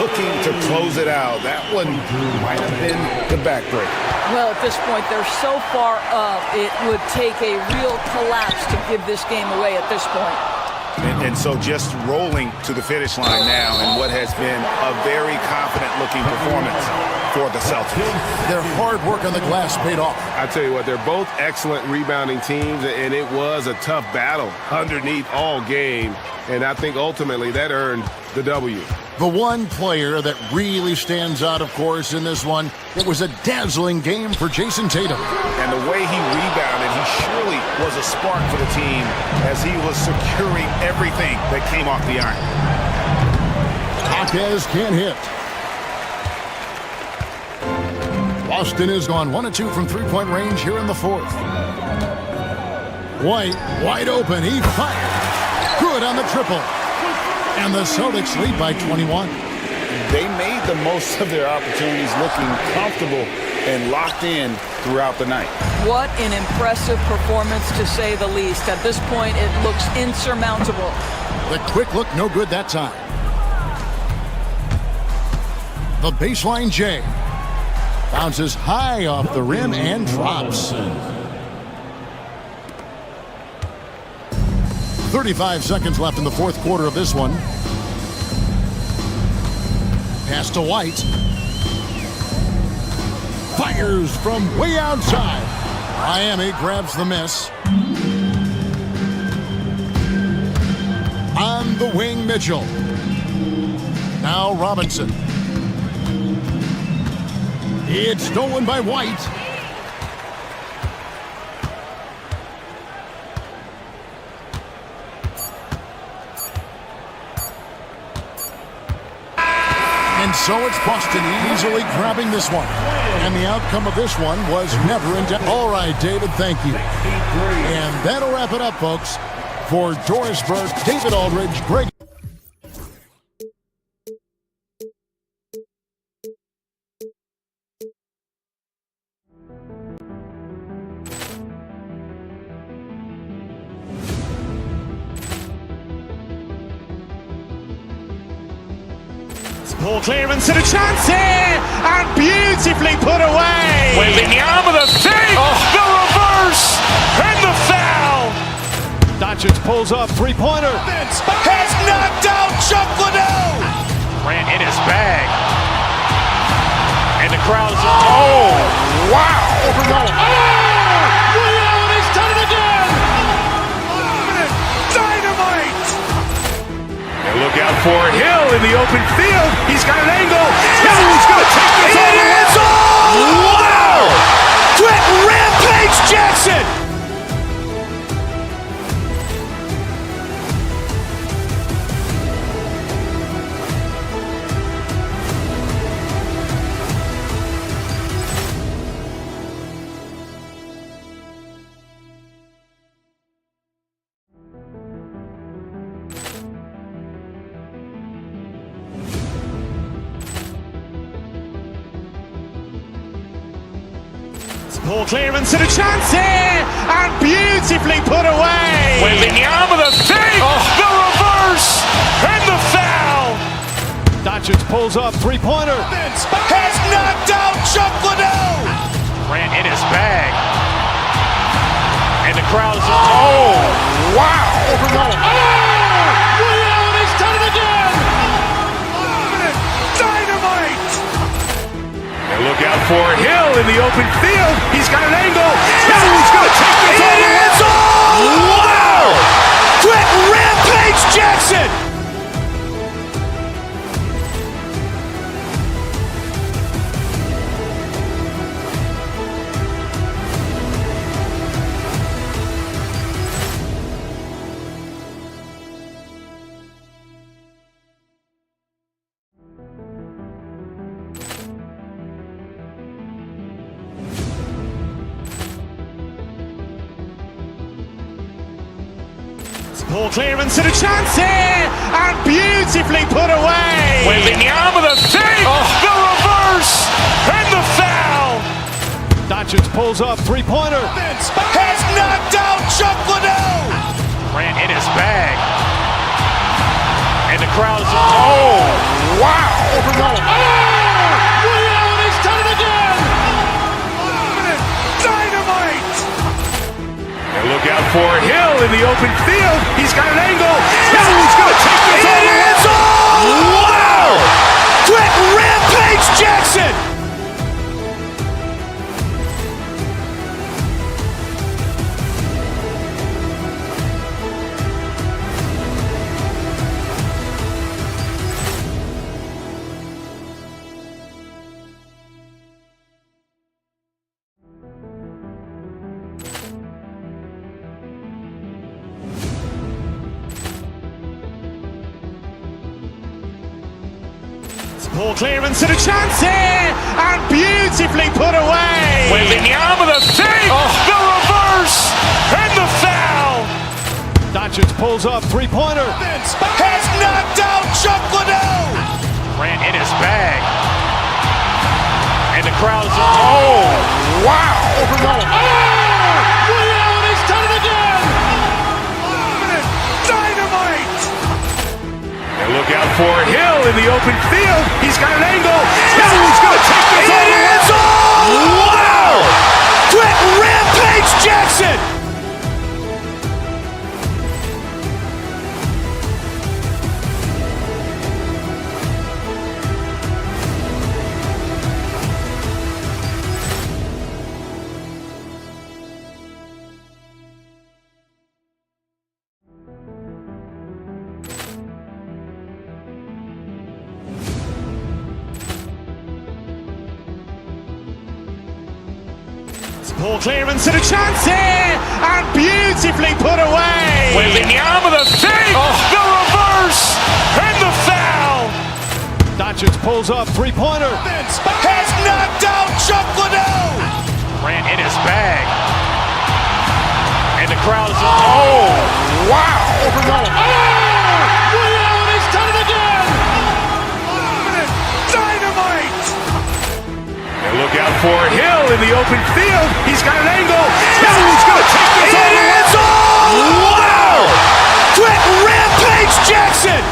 [SPEAKER 10] Looking to close it out. That one might have been the backbreaker.
[SPEAKER 12] Well, at this point, they're so far up, it would take a real collapse to give this game away at this point.
[SPEAKER 10] And so just rolling to the finish line now in what has been a very confident-looking performance for the Celtics.
[SPEAKER 8] Their hard work on the glass paid off.
[SPEAKER 4] I tell you what, they're both excellent rebounding teams, and it was a tough battle underneath all game. And I think ultimately that earned the W.
[SPEAKER 8] The one player that really stands out, of course, in this one, it was a dazzling game for Jason Tatum.
[SPEAKER 10] And the way he rebounded, he surely was a spark for the team as he was securing everything that came off the iron.
[SPEAKER 8] Jaquez can't hit. Boston has gone 1 of 2 from three-point range here in the 4th. White, wide open, he fired. Good on the triple. And the Celtics lead by 21.
[SPEAKER 10] They made the most of their opportunities, looking comfortable and locked in throughout the night.
[SPEAKER 12] What an impressive performance, to say the least. At this point, it looks insurmountable.
[SPEAKER 8] The quick look, no good that time. The baseline J. Bounces high off the rim and drops. 35 seconds left in the 4th quarter of this one. Pass to White. Fires from way outside. Miami grabs the miss. On the wing, Mitchell. Now Robinson. It's stolen by White. And And so it's Boston easily grabbing this one. And the outcome of this one was never in doubt. All right, David, thank you. And that'll wrap it up, folks. For Doris Burke, David Aldridge, Greg.
[SPEAKER 1] Poor clearance and a chance here, and beautifully put away.
[SPEAKER 2] Waving the arm of the fake, the reverse, and the foul.
[SPEAKER 3] Doncic pulls up, three-pointer.
[SPEAKER 2] Has knocked out Chuck Liddell. Grant in his bag. And the crowd is, oh, wow.
[SPEAKER 3] Ray Allen has done it again.
[SPEAKER 2] Dynamite. And look out for Hill in the open field. He's got an angle. Hill's going to take this all the way. Wow. Trent Rampage Jackson.
[SPEAKER 1] Poor clearance and a chance here, and beautifully put away.
[SPEAKER 2] Waving the arm of the fake, the reverse, and the foul.
[SPEAKER 3] Doncic pulls up, three-pointer.
[SPEAKER 2] Has knocked out Chuck Liddell. Grant in his bag. And the crowd is, oh, wow.
[SPEAKER 3] Ray Allen has done it again.
[SPEAKER 2] Dynamite. And look out for Hill in the open field. He's got an angle. Hill's going to take this all the way. Wow. Trent Rampage Jackson.
[SPEAKER 1] Poor clearance and a chance here, and beautifully put away.
[SPEAKER 2] Waving the arm of the fake, the reverse, and the foul.
[SPEAKER 3] Doncic pulls up, three-pointer.
[SPEAKER 2] Has knocked out Chuck Liddell. Grant in his bag. And the crowd is, oh, wow.
[SPEAKER 3] Ray Allen has done it again.
[SPEAKER 2] Dynamite. And look out for Hill in the open field. He's got an angle. Hill's going to take this all the way. Wow. Trent Rampage Jackson.
[SPEAKER 1] Poor clearance and a chance here, and beautifully put away.
[SPEAKER 2] Waving the arm of the fake, the reverse, and the foul.
[SPEAKER 3] Doncic pulls up, three-pointer.
[SPEAKER 2] Has knocked out Chuck Liddell. Grant in his bag. And the crowd is, oh, wow.
[SPEAKER 3] Ray Allen has done it again.
[SPEAKER 2] Dynamite. And look out for Hill in the open field. He's got an angle. Hill's going to take this all the way. Wow. Trent Rampage Jackson.
[SPEAKER 1] Poor clearance and a chance here, and beautifully put away.
[SPEAKER 2] Waving the arm of the fake, the reverse, and the foul.
[SPEAKER 3] Doncic pulls
[SPEAKER 1] pulls up, three-pointer.
[SPEAKER 2] Has knocked out Chuck Liddell.
[SPEAKER 3] Grant in his bag. And the crowd is... Oh, wow. Ray Allen has done it again.
[SPEAKER 2] Dynamite. And look out for Hill in the open field. He's got an angle. Hill's going to take this all the way. Wow. Quick Rampage Jackson.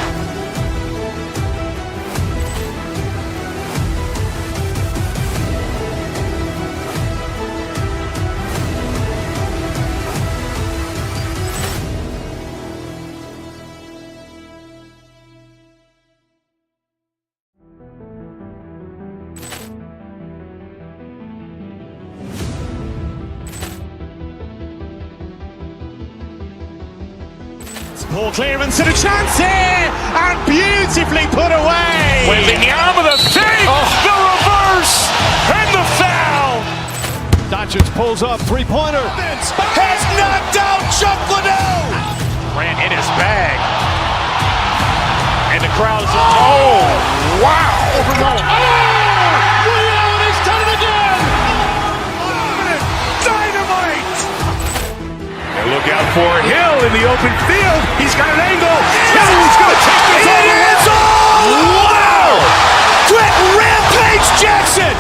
[SPEAKER 1] Poor clearance and a chance here, and beautifully put away.
[SPEAKER 2] Wembanyama the fake, the reverse, and the foul.
[SPEAKER 1] Doncic pulls up, three-pointer.
[SPEAKER 2] Has knocked out Chuck Liddell.
[SPEAKER 3] Grant in his bag. And the crowd is... Oh, wow. Ray Allen has done it again.
[SPEAKER 2] Dynamite. And look out for Hill in the open field. He's got an angle. Hill's going to take this all the way. Wow. Quick Rampage Jackson.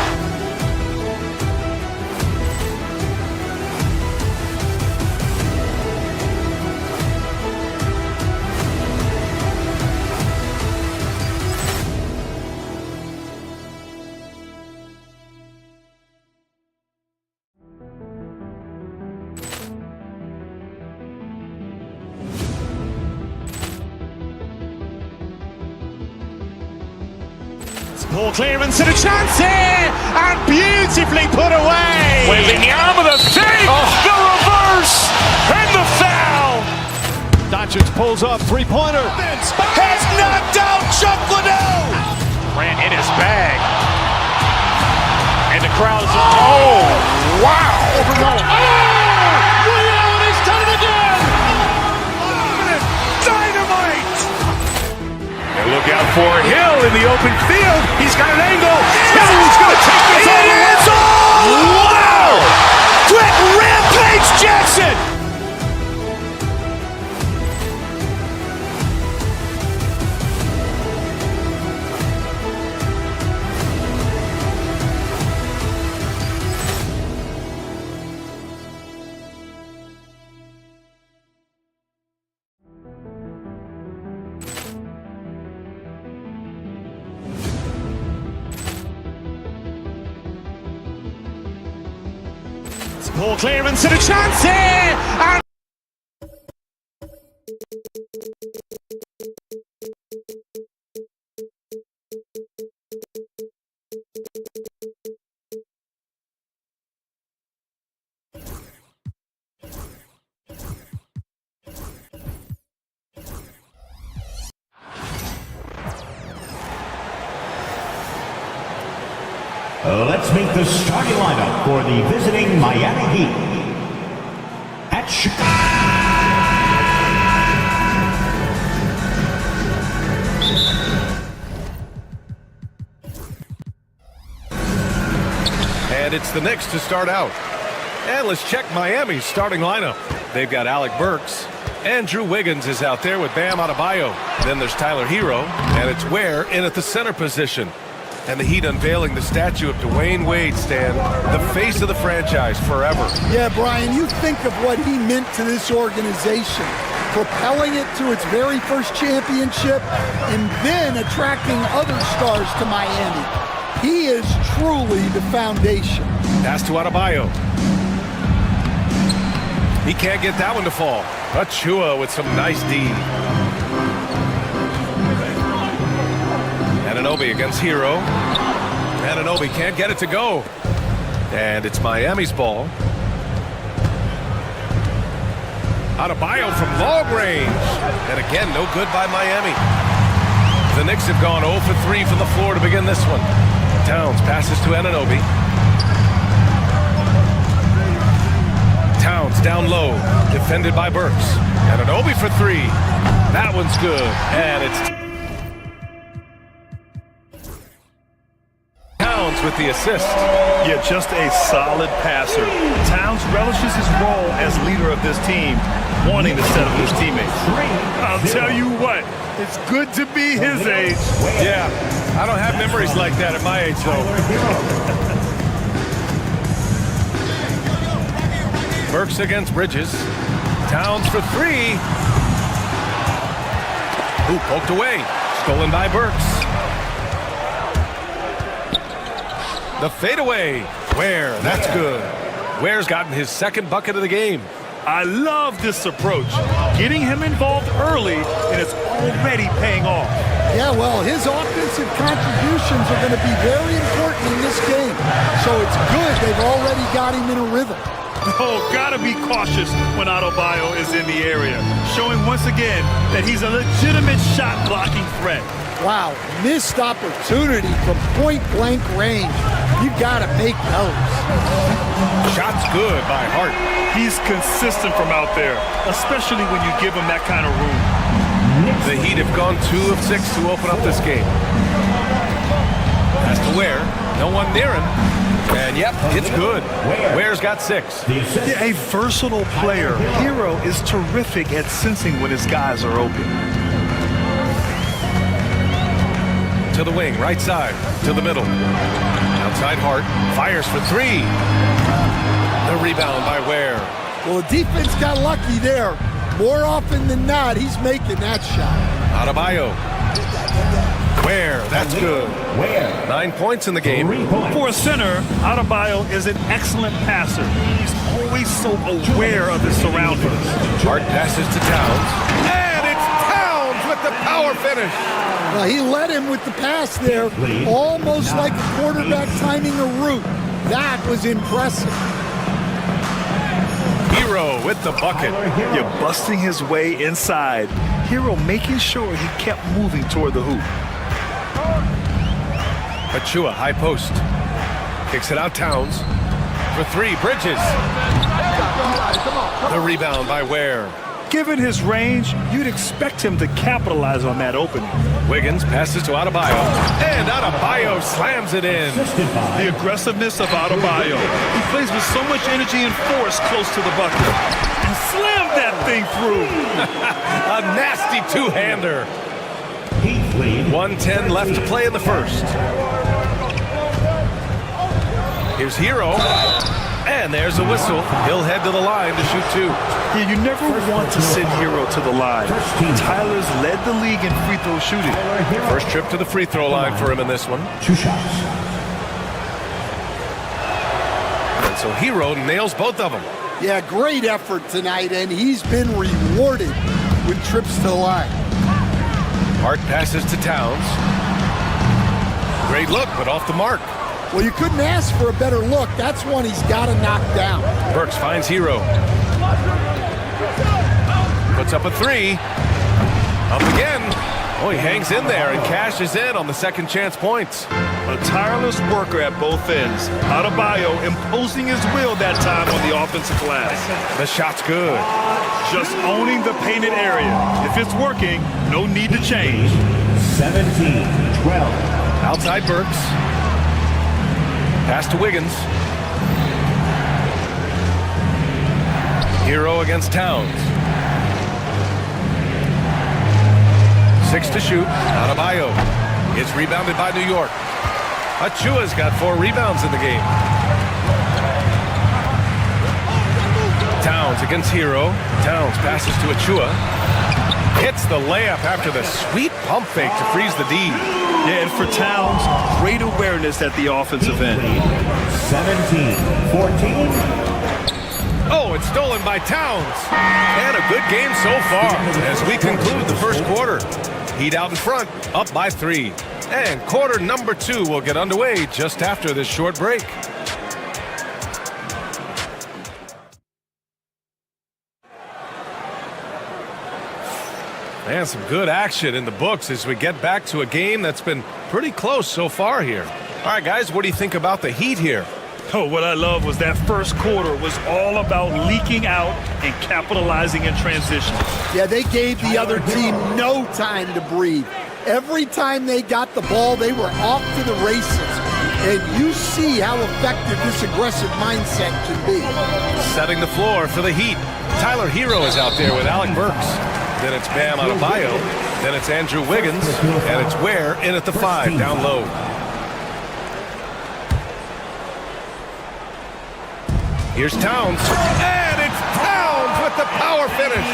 [SPEAKER 1] Poor clearance and a chance here, and beautifully put away.
[SPEAKER 2] Wembanyama the fake, the reverse, and the foul.
[SPEAKER 1] Doncic pulls up, three-pointer.
[SPEAKER 2] Has knocked out Chuck Liddell.
[SPEAKER 3] Grant in his bag. And the crowd is... Oh, wow. Ray Allen has done it again.
[SPEAKER 2] Dynamite. And look out for Hill in the open field. He's got an angle. Hill's going to take this all the way. Wow. Quick Rampage Jackson.
[SPEAKER 1] Poor clearance and a chance here, and
[SPEAKER 7] Let's meet the starting lineup for the visiting Miami Heat. At Chicago.
[SPEAKER 4] And it's the Knicks to start out. And let's check Miami's starting lineup. They've got Alec Burks. Andrew Wiggins is out there with Bam Adebayo. Then there's Tyler Hero. And it's Ware in at the center position. And the Heat unveiling the statue of Dwayne Wade, Stan, the face of the franchise forever.
[SPEAKER 15] Yeah, Brian, you think of what he meant to this organization, propelling it to its very first championship and then attracting other stars to Miami. He is truly the foundation.
[SPEAKER 4] Pass to Adebayo. He can't get that one to fall. Achua with some nice D. Anunoby against Hero. Anunoby can't get it to go. And it's Miami's ball. Adebayo from long range. And again, no good by Miami. The Knicks have gone 0 for 3 from the floor to begin this one. Towns passes to Anunoby. Towns down low, defended by Burks. Anunoby for 3. That one's good. And it's... with the assist.
[SPEAKER 5] Yeah, just a solid passer. Towns relishes his role as leader of this team, wanting to set up his teammates. I'll tell you what, it's good to be his age.
[SPEAKER 4] Yeah, I don't have memories like that at my age, though. Burks against Bridges. Towns for three. Ooh, poked away. Stolen by Burks. The fadeaway. Ware, that's good. Ware's gotten his second bucket of the game.
[SPEAKER 5] I love this approach. Getting him involved early, and it's already paying off.
[SPEAKER 15] Yeah, well, his offensive contributions are going to be very important in this game. So it's good they've already got him in a rhythm.
[SPEAKER 5] Oh, gotta be cautious when Adebayo is in the area, showing once again that he's a legitimate shot-blocking threat.
[SPEAKER 15] Wow, missed opportunity from point-blank range. You gotta make those.
[SPEAKER 4] Shot's good by Hart.
[SPEAKER 5] He's consistent from out there, especially when you give him that kind of room.
[SPEAKER 4] The Heat have gone 2 of 6 to open up this game. Pass to Ware. No one near him. And yep, it's good. Ware's got 6.
[SPEAKER 5] Yeah, a versatile player. Hero is terrific at sensing when his guys are open.
[SPEAKER 4] To the wing, right side, to the middle. Outside Hart, fires for 3. The rebound by Ware.
[SPEAKER 15] Well, the defense got lucky there. More often than not, he's making that shot.
[SPEAKER 4] Adebayo. Ware, that's good. 9 points in the game.
[SPEAKER 5] For a center, Adebayo is an excellent passer. He's always so aware of his surroundings.
[SPEAKER 4] Hart passes to Towns. And it's Towns with the power finish.
[SPEAKER 15] Well, he led him with the pass there, almost like a quarterback timing a route. That was impressive.
[SPEAKER 4] Hero with the bucket.
[SPEAKER 5] You're busting his way inside. Hero making sure he kept moving toward the hoop.
[SPEAKER 4] Achua, high post. Kicks it out, Towns. For 3, Bridges. The rebound by Ware.
[SPEAKER 5] Given his range, you'd expect him to capitalize on that opening.
[SPEAKER 4] Wiggins passes to Adebayo. And Adebayo slams it in.
[SPEAKER 5] The aggressiveness of Adebayo. He plays with so much energy and force close to the bucket. And slammed that thing through.
[SPEAKER 4] A nasty two-hander. 1:10 left to play in the first. Here's Hero. And there's a whistle. He'll head to the line to shoot 2.
[SPEAKER 5] Yeah, you never want to send Hero to the line. Tyler's led the league in free throw shooting.
[SPEAKER 4] First trip to the free throw line for him in this one.
[SPEAKER 7] 2 shots.
[SPEAKER 4] And so Hero nails both of them.
[SPEAKER 15] Yeah, great effort tonight, and he's been rewarded with trips to the line.
[SPEAKER 4] Hart passes to Towns. Great look, but off the mark.
[SPEAKER 15] Well, you couldn't ask for a better look. That's one he's got to knock down.
[SPEAKER 4] Burks finds Hero. Puts up a 3. Up again. Oh, he hangs in there and cashes in on the second chance points.
[SPEAKER 5] A tireless worker at both ends. Adebayo imposing his will that time on the offensive glass.
[SPEAKER 4] The shot's good.
[SPEAKER 5] Just owning the painted area. If it's working, no need to change.
[SPEAKER 7] 17-12.
[SPEAKER 4] Outside Burks. Pass to Wiggins. Hero against Towns. 6 to shoot. Adebayo. It's rebounded by New York. Achua's got 4 rebounds in the game. Towns against Hero. Towns passes to Achua. Hits the layup after the sweet pump fake to freeze the D.
[SPEAKER 5] Yeah, and for Towns, great awareness at the offensive end.
[SPEAKER 7] 17-14.
[SPEAKER 4] Oh, it's stolen by Towns. And a good game so far as we conclude the first quarter. Heat out in front, up by 3. And quarter number 2 will get underway just after this short break. And some good action in the books as we get back to a game that's been pretty close so far here. All right, guys, what do you think about the Heat here?
[SPEAKER 5] Oh, what I love was that first quarter was all about leaking out and capitalizing in transition.
[SPEAKER 15] Yeah, they gave the other team no time to breathe. Every time they got the ball, they were off to the races. And you see how effective this aggressive mindset can be.
[SPEAKER 4] Setting the floor for the Heat. Tyler Hero is out there with Alec Burks. Then it's Bam Adebayo. Then it's Andrew Wiggins. And it's Ware in at the 5, down low. Here's Towns. And it's Towns with the power finish.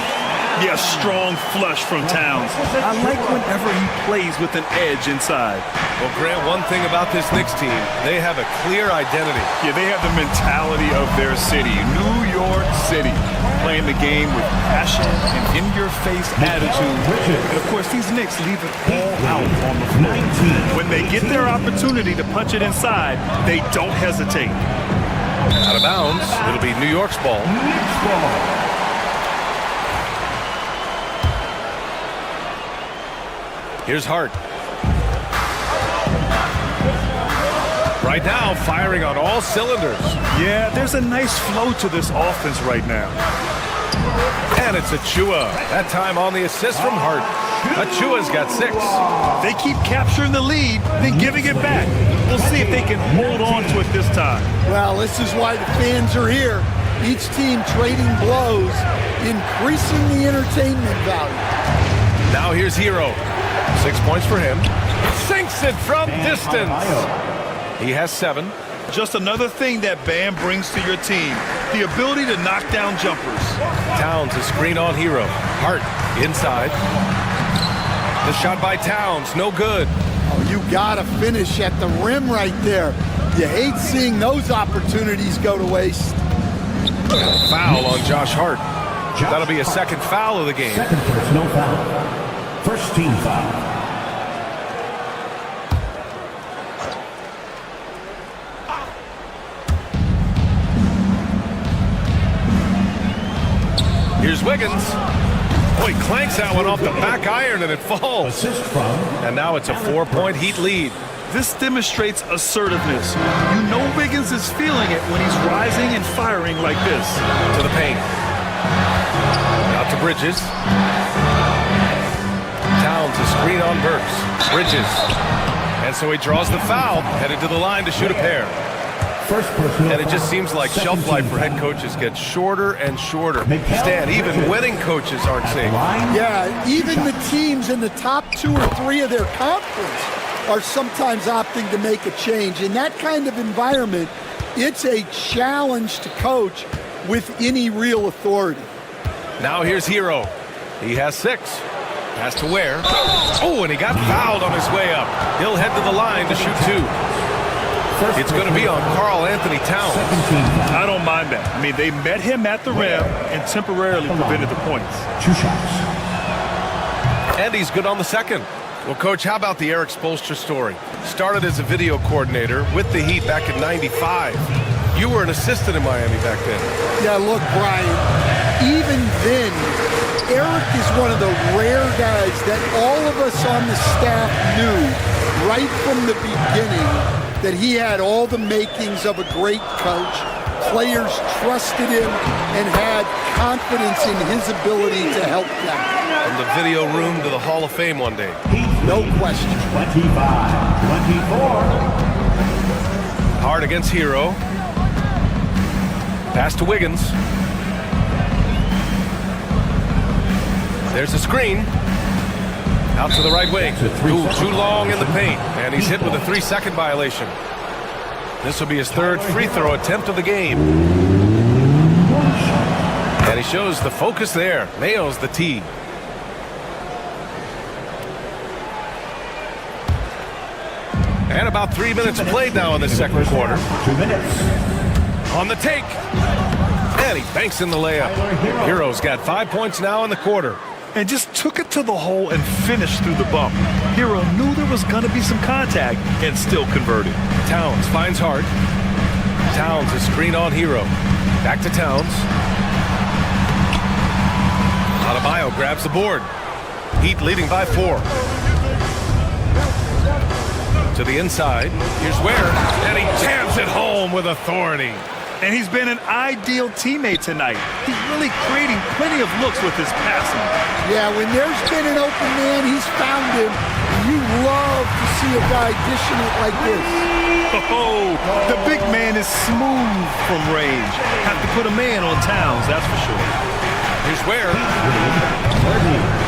[SPEAKER 16] Yeah, strong flush from Towns. I like whenever he plays with an edge inside.
[SPEAKER 4] Well, Grant, one thing about this Knicks team, they have a clear identity.
[SPEAKER 5] Yeah, they have the mentality of their city, New York City, playing the game with passion and in-your-face attitude. And, of course, these Knicks leave it all out on the floor. When they get their opportunity to punch it inside, they don't hesitate.
[SPEAKER 4] Out of bounds. It'll be New York's ball. Here's Hart. Right now, firing on all cylinders.
[SPEAKER 16] Yeah, there's a nice flow to this offense right now.
[SPEAKER 4] And it's Achua. That time on the assist from Hart. Achua's got 6.
[SPEAKER 16] They keep capturing the lead, then giving it back. We'll see if they can hold on to it this time.
[SPEAKER 15] Well, this is why the fans are here. Each team trading blows, increasing the entertainment value.
[SPEAKER 4] Now here's Hero. 6 points for him. Sinks it from distance. He has 7.
[SPEAKER 16] Just another thing that Bam brings to your team, the ability to knock down jumpers.
[SPEAKER 4] Towns a screen on Hero. Hart inside. The shot by Towns, no good.
[SPEAKER 15] Oh, you gotta finish at the rim right there. You hate seeing those opportunities go to waste.
[SPEAKER 4] Foul on Josh Hart. That'll be a second foul of the game.
[SPEAKER 7] Second personal foul. First team foul.
[SPEAKER 4] Here's Wiggins. Oh, he clanks that one off the back iron and it falls.
[SPEAKER 7] Assist from.
[SPEAKER 4] And now it's a 4-point Heat lead.
[SPEAKER 16] This demonstrates assertiveness. You know Wiggins is feeling it when he's rising and firing like this.
[SPEAKER 4] To the paint. Out to Bridges. Towns a screen on Burks. Bridges. And so he draws the foul, headed to the line to shoot a pair. And it just seems like shelf life for head coaches gets shorter and shorter. Stan, even winning coaches aren't safe.
[SPEAKER 15] Yeah, even the teams in the top 2 or 3 of their conference are sometimes opting to make a change. In that kind of environment, it's a challenge to coach with any real authority.
[SPEAKER 4] Now here's Hero. He has 6. Pass to Ware. Oh, and he got fouled on his way up. He'll head to the line to shoot 2. It's going to be on Karl Anthony Towns.
[SPEAKER 16] I don't mind that. I mean, they met him at the rim and temporarily prevented the points.
[SPEAKER 7] 2 shots.
[SPEAKER 4] And he's good on the second. Well, Coach, how about the Eric Spoelstra story? Started as a video coordinator with the Heat back in '95. You were an assistant in Miami back then.
[SPEAKER 15] Yeah, look, Brian, even then, Eric is one of the rare guys that all of us on the staff knew right from the beginning that he had all the makings of a great coach. Players trusted him and had confidence in his ability to help them.
[SPEAKER 4] From the video room to the Hall of Fame one day.
[SPEAKER 15] No question.
[SPEAKER 7] 25-24.
[SPEAKER 4] Hard against Hero. Pass to Wiggins. There's a screen. Out to the right wing. Too long in the paint. And he's hit with a 3-second violation. This will be his 3rd free throw attempt of the game. And he shows the focus there. Nails the tee. And about 3 minutes played now in the second quarter.
[SPEAKER 7] 2 minutes.
[SPEAKER 4] On the take. And he banks in the layup. Hero's got 5 points now in the quarter.
[SPEAKER 16] And just took it to the hole and finished through the bump. Hero knew there was going to be some contact and still converted.
[SPEAKER 4] Towns finds Hart. Towns a screen on Hero. Back to Towns. Adebayo grabs the board. Heat leading by 4. To the inside. Here's Ware. And he jams it home with authority.
[SPEAKER 16] And he's been an ideal teammate tonight. He's really creating plenty of looks with his passing.
[SPEAKER 15] Yeah, when there's been an open man, he's found him. You love to see a guy dishing it like this.
[SPEAKER 16] Oh, the big man is smooth from range. Have to put a man on Towns, that's for sure.
[SPEAKER 4] Here's Ware.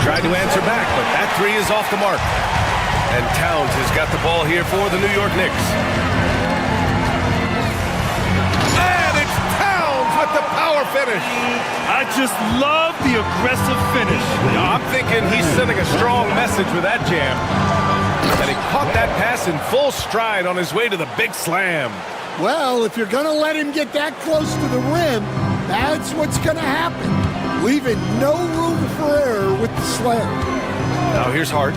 [SPEAKER 4] Tried to answer back, but that three is off the mark. And Towns has got the ball here for the New York Knicks. And it's Towns with the power finish.
[SPEAKER 16] I just love the aggressive finish.
[SPEAKER 4] Now, I'm thinking he's sending a strong message with that jam. And he caught that pass in full stride on his way to the big slam.
[SPEAKER 15] Well, if you're going to let him get that close to the rim, that's what's going to happen. Leaving no room for error with the slam.
[SPEAKER 4] Now here's Hart.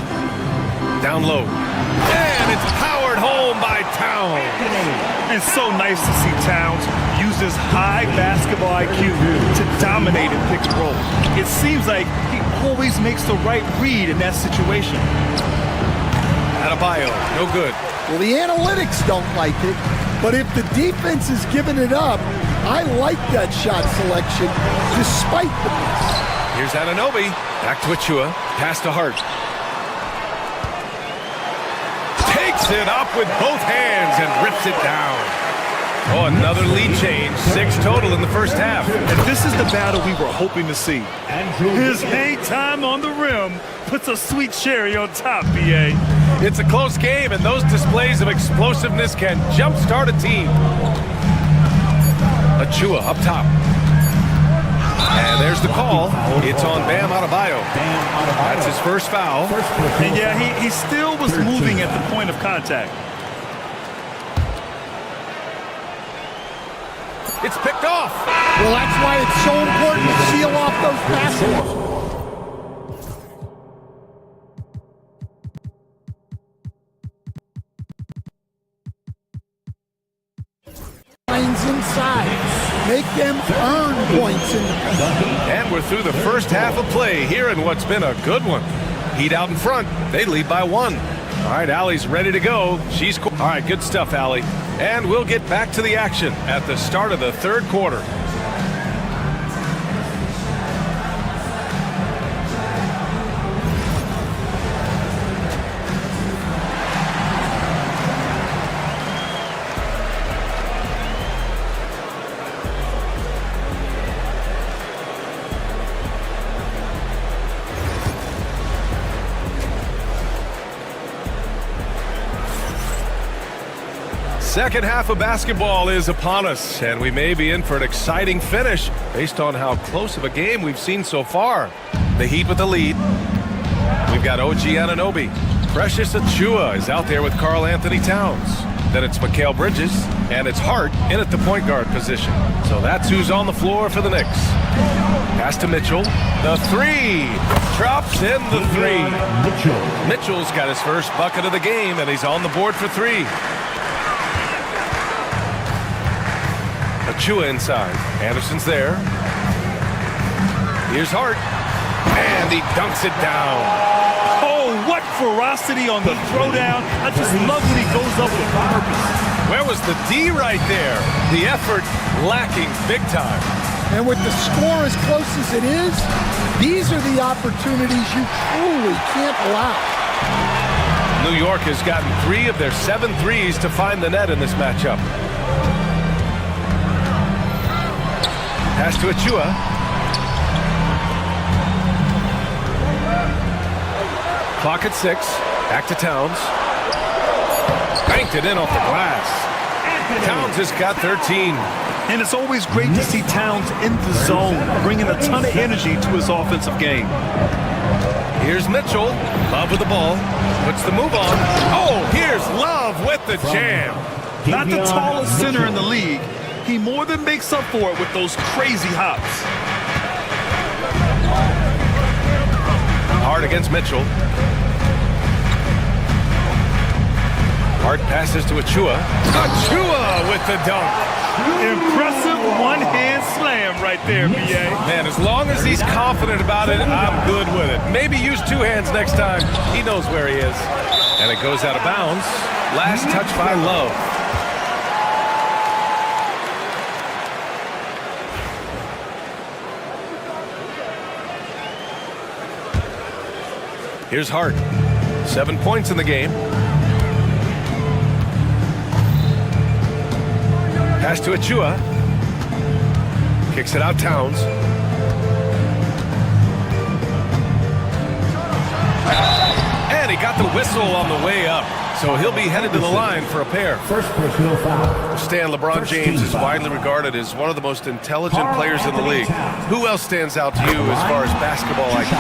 [SPEAKER 4] Down low. And it's powered home by Towns.
[SPEAKER 16] It's so nice to see Towns use his high basketball IQ to dominate in pick and roll. It seems like he always makes the right read in that situation.
[SPEAKER 4] Adebayo, no good.
[SPEAKER 15] Well, the analytics don't like it, but if the defense is giving it up, I like that shot selection despite the miss.
[SPEAKER 4] Here's Anunoby. Back to Achua. Pass to Hart. Takes it up with both hands and rips it down. Oh, another lead change. 6 total in the first half.
[SPEAKER 16] And this is the battle we were hoping to see. His hang time on the rim puts a sweet cherry on top, BA.
[SPEAKER 4] It's a close game, and those displays of explosiveness can jumpstart a team. Achua up top. And there's the call. It's on Bam Adebayo. That's his first foul.
[SPEAKER 16] And yeah, he still was moving at the point of contact.
[SPEAKER 4] It's picked off.
[SPEAKER 15] Well, that's why it's so important to seal off those passes. Inside. Make them earn points in the paint.
[SPEAKER 4] And we're through the first half of play here in what's been a good one. Heat out in front. They lead by 1. All right, Allie's ready to go. She's all right, good stuff, Allie. And we'll get back to the action at the start of the third quarter. Second half of basketball is upon us, and we may be in for an exciting finish based on how close of a game we've seen so far. The Heat with the lead. We've got OG Anunoby. Precious Achua is out there with Karl Anthony Towns. Then it's Mikal Bridges, and it's Hart in at the point guard position. So that's who's on the floor for the Knicks. Pass to Mitchell. The three. Drops in the three. Mitchell's got his first bucket of the game, and he's on the board for 3. Achua inside. Anderson's there. Here's Hart. And he dunks it down.
[SPEAKER 16] Oh, what ferocity on the throwdown. I just love when he goes up with purpose.
[SPEAKER 4] Where was the D right there? The effort lacking big time.
[SPEAKER 15] And with the score as close as it is, these are the opportunities you truly can't allow.
[SPEAKER 4] New York has gotten 3 of their 7 threes to find the net in this matchup. Pass to Achua. Clock at 6. Back to Towns. Banked it in off the glass. Towns has got 13.
[SPEAKER 16] And it's always great to see Towns in the zone, bringing a ton of energy to his offensive game.
[SPEAKER 4] Here's Mitchell. Love with the ball. Puts the move on. Oh, here's Love with the jam.
[SPEAKER 16] Not the tallest center in the league. He more than makes up for it with those crazy hops.
[SPEAKER 4] Hart against Mitchell. Hart passes to Achua. Achua with the dunk.
[SPEAKER 16] Impressive one-hand slam right there, B.A.
[SPEAKER 4] Man, as long as he's confident about it, I'm good with it. Maybe use 2 hands next time. He knows where he is. And it goes out of bounds. Last touch by Love. Here's Hart. 7 points in the game. Pass to Achua. Kicks it out, Towns. And he got the whistle on the way up. So he'll be headed to the line for a pair.
[SPEAKER 7] First personal foul.
[SPEAKER 4] Stan, LeBron James is widely regarded as one of the most intelligent players in the league. Who else stands out to you as far as basketball IQ?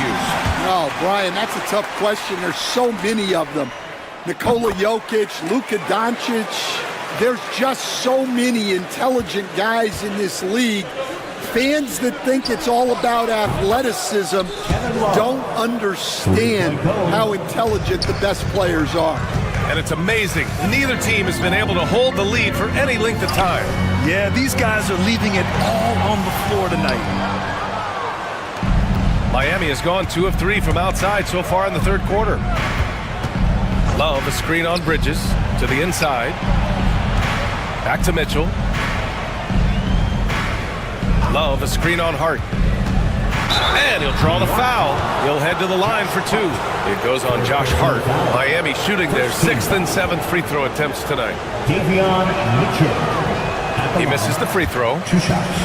[SPEAKER 15] Oh, Brian, that's a tough question. There's so many of them. Nikola Jokic, Luka Doncic. There's just so many intelligent guys in this league. Fans that think it's all about athleticism don't understand how intelligent the best players are.
[SPEAKER 4] And it's amazing. Neither team has been able to hold the lead for any length of time.
[SPEAKER 16] Yeah, these guys are leaving it all on the floor tonight.
[SPEAKER 4] Miami has gone 2 of 3 from outside so far in the third quarter. Love, a screen on Bridges to the inside. Back to Mitchell. Love, a screen on Hart. And he'll draw the foul. He'll head to the line for 2. It goes on Josh Hart. Miami shooting their 6th and 7th free throw attempts tonight.
[SPEAKER 7] Davion Mitchell.
[SPEAKER 4] He misses the free throw.
[SPEAKER 7] 2 shots.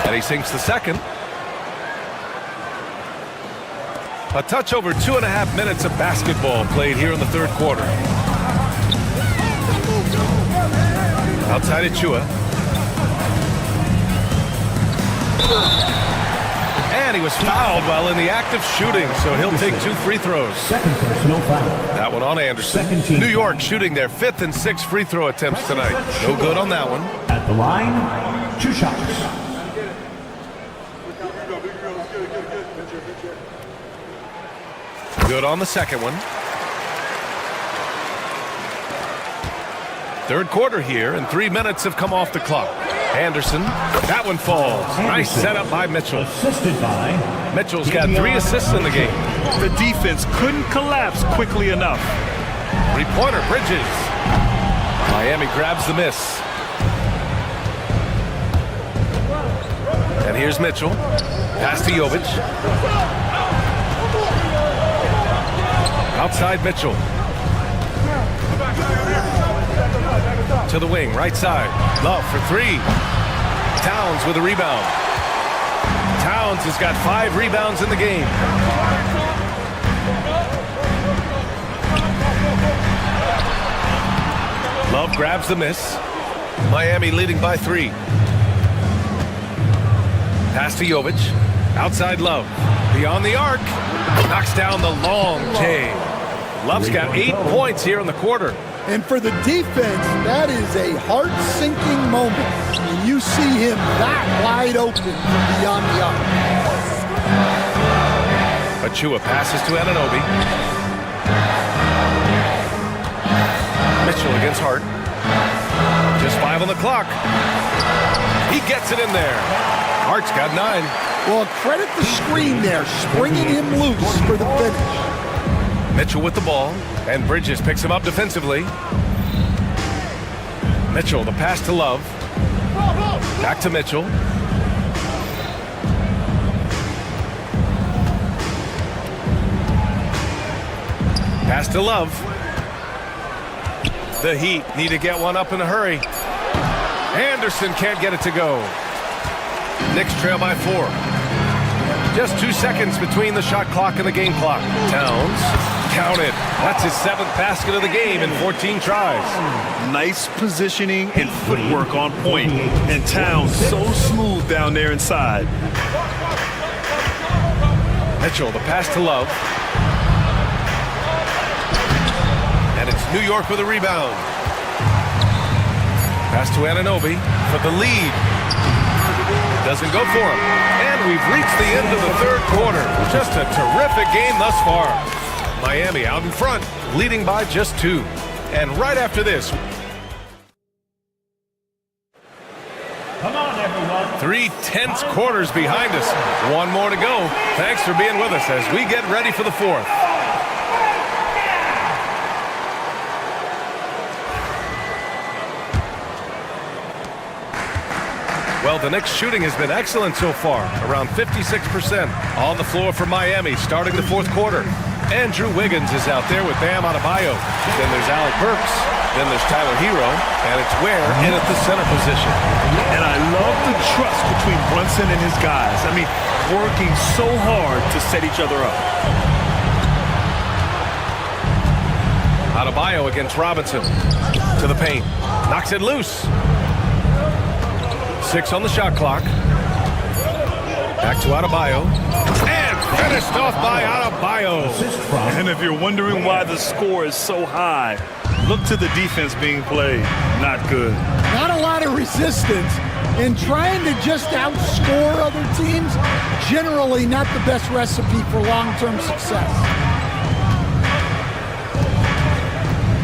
[SPEAKER 4] And he sinks the second. A touch over 2.5 minutes of basketball played here in the third quarter. Outside Achua. And he was fouled while in the act of shooting, so he'll take 2 free throws.
[SPEAKER 7] Second personal foul.
[SPEAKER 4] That one on Anderson. New York shooting their 5th and 6th free throw attempts tonight. No good on that one.
[SPEAKER 7] At the line, 2 shots.
[SPEAKER 4] Good on the second one. Third quarter here, and 3 minutes have come off the clock. Anderson, that one falls. Nice setup by Mitchell.
[SPEAKER 7] Assisted by
[SPEAKER 4] Mitchell's got 3 assists in the game.
[SPEAKER 16] The defense couldn't collapse quickly enough.
[SPEAKER 4] 3-pointer, Bridges. Miami grabs the miss. And here's Mitchell. Pass to Jovic. Outside Mitchell. To the wing, right side. Love for 3. Towns with a rebound. Towns has got 5 rebounds in the game. Love grabs the miss. Miami leading by 3. Pass to Jovic. Outside Love. Beyond the arc. Knocks down the long J. Love's got 8 points here in the quarter.
[SPEAKER 15] And for the defense, that is a heart-sinking moment when you see him that wide open from beyond the arc.
[SPEAKER 4] Achua passes to Anunoby. Mitchell against Hart. Just 5 on the clock. He gets it in there. Hart's got 9.
[SPEAKER 15] Well, credit the screen there, springing him loose for the finish.
[SPEAKER 4] Mitchell with the ball, and Bridges picks him up defensively. Mitchell, the pass to Love. Back to Mitchell. Pass to Love. The Heat need to get one up in a hurry. Anderson can't get it to go. Knicks trail by 4. Just 2 seconds between the shot clock and the game clock. Towns, counted. That's his 7th basket of the game in 14 tries.
[SPEAKER 16] Nice positioning and footwork on point. And Towns so smooth down there inside.
[SPEAKER 4] Mitchell, the pass to Love. And it's New York with a rebound. Pass to Anunoby for the lead. Doesn't go for him. And we've reached the end of the third quarter. Just a terrific game thus far. Miami out in front, leading by just 2. And right after this,
[SPEAKER 7] Come on, everyone.
[SPEAKER 4] 3 tense quarters behind us. 1 more to go. Thanks for being with us as we get ready for the 4th. Well, the Knicks shooting has been excellent so far, around 56% on the floor for Miami starting the 4th quarter. Andrew Wiggins is out there with Bam Adebayo. Then there's Alec Burks. Then there's Tyler Hero. And it's Ware in at the center position.
[SPEAKER 16] And I love the trust between Brunson and his guys. I mean, working so hard to set each other up.
[SPEAKER 4] Adebayo against Robinson. To the paint. Knocks it loose. 6 on the shot clock. Back to Adebayo. And finished off by Adebayo.
[SPEAKER 16] And if you're wondering why the score is so high, look to the defense being played. Not good.
[SPEAKER 15] Not a lot of resistance. And trying to just outscore other teams, generally not the best recipe for long-term success.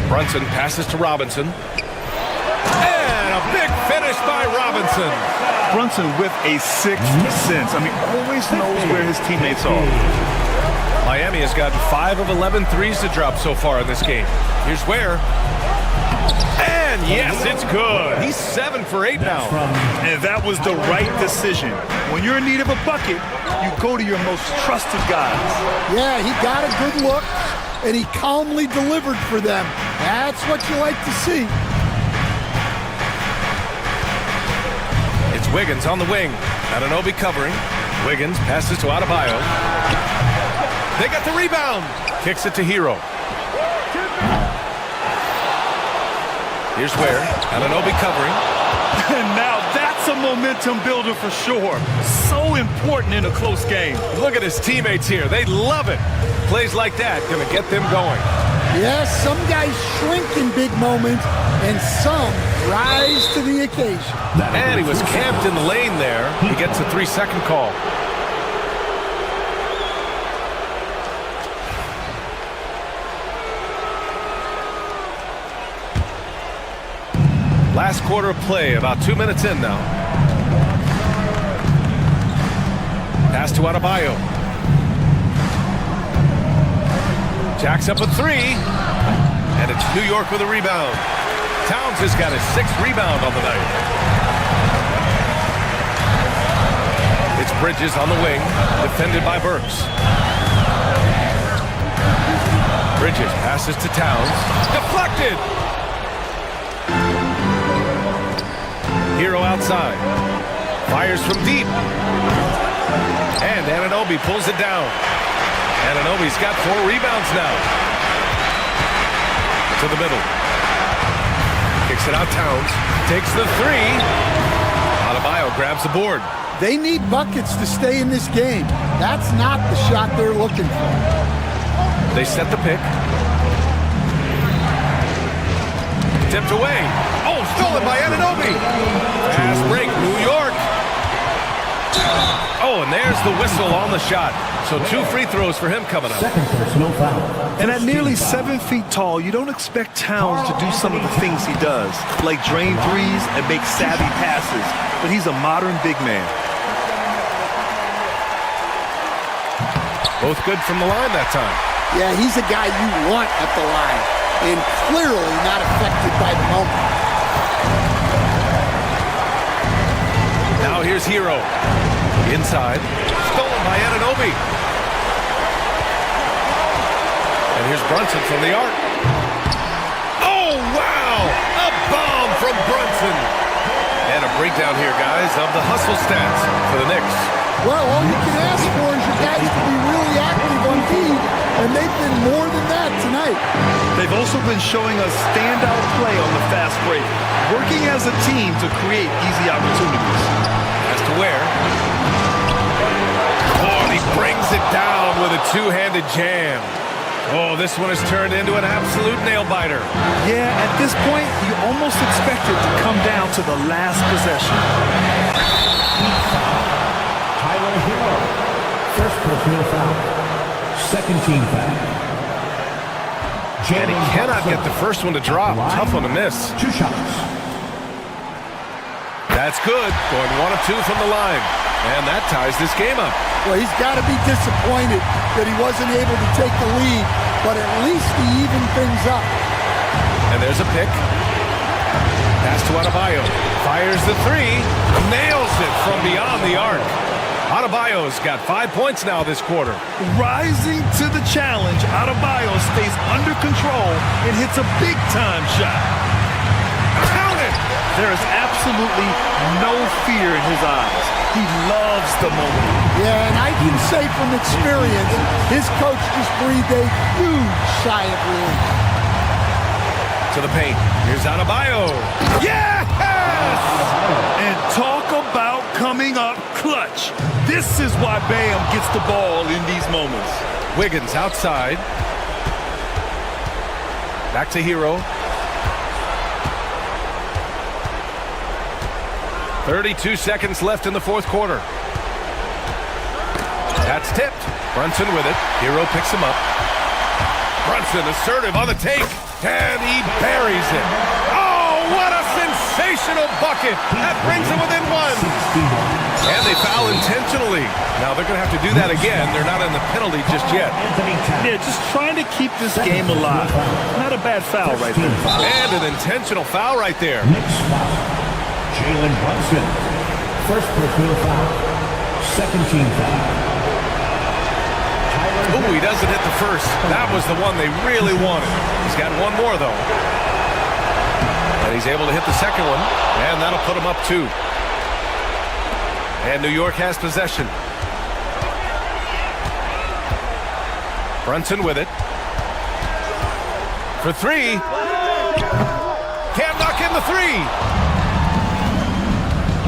[SPEAKER 4] Brunson passes to Robinson. And a big finish by Robinson.
[SPEAKER 16] Brunson with a sixth sense. I mean, always knows where his teammates are.
[SPEAKER 4] Miami has gotten 5 of 11 threes to drop so far in this game. Here's Ware. And yes, it's good. He's 7 for 8 now.
[SPEAKER 16] And that was the right decision. When you're in need of a bucket, you go to your most trusted guys.
[SPEAKER 15] Yeah, he got a good look, and he calmly delivered for them. That's what you like to see.
[SPEAKER 4] It's Wiggins on the wing. Anunoby covering. Wiggins passes to Adebayo. They got the rebound. Kicks it to Hero. Here's Ware. Anunoby covering.
[SPEAKER 16] And now that's a momentum builder for sure. So important in a close game.
[SPEAKER 4] Look at his teammates here. They love it. Plays like that going to get them going.
[SPEAKER 15] Yes, some guys shrink in big moments, and some rise to the occasion.
[SPEAKER 4] And he was camped in the lane there. He gets a 3-second call. Last quarter of play, about 2 minutes in now. Pass to Adebayo. Jacks up a 3. And it's New York with a rebound. Towns has got his 6th rebound on the night. It's Bridges on the wing, defended by Burks. Bridges passes to Towns. Deflected! Hero outside. Fires from deep. And Anunoby pulls it down. Anunoby's got 4 rebounds now. To the middle. Kicks it out Towns. Takes the 3. Adebayo grabs the board.
[SPEAKER 15] They need buckets to stay in this game. That's not the shot they're looking for.
[SPEAKER 4] They set the pick. Tipped away. Oh, stolen by Anunoby. Fast break, New York. Oh, and there's the whistle on the shot. So 2 free throws for him coming up.
[SPEAKER 16] And at nearly 7 feet tall, you don't expect Towns to do some of the things he does, like drain threes and make savvy passes. But he's a modern big man.
[SPEAKER 4] Both good from the line that time.
[SPEAKER 15] Yeah, he's a guy you want at the line, and clearly not affected by the moment.
[SPEAKER 4] Now here's Hero. Inside. Stolen by Anunoby. And here's Brunson from the arc. Oh, wow! A bomb from Brunson. And a breakdown here, guys, of the hustle stats for the Knicks.
[SPEAKER 15] Well, all you can ask for is your guys to be really active on D, and they've been more than that tonight.
[SPEAKER 16] They've also been showing us standout play on the fast break, working as a team to create easy opportunities.
[SPEAKER 4] As to Ware. Oh, and he brings it down with a 2-handed jam. Oh, this one has turned into an absolute nail-biter.
[SPEAKER 16] Yeah, at this point, you almost expect it to come down to the last possession.
[SPEAKER 7] Tyler Hero. First personal foul. Second team foul.
[SPEAKER 4] And he cannot get the first one to drop. Tough one to miss.
[SPEAKER 7] 2 shots.
[SPEAKER 4] That's good. Going 1 of 2 from the line. And that ties this game up.
[SPEAKER 15] Well, he's got to be disappointed that he wasn't able to take the lead, but at least he evened things up.
[SPEAKER 4] And there's a pick. Pass to Adebayo. Fires the 3. Nails it from beyond the arc. Adebayo's got 5 points now this quarter.
[SPEAKER 16] Rising to the challenge, Adebayo stays under control and hits a big-time shot. Count it! There is absolutely no fear in his eyes. He loves the moment.
[SPEAKER 15] Yeah, and I can say from experience, his coach just breathed a huge sigh of relief.
[SPEAKER 4] To the paint. Here's Adebayo.
[SPEAKER 16] Yes! And talk about coming up clutch. This is why Bam gets the ball in these moments.
[SPEAKER 4] Wiggins outside. Back to Hero. 32 seconds left in the fourth quarter. That's tipped. Brunson with it. Hero picks him up. Brunson assertive on the take. And he buries it. Oh, what a sensational bucket. That brings him within one. And they foul intentionally. Now they're going to have to do that again. They're not in the penalty just yet.
[SPEAKER 16] Yeah, just trying to keep this game alive. Not a bad foul right there.
[SPEAKER 4] And an intentional foul right there.
[SPEAKER 7] Jalen Brunson. First personal foul. Second team foul.
[SPEAKER 4] Oh, he doesn't hit the first. That was the one they really wanted. He's got one more, though. And he's able to hit the second one. And that'll put him up 2. And New York has possession. Brunson with it. For 3. Can't knock in the 3.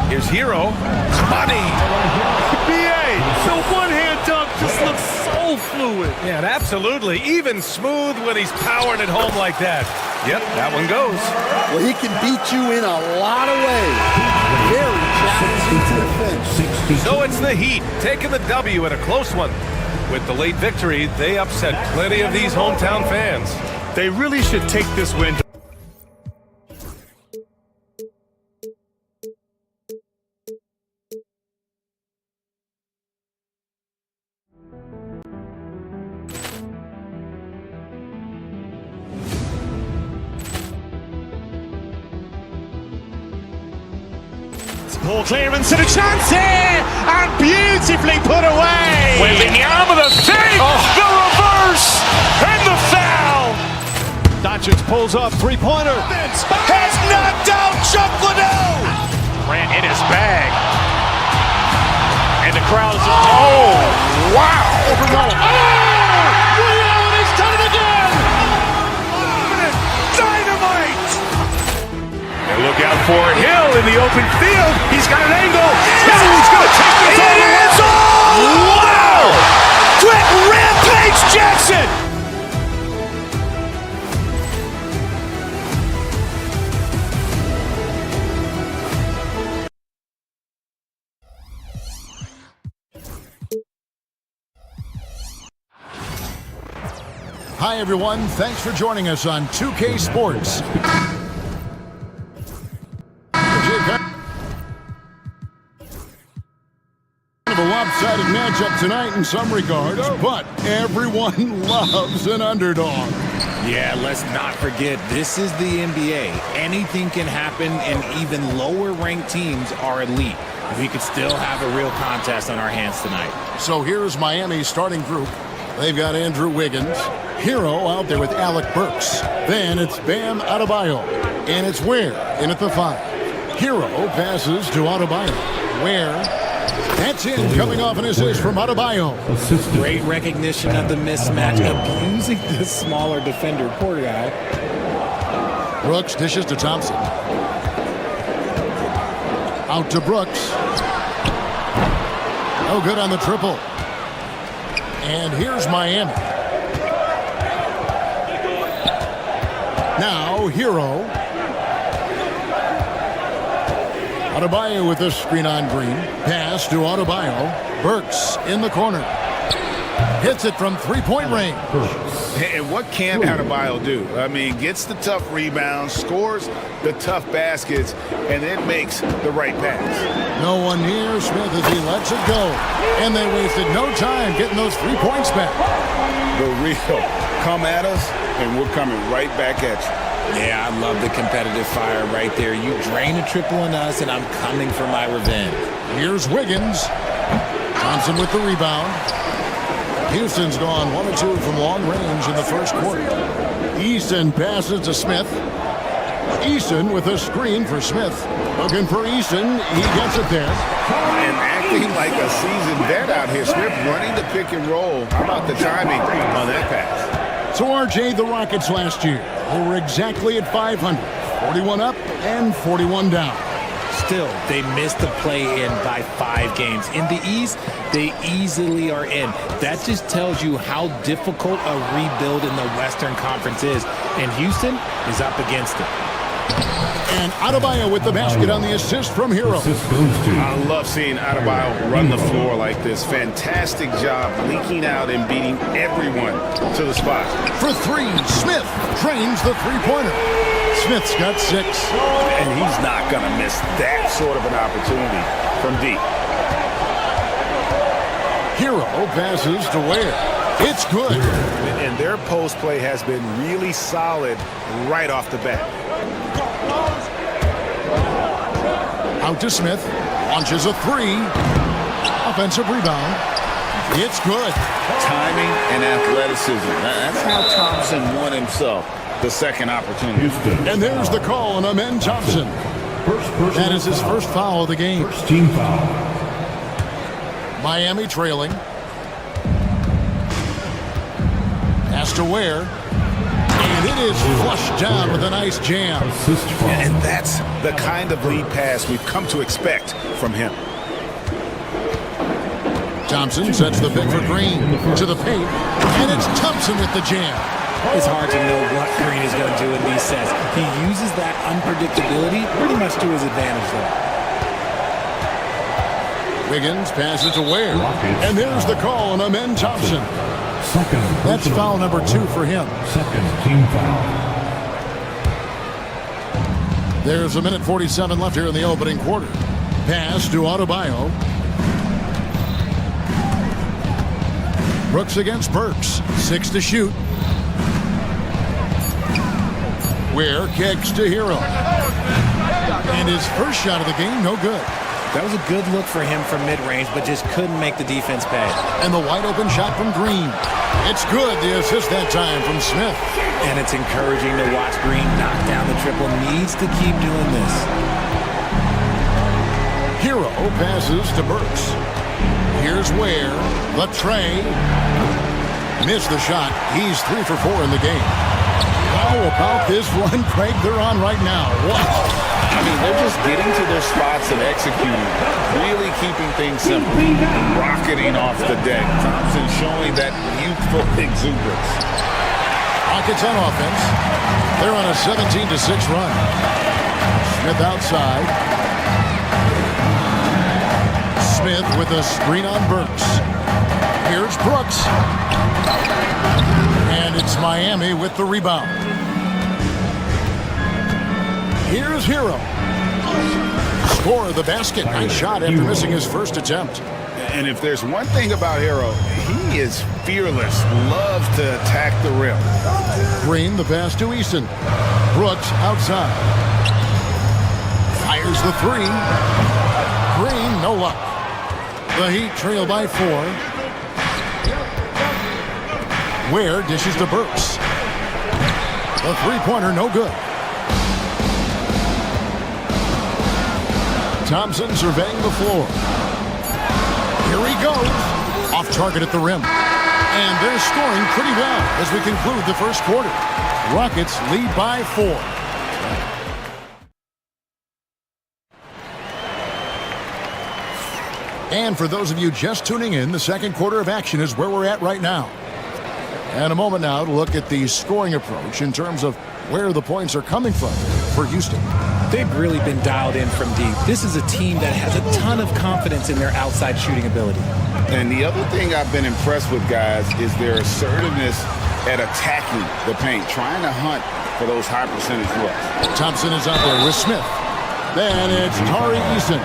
[SPEAKER 4] Here's Hero. Money.
[SPEAKER 16] BA, the one-hand dunk just looks so fluid.
[SPEAKER 4] Yeah, absolutely. Even smooth when he's powering it home like that. Yep, that one goes.
[SPEAKER 15] Well, he can beat you in a lot of ways. Very challenging to defend.
[SPEAKER 4] So it's the Heat taking the W in a close one. With the late victory, they upset plenty of these hometown fans.
[SPEAKER 16] They really should take this win.
[SPEAKER 1] Poor clearance and a chance here, and beautifully put away.
[SPEAKER 3] Wembanyama the save, the reverse, and the foul.
[SPEAKER 1] Doncic pulls up, three-pointer.
[SPEAKER 3] Has knocked out Chuck Liddell. Ran in his bag. And the crowd is, oh, wow.
[SPEAKER 1] He's done it again.
[SPEAKER 3] Dynamite. And look out for Hill in the open field. He's got an angle. Hill's going to take this all the way. Wow! Quick Rampage Jackson.
[SPEAKER 8] Hi, everyone. Thanks for joining us on 2K Sports. Kind of a lopsided matchup tonight in some regards, but everyone loves an underdog.
[SPEAKER 17] Yeah, let's not forget, this is the NBA. Anything can happen, and even lower-ranked teams are elite. We could still have a real contest on our hands tonight.
[SPEAKER 8] So here's Miami's starting group. They've got Andrew Wiggins, Hero out there with Alec Burks. Then it's Bam Adebayo, and it's Ware in at the 5. Hero passes to Adebayo. Ware, that's in, coming off an assist from Adebayo.
[SPEAKER 17] Great recognition of the mismatch, abusing the smaller defender. Poor guy.
[SPEAKER 8] Brooks dishes to Thompson. Out to Brooks. No good on the triple. And here's Miami. Now, Hero. Adebayo with this screen on Green. Pass to Adebayo. Burks in the corner. Hits it from three-point range.
[SPEAKER 10] And what can Adebayo do? I mean, gets the tough rebounds, scores the tough baskets, and then makes the right pass.
[SPEAKER 8] No one near Smith as he lets it go. And they wasted no time getting those 3 points back.
[SPEAKER 10] The real come at us, and we're coming right back at you.
[SPEAKER 17] Yeah, I love the competitive fire right there. You drain a triple on us, and I'm coming for my revenge.
[SPEAKER 8] Here's Wiggins. Thompson with the rebound. Houston's gone 1 of 2 from long range in the first quarter. Eason passes to Smith. Eason with a screen for Smith. Looking for Eason. He gets it there.
[SPEAKER 10] And acting like a seasoned vet out here. Smith running the pick and roll. How about the timing on that pass?
[SPEAKER 8] So RJ, the Rockets last year, they were exactly at 500. 41 up and 41 down.
[SPEAKER 17] Still, they missed the play-in by 5 games. In the East, they easily are in. That just tells you how difficult a rebuild in the Western Conference is. And Houston is up against it.
[SPEAKER 8] And Adebayo with the basket on the assist from Hero.
[SPEAKER 10] I love seeing Adebayo run the floor like this. Fantastic job leaking out and beating everyone to the spot.
[SPEAKER 8] For 3, Smith drains the three-pointer. Smith's got 6.
[SPEAKER 10] And he's not going to miss that sort of an opportunity from deep.
[SPEAKER 8] Hero passes to Ware. It's good.
[SPEAKER 10] And their post play has been really solid right off the bat.
[SPEAKER 8] Out to Smith. Launches a 3. Offensive rebound. It's good.
[SPEAKER 10] Timing and athleticism. That's how Thompson won himself the second opportunity.
[SPEAKER 8] And there's the call on Amen Thompson. That is his first foul of the game.
[SPEAKER 7] First team foul.
[SPEAKER 8] Miami trailing. Pass to Ware. And it is flushed down with a nice jam.
[SPEAKER 10] And that's the kind of lead pass we've come to expect from him.
[SPEAKER 8] Thompson sets the pick for Green to the paint. And it's Thompson with the jam.
[SPEAKER 17] It's hard to know what Green is going to do in these sets. He uses that unpredictability pretty much to his advantage, though.
[SPEAKER 8] Wiggins passes to Ware. And there's the call on Amen Thompson. That's foul number 2 for him.
[SPEAKER 7] Second team foul.
[SPEAKER 8] There's a minute 47 left here in the opening quarter. Pass to Adebayo. Brooks against Burks. 6 to shoot. Ware kicks to Hero. And his first shot of the game, no good.
[SPEAKER 17] That was a good look for him from mid-range, but just couldn't make the defense pay.
[SPEAKER 8] And the wide-open shot from Green. It's good, the assist that time from Smith.
[SPEAKER 17] And it's encouraging to watch Green knock down the triple. Needs to keep doing this.
[SPEAKER 8] Hero passes to Burks. Here's Ware. The tray. Missed the shot. He's 3 for 4 in the game. How about this one, Craig? They're on right now. Watch.
[SPEAKER 10] I mean, they're just getting to their spots and executing, really keeping things simple, rocketing off the deck. Thompson showing that youthful exuberance.
[SPEAKER 8] Rockets on offense. They're on a 17-6 run. Smith outside. Smith with a screen on Burks. Here's Brooks. And it's Miami with the rebound. Here's Hero. Score of the basket. Nice shot after missing his first attempt.
[SPEAKER 10] And if there's one thing about Hero, he is fearless. Loves to attack the rim.
[SPEAKER 8] Green, the pass to Eason. Brooks outside. Fires the 3. Green, no luck. The Heat trail by 4. Ware dishes to Burks. The three-pointer, no good. Thompson surveying the floor. Here he goes. Off target at the rim. And they're scoring pretty well as we conclude the first quarter. Rockets lead by 4. And for those of you just tuning in, the second quarter of action is where we're at right now. And a moment now to look at the scoring approach in terms of where the points are coming from for Houston.
[SPEAKER 17] They've really been dialed in from deep. This is a team that has a ton of confidence in their outside shooting ability.
[SPEAKER 10] And the other thing I've been impressed with, guys, is their assertiveness at attacking the paint, trying to hunt for those high percentage looks.
[SPEAKER 8] Thompson is out there with Smith. Then it's Tari Eason.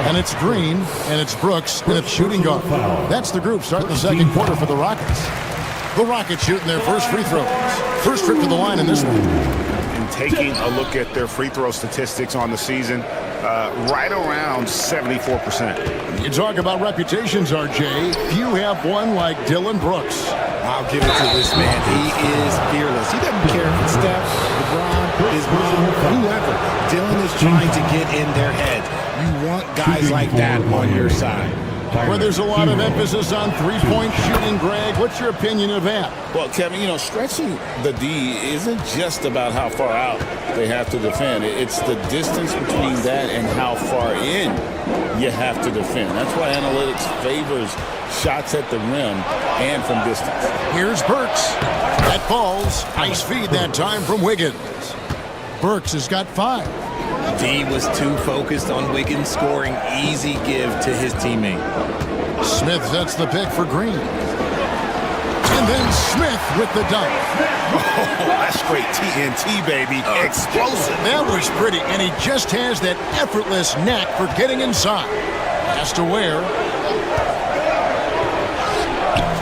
[SPEAKER 8] And it's Green, and it's Brooks, and it's shooting guard. That's the group starting the second quarter for the Rockets. The Rockets shooting their first free throws. First trip to the line in this one.
[SPEAKER 10] And taking a look at their free throw statistics on the season, Right around 74%.
[SPEAKER 8] You talk about reputations, RJ. Few have one like Dylan Brooks.
[SPEAKER 17] I'll give it to this man. He is fearless. He doesn't care if it's Steph, LeBron, his mom, whoever. Dylan is trying to get in their head. You want guys like that on your side.
[SPEAKER 8] Where there's a lot of emphasis on three-point shooting, Greg. What's your opinion of that?
[SPEAKER 10] Well, Kevin, stretching the D isn't just about how far out they have to defend. It's the distance between that and how far in you have to defend. That's why analytics favors shots at the rim and from distance.
[SPEAKER 8] Here's Burks. That falls. Nice feed that time from Wiggins. Burks has got 5.
[SPEAKER 17] D was too focused on Wiggins scoring. Easy give to his teammate.
[SPEAKER 8] Smith sets the pick for Green. And then Smith with the dunk.
[SPEAKER 10] Oh, that's straight TNT, baby. Explosive.
[SPEAKER 8] That was pretty, and he just has that effortless knack for getting inside. Has to wear.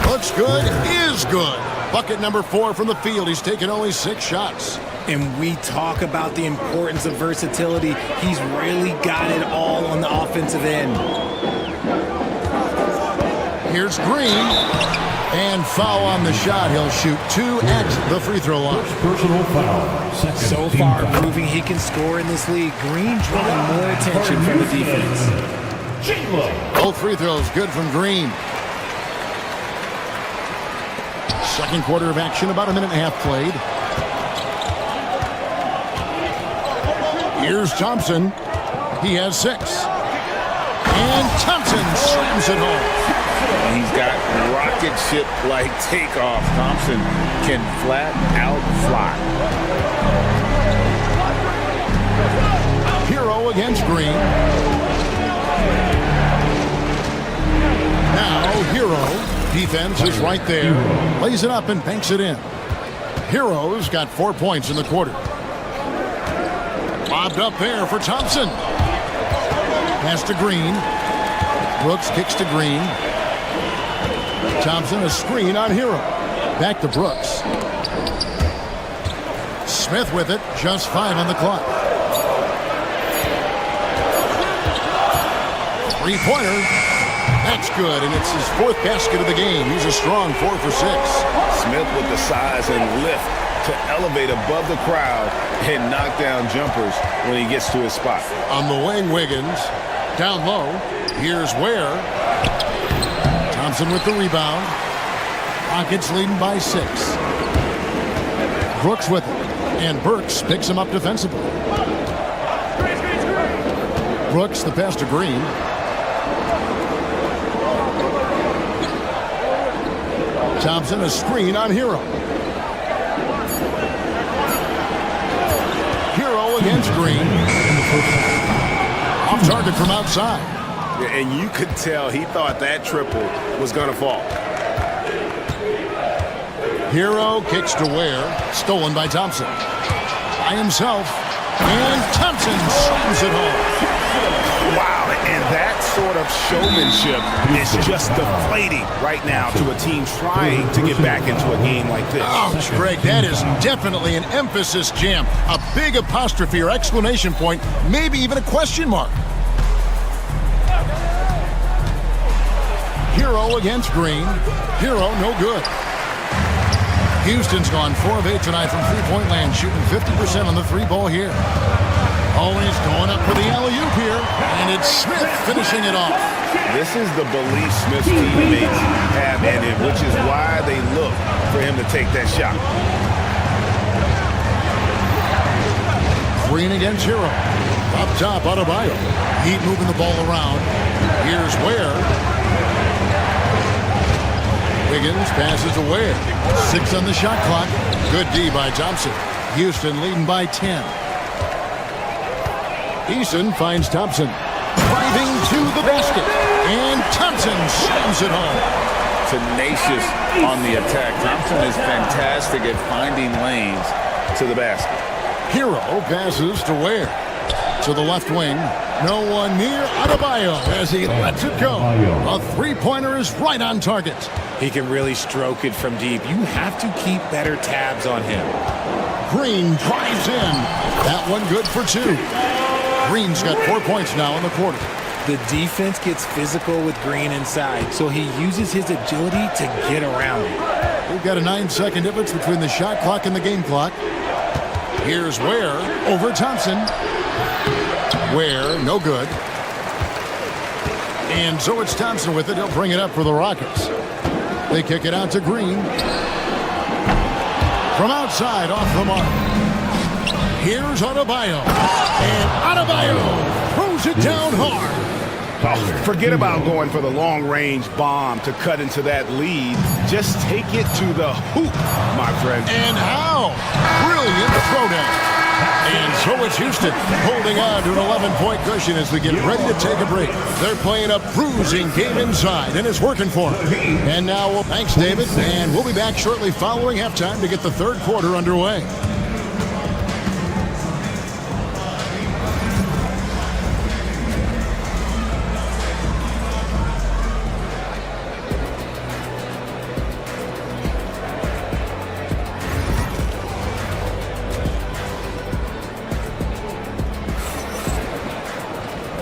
[SPEAKER 8] Looks good, is good. Bucket number 4 from the field. He's taken only 6 shots.
[SPEAKER 17] And we talk about the importance of versatility. He's really got it all on the offensive end.
[SPEAKER 8] Here's Green. And foul on the shot. He'll shoot 2 at the free throw line.
[SPEAKER 7] Personal foul.
[SPEAKER 17] So far, proving he can score in this league. Green drawing more attention from the defense.
[SPEAKER 8] Both free throws good from Green. Second quarter of action, about a minute and a half played. Here's Thompson. He has 6. And Thompson slams it home.
[SPEAKER 10] He's got rocket ship-like takeoff. Thompson can flat out fly.
[SPEAKER 8] Hero against Green. Now Hero. Defense is right there. Lays it up and banks it in. Hero's got 4 points in the quarter. Lobbed up there for Thompson. Pass to Green. Brooks kicks to Green. Thompson a screen on Hero. Back to Brooks. Smith with it. Just 5 on the clock. 3-pointer. That's good, and it's his 4th basket of the game. He's a strong 4 for 6.
[SPEAKER 10] Smith with the size and lift to elevate above the crowd and knock down jumpers when he gets to his spot.
[SPEAKER 8] On the wing, Wiggins. Down low. Here's Ware. Thompson with the rebound. Rockets leading by 6. Brooks with it. And Burks picks him up defensively. Brooks, the pass to Green. Thompson a screen on Hero. Hero against Green. Off target from outside.
[SPEAKER 10] And you could tell he thought that triple was going to fall.
[SPEAKER 8] Hero kicks to Ware. Stolen by Thompson. By himself. And Thompson slams it home.
[SPEAKER 10] Wow, and that sort of showmanship is just deflating right now to a team trying to get back into a game like this.
[SPEAKER 8] Ouch, Greg, that is definitely an emphasis jam. A big apostrophe or exclamation point, maybe even a question mark. Hero against Green. Hero no good. Houston's gone 4 of 8 tonight from three-point land, shooting 50% on the 3-ball here. Always going up for the alley-oop here, and it's Smith finishing it off.
[SPEAKER 10] This is the belief Smith's teammates have in him, which is why they look for him to take that shot.
[SPEAKER 8] Green against Hero. Up top, Adebayo. Heat moving the ball around. Here's Ware. Wiggins passes to Ware. 6 on the shot clock. Good D by Thompson. Houston leading by 10. Eason finds Thompson. Driving to the basket. And Thompson slams it home.
[SPEAKER 10] Tenacious on the attack. Thompson is fantastic at finding lanes to the basket.
[SPEAKER 8] Hero passes to Ware. To the left wing. No one near Adebayo as he lets it go. A 3-pointer is right on target.
[SPEAKER 17] He can really stroke it from deep. You have to keep better tabs on him.
[SPEAKER 8] Green drives in. That one good for 2. Green's got 4 points now in the quarter.
[SPEAKER 17] The defense gets physical with Green inside, so he uses his agility to get around it.
[SPEAKER 8] We've got a 9-second difference between the shot clock and the game clock. Here's Ware over Thompson. Ware, no good. And so it's Thompson with it. He'll bring it up for the Rockets. They kick it out to Green. From outside, off the mark. Here's Adebayo. And Adebayo throws it down hard.
[SPEAKER 10] Forget about going for the long-range bomb to cut into that lead. Just take it to the hoop, my friend.
[SPEAKER 8] And how? Brilliant throwdown. And so it's Houston holding on to an 11-point cushion as we get ready to take a break. They're playing a bruising game inside, and it's working for them. And now, thanks, David. And we'll be back shortly following halftime to get the third quarter underway.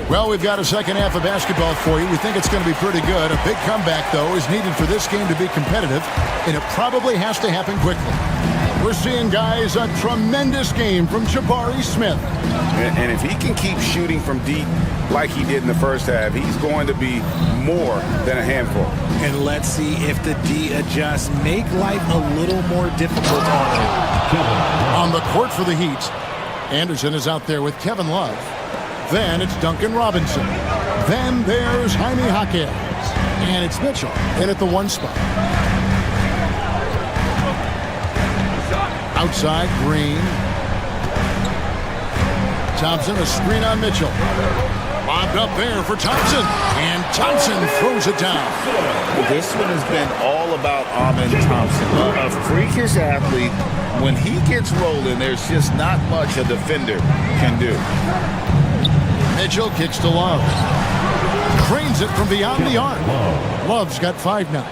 [SPEAKER 8] Well, we've got a second half of basketball for you. We think it's going to be pretty good. A big comeback, though, is needed for this game to be competitive, and it probably has to happen quickly. We're seeing, guys, a tremendous game from Jabari Smith.
[SPEAKER 10] And if he can keep shooting from deep like he did in the first half, he's going to be more than a handful.
[SPEAKER 17] And let's see if the D adjusts. Make life a little more difficult on him.
[SPEAKER 8] On the court for the Heat, Anderson is out there with Kevin Love. Then it's Duncan Robinson. Then there's Jaime Jaquez. And it's Mitchell in at the 1 spot. Outside, Green. Thompson, a screen on Mitchell. Lobbed up there for Thompson. And Thompson throws it down.
[SPEAKER 10] This one has been all about Amen Thompson. A freakish athlete. When he gets rolling, there's just not much a defender can do.
[SPEAKER 8] Mitchell kicks to Love. Cranes it from beyond the arc. Love's got 5 now.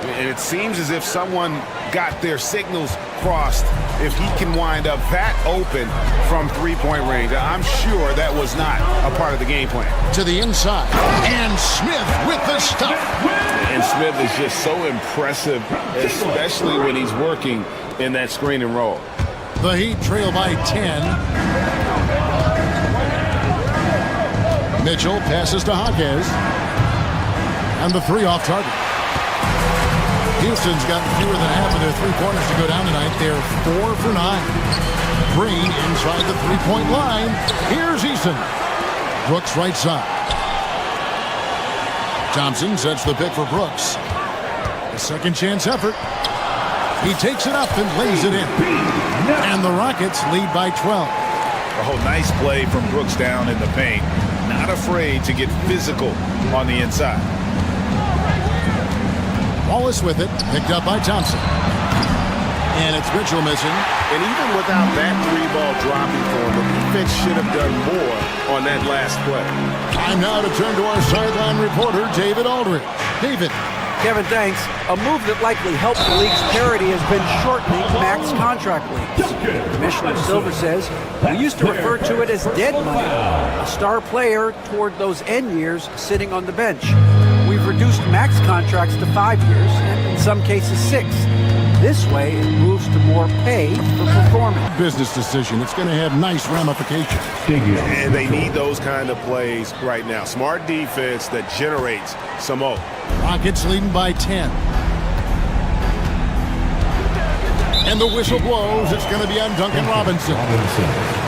[SPEAKER 10] And it seems as if someone got their signals crossed if he can wind up that open from three-point range. I'm sure that was not a part of the game plan.
[SPEAKER 8] To the inside. And Smith with the stuff.
[SPEAKER 10] And Smith is just so impressive, especially when he's working in that screen and roll.
[SPEAKER 8] The Heat trail by 10. Mitchell passes to Jaquez. And the 3 off target. Houston's got fewer than half of their 3-pointers to go down tonight. They're 4 for 9. Green inside the 3-point line. Here's Eason. Brooks right side. Thompson sets the pick for Brooks. A second chance effort. He takes it up and lays it in. And the Rockets lead by 12.
[SPEAKER 10] Oh, nice play from Brooks down in the paint. Not afraid to get physical on the inside.
[SPEAKER 8] Wallace with it, picked up by Thompson. And it's Mitchell missing.
[SPEAKER 10] And even without that 3-ball dropping for him, the defense should have done more on that last play.
[SPEAKER 8] Time now to turn to our sideline reporter, David Aldridge. David.
[SPEAKER 11] Kevin, thanks. A move that likely helped the league's parity has been shortening max contract lengths. Commissioner Silver says we used to refer to it as dead money, a star player toward those end years sitting on the bench. We've reduced max contracts to 5 years, and in some cases 6. This way, it moves to more pay for performing.
[SPEAKER 8] Business decision. It's going to have nice ramifications.
[SPEAKER 10] And they need those kind of plays right now. Smart defense that generates some more.
[SPEAKER 8] Rockets leading by 10. And the whistle blows. It's going to be on Duncan Robinson.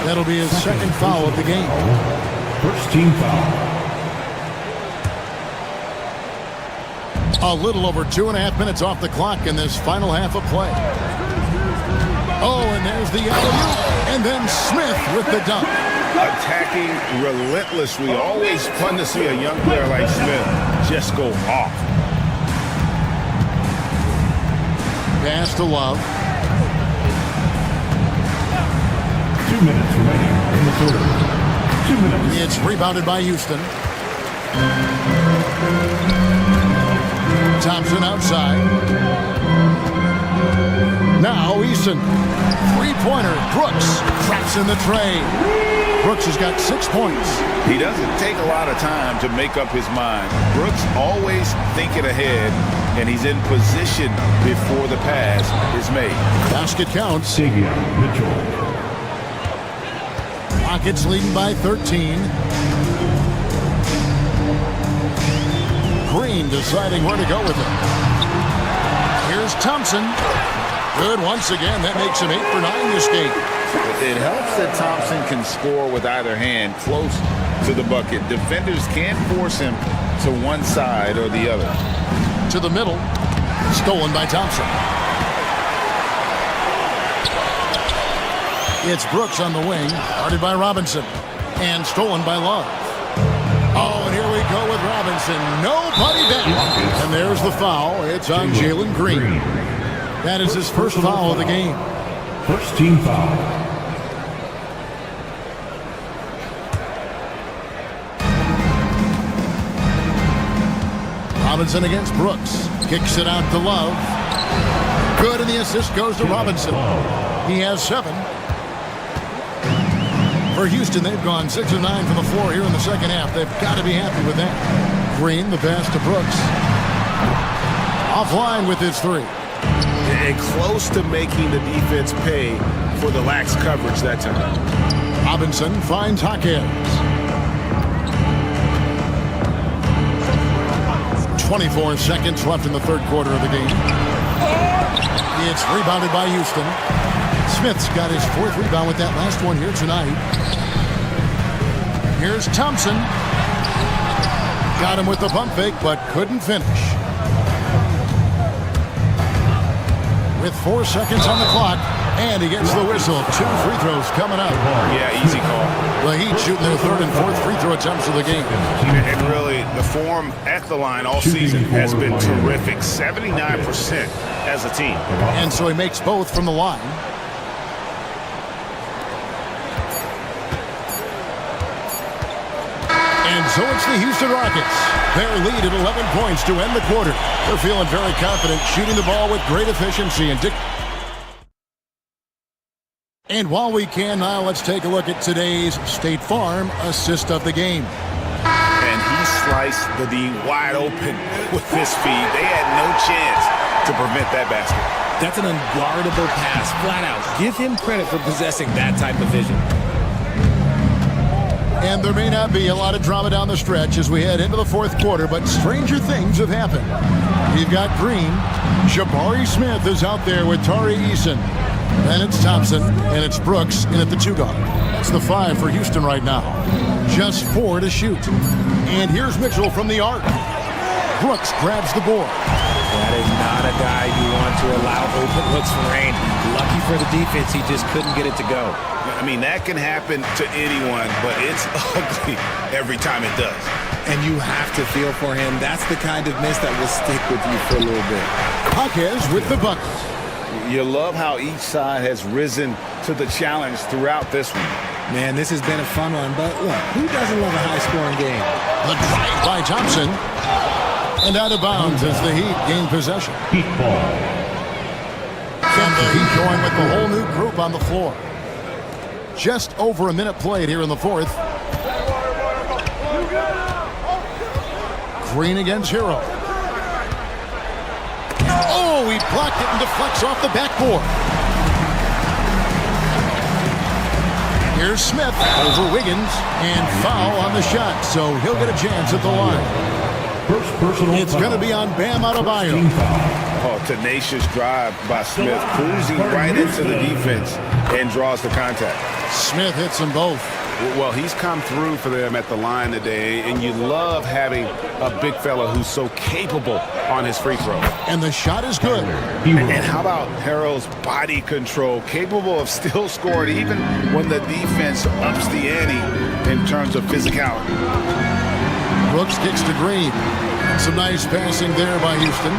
[SPEAKER 8] That'll be his second foul of the game.
[SPEAKER 7] First team foul.
[SPEAKER 8] A little over 2.5 minutes off the clock in this final half of play. Oh, and there's the alley-oop. And then Smith with the dunk.
[SPEAKER 10] Attacking relentlessly. Always fun to see a young player like Smith just go off.
[SPEAKER 8] Pass to Love.
[SPEAKER 7] 2 minutes remaining in the quarter. 2 minutes.
[SPEAKER 8] It's rebounded by Houston. Thompson outside. Now Eason. Three-pointer. Brooks cracks in the tray. Brooks has got 6 points.
[SPEAKER 10] He doesn't take a lot of time to make up his mind. Brooks always thinking ahead, and he's in position before the pass is made.
[SPEAKER 8] Basket counts. Rockets leading by 13. Green deciding where to go with it. Here's Thompson. Good once again. That makes him 8 for 9 this game.
[SPEAKER 10] It helps that Thompson can score with either hand close to the bucket. Defenders can't force him to one side or the other.
[SPEAKER 8] To the middle. Stolen by Thompson. It's Brooks on the wing. Guarded by Robinson. And stolen by Love. Oh, and here we go with Robinson. Nobody back. And there's the foul. It's on Jalen Green. That is his first foul of the game.
[SPEAKER 7] First team foul.
[SPEAKER 8] Robinson against Brooks. Kicks it out to Love. Good, and the assist goes to Robinson. He has 7. For Houston, they've gone 6 of 9 from the floor here in the second half. They've got to be happy with that. Green, the pass to Brooks. Offline with his 3.
[SPEAKER 2] And close to making the defense pay for the lax coverage that time.
[SPEAKER 8] Robinson finds Jaquez. 24 seconds left in the third quarter of the game. It's rebounded by Houston. Smith's got his 4th rebound with that last one here tonight. Here's Thompson. Got him with the pump fake, but couldn't finish. With 4 seconds on the clock, and he gets the whistle. 2 free throws coming up.
[SPEAKER 10] Yeah, easy call.
[SPEAKER 8] The Heat shooting their 3rd and 4th free throw attempts of the game.
[SPEAKER 10] And really, the form at the line all season has been terrific. 79% as a team.
[SPEAKER 8] And so he makes both from the line. And so it's the Houston Rockets. Their lead at 11 points to end the quarter. They're feeling very confident, shooting the ball with great efficiency. And while we can now, let's take a look at today's State Farm assist of the game.
[SPEAKER 10] And he sliced the D wide open with his feet. They had no chance to prevent that basket.
[SPEAKER 17] That's an unguardable pass, flat out. Give him credit for possessing that type of vision.
[SPEAKER 8] And there may not be a lot of drama down the stretch as we head into the fourth quarter, but stranger things have happened. You've got Green. Jabari Smith is out there with Tari Eason. Then it's Thompson, and it's Brooks in at the 2 guard. That's the 5 for Houston right now. Just 4 to shoot. And here's Mitchell from the arc. Brooks grabs the board.
[SPEAKER 17] That is not a guy you want to allow open looks for rain. Lucky for the defense, he just couldn't get it to go.
[SPEAKER 10] I mean, that can happen to anyone, but it's ugly every time it does.
[SPEAKER 17] And you have to feel for him. That's the kind of miss that will stick with you for a little bit.
[SPEAKER 8] Jaquez with the bucket.
[SPEAKER 10] You love how each side has risen to the challenge throughout this one.
[SPEAKER 17] Man, this has been a fun one, but look, who doesn't love a high-scoring game?
[SPEAKER 8] The drive by Thompson. And out of bounds as the Heat gain possession.
[SPEAKER 7] Heat ball.
[SPEAKER 8] And the Heat going with the whole new group on the floor. Just over a minute played here in the fourth. Green against Hero. Oh, he blocked it and deflects off the backboard. Here's Smith over Wiggins and foul on the shot, so he'll get a chance at the line. It's going to be on Bam Adebayo.
[SPEAKER 10] Oh, tenacious drive by Smith, cruising right into the defense and draws the contact.
[SPEAKER 8] Smith hits them both.
[SPEAKER 10] Well, he's come through for them at the line today, and you love having a big fella who's so capable on his free throw.
[SPEAKER 8] And the shot is good.
[SPEAKER 10] And how about Harrell's body control, capable of still scoring even when the defense ups the ante in terms of physicality.
[SPEAKER 8] Brooks kicks to Green. Some nice passing there by Houston.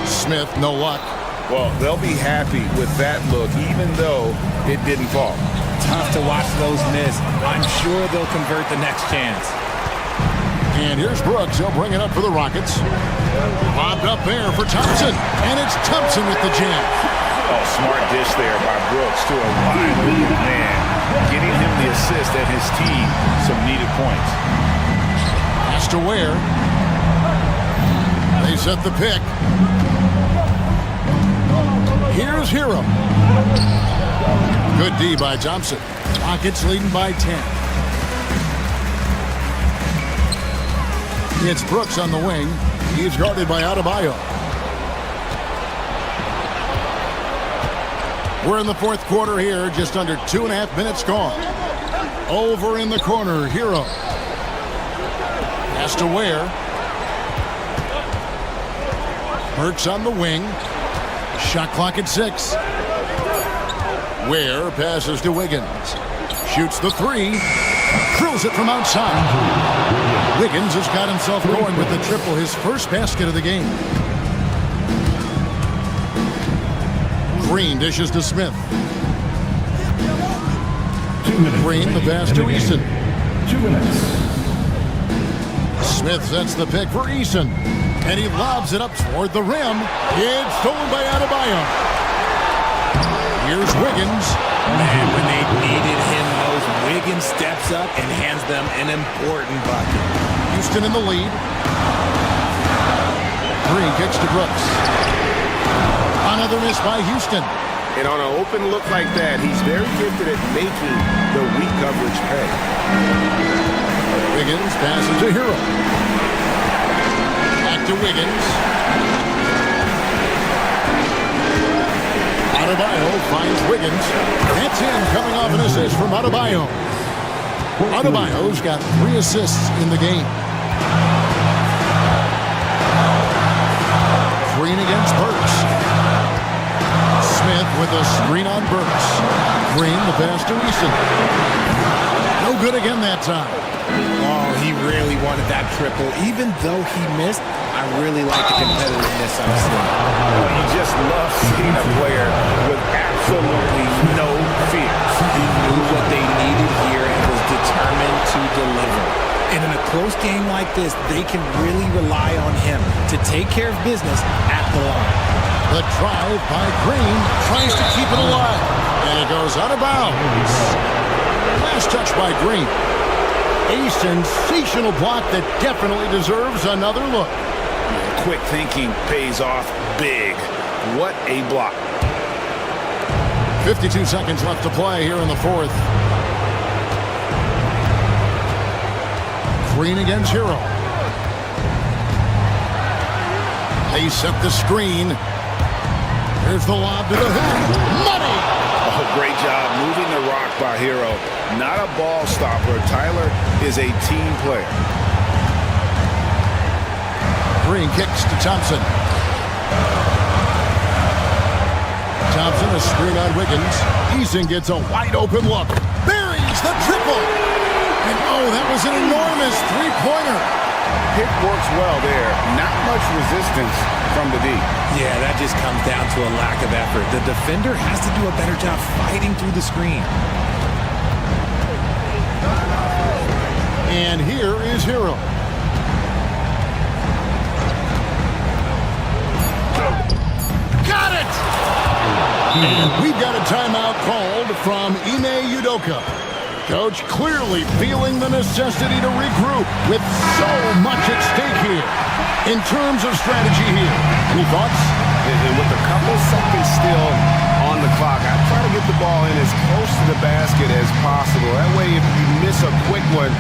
[SPEAKER 8] Smith, no luck.
[SPEAKER 10] Well, they'll be happy with that look, even though it didn't fall.
[SPEAKER 17] Tough to watch those miss. I'm sure they'll convert the next chance.
[SPEAKER 8] And here's Brooks. He'll bring it up for the Rockets. Lobbed up there for Thompson. And it's Thompson with the jam.
[SPEAKER 10] Oh, smart dish there by Brooks to a wide open man. Getting him the assist and his team some needed points.
[SPEAKER 8] Pass to Ware. They set the pick. Here's Hero. Good D by Thompson. Rockets leading by 10. It's Brooks on the wing. He's guarded by Adebayo. We're in the fourth quarter here. Just under 2.5 minutes gone. Over in the corner, Hero. Pass to Ware. Burks on the wing. Shot clock at 6. Ware passes to Wiggins. Shoots the 3. Drills it from outside. Wiggins has got himself going with the triple, his first basket of the game. Green dishes to Smith. Green, the pass to Eason.
[SPEAKER 7] 2 minutes.
[SPEAKER 8] Smith sets the pick for Eason. And he lobs it up toward the rim. It's stolen by Adebayo. Here's Wiggins.
[SPEAKER 17] Man, when they needed him most, Wiggins steps up and hands them an important bucket.
[SPEAKER 8] Houston in the lead. Green kicks to Brooks. Another miss by Houston.
[SPEAKER 2] And on an open look like that, he's very gifted at making the weak coverage pay.
[SPEAKER 8] Wiggins passes to Hero. Back to Wiggins. Adebayo finds Wiggins. That's him coming off an assist from Adebayo. Adebayo's got 3 assists in the game. Green against Burks. Smith with a screen on Burks. Green, the pass to Eason. No good again that time.
[SPEAKER 17] Oh, he really wanted that triple. Even though he missed, I really like the competitiveness I'm seeing.
[SPEAKER 2] Well, you just love seeing a player with absolutely no fear.
[SPEAKER 17] He knew what they needed here and was determined to deliver. And in a close game like this, they can really rely on him to take care of business at the line.
[SPEAKER 8] The drive by Green tries to keep it alive. And it goes out of bounds. Last touch by Green. A sensational block that definitely deserves another look.
[SPEAKER 10] Quick thinking pays off big. What a block.
[SPEAKER 8] 52 seconds left to play here in the fourth. Green against Hero. They set the screen. Here's the lob to the hoop. Money!
[SPEAKER 10] Oh, great job moving the rock by Hero. Not a ball stopper. Tyler is a team player.
[SPEAKER 8] Green kicks to Thompson. Thompson, a screen on Wiggins. Eason gets a wide open look. Buries the triple. And oh, that was an enormous three-pointer.
[SPEAKER 10] Pick works well there. Not much resistance from the D.
[SPEAKER 17] Yeah, that just comes down to a lack of effort. The defender has to do a better job fighting through the screen.
[SPEAKER 8] And here is Hero. Got it! And we've got a timeout called from Ime Udoka. Coach clearly feeling the necessity to regroup with so much at stake here. In terms of strategy here, any thoughts?
[SPEAKER 2] And with a couple seconds still on the clock, I try to get the ball in as close to the basket as possible. That way, if you miss a quick one,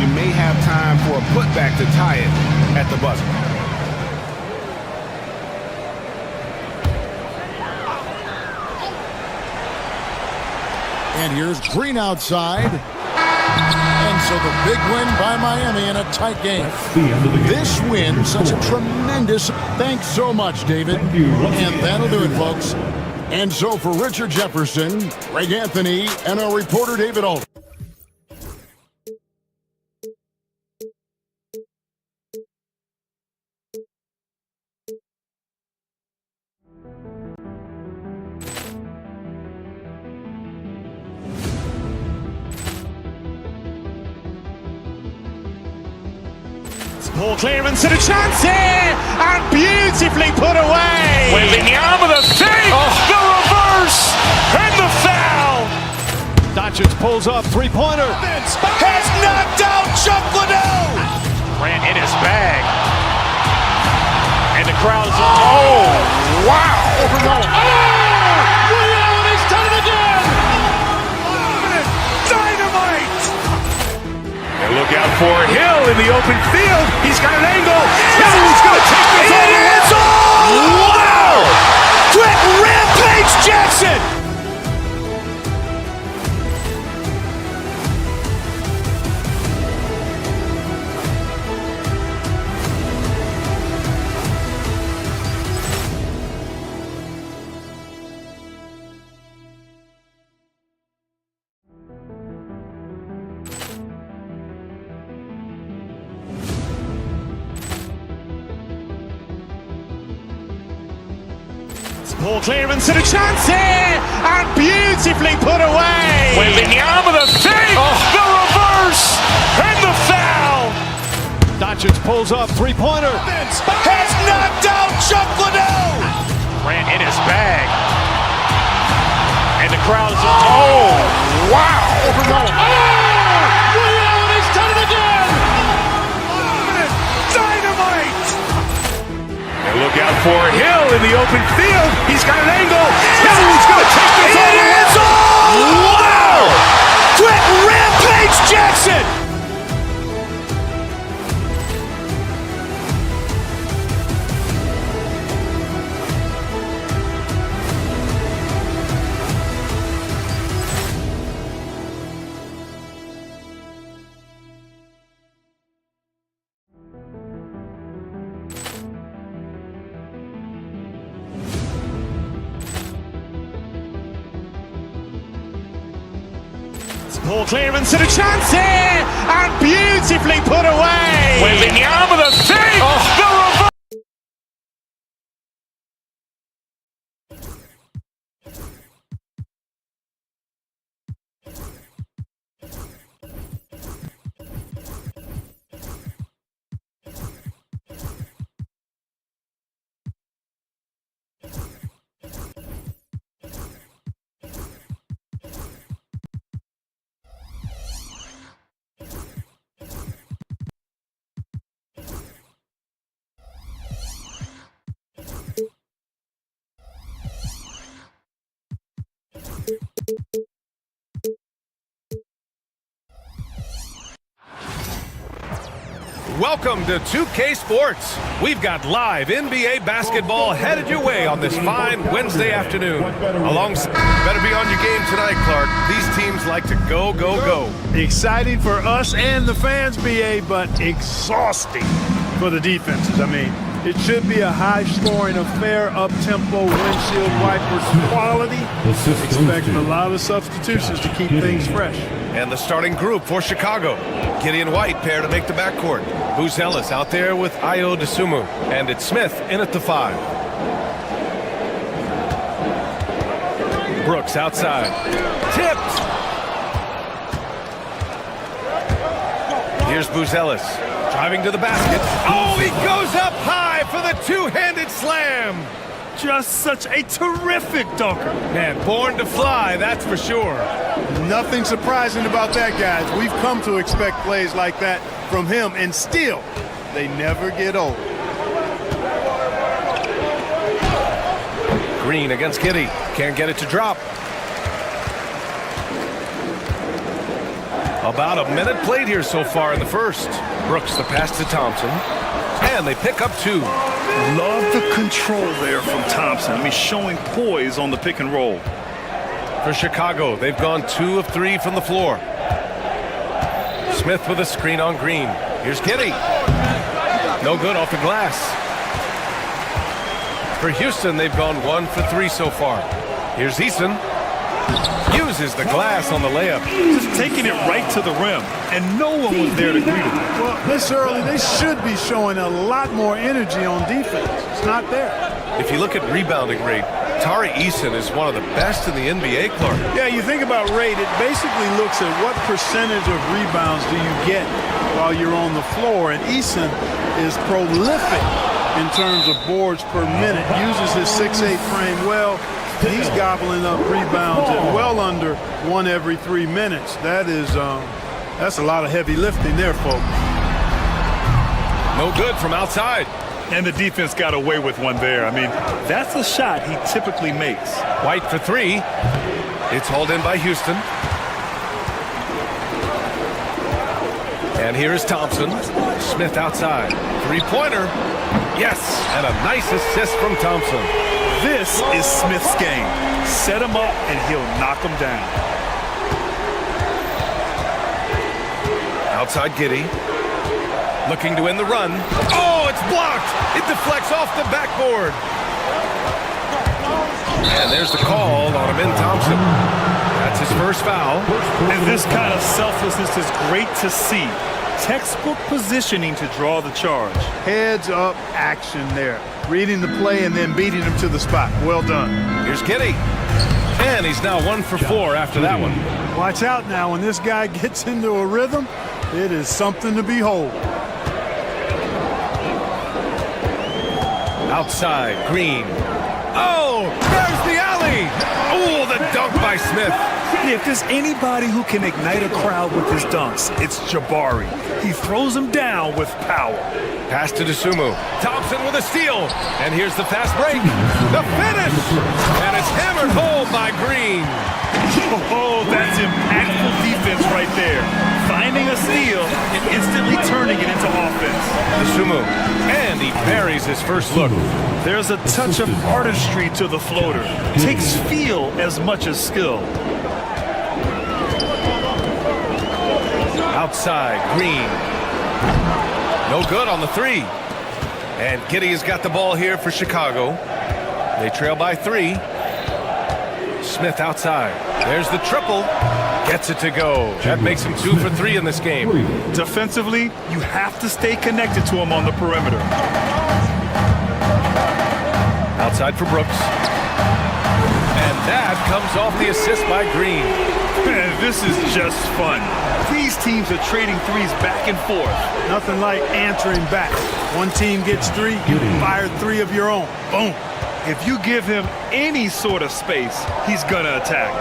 [SPEAKER 2] you may have time for a putback to tie it at the buzzer.
[SPEAKER 8] And here's Green outside. And so the big win by Miami in a tight game. This win, such a tremendous... Thanks so much, David. And that'll do it, folks. And so for Richard Jefferson, Greg Anthony, and our reporter David Alden.
[SPEAKER 1] Poor clearance and a chance here, and beautifully put away.
[SPEAKER 2] Wembanyama the save, the reverse, and the foul.
[SPEAKER 1] Doncic pulls up, three-pointer.
[SPEAKER 2] Has knocked out Chuck Liddell. Grant in his bag. And the crowd is, oh, wow.
[SPEAKER 1] He's done it again.
[SPEAKER 2] Dynamite. And look out for Hill in the open field. He's got an angle. Hill's going to take this all the way. Wow. Quick Rampage Jackson.
[SPEAKER 1] Poor clearance and a chance here, and beautifully put away.
[SPEAKER 2] Wembanyama the save, the reverse, and the foul.
[SPEAKER 1] Doncic pulls up, three-pointer.
[SPEAKER 2] Has knocked out Chuck Liddell. Grant in his bag. And the crowd is, oh, wow.
[SPEAKER 1] He's done it again.
[SPEAKER 2] Dynamite. And look out for Hill in the open field. He's got an angle. Hill's going to take this all the way. Wow. Quick Rampage Jackson.
[SPEAKER 1] Poor clearance and a chance here, and beautifully put away.
[SPEAKER 2] Wembanyama the save, the reverse.
[SPEAKER 4] Welcome to 2K Sports. We've got live NBA basketball headed your way on this fine Wednesday afternoon. Better be on your game tonight, Clark. These teams like to go, go, go.
[SPEAKER 6] Exciting for us and the fans, BA, but exhausting for the defenses. I mean, it should be a high-scoring affair, up-tempo, windshield wipers quality. Expecting a lot of substitutions to keep things fresh.
[SPEAKER 4] And the starting group for Chicago. Gideon White pair to make the backcourt. Buzelis out there with Ayo Dosunmu. And it's Smith in at the 5. Brooks outside. Tipped! Here's Buzelis. Driving to the basket. Oh, he goes up high for the two-handed slam.
[SPEAKER 16] Just such a terrific dunker.
[SPEAKER 4] Man, born to fly, that's for sure.
[SPEAKER 6] Nothing surprising about that, guys. We've come to expect plays like that from him, and still, they never get old.
[SPEAKER 4] Green against Giddey. Can't get it to drop. About a minute played here so far in the first. Brooks the pass to Thompson. And they pick up 2.
[SPEAKER 16] Love the control there from Thompson. I mean, showing poise on the pick and roll.
[SPEAKER 4] For Chicago, they've gone 2 of 3 from the floor. Smith with a screen on Green. Here's Giddey. No good off the glass. For Houston, they've gone 1 for 3 so far. Here's Eason. Uses the glass on the layup.
[SPEAKER 16] Just taking it right to the rim, and no one was there to greet him.
[SPEAKER 6] Well, this early, they should be showing a lot more energy on defense. It's not there.
[SPEAKER 4] If you look at rebounding rate, Tari Eason is one of the best in the NBA, Clark.
[SPEAKER 6] Yeah, you think about rate, it basically looks at what percentage of rebounds do you get while you're on the floor, and Eason is prolific in terms of boards per minute. Uses his 6'8" frame well. He's gobbling up rebounds at well under 1 every 3 minutes. That's a lot of heavy lifting there, folks.
[SPEAKER 4] No good from outside.
[SPEAKER 16] And the defense got away with one there. I mean, that's a shot he typically makes.
[SPEAKER 4] White for three. It's hauled in by Houston. And here is Thompson. Smith outside. Three-pointer. Yes, and a nice assist from Thompson.
[SPEAKER 16] This is Smith's game. Set him up, and he'll knock him down.
[SPEAKER 4] Outside Giddey. Looking to win the run. Oh, it's blocked. It deflects off the backboard. And there's the call on Amin Thompson. That's his first foul.
[SPEAKER 16] And this kind of selflessness is great to see. Textbook positioning to draw the charge.
[SPEAKER 6] Heads up action there. Reading the play and then beating him to the spot. Well done.
[SPEAKER 4] Here's Giddey. And he's now 1 for 4 after that one.
[SPEAKER 6] Watch out now. When this guy gets into a rhythm, it is something to behold.
[SPEAKER 4] Outside, Green. Oh, there's the alley. Oh, the dunk by Smith.
[SPEAKER 16] If there's anybody who can ignite a crowd with his dunks, it's Jabari. He throws them down with power.
[SPEAKER 4] Pass to Dosunmu. Thompson with a steal. And here's the fast break. The finish. And it's hammered home by Green.
[SPEAKER 16] Oh, that's impactful defense right there. Finding a steal and instantly turning it into offense.
[SPEAKER 4] Dosunmu. And he buries his first look.
[SPEAKER 16] There's a touch of artistry to the floater. Takes feel as much as skill.
[SPEAKER 4] Outside, Green. No good on the three. And Giddey has got the ball here for Chicago. They trail by 3. Smith outside. There's the triple. Gets it to go. That makes him 2 for 3 in this game.
[SPEAKER 16] Defensively, you have to stay connected to him on the perimeter.
[SPEAKER 4] Outside for Brooks. And that comes off the assist by Green.
[SPEAKER 16] Man, this is just fun. These teams are trading threes back and forth.
[SPEAKER 6] Nothing like answering back. One team gets 3, you fire 3 of your own. Boom.
[SPEAKER 16] If you give him any sort of space, he's gonna attack.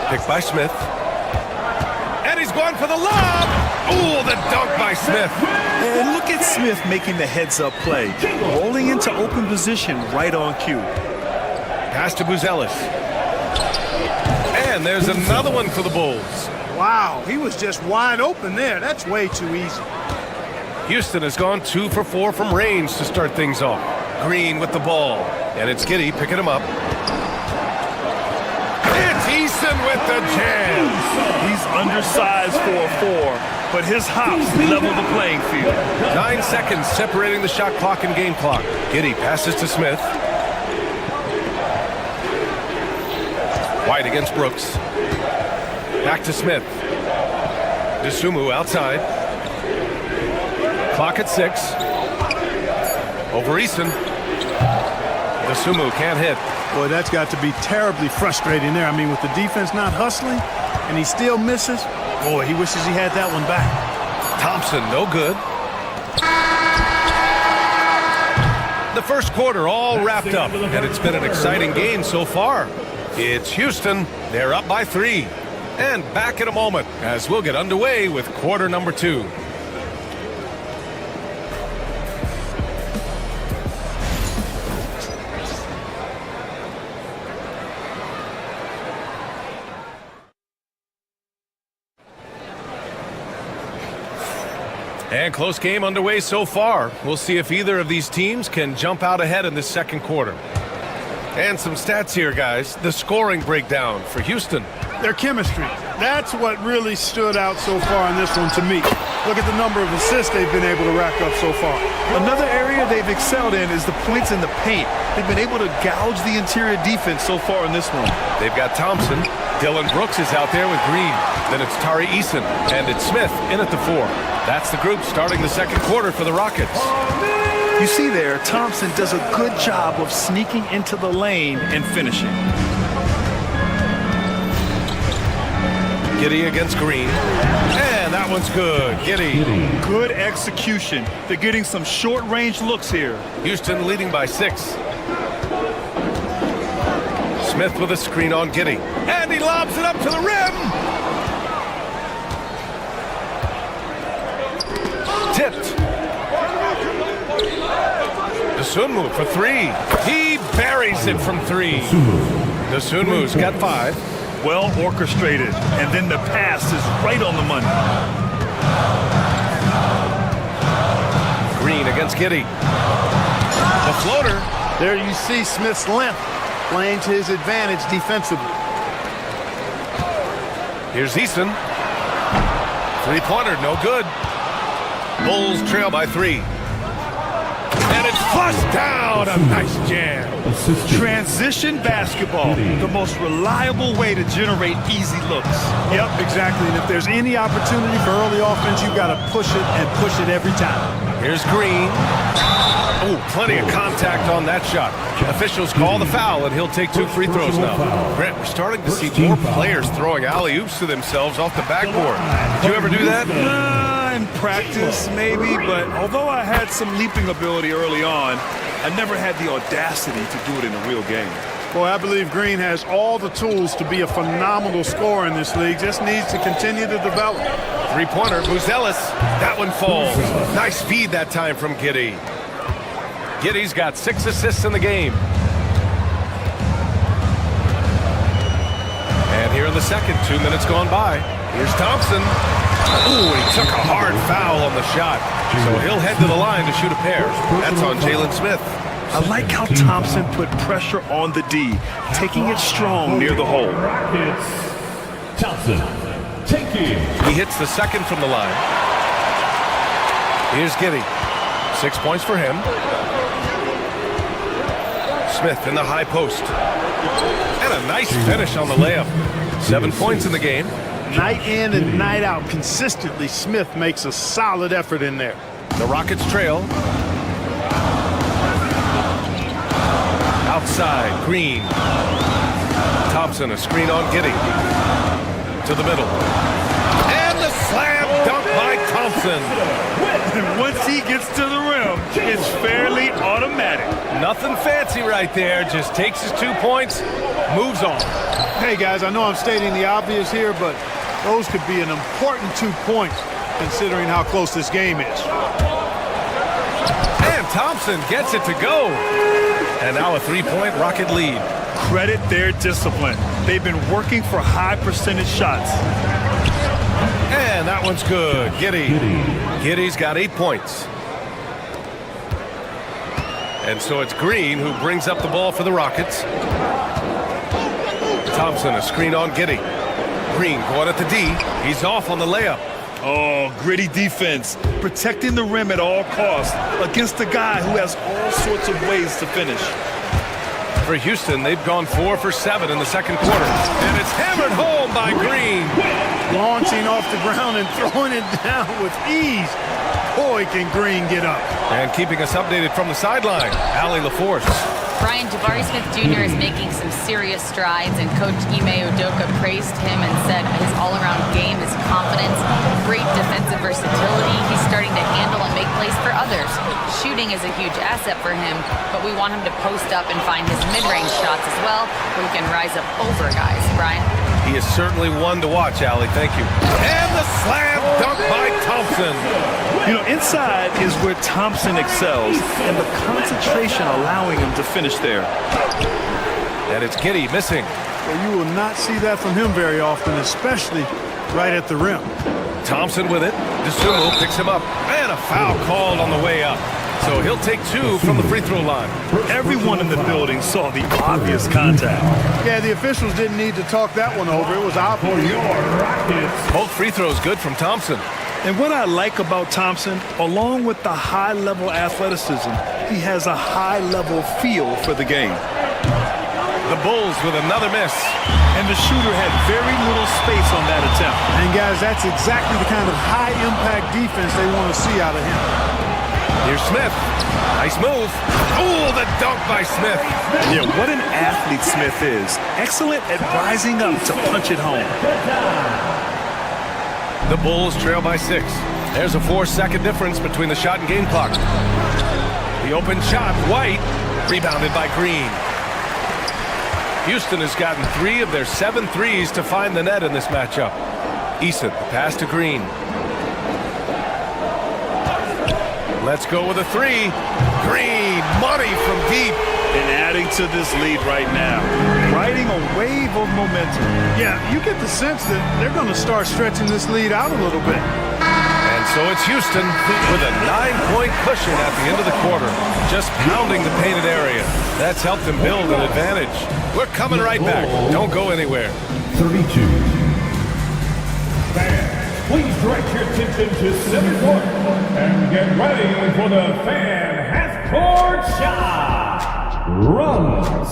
[SPEAKER 4] Picked by Smith. And he's going for the lob. Oh, the dunk by Smith.
[SPEAKER 16] And look at Smith making the heads-up play. Rolling into open position right on cue.
[SPEAKER 4] Pass to Buzelis. And there's another one for the Bulls.
[SPEAKER 6] Wow, he was just wide open there. That's way too easy.
[SPEAKER 4] Houston has gone 2 for 4 from range to start things off. Green with the ball. And it's Giddey picking him up. It's Eason with the jam.
[SPEAKER 16] He's undersized for a 4, but his hops level the playing field.
[SPEAKER 4] 9 seconds separating the shot clock and game clock. Giddey passes to Smith. White against Brooks. Back to Smith. Dosunmu outside. Clock at 6. Over Eason. Dosunmu can't hit.
[SPEAKER 6] Boy, that's got to be terribly frustrating there. I mean, with the defense not hustling and he still misses, boy, he wishes he had that one back.
[SPEAKER 4] Thompson, no good. The first quarter all wrapped up, and it's been an exciting game so far. It's Houston. They're up by 3. And back in a moment as we'll get underway with quarter number 2. And close game underway so far. We'll see if either of these teams can jump out ahead in this second quarter. And some stats here, guys. The scoring breakdown for Houston.
[SPEAKER 6] Their chemistry. That's what really stood out so far in this one to me. Look at the number of assists they've been able to rack up so far.
[SPEAKER 16] Another area they've excelled in is the points in the paint. They've been able to gouge the interior defense so far in this one.
[SPEAKER 4] They've got Thompson. Dylan Brooks is out there with Green. Then it's Tari Eason. And it's Smith in at the 4. That's the group starting the second quarter for the Rockets.
[SPEAKER 16] You see there, Thompson does a good job of sneaking into the lane and finishing.
[SPEAKER 4] Giddey against Green. And And that one's good. Giddy.
[SPEAKER 16] Good execution. They're getting some short-range looks here.
[SPEAKER 4] Houston leading by 6. Smith with a screen on Giddy. And he lobs it up to the rim. Tipped. Dosunmu for 3. He buries it from 3. Dosunmu's got 5.
[SPEAKER 16] Well orchestrated, and then the pass is right on the money.
[SPEAKER 4] Green against Giddy. The floater.
[SPEAKER 6] There you see Smith's length playing to his advantage defensively.
[SPEAKER 4] Here's Easton. 3-pointer, no good. Bulls trail by 3. And it's flushed down. A nice jam.
[SPEAKER 16] Transition basketball, the most reliable way to generate easy looks.
[SPEAKER 6] Yep, exactly. And if there's any opportunity for early offense, you've got to push it and push it every time.
[SPEAKER 4] Here's Green. Oh, plenty of contact on that shot. Officials call the foul, and he'll take 2 free throws now. Grant, we're starting to see more players throwing alley-oops to themselves off the backboard. Did you ever do that?
[SPEAKER 16] In practice, maybe, but although I had some leaping ability early on, I never had the audacity to do it in a real game.
[SPEAKER 6] Boy, I believe Green has all the tools to be a phenomenal scorer in this league. Just needs to continue to develop.
[SPEAKER 4] 3-pointer, Buzelis. That one falls. Nice feed that time from Giddy. Giddy's got 6 assists in the game. And here in the second, 2 minutes gone by. Here's Thompson. Ooh, he took a hard foul on the shot. So he'll head to the line to shoot a pair. That's on Jalen Smith.
[SPEAKER 16] I like how Thompson put pressure on the D, taking it strong near the hole.
[SPEAKER 7] Thompson, taking.
[SPEAKER 4] He hits the second from the line. Here's Giddy. 6 points for him. Smith in the high post. And a nice finish on the layup. 7 points in the game.
[SPEAKER 6] Night in and night out, consistently, Smith makes a solid effort in there.
[SPEAKER 4] The Rockets trail. Outside, Green. Thompson, a screen on Giddy. To the middle. And the slam dunk by Thompson.
[SPEAKER 16] And once he gets to the rim, it's fairly automatic.
[SPEAKER 4] Nothing fancy right there. Just takes his 2 points, moves on.
[SPEAKER 6] Hey, guys, I know I'm stating the obvious here, but those could be an important 2 points considering how close this game is.
[SPEAKER 4] And Thompson gets it to go. And now a 3-point Rocket lead.
[SPEAKER 16] Credit their discipline. They've been working for high percentage shots.
[SPEAKER 4] And that one's good. Giddy's got 8 points. And so it's Green who brings up the ball for the Rockets. Thompson, a screen on Giddy. Green going at the D. He's off on the layup.
[SPEAKER 16] Oh, gritty defense. Protecting the rim at all costs against a guy who has all sorts of ways to finish.
[SPEAKER 4] For Houston, they've gone 4 for 7 in the second quarter. And it's hammered home by Green.
[SPEAKER 6] Launching off the ground and throwing it down with ease. Boy, can Green get up.
[SPEAKER 4] And keeping us updated from the sideline, Allie LaForce.
[SPEAKER 13] Brian, Jabari Smith Jr. is making some serious strides, and Coach Ime Udoka praised him and said his all-around game, his confidence, great defensive versatility. He's starting to handle and make plays for others. Shooting is a huge asset for him, but we want him to post up and find his mid-range shots as well, where he can rise up over guys. Brian?
[SPEAKER 4] He is certainly one to watch, Allie. Thank you. And the slam dunk by Thompson.
[SPEAKER 16] You know, inside is where Thompson excels, and the concentration allowing him to finish there.
[SPEAKER 4] And it's Giddy missing.
[SPEAKER 6] Well, you will not see that from him very often, especially right at the rim.
[SPEAKER 4] Thompson with it. Dosunmu picks him up. And a foul called on the way up. So he'll take 2 from the free throw line.
[SPEAKER 16] Everyone in the building saw the obvious contact.
[SPEAKER 6] Yeah, the officials didn't need to talk that one over. It was obvious.
[SPEAKER 4] Both free throws good from Thompson.
[SPEAKER 16] And what I like about Thompson, along with the high-level athleticism, he has a high-level feel for the game.
[SPEAKER 4] The Bulls with another miss.
[SPEAKER 16] And the shooter had very little space on that attempt.
[SPEAKER 6] And guys, that's exactly the kind of high-impact defense they want to see out of him.
[SPEAKER 4] Here's Smith. Nice move. Oh, the dunk by Smith.
[SPEAKER 16] Yeah, what an athlete Smith is. Excellent at rising up to punch it home.
[SPEAKER 4] The Bulls trail by 6. There's a 4-second difference between the shot and game clock. The open shot, White, rebounded by Green. Houston has gotten 3 of their 7 threes to find the net in this matchup. Eason, the pass to Green. Let's go with a 3. Green, money from deep.
[SPEAKER 16] And adding to this lead right now, riding a wave of momentum.
[SPEAKER 6] Yeah, you get the sense that they're going to start stretching this lead out a little bit.
[SPEAKER 4] And so it's Houston with a 9-point cushion at the end of the quarter, just pounding the painted area. That's helped them build an advantage. We're coming right back. Don't go anywhere.
[SPEAKER 7] 32. Fans, please direct your attention to center court and get ready for the fan half-court shot. Runs.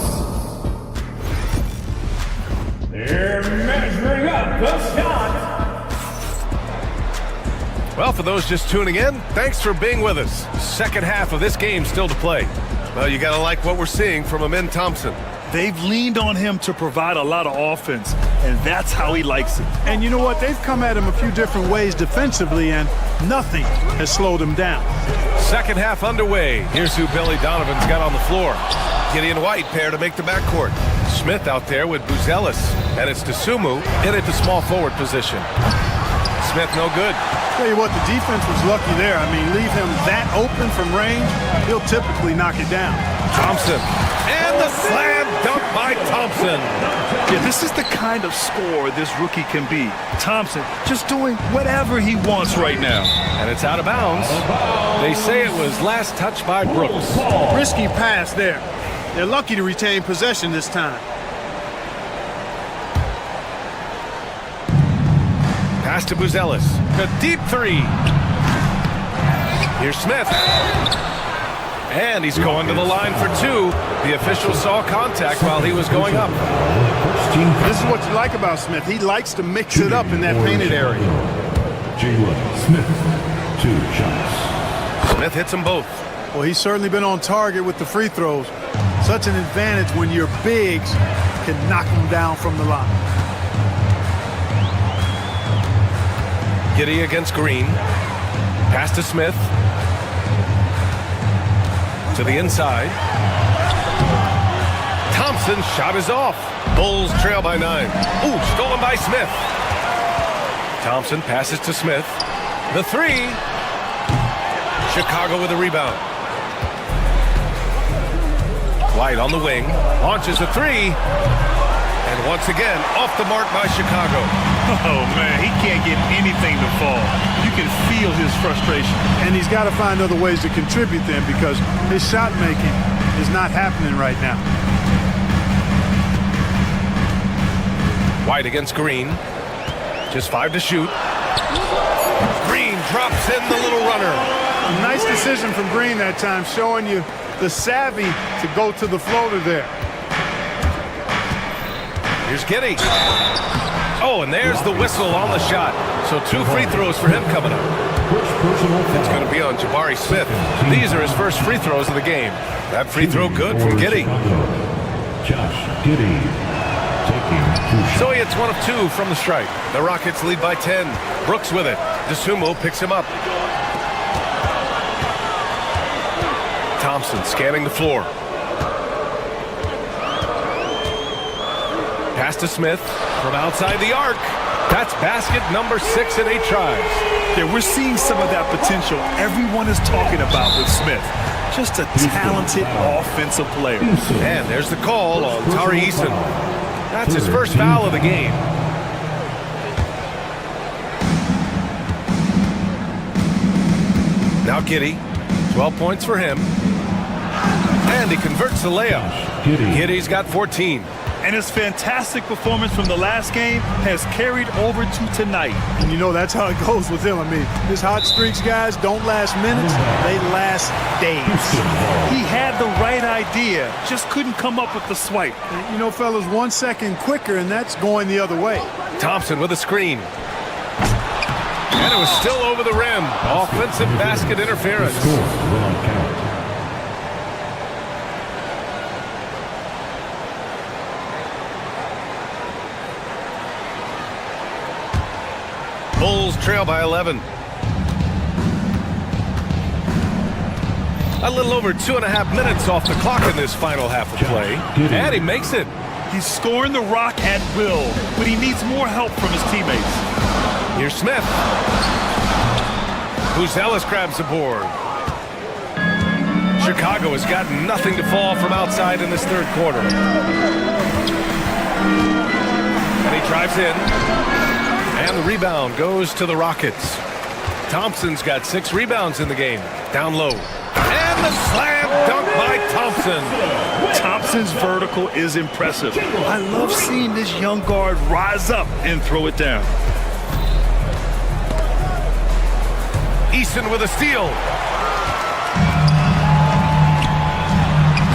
[SPEAKER 7] They're measuring up the shot.
[SPEAKER 4] Well, for those just tuning in, thanks for being with us. Second half of this game still to play. Well, you gotta like what we're seeing from Amin Thompson.
[SPEAKER 16] They've leaned on him to provide a lot of offense, and that's how he likes it.
[SPEAKER 6] And you know what? They've come at him a few different ways defensively, and nothing has slowed him down.
[SPEAKER 4] Second half underway. Here's who Billy Donovan's got on the floor. Gideon White pair to make the backcourt. Smith out there with Buzelis, and it's Dosunmu in at the small forward position. Smith no good.
[SPEAKER 6] Tell you what, the defense was lucky there. I mean, leave him that open from range, he'll typically knock it down.
[SPEAKER 4] Thompson, and the slam dunk by Thompson.
[SPEAKER 16] Yeah, this is the kind of score this rookie can be. Thompson just doing whatever he wants right now.
[SPEAKER 4] And it's out of bounds. They say it was last touched by Brooks.
[SPEAKER 6] Risky pass there. They're lucky to retain possession this time.
[SPEAKER 4] Pass to Buzelis. The deep 3. Here's Smith. And he's going to the line for 2. The official saw contact while he was going up.
[SPEAKER 6] This is what you like about Smith. He likes to mix it up in that painted area.
[SPEAKER 7] Jalen Smith, 2 shots.
[SPEAKER 4] Smith hits them both.
[SPEAKER 6] Well, he's certainly been on target with the free throws. Such an advantage when your bigs can knock them down from the line.
[SPEAKER 4] Giddey against Green. Pass to Smith. To the inside. Thompson's shot is off. Bulls trail by 9. Ooh, stolen by Smith. Thompson passes to Smith. The 3. Chicago with a rebound. White on the wing. Launches a 3. And once again, off the mark by Chicago.
[SPEAKER 16] Oh, man, he can't get anything to fall. You can feel his frustration.
[SPEAKER 6] And he's got to find other ways to contribute then, because his shot making is not happening right now.
[SPEAKER 4] White against Green. Just 5 to shoot. Green drops in the little runner.
[SPEAKER 6] A nice decision from Green that time, showing you the savvy to go to the floater there.
[SPEAKER 4] Here's Giddey. Oh, and there's the whistle on the shot. So 2 free throws for him coming up. It's going to be on Jabari Smith. These are his first free throws of the game. That free throw good from Giddey.
[SPEAKER 7] Josh Giddey taking 2 shots.
[SPEAKER 4] So he hits 1 of 2 from the stripe. The Rockets lead by 10. Brooks with it. Dosunmu picks him up. Thompson scanning the floor. Pass to Smith from outside the arc. That's basket number 6 in 8 tries.
[SPEAKER 16] Yeah, we're seeing some of that potential everyone is talking about with Smith. Just a talented offensive player.
[SPEAKER 4] And there's the call on Tari Eason. That's his first foul of the game. Now Giddey, 12 points for him. And he converts the layup. Giddey's got 14.
[SPEAKER 16] And his fantastic performance from the last game has carried over to tonight.
[SPEAKER 6] And you know that's how it goes with him. I mean, his hot streaks, guys, don't last minutes. They last days.
[SPEAKER 16] He had the right idea, just couldn't come up with the swipe.
[SPEAKER 6] And, you know, fellas, 1 second quicker, and that's going the other way.
[SPEAKER 4] Thompson with a screen. And it was still over the rim. Offensive basket interference. Bulls Bulls trail by 11. A little over 2.5 minutes off the clock in this final half of play. And he makes it.
[SPEAKER 16] He's scoring the rock at will, but he needs more help from his teammates.
[SPEAKER 4] Here's Smith. Ellis grabs the board. Chicago has got nothing to fall from outside in this third quarter. And he drives in. And the rebound goes to the Rockets. Thompson's got 6 rebounds in the game. Down low. And the slam dunk by Thompson.
[SPEAKER 16] Thompson's vertical is impressive. I love seeing this young guard rise up and throw it down.
[SPEAKER 4] Eason with a steal.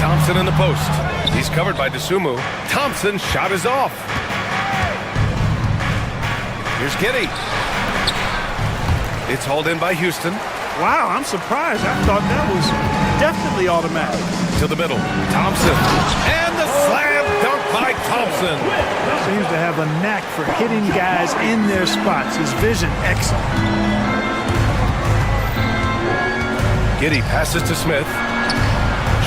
[SPEAKER 4] Thompson in the post. He's covered by DeSumo. Thompson's shot is off. Here's Giddey. It's hauled in by Houston.
[SPEAKER 6] Wow, I'm surprised. I thought that was definitely automatic.
[SPEAKER 4] To the middle. Thompson. And the slam dunk by Thompson.
[SPEAKER 6] Seems to have a knack for hitting guys in their spots. His vision, excellent.
[SPEAKER 4] Giddey passes to Smith.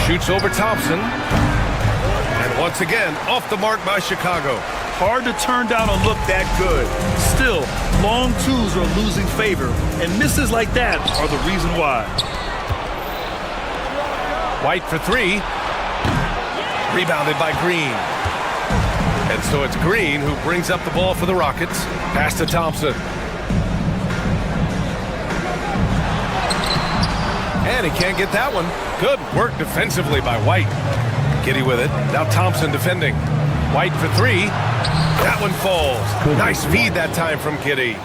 [SPEAKER 4] Shoots over Thompson. And once again, off the mark by Chicago.
[SPEAKER 16] Hard to turn down a look that good. Still, long twos are losing favor, and misses like that are the reason why.
[SPEAKER 4] White for 3. Rebounded by Green. And so it's Green who brings up the ball for the Rockets. Pass to Thompson. And he can't get that one. Good work defensively by White. Giddey with it. Now Thompson defending. White for 3. That one falls. Nice feed that time from Giddey.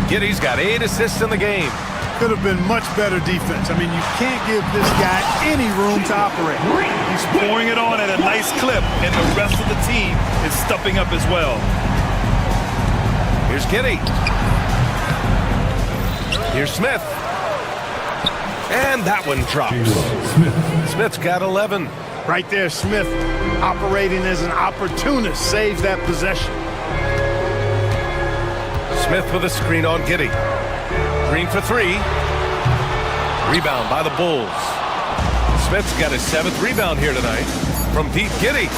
[SPEAKER 4] Giddey's got 8 assists in the game.
[SPEAKER 6] Could have been much better defense. I mean, you can't give this guy any room to operate.
[SPEAKER 16] He's pouring it on at a nice clip, and the rest of the team is stepping up as well.
[SPEAKER 4] Here's Giddey. Here's Smith. And that one drops. Smith's got 11.
[SPEAKER 6] Right there, Smith operating as an opportunist saves that possession.
[SPEAKER 4] Smith with a screen on Giddey. Green for 3. Rebound by the Bulls. Smith's got his 7th rebound here tonight from Pete Giddey.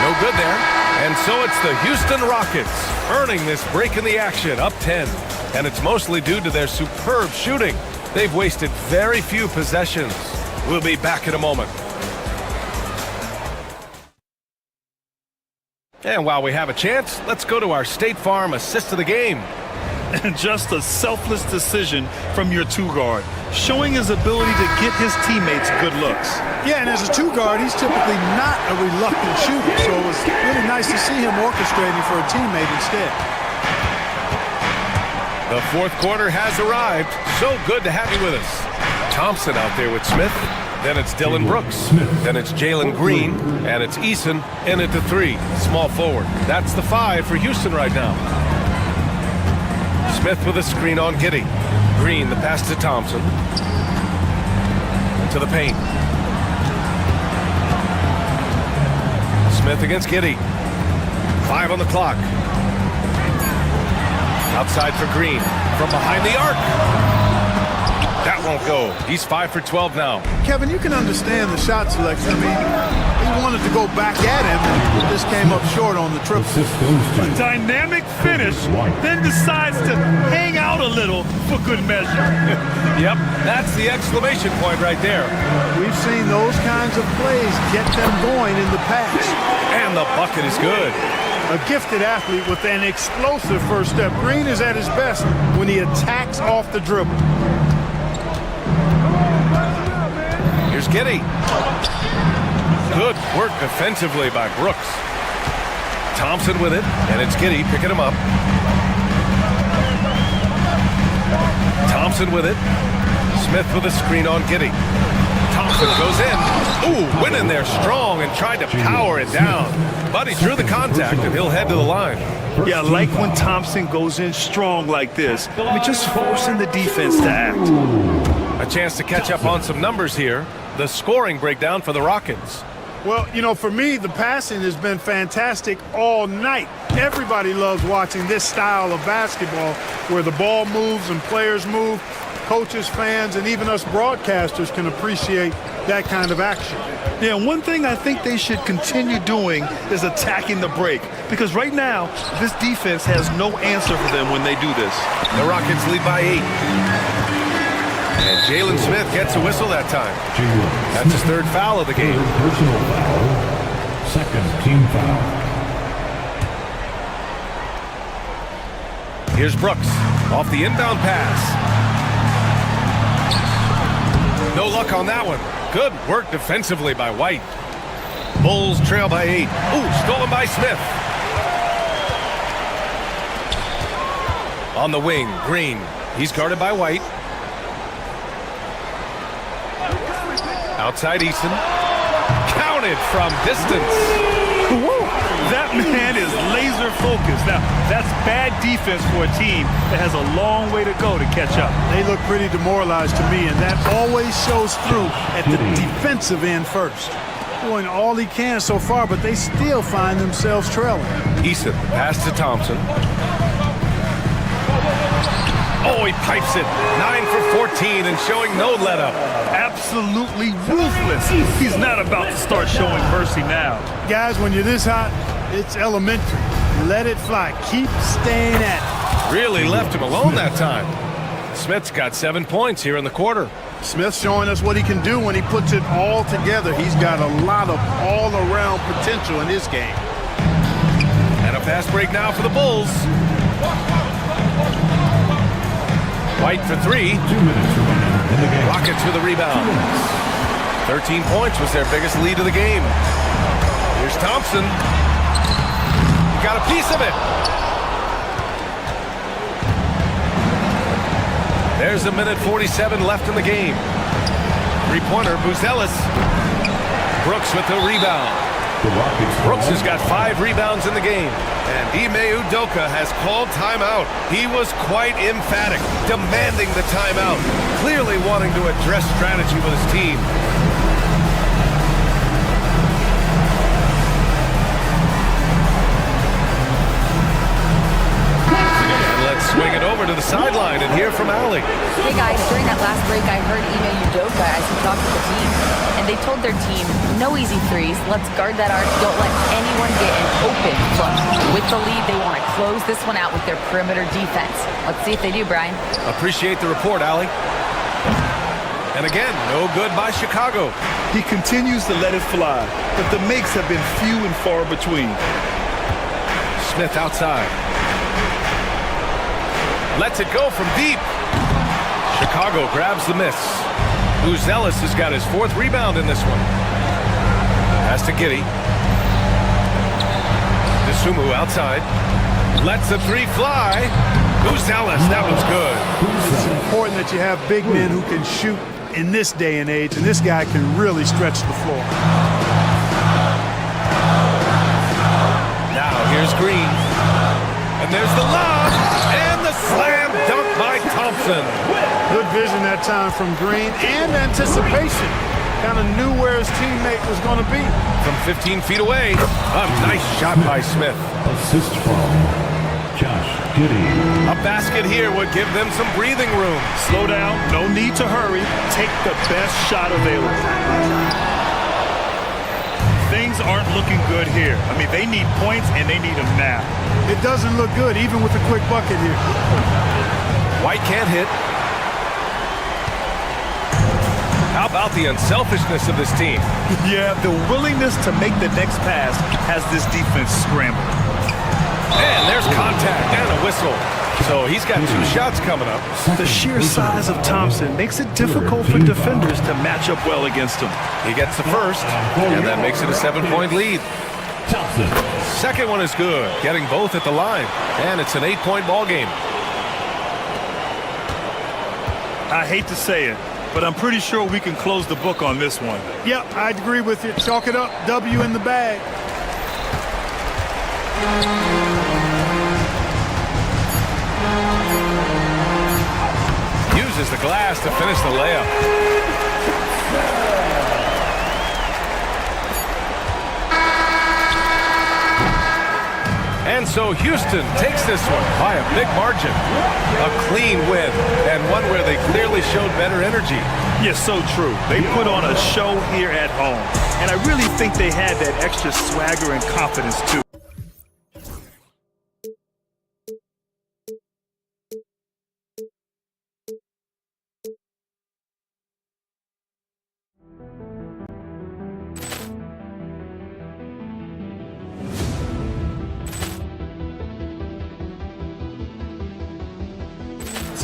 [SPEAKER 4] No good there. And so it's the Houston Rockets earning this break in the action, up 10. And it's mostly due to their superb shooting. They've wasted very few possessions. We'll be back in a moment. And while we have a chance, let's go to our State Farm assist of the game.
[SPEAKER 16] And just a selfless decision from your 2-guard, showing his ability to get his teammates good looks.
[SPEAKER 6] Yeah, and as a 2-guard, he's typically not a reluctant shooter, so it was really nice to see him orchestrating for a teammate instead.
[SPEAKER 4] The fourth quarter has arrived. So good to have you with us. Thompson out there with Smith. Then it's Dylan Brooks. Then it's Jalen Green. And it's Eason in at the 3. Small forward. That's the 5 for Houston right now. Smith with a screen on Giddey. Green, the pass to Thompson. To the paint. Smith against Giddey. 5 on the clock. Outside for Green. From behind the arc. That won't go. He's 5 for 12 now.
[SPEAKER 6] Kevin, you can understand the shot selection. I mean, he wanted to go back at him, and just came up short on the triple.
[SPEAKER 16] A dynamic finish, then decides to hang out a little for good measure.
[SPEAKER 4] Yep, that's the exclamation point right there.
[SPEAKER 6] We've seen those kinds of plays get them going in the past.
[SPEAKER 4] And the bucket is good.
[SPEAKER 6] A gifted athlete with an explosive first step. Green is at his best when he attacks off the dribble.
[SPEAKER 4] Here's Giddey. Good work defensively by Brooks. Thompson with it, and it's Giddey picking him up. Thompson with it. Smith with a screen on Giddey. Thompson goes in. Ooh, went in there strong and tried to power it down. But he drew the contact, and he'll head to the line.
[SPEAKER 16] Yeah, I like when Thompson goes in strong like this. I mean, just forcing the defense to act.
[SPEAKER 4] A chance to catch up on some numbers here. The scoring breakdown for the Rockets.
[SPEAKER 6] Well, you know, for me, the passing has been fantastic all night. Everybody loves watching this style of basketball where the ball moves and players move. Coaches, fans, and even us broadcasters can appreciate that kind of action.
[SPEAKER 16] Yeah, one thing I think they should continue doing is attacking the break. Because right now, this defense has no answer for them when they do this.
[SPEAKER 4] The Rockets lead by 8. And Jalen Smith gets a whistle that time. That's his 3rd foul of the game.
[SPEAKER 7] Personal foul. 2nd team foul.
[SPEAKER 4] Here's Brooks off the inbound pass. No luck on that one. Good work defensively by White. Bulls trail by 8. Ooh, stolen by Smith. On the wing, Green. He's guarded by White. Outside Easton. Counted from distance.
[SPEAKER 16] That man is laser focused. Now, that's bad defense for a team that has a long way to go to catch up.
[SPEAKER 6] They look pretty demoralized to me, and that always shows through at the defensive end first. Doing all he can so far, but they still find themselves trailing.
[SPEAKER 4] Easton, pass to Thompson. Oh, he pipes it. 9 for 14 and showing no let-up.
[SPEAKER 16] Absolutely ruthless. He's not about to start showing mercy now.
[SPEAKER 6] Guys, when you're this hot, it's elementary. Let it fly. Keep staying at it.
[SPEAKER 4] Really left him alone that time. Smith's got 7 points here in the quarter.
[SPEAKER 6] Smith's showing us what he can do when he puts it all together. He's got a lot of all-around potential in his game.
[SPEAKER 4] And a fast break now for the Bulls. White for 3.
[SPEAKER 7] 2 minutes remaining in the game.
[SPEAKER 4] Rockets with a rebound. 13 points was their biggest lead of the game. Here's Thompson. He got a piece of it. There's a minute 47 left in the game. 3-pointer, Buzelis. Brooks with the rebound. Brooks has got 5 rebounds in the game. And Ime Udoka has called timeout. He was quite emphatic, demanding the timeout, clearly wanting to address strategy with his team. Swing it over to the sideline and hear from Allie.
[SPEAKER 13] Hey guys, during that last break, I heard Ime Udoka as he talked to the team. And they told their team, no easy threes. Let's guard that arc. Don't let anyone get an open look. With the lead, they want to close this one out with their perimeter defense. Let's see if they do, Brian.
[SPEAKER 4] Appreciate the report, Allie. And again, no good by Chicago.
[SPEAKER 16] He continues to let it fly, but the makes have been few and far between.
[SPEAKER 4] Smith outside. Lets it go from deep. Chicago grabs the miss. Buzelis has got his 4th rebound in this one. Pass to Giddey. DeSumo outside. Lets the 3 fly. Buzelis, that one's good.
[SPEAKER 6] It's important that you have big men who can shoot in this day and age, and this guy can really stretch the floor.
[SPEAKER 4] Now here's Green. And there's the lob. And the slam dunk by Thompson.
[SPEAKER 6] Good vision that time from Green and anticipation. Kind of knew where his teammate was going to be.
[SPEAKER 4] From 15 feet away, a nice shot by Smith.
[SPEAKER 7] Assist from Josh Giddey.
[SPEAKER 4] A basket here would give them some breathing room.
[SPEAKER 16] Slow down, no need to hurry. Take the best shot available. Things aren't looking good here. I mean, they need points and they need them now.
[SPEAKER 6] It doesn't look good, even with a quick bucket here.
[SPEAKER 4] White can't hit. How about the unselfishness of this team?
[SPEAKER 16] Yeah, the willingness to make the next pass has this defense scrambled.
[SPEAKER 4] And there's contact and a whistle. So he's got 2 shots coming up.
[SPEAKER 16] The sheer size of Thompson makes it difficult for defenders to match up well against him.
[SPEAKER 4] He gets the first, and that makes it a 7-point lead. Second one is good, getting both at the line. And it's an 8-point ball game.
[SPEAKER 16] I hate to say it, but I'm pretty sure we can close the book on this one.
[SPEAKER 6] Yep, I'd agree with you. Chalk it up. W in the bag.
[SPEAKER 4] Uses the glass to finish the layup. And so Houston takes this one by a big margin. A clean win, and one where they clearly showed better energy.
[SPEAKER 16] Yes, so true. They put on a show here at home. And I really think they had that extra swagger and confidence, too.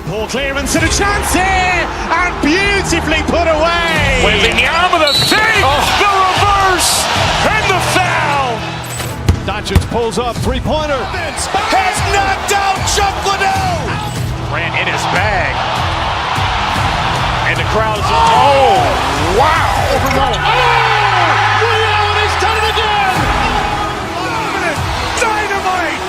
[SPEAKER 1] Poor clearance and a chance here, and beautifully put away.
[SPEAKER 2] Wembanyama the save, the reverse, and the foul.
[SPEAKER 1] Doncic pulls up, three-pointer.
[SPEAKER 2] Has knocked out Chuck Liddell. Grant in his bag. And the crowd is, oh, wow.
[SPEAKER 1] And he's done it again.
[SPEAKER 2] Dynamite.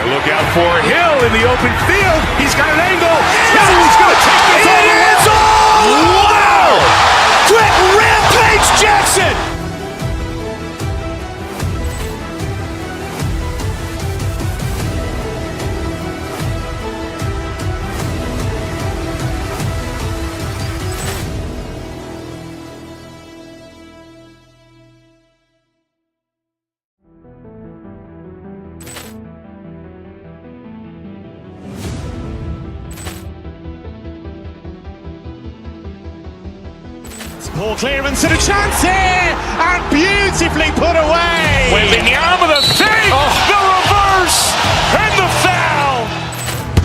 [SPEAKER 2] And look out for Hill in the open field. He's got an angle. He's going to take this all the way. Wow. Quick rampage Jackson.
[SPEAKER 1] Poor clearance and a chance here, and beautifully put away.
[SPEAKER 2] Wembanyama the save, the reverse, and the foul.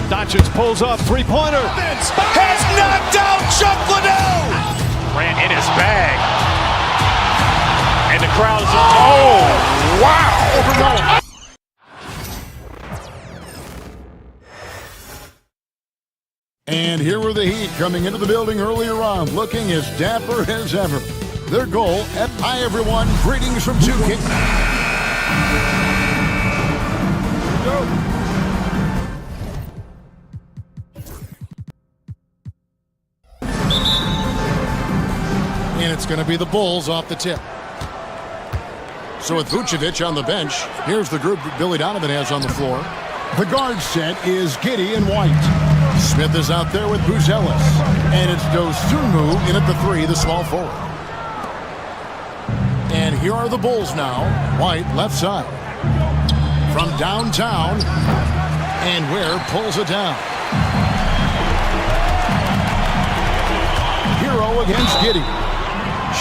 [SPEAKER 1] Doncic pulls up, three-pointer.
[SPEAKER 2] Has knocked out Chuck Liddell. Grant in his bag. And the crowd is, oh, wow.
[SPEAKER 8] And here were the Heat coming into the building earlier on, looking as dapper as ever. Their goal at Hi everyone, greetings from 2K. And it's going to be the Bulls off the tip. So with Vucevic on the bench, here's the group that Billy Donovan has on the floor. The guard set is Giddey and White. Smith is out there with Buzelis. And it's Dosunmu in at the three, the small forward. And here are the Bulls now. White, left side. From downtown. And Ware pulls it down. Hero against Giddey.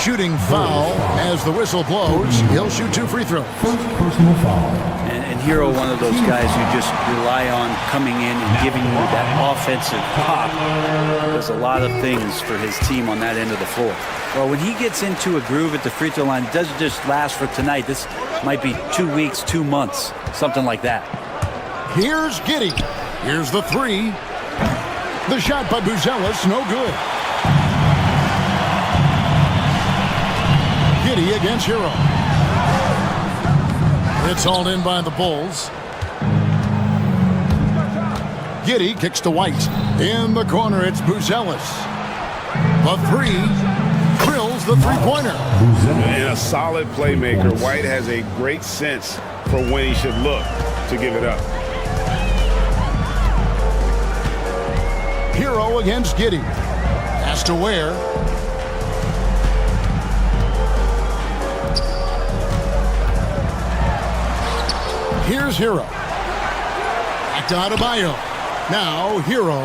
[SPEAKER 8] Shooting foul as the whistle blows. He'll shoot 2 free throws.
[SPEAKER 7] Personal foul.
[SPEAKER 9] And Hero, one of those guys you just rely on coming in and giving you that offensive pop. Does a lot of things for his team on that end of the floor. Well, when he gets into a groove at the free throw line, it doesn't just last for tonight. This might be 2 weeks, 2 months, something like that.
[SPEAKER 8] Here's Giddey. Here's the three. The shot by Buzelis, no good. Giddey against Hero. It's hauled in by the Bulls. Giddey kicks to White. In the corner, it's Buzelis. The three drills the three-pointer.
[SPEAKER 10] And a solid playmaker. White has a great sense for when he should look to give it up.
[SPEAKER 8] Hero against Giddey. Pass to Ware. Here's Hero. Back to Adebayo. Now Hero.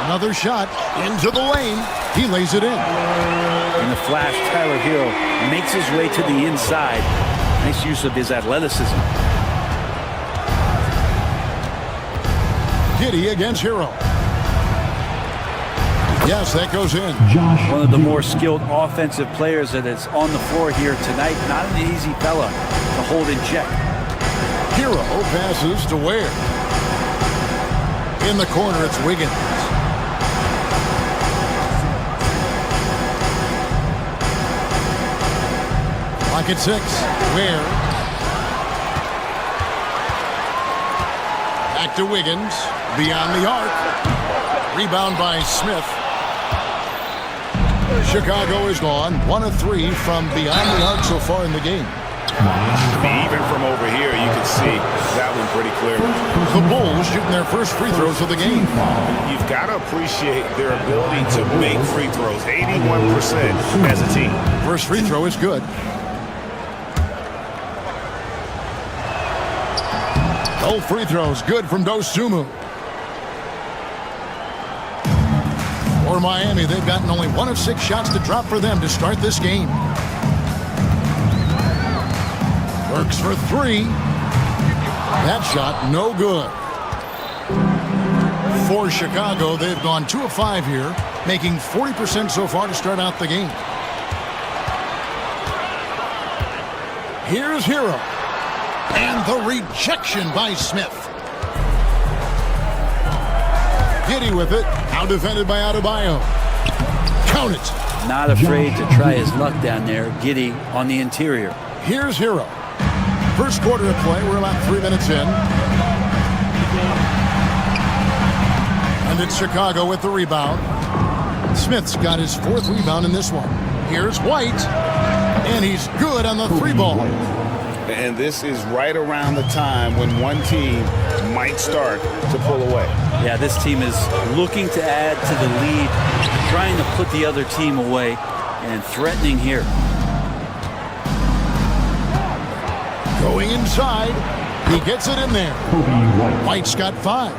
[SPEAKER 8] Another shot into the lane. He lays it in.
[SPEAKER 9] In the flash, Tyler Hero makes his way to the inside. Nice use of his athleticism.
[SPEAKER 8] Giddey against Hero. Yes, that goes in.
[SPEAKER 9] One of the more skilled offensive players that is on the floor here tonight. Not an easy fella to hold in check.
[SPEAKER 8] Hero passes to Ware. In the corner, it's Wiggins. Clock at 6. Ware. Back to Wiggins. Beyond the arc. Rebound by Smith. Chicago is gone. 1 of 3 from beyond the arc so far in the game.
[SPEAKER 10] Even from over here, you can see that one pretty clear.
[SPEAKER 8] The Bulls shooting their first free throws of the game.
[SPEAKER 10] You've got to appreciate their ability to make free throws. 81% as a team.
[SPEAKER 8] First free throw is good. Both free throws good from Dosunmu. For Miami, they've gotten only 1 of 6 shots to drop for them to start this game. Works for 3. That shot, no good. For Chicago, they've gone 2 of 5 here, making 40% so far to start out the game. Here's Hero. And the rejection by Smith. Giddey with it. Out defended by Adebayo. Count it.
[SPEAKER 9] Not afraid to try his luck down there. Giddey on the interior.
[SPEAKER 8] Here's Hero. First quarter of play. We're about 3 minutes in. And it's Chicago with the rebound. Smith's got his 4th rebound in this one. Here's White. And he's good on the 3-ball.
[SPEAKER 10] And this is right around the time when one team might start to pull away.
[SPEAKER 9] Yeah, this team is looking to add to the lead, trying to put the other team away, and threatening here.
[SPEAKER 8] Going inside. He gets it in there. White's got 5.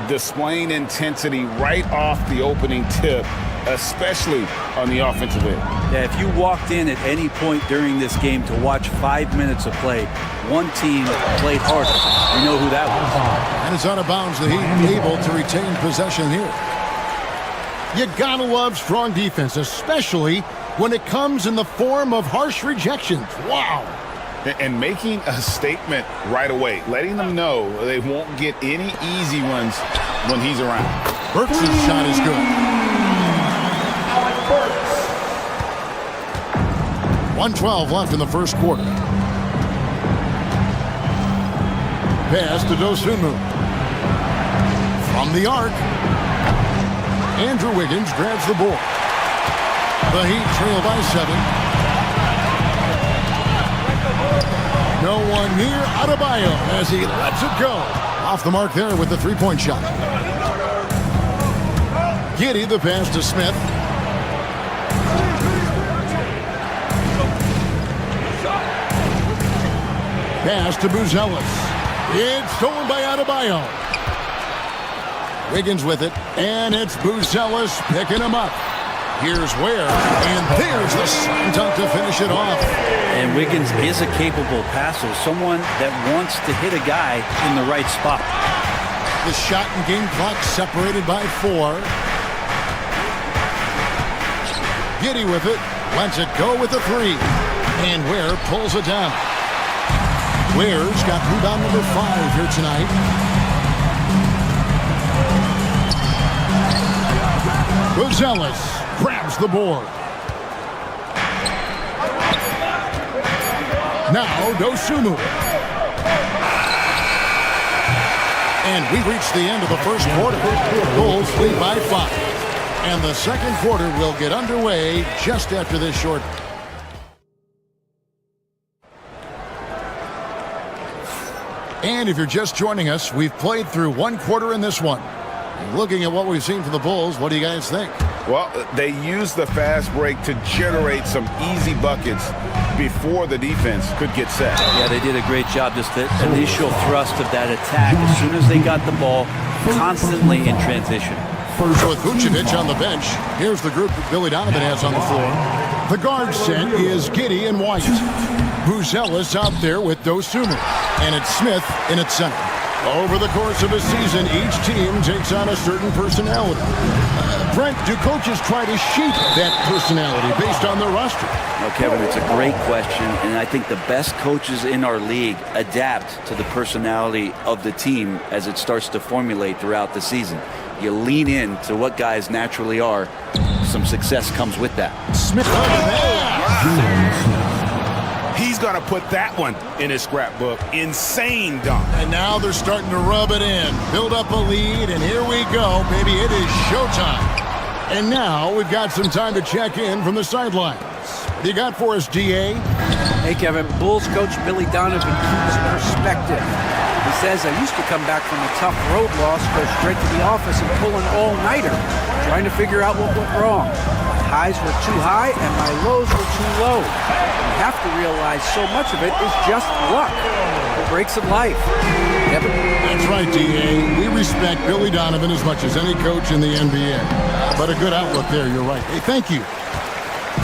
[SPEAKER 10] Displaying intensity right off the opening tip, especially on the offensive end.
[SPEAKER 9] Yeah, if you walked in at any point during this game to watch 5 minutes of play, one team played harder. You know who that was.
[SPEAKER 8] And it's out of bounds. The Heat able to retain possession here. You gotta love strong defense, especially when it comes in the form of harsh rejections. Wow.
[SPEAKER 10] And making a statement right away, letting them know they won't get any easy ones when he's around.
[SPEAKER 8] Burks' shot is good. 1:12 left in the first quarter. Pass to Dosunmu. From the arc. Andrew Wiggins grabs the ball. The Heat trail by 7. No one near Adebayo as he lets it go. Off the mark there with the 3-point shot. Giddey the pass to Smith. Pass to Buzelis. It's stolen by Adebayo. Wiggins with it, and it's Buzelis picking him up. Here's Ware, and there's the slam dunk to finish it off.
[SPEAKER 9] And Wiggins is a capable passer, someone that wants to hit a guy in the right spot.
[SPEAKER 8] The shot and game clock separated by 4. Giddey with it, lets it go with the 3. And Ware pulls it down. Ware's got rebound number 5 here tonight. Buzelis grabs the board. Now Dosunmu. And we've reached the end of the first quarter. Bulls lead by 5. And the second quarter will get underway just after this short. And if you're just joining us, we've played through 1 quarter in this one. Looking at what we've seen from the Bulls, what do you guys think?
[SPEAKER 10] Well, they used the fast break to generate some easy buckets before the defense could get set.
[SPEAKER 9] Yeah, they did a great job. Just the initial thrust of that attack, as soon as they got the ball, constantly in transition.
[SPEAKER 8] So with Vucevic on the bench, here's the group that Billy Donovan has on the floor. The guard set is Giddey and White. Buzelis out there with Dosunmu. And it's Smith in its center. Over the course of a season, each team takes on a certain personality. Brent, do coaches try to shape that personality based on their roster?
[SPEAKER 9] No, Kevin, it's a great question, and I think the best coaches in our league adapt to the personality of the team as it starts to formulate throughout the season. You lean in to what guys naturally are. Some success comes with that.
[SPEAKER 8] Smith.
[SPEAKER 10] He's going to put that one in his scrapbook. Insane dunk.
[SPEAKER 8] And now they're starting to rub it in. Build up a lead, and here we go, baby. It is showtime. And now we've got some time to check in from the sidelines. What do you got for us, DA?
[SPEAKER 11] Hey, Kevin. Bulls coach Billy Donovan keeps perspective. He says, I used to come back from a tough road loss, go straight to the office and pull an all-nighter, trying to figure out what went wrong. My highs were too high and my lows were too low. You have to realize so much of it is just luck. The breaks of life. Kevin?
[SPEAKER 8] That's right, D.A. We respect Billy Donovan as much as any coach in the NBA. But a good outlook there, you're right. Hey, thank you.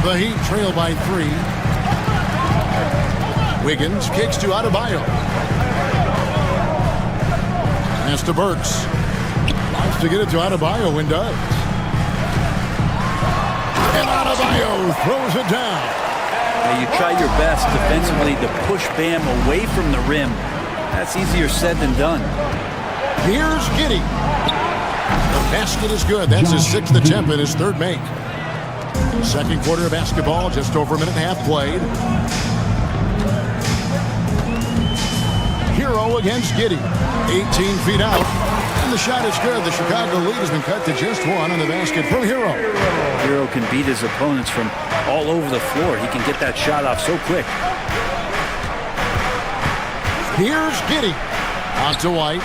[SPEAKER 8] The Heat trail by 3. Wiggins kicks to Adebayo. Pass to Burks. Wants to get it to Adebayo and does. And Adebayo throws it down.
[SPEAKER 9] Now you try your best defensively to push Bam away from the rim. That's easier said than done.
[SPEAKER 8] Here's Giddey. The basket is good. That's his 6th attempt and his 3rd make. Second quarter of basketball, just over a minute and a half played. Hero against Giddey. 18 feet out. And the shot is good. The Chicago lead has been cut to just 1 on the basket from Hero.
[SPEAKER 9] Hero can beat his opponents from all over the floor. He can get that shot off so quick.
[SPEAKER 8] Here's Giddey. Out to White.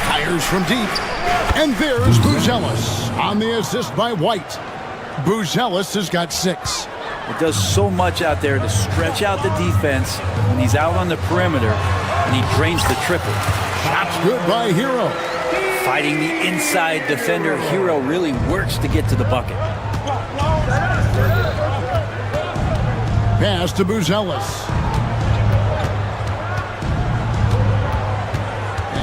[SPEAKER 8] Fires from deep. And there's Buzelis on the assist by White. Buzelis has got 6.
[SPEAKER 9] It does so much out there to stretch out the defense when he's out on the perimeter, and he drains the triple.
[SPEAKER 8] Shot's good by Hero.
[SPEAKER 9] Fighting the inside defender, Hero really works to get to the bucket.
[SPEAKER 8] Pass to Buzelis.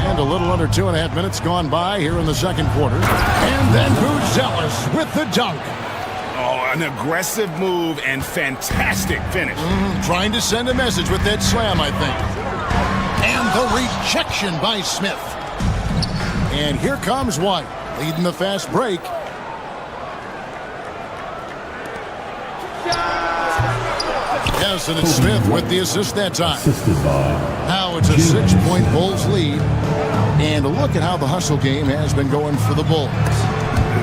[SPEAKER 8] And a little under 2.5 minutes gone by here in the second quarter. And then Buzelis with the dunk.
[SPEAKER 10] Oh, an aggressive move and fantastic finish.
[SPEAKER 8] Trying to send a message with that slam, I think. And the rejection by Smith. And here comes White, leading the fast break. Yes, and it's Smith with the assist that time. Now it's a 6-point Bulls lead. And look at how the hustle game has been going for the Bulls.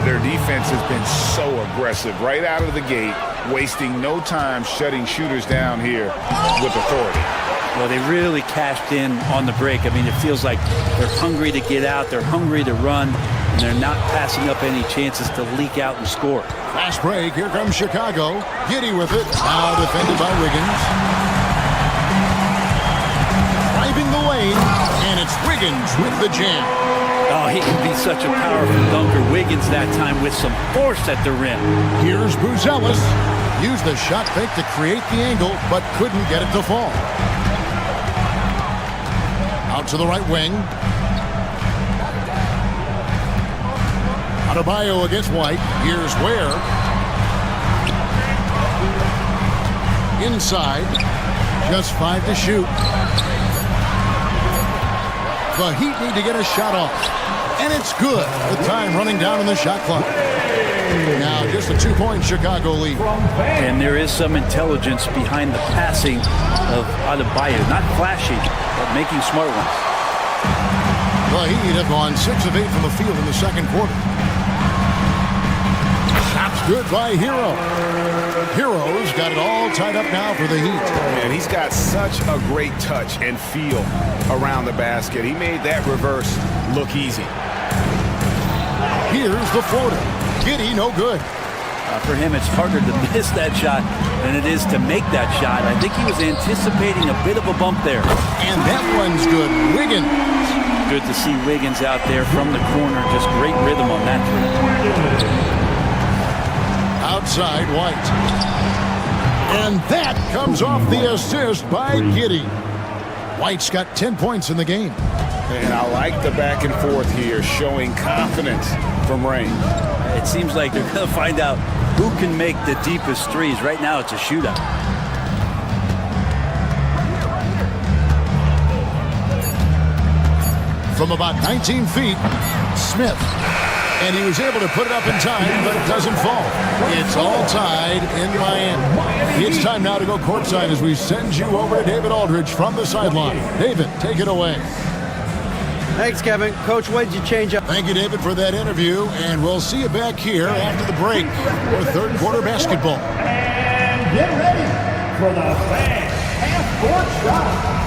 [SPEAKER 10] Their defense has been so aggressive right out of the gate, wasting no time shutting shooters down here with authority.
[SPEAKER 9] Well, they really cashed in on the break. I mean, it feels like they're hungry to get out, they're hungry to run, and they're not passing up any chances to leak out and score.
[SPEAKER 8] Fast break, here comes Chicago. Giddey with it, now defended by Wiggins. Driving the lane, and it's Wiggins with the jam.
[SPEAKER 9] Oh, he can be such a powerful dunker. Wiggins that time with some force at the rim.
[SPEAKER 8] Here's Buzelis. Used the shot fake to create the angle, but couldn't get it to fall. Out to the right wing. Adebayo against White. Here's Ware. Inside. Just 5 to shoot. The Heat need to get a shot off. And it's good. The time running down on the shot clock. Now just a 2-point Chicago lead.
[SPEAKER 9] And there is some intelligence behind the passing of Adebayo. Not flashy, but making smart ones.
[SPEAKER 8] The Heat have gone 6 of 8 from the field in the second quarter. Shot's good by Hero. Hero's got it all tied up now for the Heat.
[SPEAKER 10] And he's got such a great touch and feel around the basket. He made that reverse look easy.
[SPEAKER 8] Here's the floater. Giddey, no good.
[SPEAKER 9] For him, it's harder to miss that shot than it is to make that shot. I think he was anticipating a bit of a bump there.
[SPEAKER 8] And that one's good. Wiggins.
[SPEAKER 9] Good to see Wiggins out there from the corner. Just great rhythm on that three.
[SPEAKER 8] Outside White. And that comes off the assist by Giddey. White's got 10 points in the game.
[SPEAKER 10] And I like the back and forth here, showing confidence from Rain.
[SPEAKER 9] It seems like they're going to find out who can make the deepest threes. Right now, it's a shootout.
[SPEAKER 8] From about 19 feet, Smith. And he was able to put it up in time, but it doesn't fall. It's all tied in Miami. It's time now to go courtside as we send you over to David Aldridge from the sideline. David, take it away.
[SPEAKER 11] Thanks, Kevin. Coach, what did you change up?
[SPEAKER 8] Thank you, David, for that interview, and we'll see you back here after the break for third quarter basketball.
[SPEAKER 7] And get ready for the fans. half-court shot.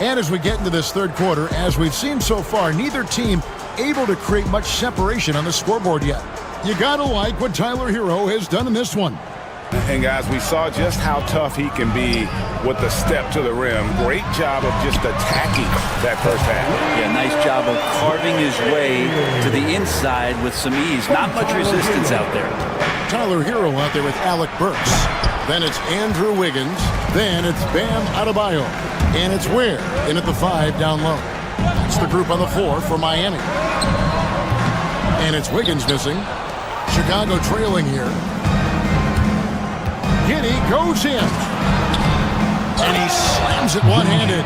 [SPEAKER 8] And as we get into this third quarter, as we've seen so far, neither team able to create much separation on the scoreboard yet. You gotta like what Tyler Hero has done in this one.
[SPEAKER 10] And guys, we saw just how tough he can be with the step to the rim. Great job of just attacking that first half.
[SPEAKER 9] Yeah, nice job of carving his way to the inside with some ease. Not much resistance out there.
[SPEAKER 8] Tyler Hero out there with Alec Burks. Then it's Andrew Wiggins. Then it's Bam Adebayo. And it's Ware in at the 5 down low. That's the group on the floor for Miami. And it's Wiggins missing. Chicago trailing here. Giddey goes in. And he slams it one-handed.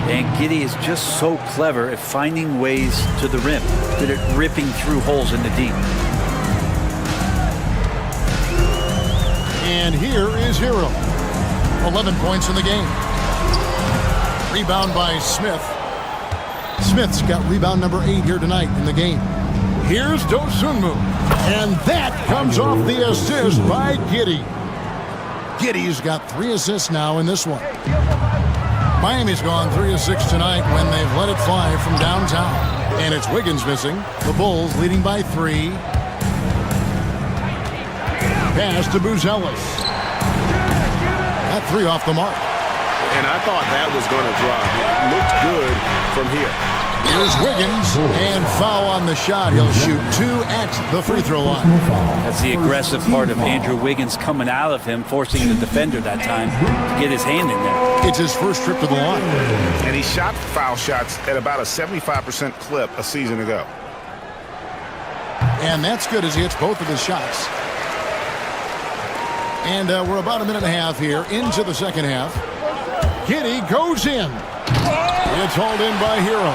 [SPEAKER 9] And Giddey is just so clever at finding ways to the rim. Good at ripping through holes in the deep.
[SPEAKER 8] And here is Hero. 11 points in the game. Rebound by Smith. Smith's got rebound number 8 here tonight in the game. Here's Dosunmu. And that comes off the assist by Giddey. Giddey's got 3 assists now in this one. Miami's gone 3 of 6 tonight when they've let it fly from downtown. And it's Wiggins missing. The Bulls leading by 3. Pass to Buzelis. That 3 off the mark.
[SPEAKER 2] And I thought that was going to drop. It looked good from here.
[SPEAKER 8] Here's Wiggins, and foul on the shot. He'll shoot 2 at the free throw line.
[SPEAKER 9] That's the aggressive part of Andrew Wiggins coming out of him, forcing the defender that time to get his hand in there.
[SPEAKER 8] It's his first trip to the line.
[SPEAKER 10] And he shot foul shots at about a 75% clip a season ago.
[SPEAKER 8] And that's good as he hits both of his shots. And we're about a minute and a half here into the second half. Giddey goes in. It's hauled in by Hero.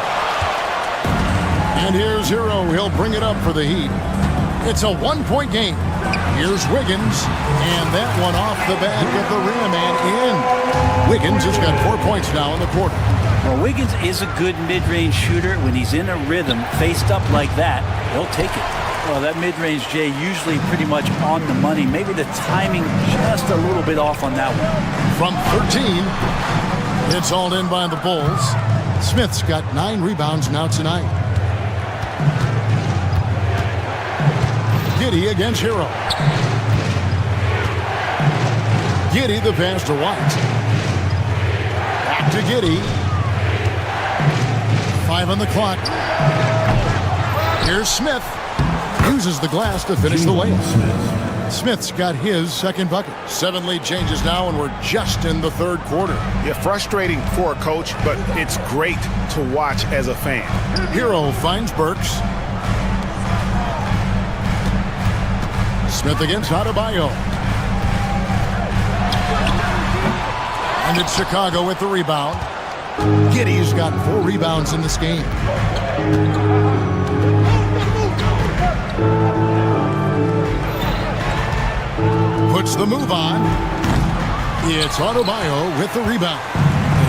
[SPEAKER 8] And here's Hero. He'll bring it up for the Heat. It's a 1-point game. Here's Wiggins. And that one off the back of the rim and in. Wiggins has got 4 points now in the quarter.
[SPEAKER 9] Well, Wiggins is a good mid-range shooter. When he's in a rhythm, faced up like that, he'll take it. Well, that mid-range, Jay, usually pretty much on the money. Maybe the timing just a little bit off on that one.
[SPEAKER 8] From 13, it's hauled in by the Bulls. Smith's got 9 rebounds now tonight. Giddey against Hero. Giddey the pass to White. Back to Giddey. 5 on the clock. Here's Smith. Uses the glass to finish the layup. Smith's got his second bucket. 7 lead changes now, and we're just in the third quarter.
[SPEAKER 10] Yeah, frustrating for a coach, but it's great to watch as a fan.
[SPEAKER 8] Hero finds Burks. Smith against Adebayo. And it's Chicago with the rebound. Giddey's got 4 rebounds in this game. Puts the move on. It's Adebayo with the rebound.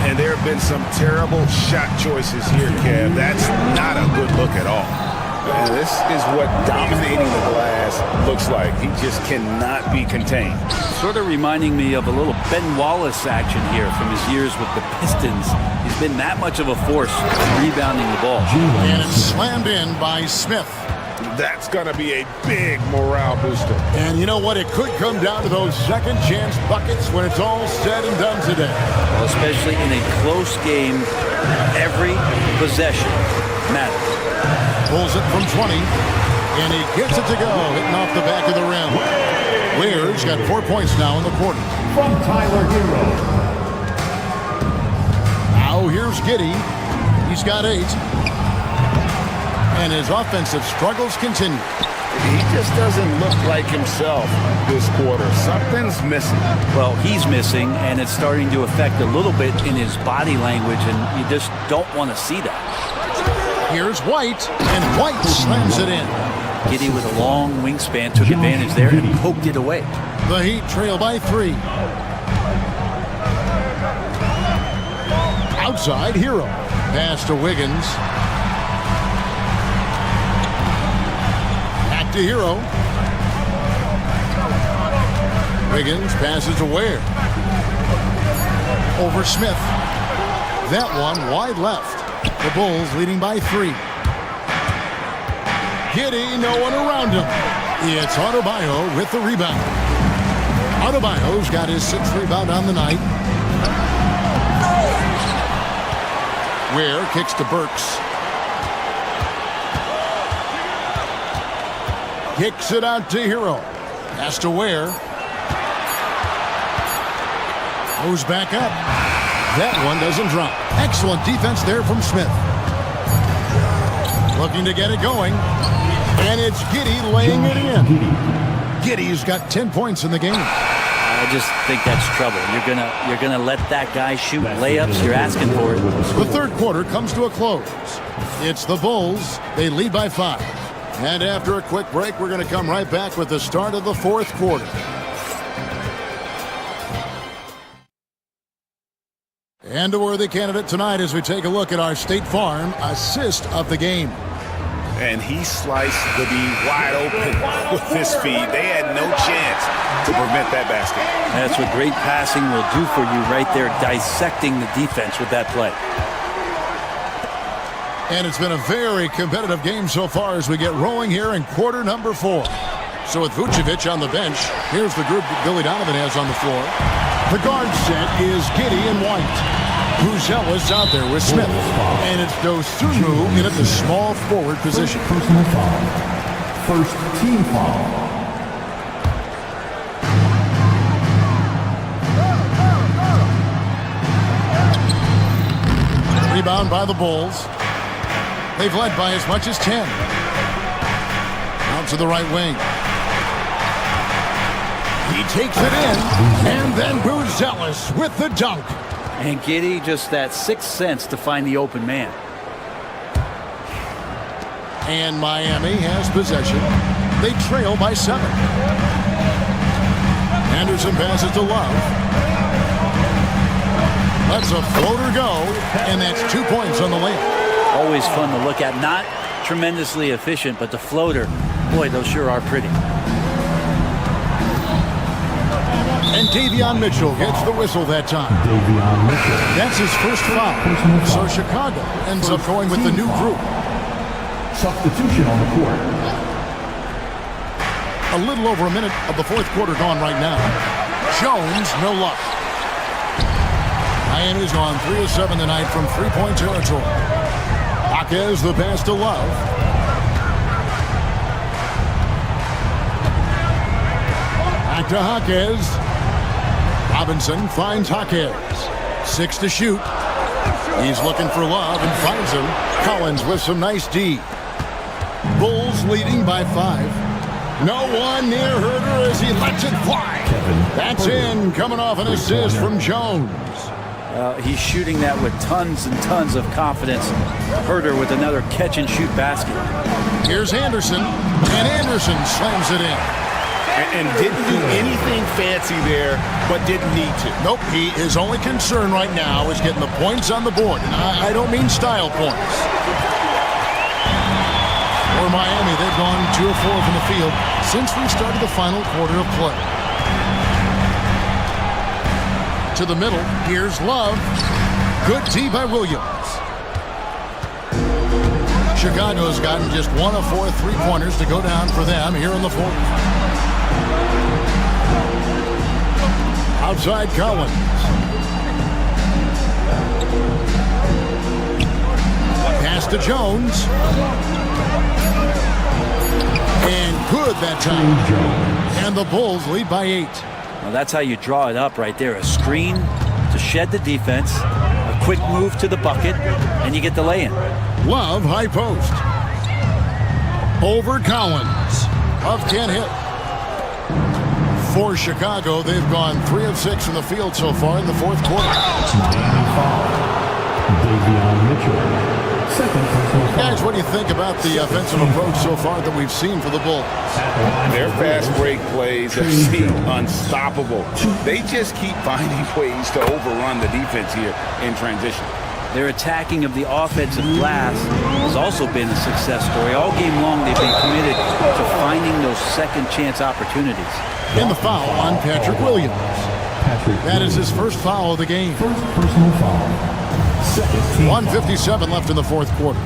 [SPEAKER 10] And there have been some terrible shot choices here, Kev. That's not a good look at all. And this is what dominating the glass looks like. He just cannot be contained.
[SPEAKER 9] Sort of reminding me of a little Ben Wallace action here from his years with the Pistons. He's been that much of a force rebounding the ball.
[SPEAKER 8] And it's slammed in by Smith.
[SPEAKER 10] That's going to be a big morale booster.
[SPEAKER 8] And you know what? It could come down to those second chance buckets when it's all said and done today.
[SPEAKER 9] Well, especially in a close game, every possession matters.
[SPEAKER 8] Pulls it from 20, and he gets it to go, hitting off the back of the rim. Ware's got 4 points now in the quarter.
[SPEAKER 7] From Tyler Hero.
[SPEAKER 8] Now here's Giddey. He's got 8. And his offensive struggles continue.
[SPEAKER 10] He just doesn't look like himself this quarter. Something's missing.
[SPEAKER 9] Well, he's missing, and it's starting to affect a little bit in his body language, and you just don't want to see that.
[SPEAKER 8] Here's White, and White slams it in.
[SPEAKER 9] Giddey with a long wingspan took advantage there and poked it away.
[SPEAKER 8] The Heat trail by 3. Outside, Hero. Pass to Wiggins. Back to Hero. Wiggins passes to Ware. Over Smith. That one wide left. The Bulls leading by 3. Giddey, no one around him. It's Adebayo with the rebound. Adebayo's got his 6th rebound on the night. Ware kicks to Burks. Kicks it out to Hero. Pass to Ware. Goes back up. That one doesn't drop. Excellent defense there from Smith. Looking to get it going. And it's Giddey laying it in. Giddey's got 10 points in the game.
[SPEAKER 9] I just think that's trouble. You're gonna let that guy shoot layups. You're asking for it.
[SPEAKER 8] The third quarter comes to a close. It's the Bulls. They lead by 5. And after a quick break, we're going to come right back with the start of the fourth quarter. And a worthy candidate tonight as we take a look at our State Farm assist of the game.
[SPEAKER 10] And he sliced the D wide open with his feet. They had no chance to prevent that basket.
[SPEAKER 9] That's what great passing will do for you right there, dissecting the defense with that play.
[SPEAKER 8] And it's been a very competitive game so far as we get rolling here in quarter number 4. So with Vucevic on the bench, here's the group that Billy Donovan has on the floor. The guard set is Giddey and White. Buzellis out there with Smith. And it's Dosunmu in at the small forward position.
[SPEAKER 7] Personal foul. First team foul.
[SPEAKER 8] Rebound by the Bulls. They've led by as much as 10. Out to the right wing. He takes it in, and then Buzellis with the dunk.
[SPEAKER 9] And Giddey, just that sixth sense to find the open man.
[SPEAKER 8] And Miami has possession. They trail by 7. Anderson passes to Love. Lets a floater go, and that's 2 points on the layup.
[SPEAKER 9] Always fun to look at. Not tremendously efficient, but the floater, boy, those sure are pretty.
[SPEAKER 8] And Davion Mitchell gets the whistle that time. That's his first foul. So Chicago ends up going with the new group.
[SPEAKER 7] Substitution on the court.
[SPEAKER 8] A little over a minute of the fourth quarter gone right now. Jones, no luck. Miami's gone 3 of 7 tonight from 3-point territory. Jaquez the pass to Love. Back to Jaquez. Robinson finds Jaquez. 6 to shoot. He's looking for Love and finds him. Collins with some nice D. Bulls leading by 5. No one near Herder as he lets it fly. That's in, coming off an assist from Jones.
[SPEAKER 9] He's shooting that with tons and tons of confidence. Herder with another catch-and-shoot basket.
[SPEAKER 8] Here's Anderson, and Anderson slams it in.
[SPEAKER 2] And didn't do anything fancy there, but didn't need to.
[SPEAKER 8] Nope, his only concern right now is getting the points on the board. And I don't mean style points. For Miami, they've gone 2 of 4 from the field since we started the final quarter of play. To the middle, here's Love. Good D by Williams. Chicago's gotten just 1 of 4 3-pointers to go down for them here in the fourth. Outside Collins. Pass to Jones. And good that time. And the Bulls lead by 8.
[SPEAKER 9] Well, that's how you draw it up right there. A screen to shed the defense, a quick move to the bucket, and you get the lay-in.
[SPEAKER 8] Love, high post. Over Collins. Love can't hit. For Chicago, they've gone 3 of 6 in the field so far in the fourth quarter.
[SPEAKER 7] Miami foul. Davion Mitchell. Second personal
[SPEAKER 8] Guys, what do you think about the offensive approach so far that we've seen for the Bulls?
[SPEAKER 10] Their fast break plays have seemed unstoppable. They just keep finding ways to overrun the defense here in transition.
[SPEAKER 9] Their attacking of the offensive glass has also been a success story. All game long, they've been committed to finding those second chance opportunities.
[SPEAKER 8] And the foul on Patrick Williams. That is his first foul of the game.
[SPEAKER 7] First personal foul.
[SPEAKER 8] 1:57 left in the fourth quarter.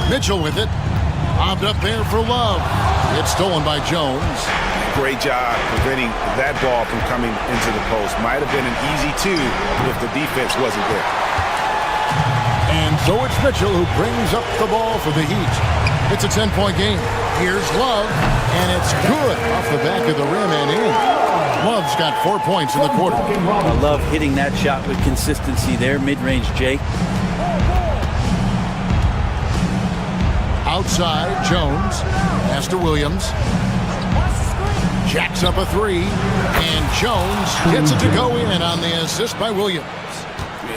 [SPEAKER 8] Mitchell with it. Lobbed up there for Love. It's stolen by Jones.
[SPEAKER 10] Great job preventing that ball from coming into the post. Might have been an easy two if the defense wasn't there.
[SPEAKER 8] And so it's Mitchell who brings up the ball for the Heat. It's a 10-point game. Here's Love, and it's good off the back of the rim and in. Love's got 4 points in the quarter.
[SPEAKER 9] I love hitting that shot with consistency there, mid-range Jake.
[SPEAKER 8] Outside, Jones. Pass to Williams. Jacks up a three, and Jones gets it to go in on the assist by Williams.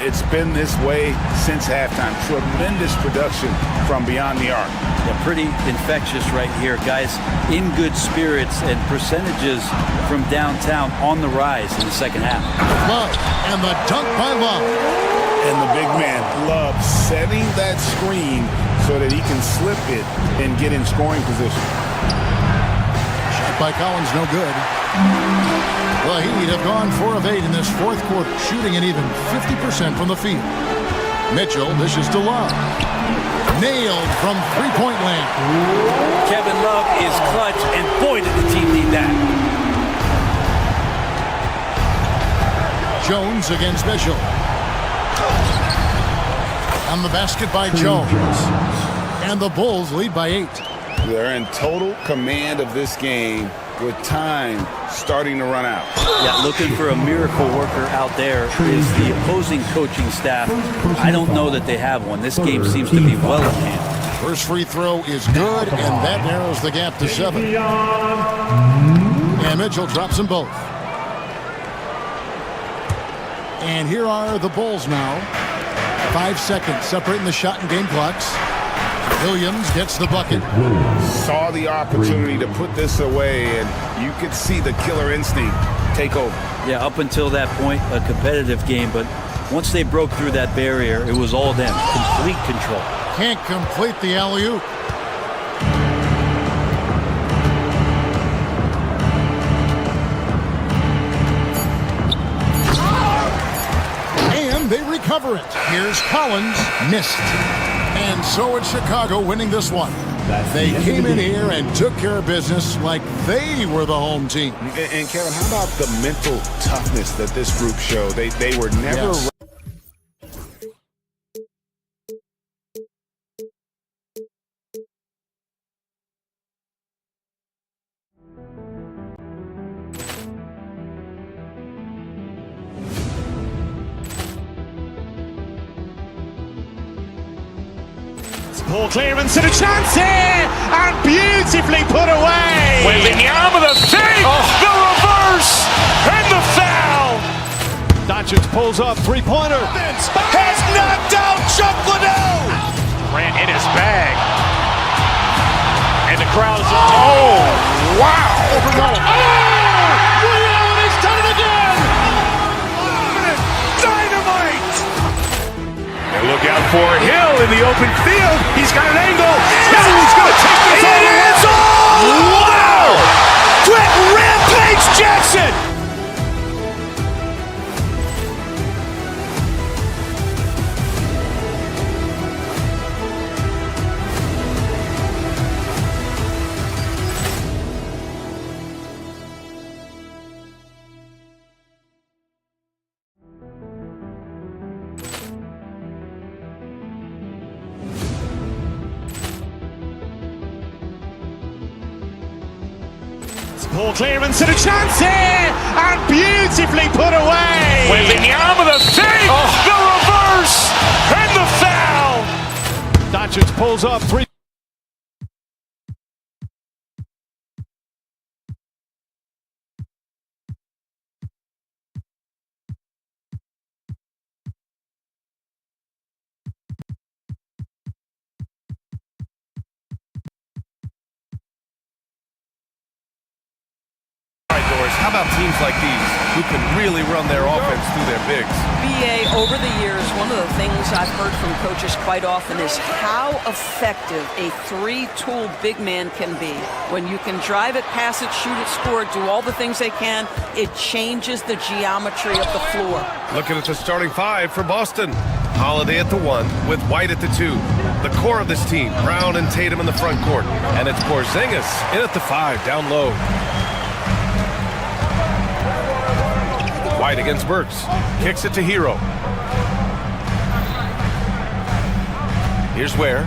[SPEAKER 10] It's been this way since halftime. Tremendous production from beyond the arc.
[SPEAKER 9] Yeah, pretty infectious right here. Guys in good spirits and percentages from downtown on the rise in the second half.
[SPEAKER 8] Love, and the dunk by Love.
[SPEAKER 10] And the big man, Love, setting that screen so that he can slip it and get in scoring position.
[SPEAKER 8] By Collins, no good. The Heat have gone 4 of 8 in this fourth quarter, shooting an even 50% from the field. Mitchell dishes to Love. Nailed from three-point land.
[SPEAKER 9] Kevin Love is clutch, and boy, did the team need that.
[SPEAKER 8] Jones against Mitchell. On the basket by Jones. And the Bulls lead by 8.
[SPEAKER 10] They're in total command of this game with time starting to run out.
[SPEAKER 9] Yeah, looking for a miracle worker out there is the opposing coaching staff. I don't know that they have one. This game seems to be well in hand.
[SPEAKER 8] First free throw is good, and that narrows the gap to 7. And Mitchell drops them both. And here are the Bulls now. 5 seconds separating the shot and game clocks. Williams gets the bucket.
[SPEAKER 10] Saw the opportunity to put this away, and you could see the killer instinct take over.
[SPEAKER 9] Yeah, up until that point, a competitive game, but once they broke through that barrier, it was all them. Complete control.
[SPEAKER 8] Can't complete the alley-oop. And they recover it. Here's Collins. Missed. And so it's Chicago winning this one. They came in here and took care of business like they were the home team.
[SPEAKER 10] And Kevin, how about the mental toughness that this group showed? They were never...
[SPEAKER 8] Yes.
[SPEAKER 1] Poor clearance and a chance here, and beautifully put away.
[SPEAKER 2] Wembanyama the fake, the reverse, and the foul.
[SPEAKER 1] Doncic pulls up, three-pointer.
[SPEAKER 2] Has knocked out Chuck Liddell. Ran in his bag. And the crowd is... Oh, wow.
[SPEAKER 1] He's done it again.
[SPEAKER 2] Dynamite. And look out for Hill in the open field. He's got an angle. Hill's going to take this all the way. Wow! Quick rampage Jackson.
[SPEAKER 1] Poor clearance and a chance here, and beautifully put away.
[SPEAKER 2] Wembanyama the fake, the reverse, and the foul.
[SPEAKER 1] Doncic pulls up, three.
[SPEAKER 4] How about teams like these who can really run their offense through their bigs?
[SPEAKER 12] BA, over the years, one of the things I've heard from coaches quite often is how effective a three-tool big man can be. When you can drive it, pass it, shoot it, score it, do all the things they can, it changes the geometry of the floor.
[SPEAKER 4] Looking at the starting five for Boston. Holiday at the 1 with White at the 2. The core of this team, Brown and Tatum in the front court. And it's Porzingis in at the 5, down low. White against Burks. Kicks it to Hero. Here's Ware.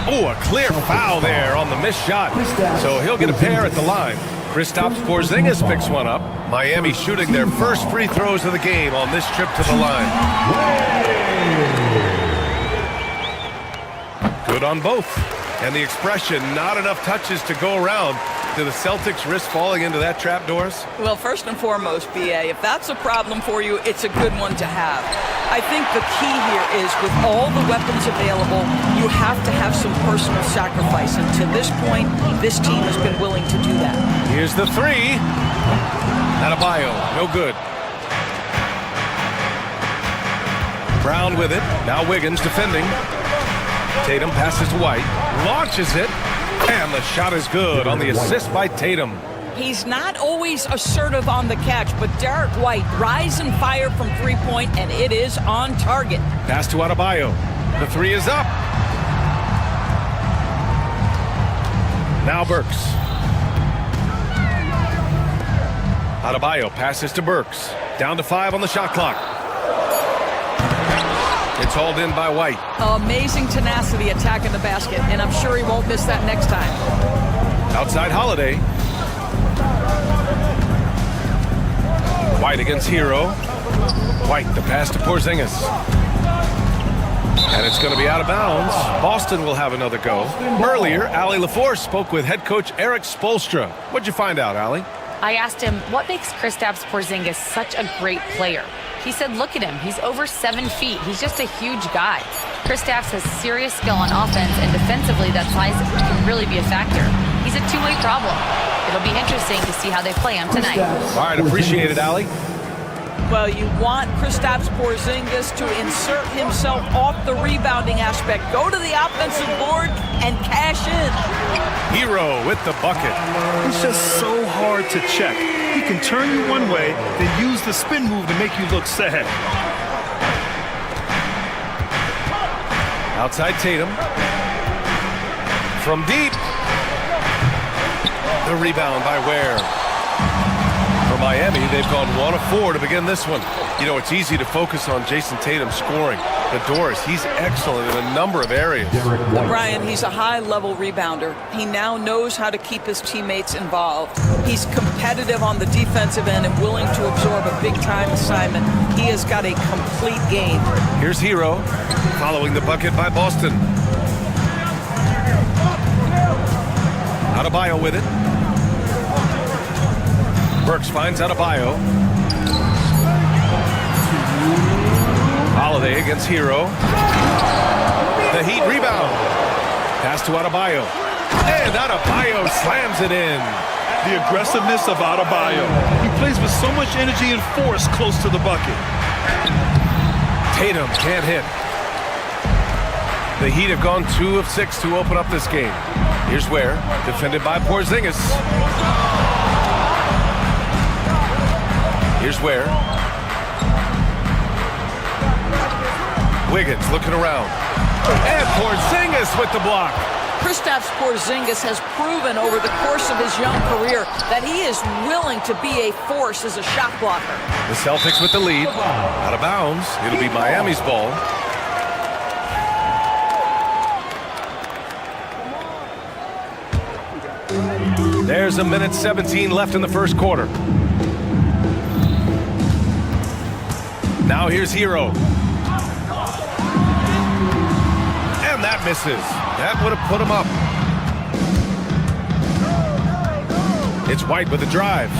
[SPEAKER 4] Oh, a clear foul there on the missed shot. So he'll get a pair at the line. Kristaps Porzingis picks one up. Miami shooting their first free throws of the game on this trip to the line. Good on both. And the expression, not enough touches to go around. Do the Celtics risk falling into that trap, Doris?
[SPEAKER 12] Well, first and foremost, BA, if that's a problem for you, it's a good one to have. I think the key here is with all the weapons available, you have to have some personal sacrifice. And to this point, this team has been willing to do that.
[SPEAKER 4] Here's the 3. Adebayo, no good. Brown with it. Now Wiggins defending. Tatum passes to White. Launches it. And the shot is good on the assist by Tatum.
[SPEAKER 12] He's not always assertive on the catch, but Derek White rise and fire from three-point, and it is on target.
[SPEAKER 4] Pass to Adebayo. The 3 is up. Now Burks. Adebayo passes to Burks. Down to 5 on the shot clock. It's hauled in by White.
[SPEAKER 12] Amazing tenacity attacking the basket, and I'm sure he won't miss that next time.
[SPEAKER 4] Outside Holiday. White against Hero. White, the pass to Porzingis. And it's going to be out of bounds. Boston will have another go. Earlier, Allie LaForce spoke with head coach Eric Spoelstra. What'd you find out, Allie?
[SPEAKER 13] I asked him, what makes Kristaps Porzingis such a great player? He said, look at him. He's over 7 feet. He's just a huge guy. Kristaps has serious skill on offense, and defensively, that size can really be a factor. He's a two-way problem. It'll be interesting to see how they play him tonight.
[SPEAKER 4] All right, appreciate it, Allie.
[SPEAKER 12] Well, you want Kristaps Porzingis to insert himself off the rebounding aspect, go to the offensive board, and cash in.
[SPEAKER 4] Hero with the bucket.
[SPEAKER 16] It's just so hard to check. He can turn you one way, then use the spin move to make you look sad.
[SPEAKER 4] Outside Tatum. From deep. The rebound by Ware. For Miami, they've gone 1 of 4 to begin this one. You know, it's easy to focus on Jason Tatum scoring. But Doris, he's excellent in a number of areas.
[SPEAKER 12] Brian, he's a high-level rebounder. He now knows how to keep his teammates involved. He's competitive on the defensive end and willing to absorb a big-time assignment. He has got a complete game.
[SPEAKER 4] Here's Hero, following the bucket by Boston. Adebayo with it. Burks finds Adebayo. Holiday against Hero. The Heat rebound. Pass to Adebayo. And Adebayo slams it in.
[SPEAKER 16] The aggressiveness of Adebayo. He plays with so much energy and force close to the bucket.
[SPEAKER 4] Tatum can't hit. The Heat have gone 2 of 6 to open up this game. Here's Ware, defended by Porzingis. Here's Ware. Wiggins looking around. And Porzingis with the block.
[SPEAKER 12] Kristaps Porzingis has proven over the course of his young career that he is willing to be a force as a shot blocker.
[SPEAKER 4] The Celtics with the lead. Out of bounds. It'll be Miami's ball. There's a minute 17 left in the first quarter. Now here's Hero. And that misses. That would have put him up. It's White with the drive.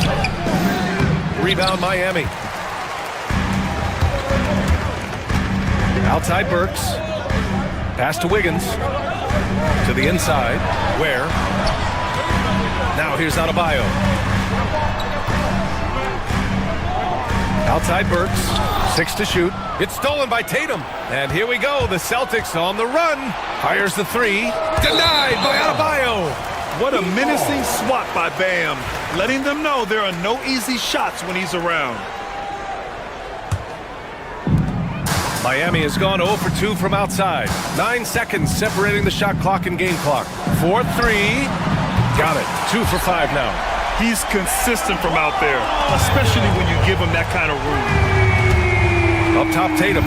[SPEAKER 4] Rebound Miami. Outside Burks. Pass to Wiggins. To the inside. Ware. Now here's Adebayo. Outside Burks, 6 to shoot. It's stolen by Tatum. And here we go, the Celtics on the run. Fires the three, denied by Adebayo.
[SPEAKER 16] What a menacing swat by Bam, letting them know there are no easy shots when he's around.
[SPEAKER 4] Miami has gone 0 for 2 from outside. 9 seconds separating the shot clock and game clock. 4-3. Got it. 2 for 5 now.
[SPEAKER 16] He's consistent from out there, especially when you give him that kind of room.
[SPEAKER 4] Up top, Tatum.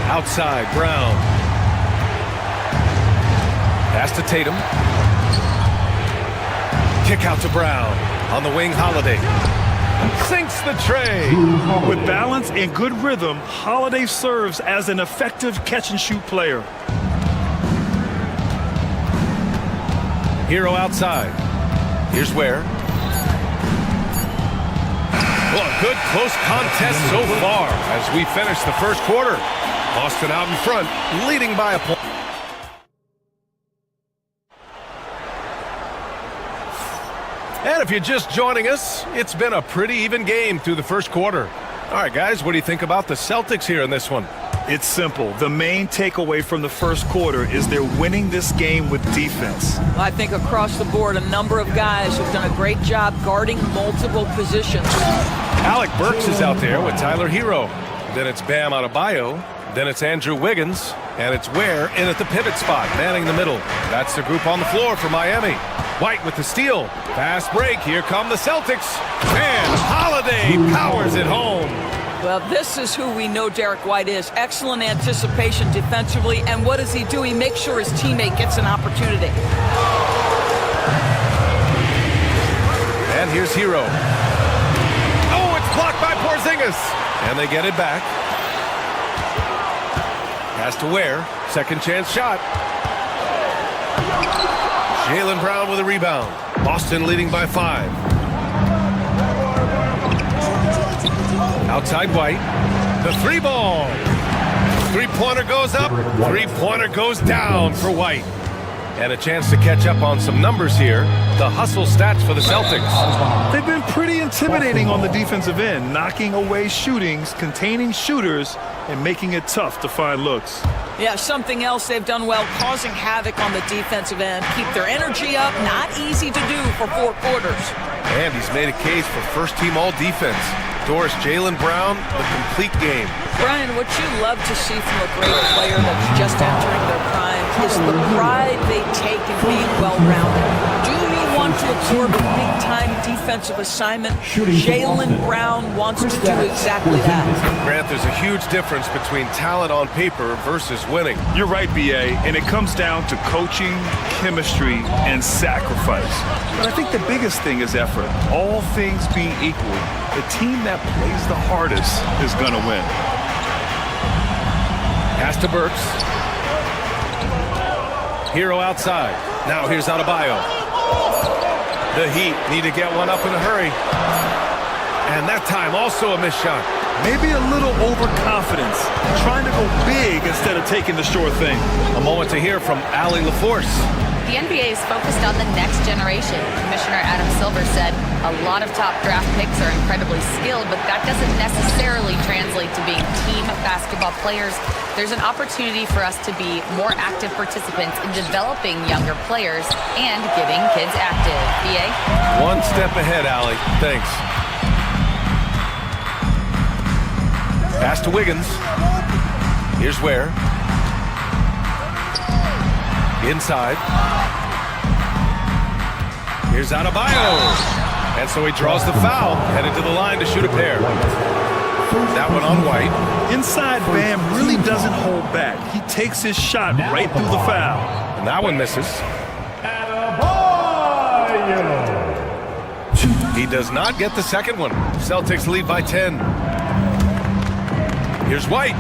[SPEAKER 4] Outside, Brown. Pass to Tatum. Kick out to Brown. On the wing, Holiday. Sinks the tray.
[SPEAKER 16] With balance and good rhythm, Holiday serves as an effective catch-and-shoot player.
[SPEAKER 4] Hero outside. Here's where. Well, a good close contest so far as we finish the first quarter. Boston out in front, leading by a point. And if you're just joining us, it's been a pretty even game through the first quarter. All right, guys, what do you think about the Celtics here in this one?
[SPEAKER 16] It's simple. The main takeaway from the first quarter is they're winning this game with defense.
[SPEAKER 12] I think across the board, a number of guys have done a great job guarding multiple positions.
[SPEAKER 4] Alec Burks is out there with Tyler Hero. Then it's Bam Adebayo. Then it's Andrew Wiggins. And it's Ware in at the pivot spot, manning the middle. That's the group on the floor for Miami. White with the steal. Fast break. Here come the Celtics. And Holiday powers it home.
[SPEAKER 12] Well, this is who we know Derek White is. Excellent anticipation defensively. And what does he do? He makes sure his teammate gets an opportunity.
[SPEAKER 4] And here's Hero. Oh, it's blocked by Porzingis. And they get it back. Pass to Ware. Second chance shot. Jaylen Brown with a rebound. Boston leading by 5. Outside White. The 3-ball. Three-pointer goes up. Three-pointer goes down for White. And a chance to catch up on some numbers here. The hustle stats for the Celtics.
[SPEAKER 16] They've been pretty intimidating on the defensive end, knocking away shootings, containing shooters, and making it tough to find looks.
[SPEAKER 12] Yeah, something else they've done well, causing havoc on the defensive end. Keep their energy up, not easy to do for 4 quarters.
[SPEAKER 4] And he's made a case for first-team all-defense. Doris Jaylen Brown, the complete game.
[SPEAKER 12] Brian, what you love to see from a great player that's just entering their prime is the pride they take in being well-rounded. Do you want to absorb a big-time defensive assignment? Jaylen Brown wants to do exactly that.
[SPEAKER 4] Grant, there's a huge difference between talent on paper versus winning.
[SPEAKER 16] You're right, B.A., and it comes down to coaching, chemistry, and sacrifice. But I think the biggest thing is effort. All things being equal, the team that plays the hardest is going to win.
[SPEAKER 4] Pass to Burks. Hero outside. Now here's Adebayo. The Heat need to get one up in a hurry. And that time also a missed shot.
[SPEAKER 16] Maybe a little overconfidence, trying to go big instead of taking the sure thing.
[SPEAKER 4] A moment to hear from Allie LaForce.
[SPEAKER 13] The NBA is focused on the next generation. Commissioner Adam Silver said a lot of top draft picks are incredibly skilled, but that doesn't necessarily translate to being team basketball players. There's an opportunity for us to be more active participants in developing younger players and getting kids active. BA?
[SPEAKER 4] One step ahead, Allie. Thanks. Pass to Wiggins. Here's Ware. Inside. Here's Adebayo. And so he draws the foul, headed to the line to shoot a pair. That one on White.
[SPEAKER 16] Inside, Bam really doesn't hold back. He takes his shot right through the foul.
[SPEAKER 4] And that one misses. He does not get the second one. Celtics lead by 10. Here's White.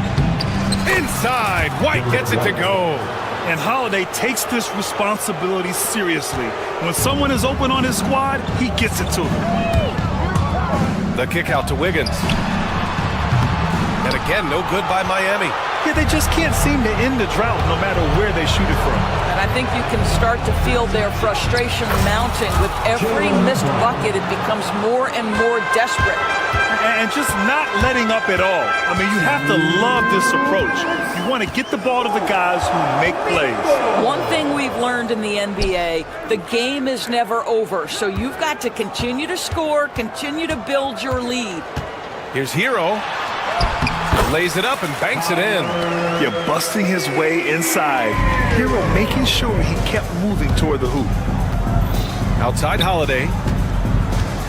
[SPEAKER 4] Inside. White gets it to go.
[SPEAKER 16] And Holiday takes this responsibility seriously. When someone is open on his squad, he gets it to them.
[SPEAKER 4] The kick out to Wiggins. And again, no good by Miami.
[SPEAKER 16] Yeah, they just can't seem to end the drought no matter where they shoot it from.
[SPEAKER 12] And I think you can start to feel their frustration mounting. With every missed bucket, it becomes more and more desperate.
[SPEAKER 16] And just not letting up at all. I mean, you have to love this approach. You want to get the ball to the guys who make plays.
[SPEAKER 12] One thing we've learned in the NBA, the game is never over. So you've got to continue to score, continue to build your lead.
[SPEAKER 4] Here's Hero. Lays it up and banks it in.
[SPEAKER 16] You're busting his way inside. Hero making sure he kept moving toward the hoop.
[SPEAKER 4] Outside Holiday.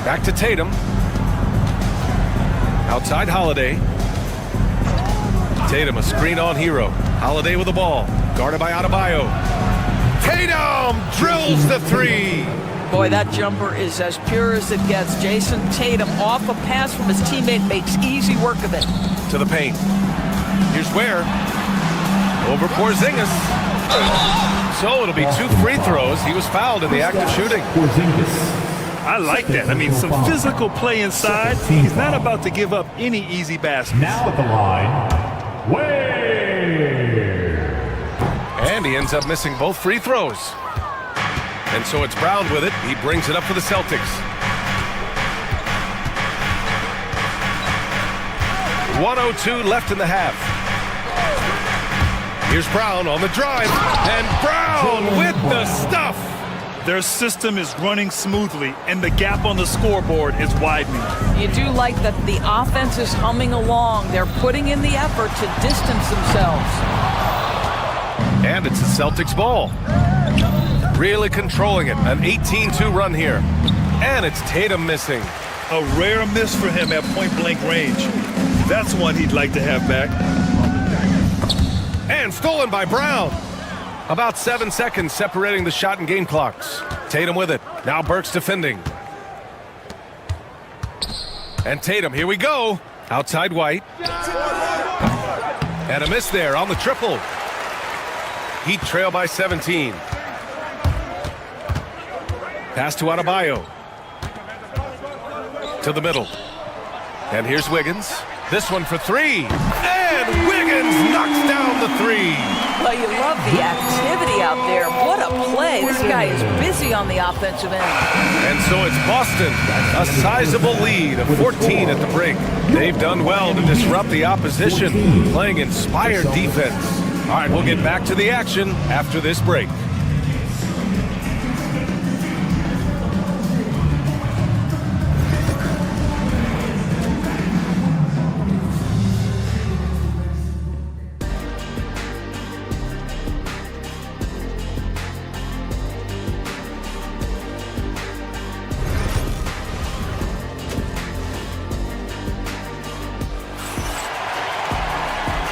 [SPEAKER 4] Back to Tatum. Outside Holiday. Tatum, a screen on Hero. Holiday with the ball. Guarded by Adebayo. Tatum drills the three.
[SPEAKER 12] Boy, that jumper is as pure as it gets. Jason Tatum off a pass from his teammate makes easy work of it.
[SPEAKER 4] To the paint. Here's Ware. Over Porzingis. So it'll be 2 free throws. He was fouled in the act of shooting.
[SPEAKER 16] I like that. I mean, some physical play inside. He's not about to give up any easy baskets.
[SPEAKER 7] Now at the line, Ware.
[SPEAKER 4] And he ends up missing both free throws. And so it's Brown with it. He brings it up for the Celtics. 1:02 left in the half. Here's Brown on the drive. And Brown with the stuff.
[SPEAKER 16] Their system is running smoothly, and the gap on the scoreboard is widening.
[SPEAKER 12] You do like that the offense is humming along. They're putting in the effort to distance themselves.
[SPEAKER 4] And it's the Celtics ball. Really controlling it. An 18-2 run here. And it's Tatum missing.
[SPEAKER 16] A rare miss for him at point-blank range. That's one he'd like to have back.
[SPEAKER 4] And stolen by Brown. About 7 seconds separating the shot and game clocks. Tatum with it. Now Burks defending. And Tatum, here we go. Outside White. And a miss there on the triple. Heat trail by 17. Pass to Adebayo. To the middle. And here's Wiggins. This one for three. And Wiggins knocks down the three.
[SPEAKER 12] Well, you love the activity out there. What a play. This guy is busy on the offensive end.
[SPEAKER 4] And so it's Boston. A sizable lead of 14 at the break. They've done well to disrupt the opposition, playing inspired defense. All right, we'll get back to the action after this break.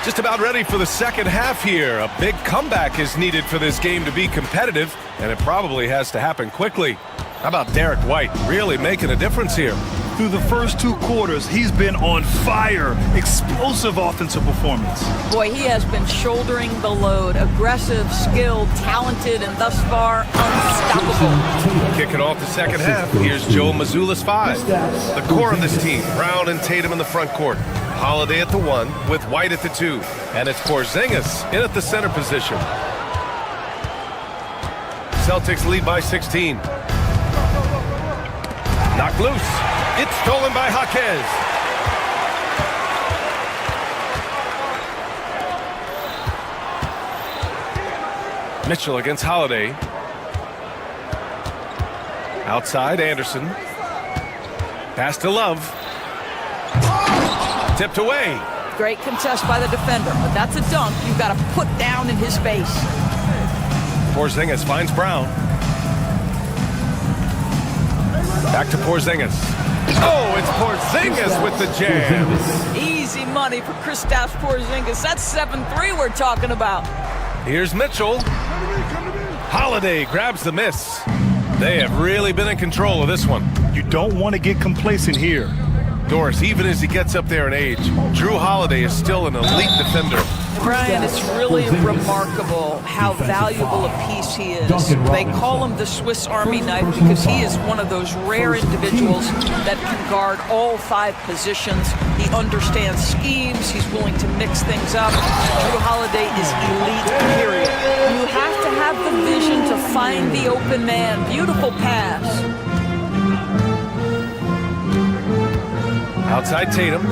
[SPEAKER 4] Just about ready for the second half here. A big comeback is needed for this game to be competitive, and it probably has to happen quickly. How about Derek White really making a difference here?
[SPEAKER 16] Through the first 2 quarters, he's been on fire. Explosive offensive performance.
[SPEAKER 12] Boy, he has been shouldering the load. Aggressive, skilled, talented, and thus far unstoppable.
[SPEAKER 4] Kicking off the second half, here's Joe Mazzulla's 5. The core of this team, Brown and Tatum in the front court. Holiday at the 1 with White at the 2. And it's Porzingis in at the center position. Celtics lead by 16. Knocked loose. It's stolen by Jaquez. Mitchell against Holiday. Outside, Anderson. Pass to Love. Tipped away.
[SPEAKER 12] Great contest by the defender, but that's a dunk you've got to put down in his face.
[SPEAKER 4] Porzingis finds Brown. Back to Porzingis. Oh, it's Porzingis with the jam.
[SPEAKER 12] Easy money for Kristaps Porzingis. That's 7-3 we're talking about.
[SPEAKER 4] Here's Mitchell. Holiday grabs the miss. They have really been in control of this one.
[SPEAKER 16] You don't want to get complacent here.
[SPEAKER 4] Doris, even as he gets up there in age, Drew Holiday is still an elite defender.
[SPEAKER 12] Brian, it's really remarkable how valuable a piece he is. They call him the Swiss Army knife because he is one of those rare individuals that can guard all 5 positions. He understands schemes. He's willing to mix things up. Drew Holiday is elite, period. You have to have the vision to find the open man. Beautiful pass.
[SPEAKER 4] Outside Tatum.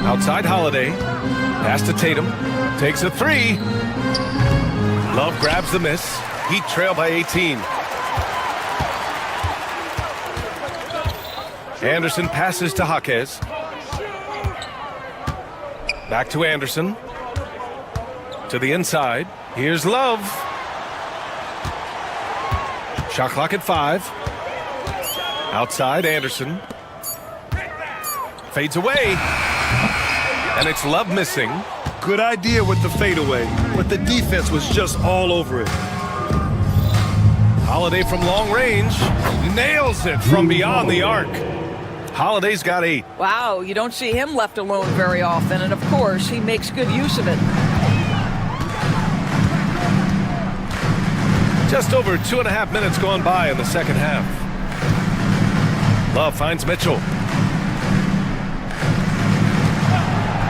[SPEAKER 4] Outside Holiday. Pass to Tatum. Takes a 3. Love grabs the miss. Heat trail by 18. Anderson passes to Jaquez. Back to Anderson. To the inside. Here's Love. Shot clock at 5. Outside Anderson. Fades away. And it's Love missing.
[SPEAKER 16] Good idea with the fadeaway, but the defense was just all over it.
[SPEAKER 4] Holiday from long range. Nails it from beyond the arc. Holiday's got 8.
[SPEAKER 12] Wow, you don't see him left alone very often, and of course, he makes good use of it.
[SPEAKER 4] Just over 2.5 minutes gone by in the second half. Love finds Mitchell.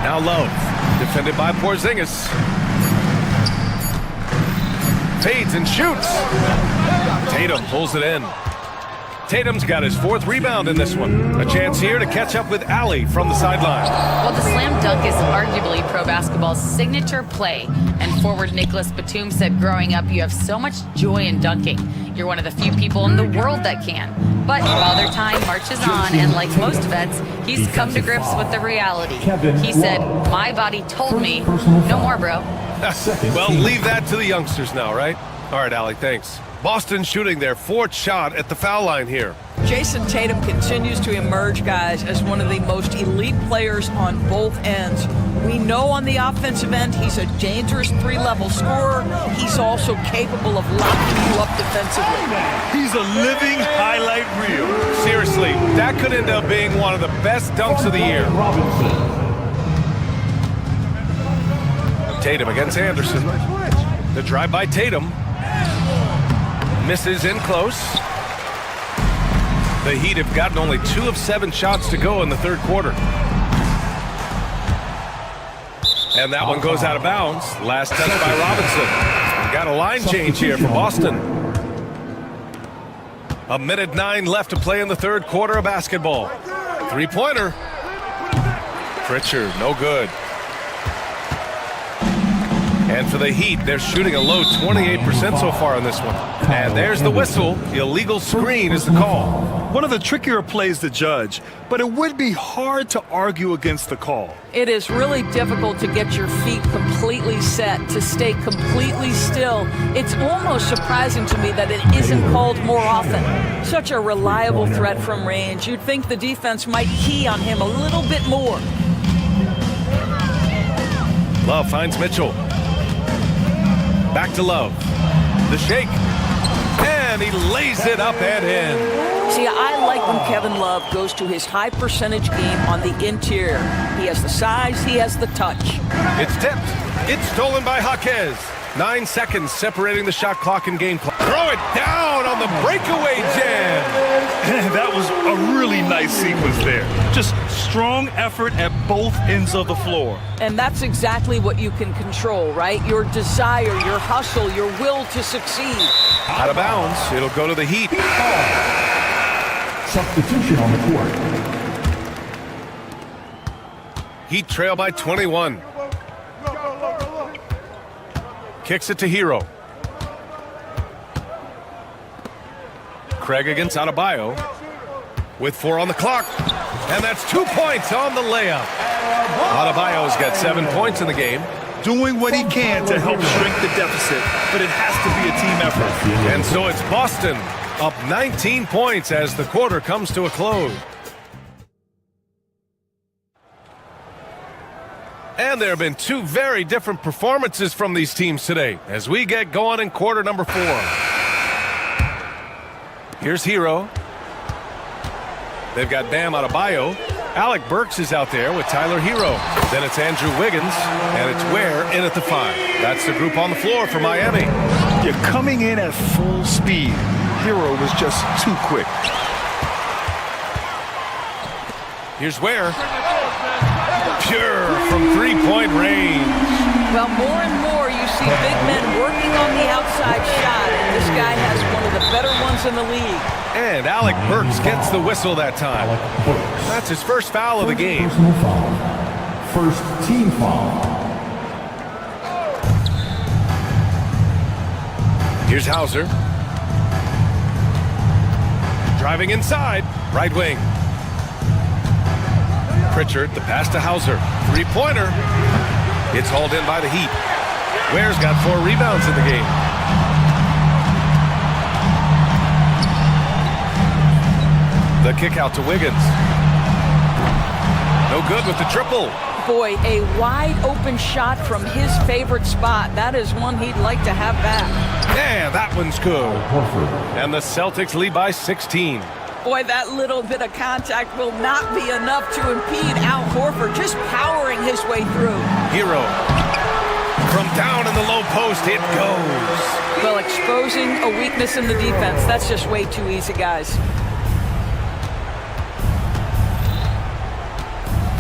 [SPEAKER 4] Now Love, defended by Porzingis. Fades and shoots. Tatum pulls it in. Tatum's got his 4th rebound in this one. A chance here to catch up with Allie from the sideline.
[SPEAKER 13] Well, the slam dunk is arguably pro basketball's signature play. And forward Nicholas Batum said growing up, you have so much joy in dunking. You're one of the few people in the world that can. But Father Time marches on, and like most vets, he's come to grips with the reality. He said, my body told me, no more, bro.
[SPEAKER 4] Well, leave that to the youngsters now, right? All right, Allie, thanks. Boston shooting their 4th shot at the foul line here.
[SPEAKER 12] Jason Tatum continues to emerge, guys, as one of the most elite players on both ends. We know on the offensive end, he's a dangerous 3-level scorer. He's also capable of locking you up defensively.
[SPEAKER 16] He's a living highlight reel.
[SPEAKER 4] Seriously, that could end up being one of the best dunks of the year. Tatum against Anderson. The drive by Tatum. Misses in close. The Heat have gotten only 2 of 7 shots to go in the 3rd quarter. And that one goes out of bounds. Last touch by Robinson. Got a line change here for Boston. 1:09 left to play in the 3rd quarter of basketball. 3-pointer. Pritchard, no good. And for the Heat, they're shooting a low 28% so far on this one. And there's the whistle. The illegal screen is the call.
[SPEAKER 16] One of the trickier plays to judge, but it would be hard to argue against the call.
[SPEAKER 12] It is really difficult to get your feet completely set, to stay completely still. It's almost surprising to me that it isn't called more often. Such a reliable threat from range. You'd think the defense might key on him a little bit more.
[SPEAKER 4] Love finds Mitchell. Back to Love. The shake. And he lays it up and in.
[SPEAKER 12] See, I like when Kevin Love goes to his high percentage game on the interior. He has the size, he has the touch.
[SPEAKER 4] It's tipped. It's stolen by Jaquez. 9 seconds separating the shot clock and game clock. Throw it down on the breakaway jam.
[SPEAKER 16] That was a really nice sequence there. Just strong effort at both ends of the floor.
[SPEAKER 12] And that's exactly what you can control, right? Your desire, your hustle, your will to succeed.
[SPEAKER 4] Out of bounds. It'll go to the Heat.
[SPEAKER 7] Substitution on the court.
[SPEAKER 4] Heat trail by 21. Kicks it to Hero. Craig against Adebayo with 4 on the clock. And that's 2 points on the layup. Adebayo's got 7 points in the game.
[SPEAKER 16] Doing what he can to help shrink the deficit, but it has to be a team effort.
[SPEAKER 4] And so it's Boston up 19 points as the quarter comes to a close. And there have been two very different performances from these teams today as we get going in quarter number 4. Here's Hero. They've got Bam Adebayo. Alec Burks is out there with Tyler Hero. Then it's Andrew Wiggins, and it's Ware in at the 5. That's the group on the floor for Miami.
[SPEAKER 16] You're coming in at full speed. Hero was just too quick.
[SPEAKER 4] Here's Ware. Pure from three-point range.
[SPEAKER 12] Well, more and more you see big men working on the outside shot, and this guy has one of the better ones in the league.
[SPEAKER 4] And Alec Burks gets the whistle that time. That's his first foul of the game.
[SPEAKER 7] Personal foul. First team foul.
[SPEAKER 4] Here's Hauser. Driving inside, right wing. Pritchard, the pass to Hauser. Three-pointer. It's hauled in by the Heat. Ware's got 4 rebounds in the game. The kick out to Wiggins. No good with the triple.
[SPEAKER 12] Boy, a wide open shot from his favorite spot. That is one he'd like to have back.
[SPEAKER 4] Yeah, that one's good. And the Celtics lead by 16.
[SPEAKER 12] Boy, that little bit of contact will not be enough to impede Al Horford, just powering his way through.
[SPEAKER 4] Hero. From down in the low post, it goes.
[SPEAKER 12] Well, exposing a weakness in the defense, that's just way too easy, guys.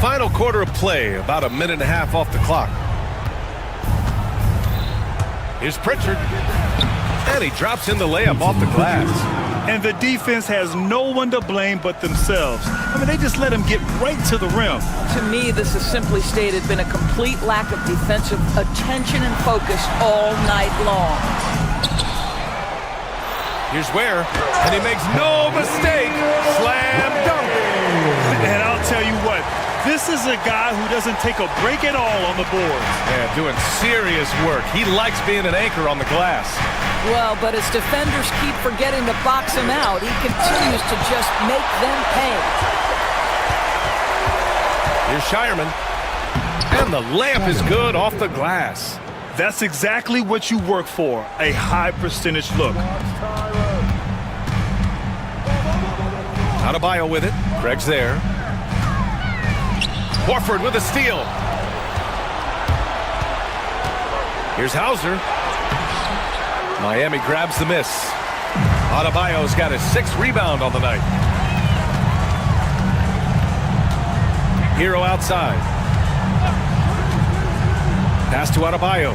[SPEAKER 4] Final quarter of play, about a minute and a half off the clock. Here's Pritchard. And he drops in the layup off the glass.
[SPEAKER 16] And the defense has no one to blame but themselves. I mean, they just let him get right to the rim.
[SPEAKER 12] To me, this has simply stated been a complete lack of defensive attention and focus all night long.
[SPEAKER 4] Here's Ware, and he makes no mistake. Slam dunk.
[SPEAKER 16] And I'll tell you what, this is a guy who doesn't take a break at all on the boards.
[SPEAKER 4] Yeah, doing serious work. He likes being an anchor on the glass.
[SPEAKER 12] Well, but as defenders keep forgetting to box him out, he continues to just make them pay.
[SPEAKER 4] Here's Shireman. And the layup is good off the glass.
[SPEAKER 16] That's exactly what you work for, a high percentage look.
[SPEAKER 4] Adebayo with it. Craig's there. Horford with a steal. Here's Hauser. Miami grabs the miss. Adebayo's got his 6th rebound on the night. Hero outside. Pass to Adebayo.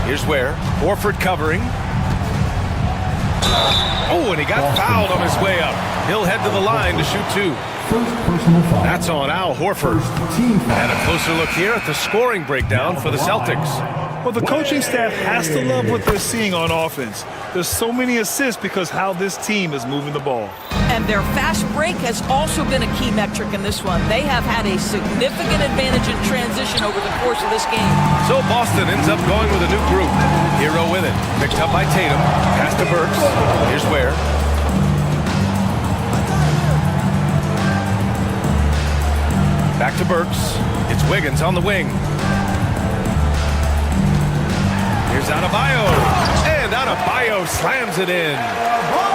[SPEAKER 4] Here's Ware. Horford covering. Oh, and he got fouled on his way up. He'll head to the line to shoot 2. That's on Al Horford. And a closer look here at the scoring breakdown for the Celtics.
[SPEAKER 16] Well, the coaching staff has to love what they're seeing on offense. There's so many assists because how this team is moving the ball.
[SPEAKER 12] And their fast break has also been a key metric in this one. They have had a significant advantage in transition over the course of this game.
[SPEAKER 4] So Boston ends up going with a new group. Hero with it. Picked up by Tatum. Pass to Burks. Here's Ware. Back to Burks. It's Wiggins on the wing. Here's Adebayo. And Adebayo slams it in.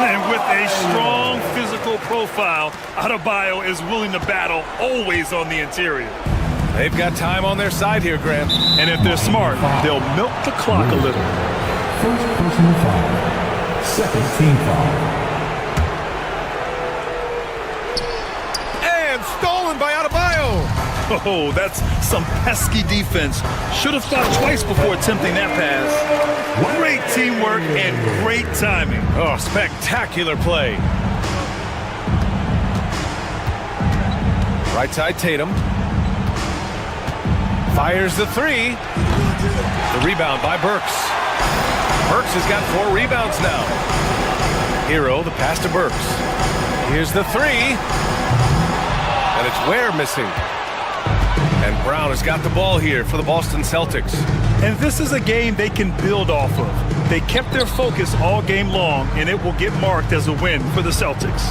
[SPEAKER 16] And with a strong physical profile, Adebayo is willing to battle always on the interior.
[SPEAKER 4] They've got time on their side here, Grant.
[SPEAKER 16] And if they're smart, they'll milk the clock a little.
[SPEAKER 7] First personal foul. Second team foul.
[SPEAKER 4] And stolen by Adebayo.
[SPEAKER 16] Oh, that's some pesky defense. Should have thought twice before attempting that pass. Great teamwork and great timing.
[SPEAKER 4] Oh, spectacular play. Right side Tatum. Fires the 3. The rebound by Burks. Burks has got 4 rebounds now. Hero, the pass to Burks. Here's the 3. And it's Ware missing. And Brown has got the ball here for the Boston Celtics.
[SPEAKER 16] And this is a game they can build off of. They kept their focus all game long, and it will get marked as a win for the Celtics.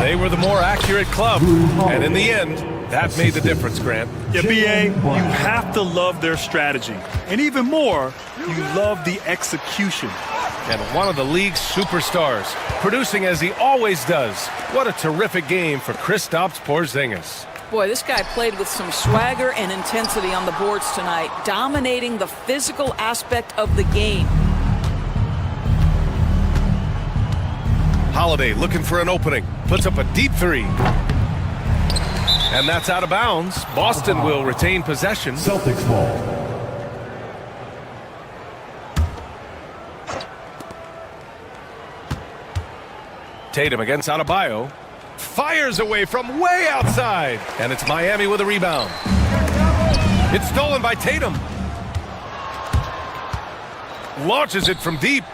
[SPEAKER 4] They were the more accurate club, and in the end, that made the difference, Grant.
[SPEAKER 16] Yeah, BA, you have to love their strategy. And even more, you love the execution.
[SPEAKER 4] And one of the league's superstars, producing as he always does. What a terrific game for Kristaps Porzingis.
[SPEAKER 12] Boy, this guy played with some swagger and intensity on the boards tonight, dominating the physical aspect of the game.
[SPEAKER 4] Holiday looking for an opening, puts up a deep three. And that's out of bounds. Boston will retain possession.
[SPEAKER 7] Celtics ball.
[SPEAKER 4] Tatum against Adebayo. Fires away from way outside. And it's Miami with a rebound. It's stolen by Tatum. Launches it from deep.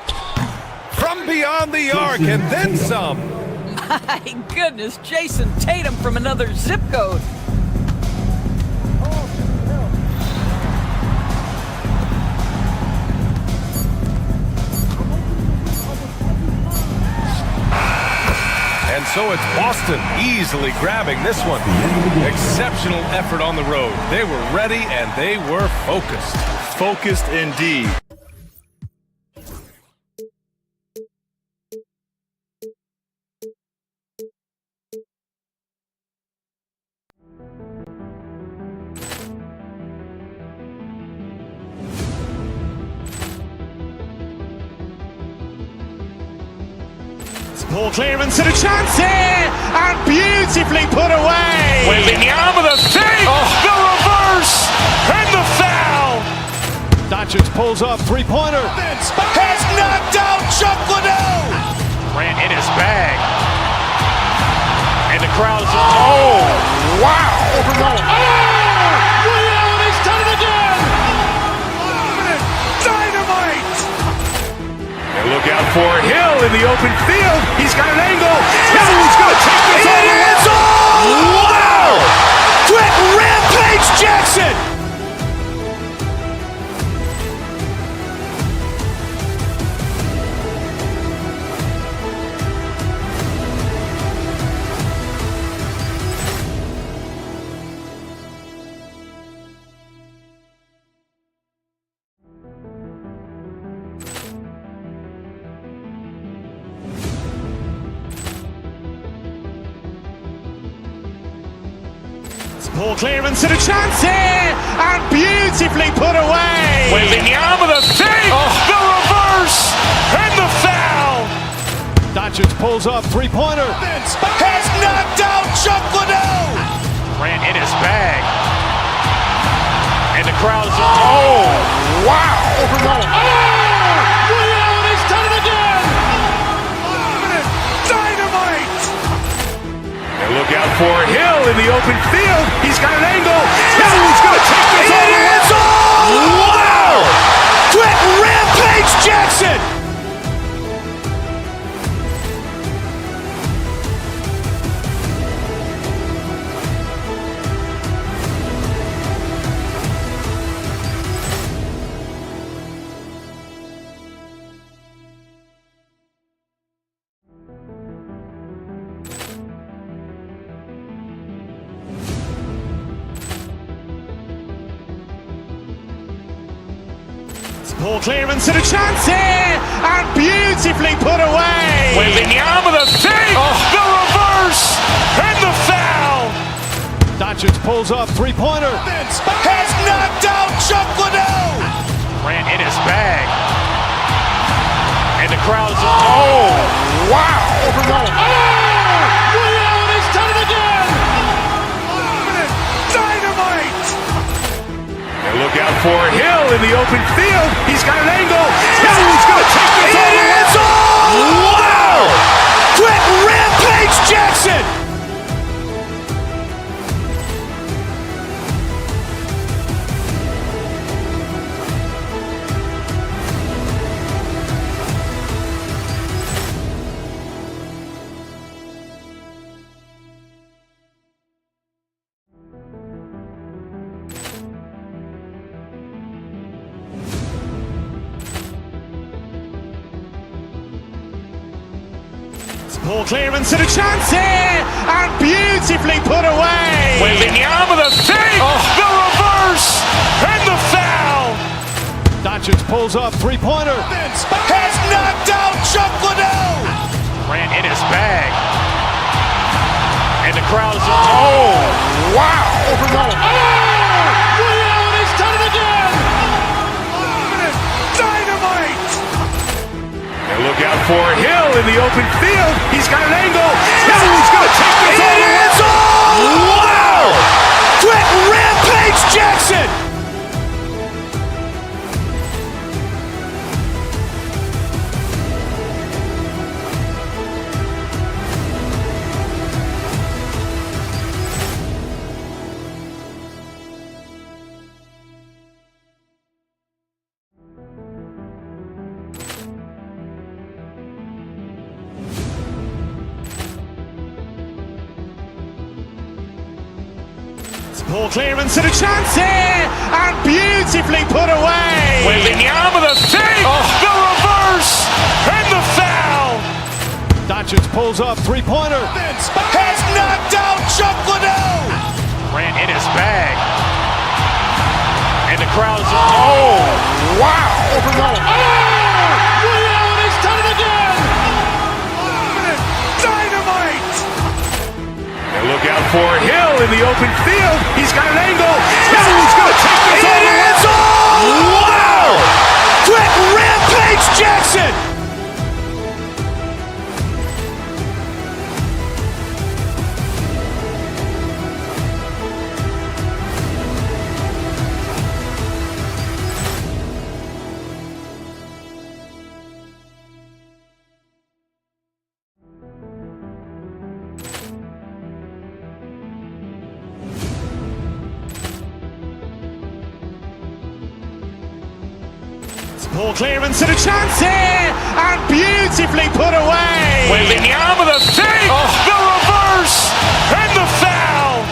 [SPEAKER 4] From beyond the arc and then some.
[SPEAKER 12] My goodness, Jason Tatum from another zip code.
[SPEAKER 4] And so it's Boston easily grabbing this one. Exceptional effort on the road. They were ready and they were focused.
[SPEAKER 16] Focused indeed.
[SPEAKER 1] Poor clearance and a chance here, and beautifully put away.
[SPEAKER 2] Wembanyama the save, the reverse, and the foul.
[SPEAKER 1] Doncic pulls up, three-pointer.
[SPEAKER 2] Has knocked out Chuck Liddell. Grant in his bag. And the crowd is, oh, wow.
[SPEAKER 1] He's done it again.
[SPEAKER 2] Dynamite. And look out for Hill in the open field. He's got an angle. Hill's going to take this all the way. Wow! Quick Rampage Jackson.
[SPEAKER 1] Poor clearance and a chance here, and beautifully put away.
[SPEAKER 2] Wembanyama the save, the reverse, and the foul.
[SPEAKER 1] Doncic pulls up, three-pointer.
[SPEAKER 2] Has knocked out Chuck Liddell. Grant in his bag. And the crowd is, oh, wow.
[SPEAKER 1] He's done it again.
[SPEAKER 2] Dynamite. And look out for Hill in the open field. He's got an angle. Hill's going to take this all the way. Wow! Quick Rampage Jackson.
[SPEAKER 1] Poor clearance and a chance here, and beautifully put away.
[SPEAKER 2] Wembanyama the save, the reverse, and the foul.
[SPEAKER 1] Doncic pulls up, three-pointer.
[SPEAKER 2] Has knocked out Chuck Liddell. Grant in his bag. And the crowd is, oh, wow.
[SPEAKER 1] He's done it again.
[SPEAKER 2] Dynamite. And look out for Hill in the open field. He's got an angle. Hill's going to take this all the way. Wow! Quick Rampage Jackson.
[SPEAKER 1] Ball clearance and a chance here, and beautifully put away.
[SPEAKER 2] Wembanyama the fake, the reverse, and the foul.
[SPEAKER 1] Doncic pulls up, three-pointer.
[SPEAKER 2] Has knocked out Chuck Liddell. Ran in his bag. And the crowd is, oh, wow.
[SPEAKER 1] Liddell, he's done it again.
[SPEAKER 2] Dynamite. And look out for Hill in the open field. He's got an angle. Hill's going to take this all the way. Wow. Quick Rampage Jackson.
[SPEAKER 1] Ball clearance and a chance here, and beautifully put away.
[SPEAKER 2] Wembanyama the fake, the reverse, and the foul.
[SPEAKER 1] Doncic pulls up, three-pointer.
[SPEAKER 2] Has knocked out Chuck Liddell. Ran in his bag. And the crowd is, oh, wow.
[SPEAKER 1] Liddell, he's done it again.
[SPEAKER 2] Dynamite. And look out for Hill in the open field. He's got an angle. Hill's going to take this all the way. Wow. Quick Rampage Jackson.
[SPEAKER 1] Ball clearance and a chance here, and beautifully put away.
[SPEAKER 2] Wembanyama the fake, the reverse, and the foul.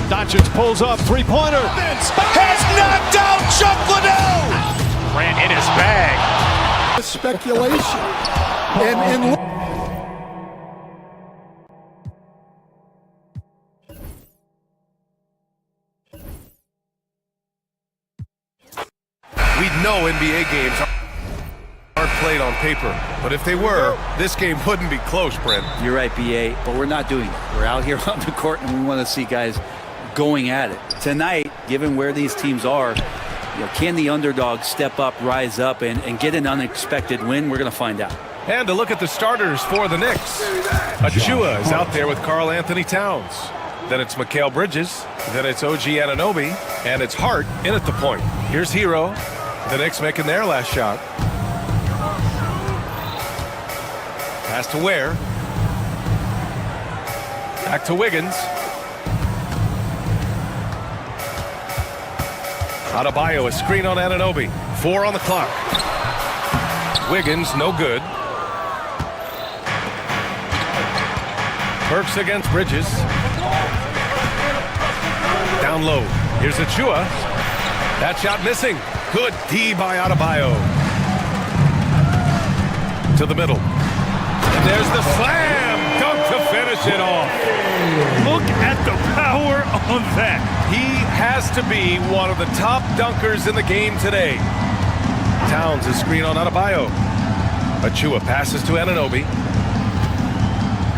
[SPEAKER 1] Doncic pulls up, three-pointer.
[SPEAKER 2] Has knocked out Chuck Liddell. Ran in his bag.
[SPEAKER 15] Speculation. And
[SPEAKER 4] We know NBA games aren't played on paper, but if they were, this game wouldn't be close, Brent.
[SPEAKER 9] You're right, BA, but we're not doing it. We're out here on the court, and we want to see guys going at it. Tonight, given where these teams are, can the underdog step up, rise up, and get an unexpected win? We're going to find out.
[SPEAKER 4] And to look at the starters for the Knicks. Achua is out there with Karl Anthony Towns. Then it's Mikal Bridges. Then it's OG Anunoby. And it's Hart in at the point. Here's Hero. The Knicks making their last shot. Pass to Ware. Back to Wiggins. Adebayo, a screen on Anunoby. 4 on the clock. Wiggins, no good. Burks against Bridges. Down low. Here's Achua. That shot missing. Good D by Adebayo. To the middle. And there's the slam dunk to finish it off.
[SPEAKER 16] Look at the power on that.
[SPEAKER 4] He has to be one of the top dunkers in the game today. Towns is screen on Adebayo. Achua passes to Anunoby.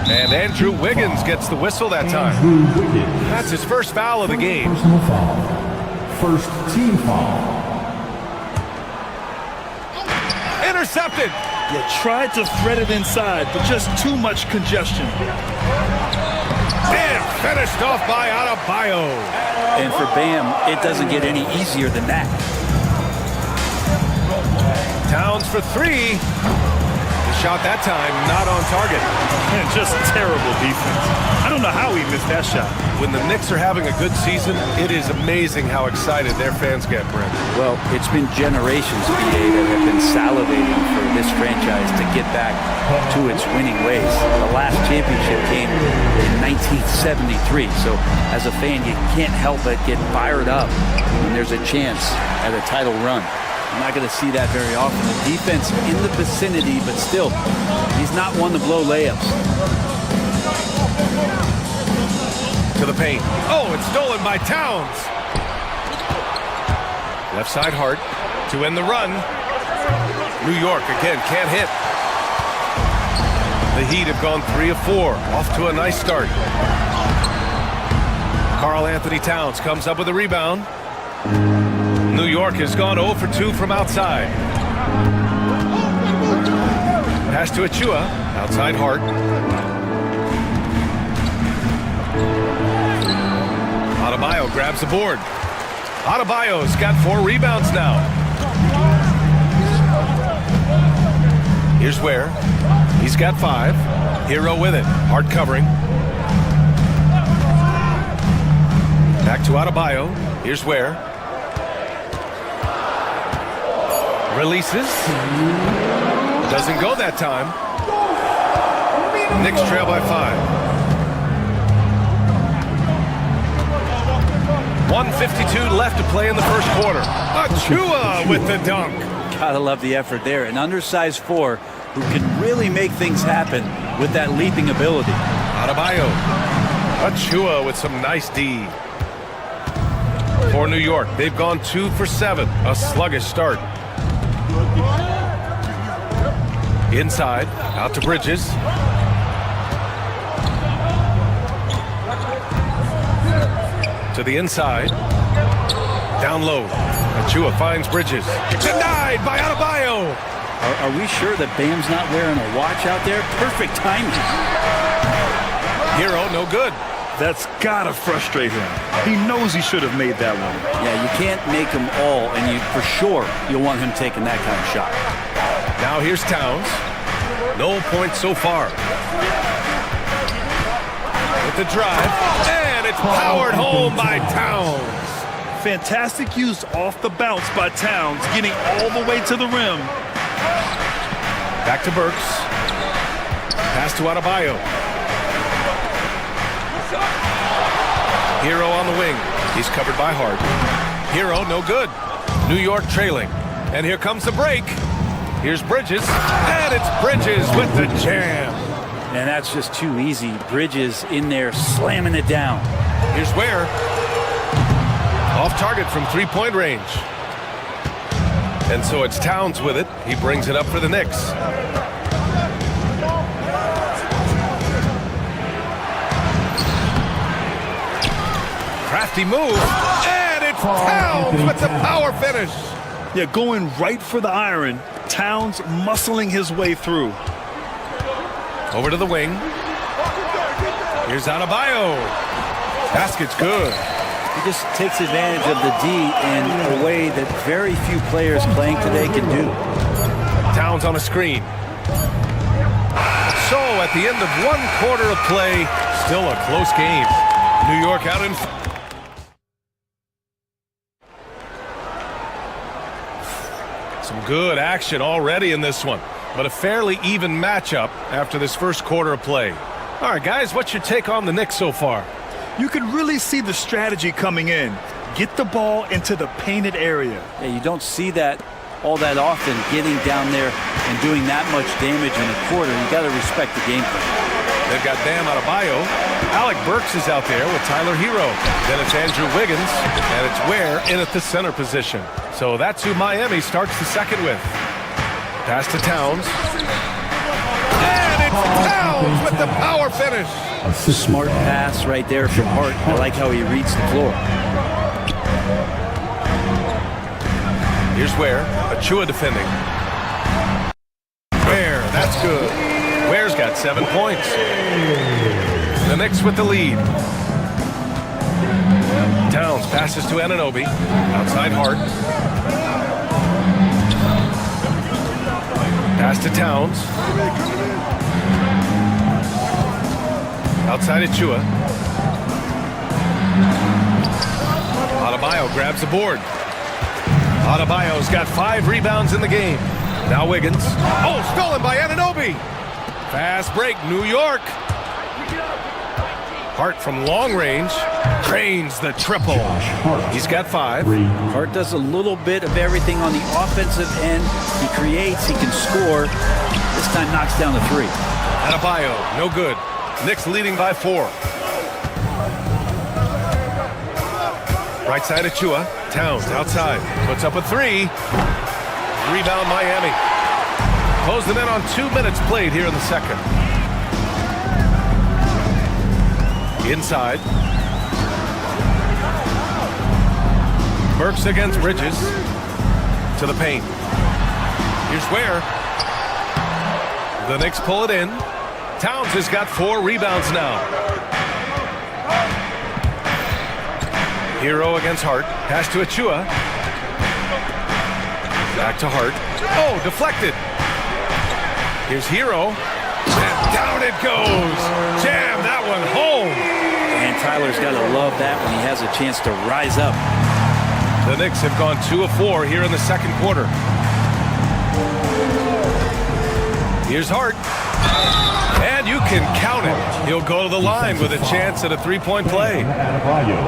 [SPEAKER 4] And Andrew Wiggins gets the whistle that time. That's his first foul of the game.
[SPEAKER 7] Personal foul. First team foul.
[SPEAKER 4] Intercepted.
[SPEAKER 16] Yeah, tried to thread it inside, but just too much congestion.
[SPEAKER 4] And finished off by Adebayo.
[SPEAKER 9] And for Bam, it doesn't get any easier than that.
[SPEAKER 4] Towns for 3. The shot that time not on target.
[SPEAKER 16] And just terrible defense. I don't know how he missed that shot.
[SPEAKER 4] When the Knicks are having a good season, it is amazing how excited their fans get, Brent.
[SPEAKER 9] Well, it's been generations, BA, that have been salivating for this franchise to get back to its winning ways. The last championship came in 1973, so as a fan, you can't help but get fired up when there's a chance at a title run. I'm not going to see that very often. The defense in the vicinity, but still, he's not one to blow layups.
[SPEAKER 4] To the paint. Oh, it's stolen by Towns. Left side Hart to end the run. New York again can't hit. The Heat have gone 3 of 4. Off to a nice start. Karl Anthony Towns comes up with a rebound. New York has gone 0 for 2 from outside. Pass to Achua. Outside Hart. Adebayo grabs the board. Adebayo's got 4 rebounds now. Here's where. He's got 5. Hero with it. Hart covering. Back to Adebayo. Here's where. Releases. Doesn't go that time. Knicks trail by 5. 1:52 left to play in the first quarter. Achua with the dunk.
[SPEAKER 9] Gotta love the effort there. An undersized 4 who can really make things happen with that leaping ability.
[SPEAKER 4] Adebayo. Achua with some nice D. For New York, they've gone 2 for 7. A sluggish start. Inside, out to Bridges. To the inside. Down low. Achua finds Bridges. Denied by Adebayo.
[SPEAKER 9] Are we sure that Bam's not wearing a watch out there? Perfect timing.
[SPEAKER 4] Hero, no good.
[SPEAKER 16] That's gotta frustrate him. He knows he should have made that one.
[SPEAKER 9] Yeah, you can't make them all, and for sure you'll want him taking that kind of shot.
[SPEAKER 4] Now here's Towns. No points so far. With the drive, and it's powered home by Towns.
[SPEAKER 16] Fantastic use off the bounce by Towns, getting all the way to the rim.
[SPEAKER 4] Back to Burks. Pass to Adebayo. Hero on the wing. He's covered by Hart. Hero, no good. New York trailing. And here comes the break. Here's Bridges. And it's Bridges with the jam.
[SPEAKER 9] And that's just too easy. Bridges in there slamming it down.
[SPEAKER 4] Here's Ware. Off target from 3-point range. And so it's Towns with it. He brings it up for the Knicks. Crafty move. And it's Towns with the power finish.
[SPEAKER 16] Yeah, going right for the iron. Towns muscling his way through.
[SPEAKER 4] Over to the wing. Here's Adebayo. Basket's good.
[SPEAKER 9] He just takes advantage of the D in a way that very few players playing today can do.
[SPEAKER 4] Towns on a screen. So at the end of 1 quarter of play, still a close game. New York out in... Some good action already in this one, but a fairly even matchup after this first quarter of play. All right, guys, what's your take on the Knicks so far?
[SPEAKER 16] You can really see the strategy coming in. Get the ball into the painted area.
[SPEAKER 9] Yeah, you don't see that all that often, getting down there and doing that much damage in a quarter. You got to respect the game plan.
[SPEAKER 4] They've got Bam Adebayo. Alec Burks is out there with Tyler Hero. Then it's Andrew Wiggins, and it's Ware in at the center position. So that's who Miami starts the second with. Pass to Towns. And it's Towns with the power finish.
[SPEAKER 9] Smart pass right there from Hart. I like how he reads the floor.
[SPEAKER 4] Here's Ware. Achua defending. Ware, that's good. Ware's got 7 points. The Knicks with the lead. Towns passes to Anunoby. Outside Hart. Pass to Towns. Outside Achua. Adebayo grabs the board. Adebayo's got 5 rebounds in the game. Now Wiggins. Oh, stolen by Anunoby. Fast break, New York. Hart from long range drains the triple. He's got 5.
[SPEAKER 9] Hart does a little bit of everything on the offensive end. He creates, he can score. This time knocks down the 3.
[SPEAKER 4] Adebayo, no good. Knicks leading by 4. Right side Achua. Towns outside. Puts up a 3. Rebound Miami. Closing in on 2 minutes played here in the second. Inside. Burks against Bridges. To the paint. Here's Ware. The Knicks pull it in. Towns has got 4 rebounds now. Hero against Hart. Pass to Achua. Back to Hart. Oh, deflected. Here's Hero. And down it goes. Jam that one home.
[SPEAKER 9] And Tyler's got to love that when he has a chance to rise up.
[SPEAKER 4] The Knicks have gone 2 of 4 here in the second quarter. Here's Hart. And you can count it. He'll go to the line with a chance at a 3-point play.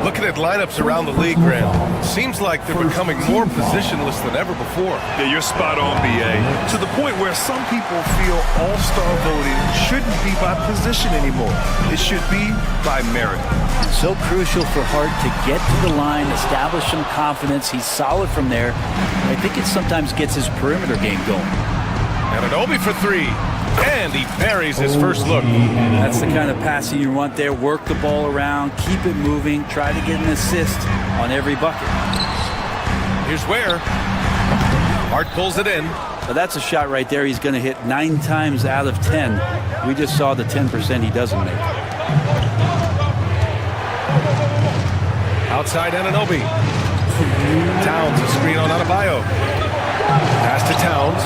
[SPEAKER 4] Looking at lineups around the league, Graham, seems like they're becoming more positionless than ever before.
[SPEAKER 5] Yeah, you're spot on, BA. To the point where some people feel all-star voting shouldn't be by position anymore. It should be by merit.
[SPEAKER 9] So crucial for Hart to get to the line, establish some confidence. He's solid from there. I think it sometimes gets his perimeter game going.
[SPEAKER 4] Anunoby for 3. And he buries his first look.
[SPEAKER 9] That's the kind of passing you want there. Work the ball around, keep it moving, try to get an assist on every bucket.
[SPEAKER 4] Here's Ware. Hart pulls it in.
[SPEAKER 9] But that's a shot right there he's going to hit 9 times out of 10. We just saw the 10% he doesn't make.
[SPEAKER 4] Outside Anunoby. Towns, a screen on Adebayo. Pass to Towns.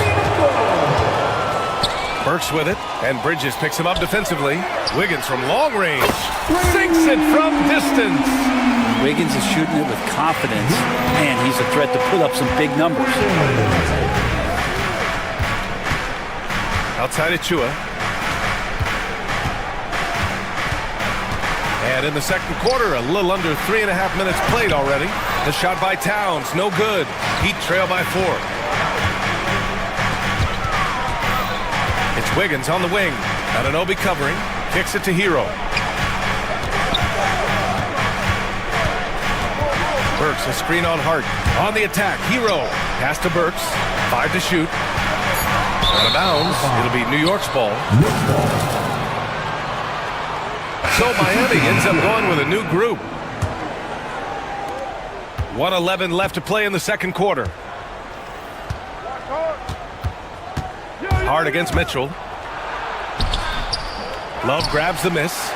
[SPEAKER 4] Burks with it, and Bridges picks him up defensively. Wiggins from long range sinks it from distance.
[SPEAKER 9] Wiggins is shooting it with confidence, and he's a threat to put up some big numbers.
[SPEAKER 4] Outside Achua. And in the second quarter, a little under 3.5 minutes played already. The shot by Towns, no good. Heat trail by 4. It's Wiggins on the wing. Anunoby covering. Kicks it to Hero. Burks, a screen on Hart. On the attack, Hero. Pass to Burks. 5 to shoot. Out of bounds. It'll be New York's ball. So Miami ends up going with a new group. 1:11 left to play in the second quarter. Hart against Mitchell. Love grabs the miss.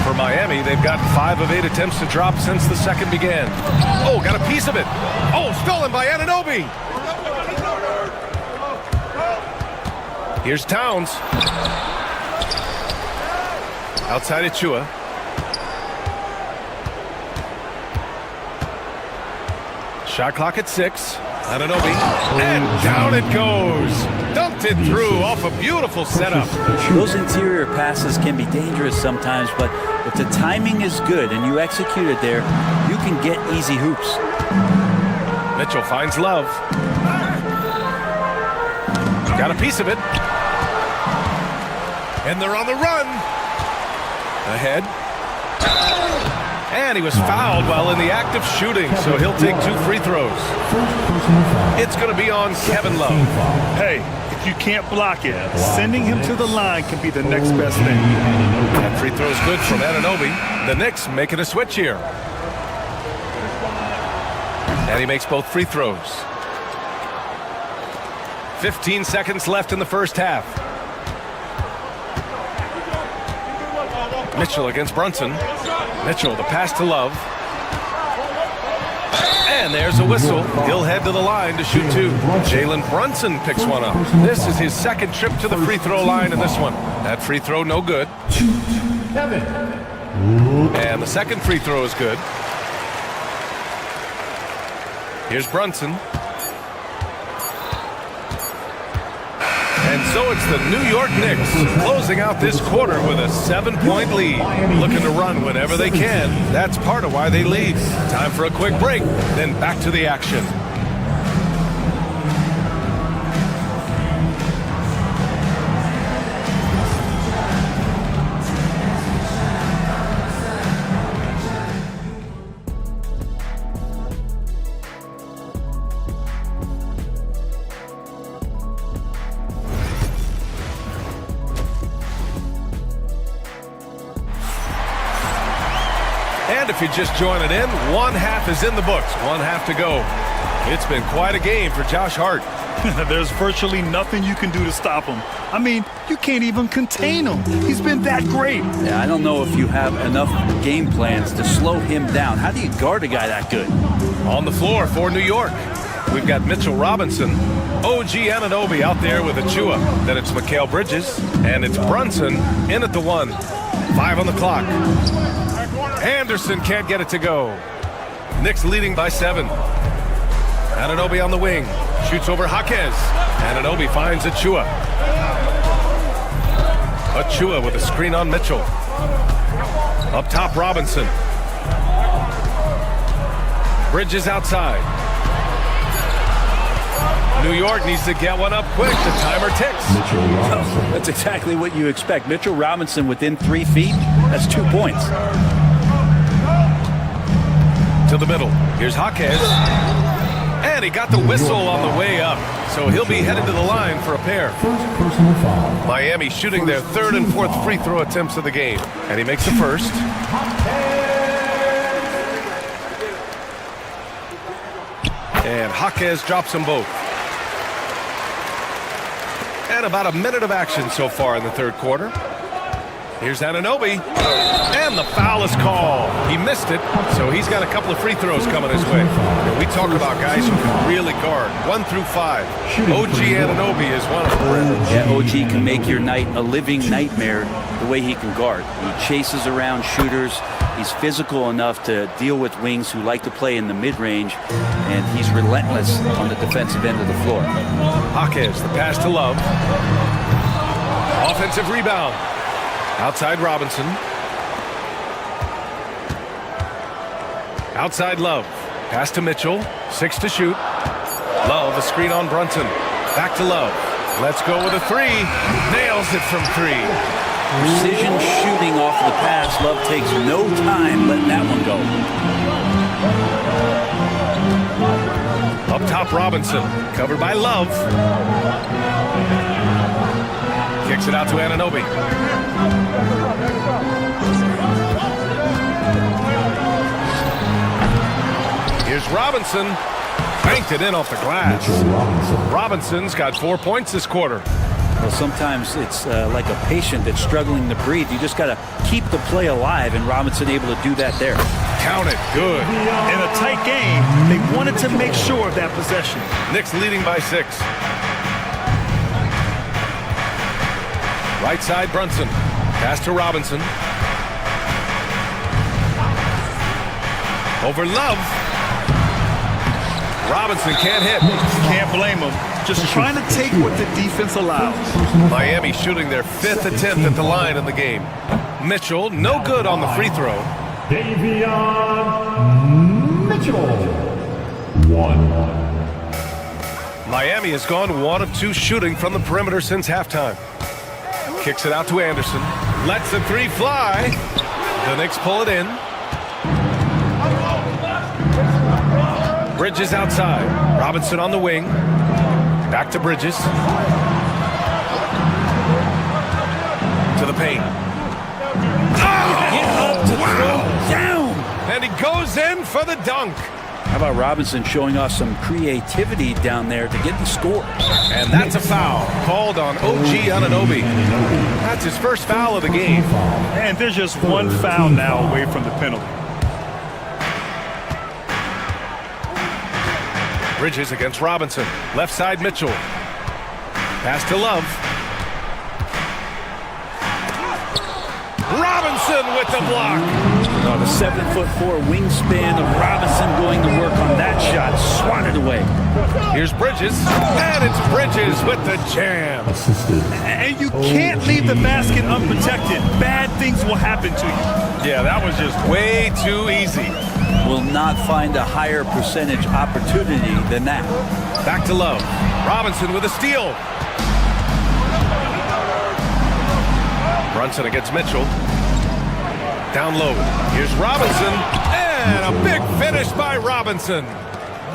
[SPEAKER 4] For Miami, they've got 5 of 8 attempts to drop since the second began. Oh, got a piece of it. Oh, stolen by Anunoby. Here's Towns. Outside Achua. Shot clock at 6. Anunoby. And down it goes. Dumped it through off a beautiful setup.
[SPEAKER 9] Those interior passes can be dangerous sometimes, but if the timing is good and you execute it there, you can get easy hoops.
[SPEAKER 4] Mitchell finds Love. Got a piece of it. And they're on the run. Ahead. And he was fouled while in the act of shooting, so he'll take 2 free throws. It's going to be on Kevin Love.
[SPEAKER 5] Hey, if you can't block it, sending him to the line can be the next best thing.
[SPEAKER 4] That free throw is good from Anunoby. The Knicks making a switch here. And he makes both free throws. 15 seconds left in the first half. Mitchell against Brunson. Mitchell, the pass to Love. And there's a whistle. He'll head to the line to shoot 2. Jalen Brunson picks one up. This is his second trip to the free throw line in this one. That free throw no good. And the second free throw is good. Here's Brunson. And So it's the New York Knicks closing out this quarter with a 7-point lead. Looking to run whenever they can. That's part of why they lead. Time for a quick break, then back to the action. And if you're just joining in, one half is in the books, one half to go. It's been quite a game for Josh Hart.
[SPEAKER 16] There's virtually nothing you can do to stop him. I mean, you can't even contain him. He's been that great.
[SPEAKER 9] Yeah, I don't know if you have enough game plans to slow him down. How do you guard a guy that good?
[SPEAKER 4] On the floor for New York, we've got Mitchell Robinson, OG Anunoby out there with Achua. Then it's Mikal Bridges, and it's Brunson in at the 1. 5 on the clock. Anderson can't get it to go. Knicks leading by 7. Anunoby on the wing. Shoots over Jaquez. Anunoby finds Achua. Achua with a screen on Mitchell. Up top, Robinson. Bridges outside. New York needs to get one up quick. The timer ticks.
[SPEAKER 9] That's exactly what you expect. Mitchell Robinson within 3 feet. That's 2 points.
[SPEAKER 4] To the middle. Here's Jaquez. And he got the whistle on the way up. So he'll be headed to the line for a pair. Miami shooting their 3rd and 4th free throw attempts of the game. And he makes the first. And Jaquez drops them both. And about a minute of action so far in the 3rd quarter. Here's Anunoby. And the foul is called. He missed it, so he's got a couple of free throws coming his way. And we talk about guys who can really guard. 1 through 5. OG Anunoby is one of them.
[SPEAKER 9] Yeah, OG can make your night a living nightmare the way he can guard. He chases around shooters. He's physical enough to deal with wings who like to play in the mid-range, and he's relentless on the defensive end of the floor.
[SPEAKER 4] Jaquez, the pass to Love. Offensive rebound. Outside Robinson. Outside Love. Pass to Mitchell. 6 to shoot. Love, a screen on Brunson. Back to Love. Let's go with a 3. Nails it from 3.
[SPEAKER 9] Precision shooting off the pass. Love takes no time letting that one go.
[SPEAKER 4] Up top, Robinson. Covered by Love. Kicks it out to Anunoby. Here's Robinson. Banked it in off the glass. Robinson's got 4 points this quarter.
[SPEAKER 9] Well, sometimes it's like a patient that's struggling to breathe. You just got to keep the play alive, and Robinson able to do that there.
[SPEAKER 4] Count it. Good.
[SPEAKER 16] In a tight game, they wanted to make sure of that possession.
[SPEAKER 4] Knicks leading by 6. Right side, Brunson. Pass to Robinson. Over Love. Robinson can't hit.
[SPEAKER 16] Can't blame him. Just trying to take what the defense allows.
[SPEAKER 4] Miami shooting their 5th attempt at the line in the game. Mitchell, no good on the free throw.
[SPEAKER 7] Davion Mitchell. 1.
[SPEAKER 4] Miami has gone 1 of 2 shooting from the perimeter since halftime. Kicks it out to Anderson. Lets the 3 fly. The Knicks pull it in. Bridges outside. Robinson on the wing. Back to Bridges. To the paint.
[SPEAKER 9] Down.
[SPEAKER 4] And he goes in for the dunk.
[SPEAKER 9] How about Robinson showing off some creativity down there to get the score?
[SPEAKER 4] And that's a foul called on OG Anunoby. That's his first foul of the game.
[SPEAKER 16] And there's just 1 foul now away from the penalty.
[SPEAKER 4] Bridges against Robinson. Left side, Mitchell. Pass to Love. Robinson with the block. Oh, the
[SPEAKER 9] 7'4" wingspan of Robinson going to work on that shot. Swatted away.
[SPEAKER 4] Here's Bridges, and it's Bridges with the jam.
[SPEAKER 16] And you can't leave the basket unprotected. Bad things will happen to you.
[SPEAKER 4] Yeah, that was just way too easy.
[SPEAKER 9] Will not find a higher percentage opportunity than that.
[SPEAKER 4] Back to Love. Robinson with a steal. Brunson against Mitchell. Down low. Here's Robinson. And a big finish by Robinson.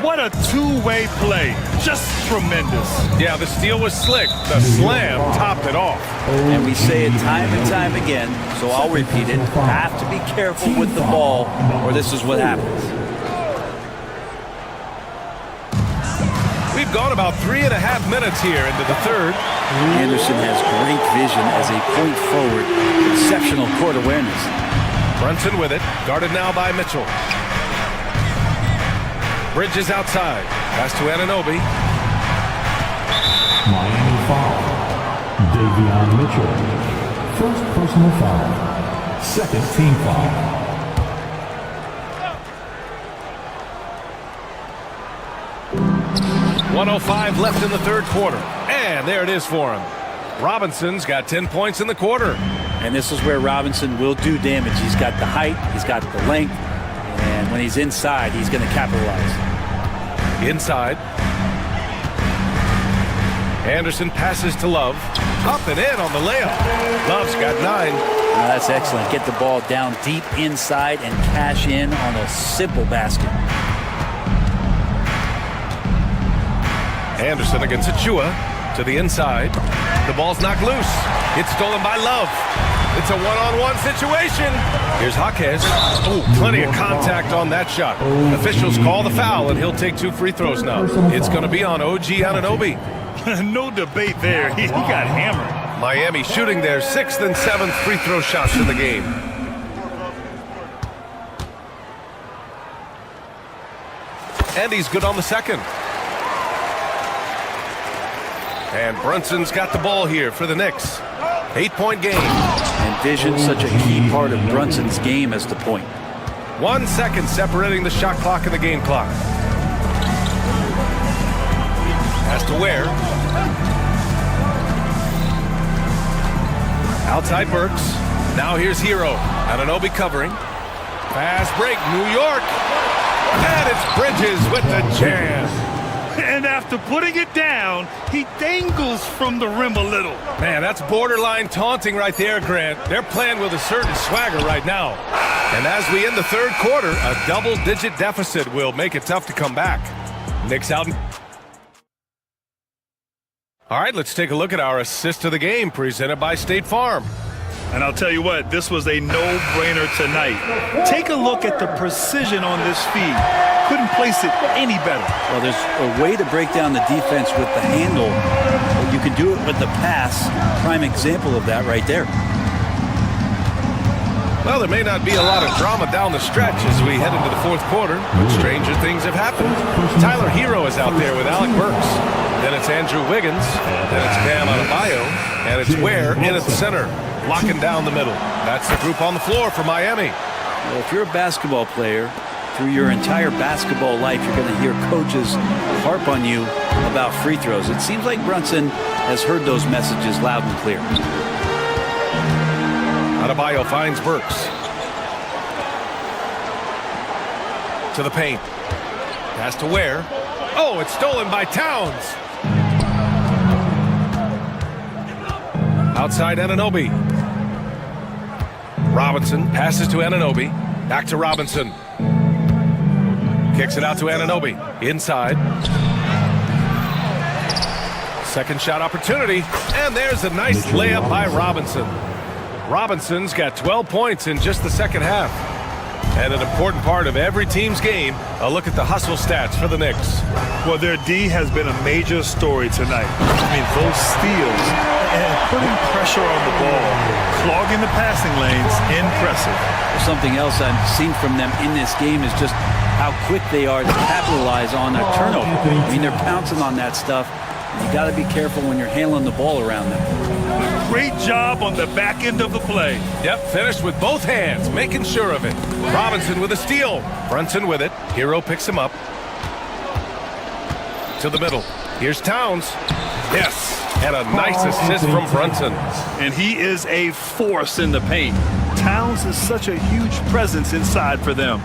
[SPEAKER 16] What a two-way play. Just tremendous.
[SPEAKER 4] Yeah, the steal was slick. The slam topped it off.
[SPEAKER 9] And we say it time and time again, so I'll repeat it. Have to be careful with the ball, or this is what happens.
[SPEAKER 4] We've gone about 3.5 minutes here into the third.
[SPEAKER 9] Anderson has great vision as a point forward. Exceptional court awareness.
[SPEAKER 4] Brunson with it. Guarded now by Mitchell. Bridges outside. Pass to Anunoby.
[SPEAKER 7] Miami foul. Davion Mitchell. First personal foul. Second team foul.
[SPEAKER 4] .105 left in the third quarter. And there it is for him. Robinson's got 10 points in the quarter.
[SPEAKER 9] And this is where Robinson will do damage. He's got the height, he's got the length, and when he's inside, he's going to capitalize.
[SPEAKER 4] Inside. Anderson passes to Love. Up and in on the layup. Love's got 9.
[SPEAKER 9] That's excellent. Get the ball down deep inside and cash in on a simple basket.
[SPEAKER 4] Anderson against Achua to the inside. The ball's knocked loose. It's stolen by Love. It's a one-on-one situation. Here's Jaquez. Oh, plenty of contact on that shot. Officials call the foul, and he'll take 2 free throws now. It's going to be on OG Anunoby.
[SPEAKER 16] No debate there. He got hammered.
[SPEAKER 4] Miami shooting their 6th and 7th free throw shots in the game. And he's good on the second. And Brunson's got the ball here for the Knicks. 8-point game.
[SPEAKER 9] And vision, such a key part of Brunson's game as the point.
[SPEAKER 4] 1 second separating the shot clock and the game clock. Has to Ware. Outside Burks. Now here's Hero. Anunoby covering. Fast break, New York. And it's Bridges with the jam.
[SPEAKER 16] And after putting it down, he dangles from the rim a little.
[SPEAKER 4] Man, that's borderline taunting right there, Grant. They're playing with a certain swagger right now. And as we end the third quarter, a double-digit deficit will make it tough to come back. Knicks out. All right, let's take a look at our assist of the game presented by State Farm.
[SPEAKER 16] And I'll tell you what, this was a no-brainer tonight. Take a look at the precision on this feed. Couldn't place it any better.
[SPEAKER 9] Well, there's a way to break down the defense with the handle, but you can do it with the pass. Prime example of that right there.
[SPEAKER 4] Well, there may not be a lot of drama down the stretch as we head into the fourth quarter, but stranger things have happened. Tyler Hero is out there with Alec Burks. Then it's Andrew Wiggins. Then it's Bam Adebayo. And it's Ware in at the center, locking down the middle. That's the group on the floor for Miami.
[SPEAKER 9] Well, if you're a basketball player, through your entire basketball life, you're going to hear coaches harp on you about free throws. It seems like Brunson has heard those messages loud and clear.
[SPEAKER 4] Adebayo finds Burks. To the paint. Pass to Ware. Oh, it's stolen by Towns. Outside Anunoby. Robinson passes to Anunoby. Back to Robinson. Kicks it out to Anunoby. Inside. Second shot opportunity. And there's a nice layup by Robinson. Robinson's got 12 points in just the second half. And an important part of every team's game, a look at the hustle stats for the Knicks.
[SPEAKER 16] Well, their D has been a major story tonight. I mean, those steals and putting pressure on the ball, clogging the passing lanes, impressive.
[SPEAKER 9] Something else I've seen from them in this game is just how quick they are to capitalize on a turnover. I mean, they're pouncing on that stuff. You got to be careful when you're handling the ball around them.
[SPEAKER 16] Great job on the back end of the play.
[SPEAKER 4] Yep, finished with both hands, making sure of it. Robinson with a steal. Brunson with it. Hero picks him up. To the middle. Here's Towns. Yes, and a nice assist from Brunson.
[SPEAKER 16] And he is a force in the paint. Towns is such a huge presence inside for them.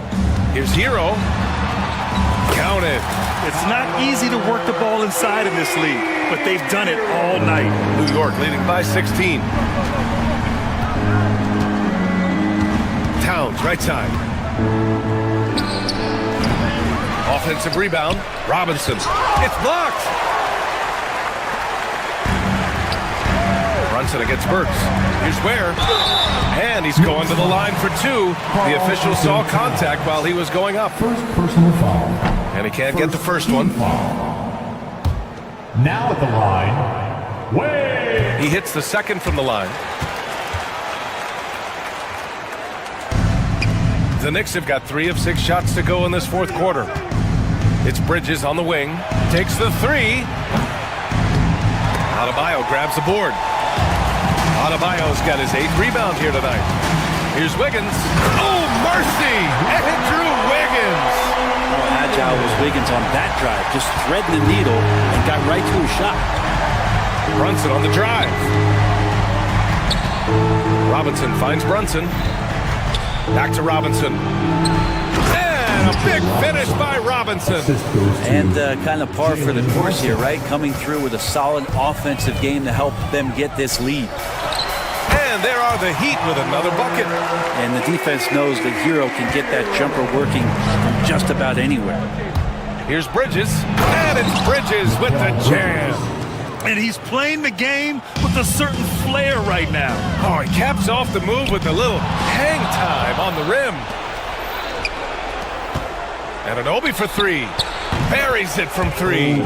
[SPEAKER 4] Here's Hero. Counted.
[SPEAKER 16] It's not easy to work the ball inside in this league, but they've done it all night.
[SPEAKER 4] New York leading by 16. Towns, right side. Offensive rebound. Robinson. It's blocked. Brunson against Burks. Here's Ware. And he's going to the line for two. The official saw contact while he was going up.
[SPEAKER 7] First personal foul.
[SPEAKER 4] And he can't get the first one.
[SPEAKER 7] Now at the line, Wade.
[SPEAKER 4] He hits the second from the line. The Knicks have got 3 of 6 shots to go in this fourth quarter. It's Bridges on the wing. Takes the three. Adebayo grabs the board. Adebayo's got his 8th rebound here tonight. Here's Wiggins. Oh, mercy! Andrew Wiggins!
[SPEAKER 9] How agile was Wiggins on that drive? Just threading the needle and got right to his shot.
[SPEAKER 4] Brunson on the drive. Robinson finds Brunson. Back to Robinson. And a big finish by Robinson.
[SPEAKER 9] And kind of par for the course here, right? Coming through with a solid offensive game to help them get this lead.
[SPEAKER 4] And there are the Heat with another bucket.
[SPEAKER 9] And the defense knows that Hero can get that jumper working from just about anywhere.
[SPEAKER 4] Here's Bridges. And it's Bridges with the jam.
[SPEAKER 16] And he's playing the game with a certain flair right now.
[SPEAKER 4] Oh, he caps off the move with a little hang time on the rim. And an Obi for three. Buries it from three.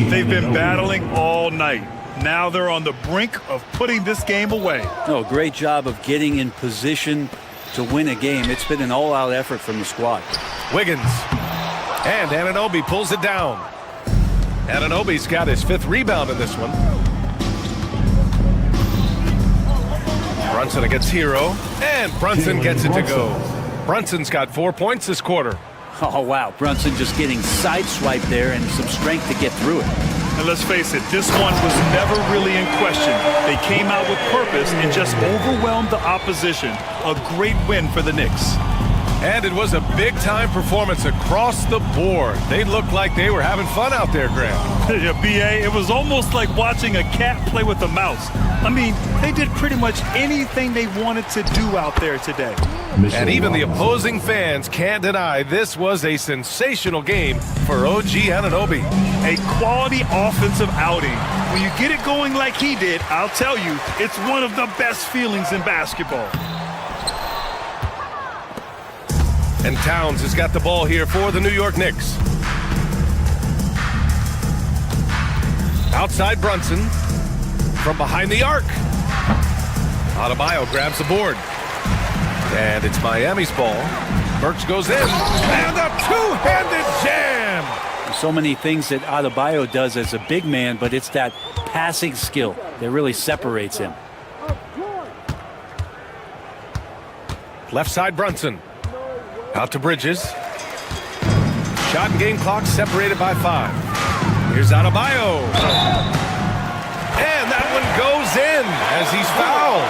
[SPEAKER 16] They've been battling all night. Now they're on the brink of putting this game away.
[SPEAKER 9] No, great job of getting in position to win a game. It's been an all-out effort from the squad.
[SPEAKER 4] Wiggins. And Anunoby pulls it down. Anunoby's got his 5th rebound in this one. Brunson against Hero. And Brunson gets it to go. Brunson's got 4 points this quarter.
[SPEAKER 9] Oh, wow. Brunson just getting sideswiped there and some strength to get through it.
[SPEAKER 16] And let's face it, this one was never really in question. They came out with purpose and just overwhelmed the opposition. A great win for the Knicks.
[SPEAKER 4] And it was a big-time performance across the board. They looked like they were having fun out there, Graham.
[SPEAKER 16] Yeah, B.A., it was almost like watching a cat play with a mouse. I mean, they did pretty much anything they wanted to do out there today.
[SPEAKER 4] And even the opposing fans can't deny this was a sensational game for OG Anunoby.
[SPEAKER 16] A quality offensive outing. When you get it going like he did, I'll tell you, it's one of the best feelings in basketball.
[SPEAKER 4] And Towns has got the ball here for the New York Knicks. Outside Brunson. From behind the arc. Adebayo grabs the board. And it's Miami's ball. Burks goes in. And a two-handed jam!
[SPEAKER 9] So many things that Adebayo does as a big man, but it's that passing skill that really separates him.
[SPEAKER 4] Left side Brunson. Out to Bridges. Shot and game clock separated by 5. Here's Adebayo. And that one goes in as he's fouled.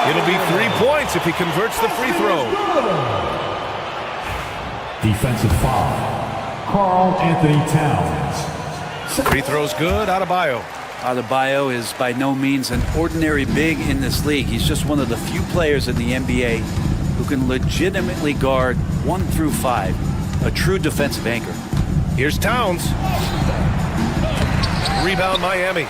[SPEAKER 4] It'll be 3 points if he converts the free throw.
[SPEAKER 7] Defensive foul. Karl Anthony Towns.
[SPEAKER 4] Free throw's good. Adebayo.
[SPEAKER 9] Adebayo is by no means an ordinary big in this league. He's just one of the few players in the NBA who can legitimately guard 1 through 5. A true defensive anchor.
[SPEAKER 4] Here's Towns. Rebound Miami.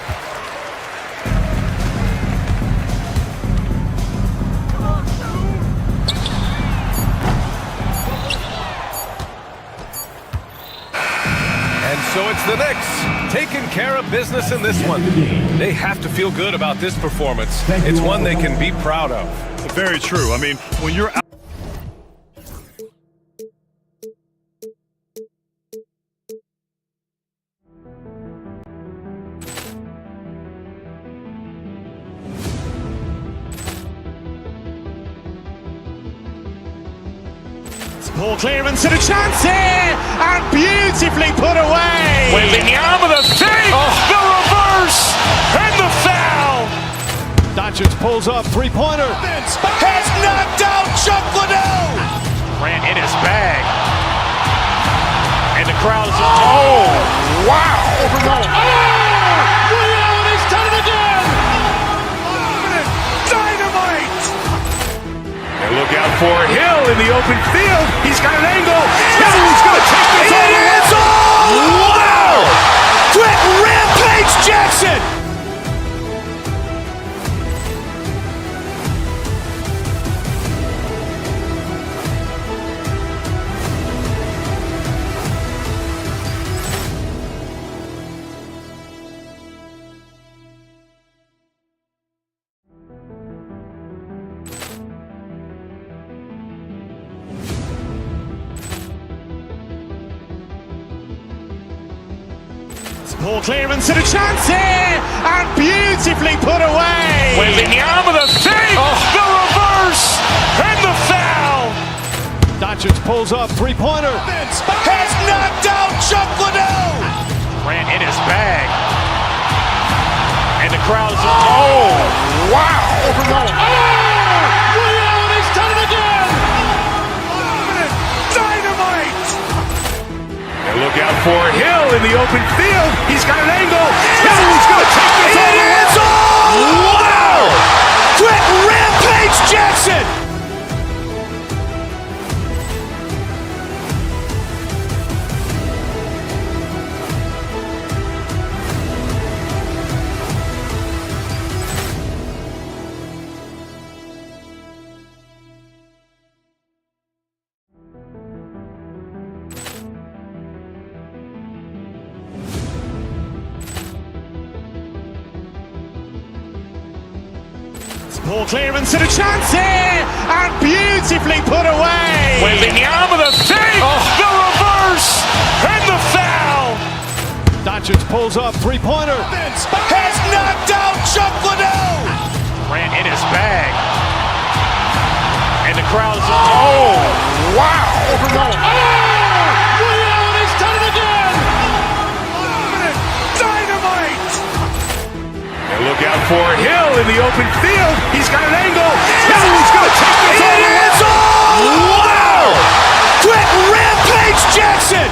[SPEAKER 4] And so it's the Knicks taking care of business in this one. They have to feel good about this performance. It's one they can be proud of.
[SPEAKER 16] Very true. I mean, when you're out
[SPEAKER 1] Poor clearance and a chance here, and beautifully put away.
[SPEAKER 3] Wembanyama with a fake, the reverse, and the foul.
[SPEAKER 4] Doncic pulls up, three-pointer.
[SPEAKER 3] Has knocked out Chuck Liddell. Grant in his bag. And the crowd is, oh, wow.
[SPEAKER 1] Ray Allen has done it again.
[SPEAKER 3] Dynamite. And look out for Hill in the open field. He's got an angle. He's going to take this all the way. Wow. Quick Rampage Jackson.
[SPEAKER 1] Poor clearance and a chance here, and beautifully put away.
[SPEAKER 3] Wembanyama with a fake, the reverse, and the foul.
[SPEAKER 4] Doncic pulls up, three-pointer.
[SPEAKER 3] Has knocked out Chuck Liddell. Grant in his bag. And the crowd is, oh, wow.
[SPEAKER 1] Ray Allen has done it again.
[SPEAKER 3] Dynamite. And look out for Hill in the open field. He's got an angle. He's going to take this all the way. Wow. Quick Rampage Jackson.
[SPEAKER 1] Poor clearance and a chance here, and beautifully put away.
[SPEAKER 3] Wembanyama with a fake, the reverse, and the foul.
[SPEAKER 4] Doncic pulls up, three-pointer.
[SPEAKER 3] Has knocked out Chuck Liddell. Grant in his bag. And the crowd is, oh, wow.
[SPEAKER 1] Ray Allen has done it again.
[SPEAKER 3] Dynamite. And look out for Hill in the open field. He's got an angle. He's going to take this all the way. Wow. Quick Rampage Jackson.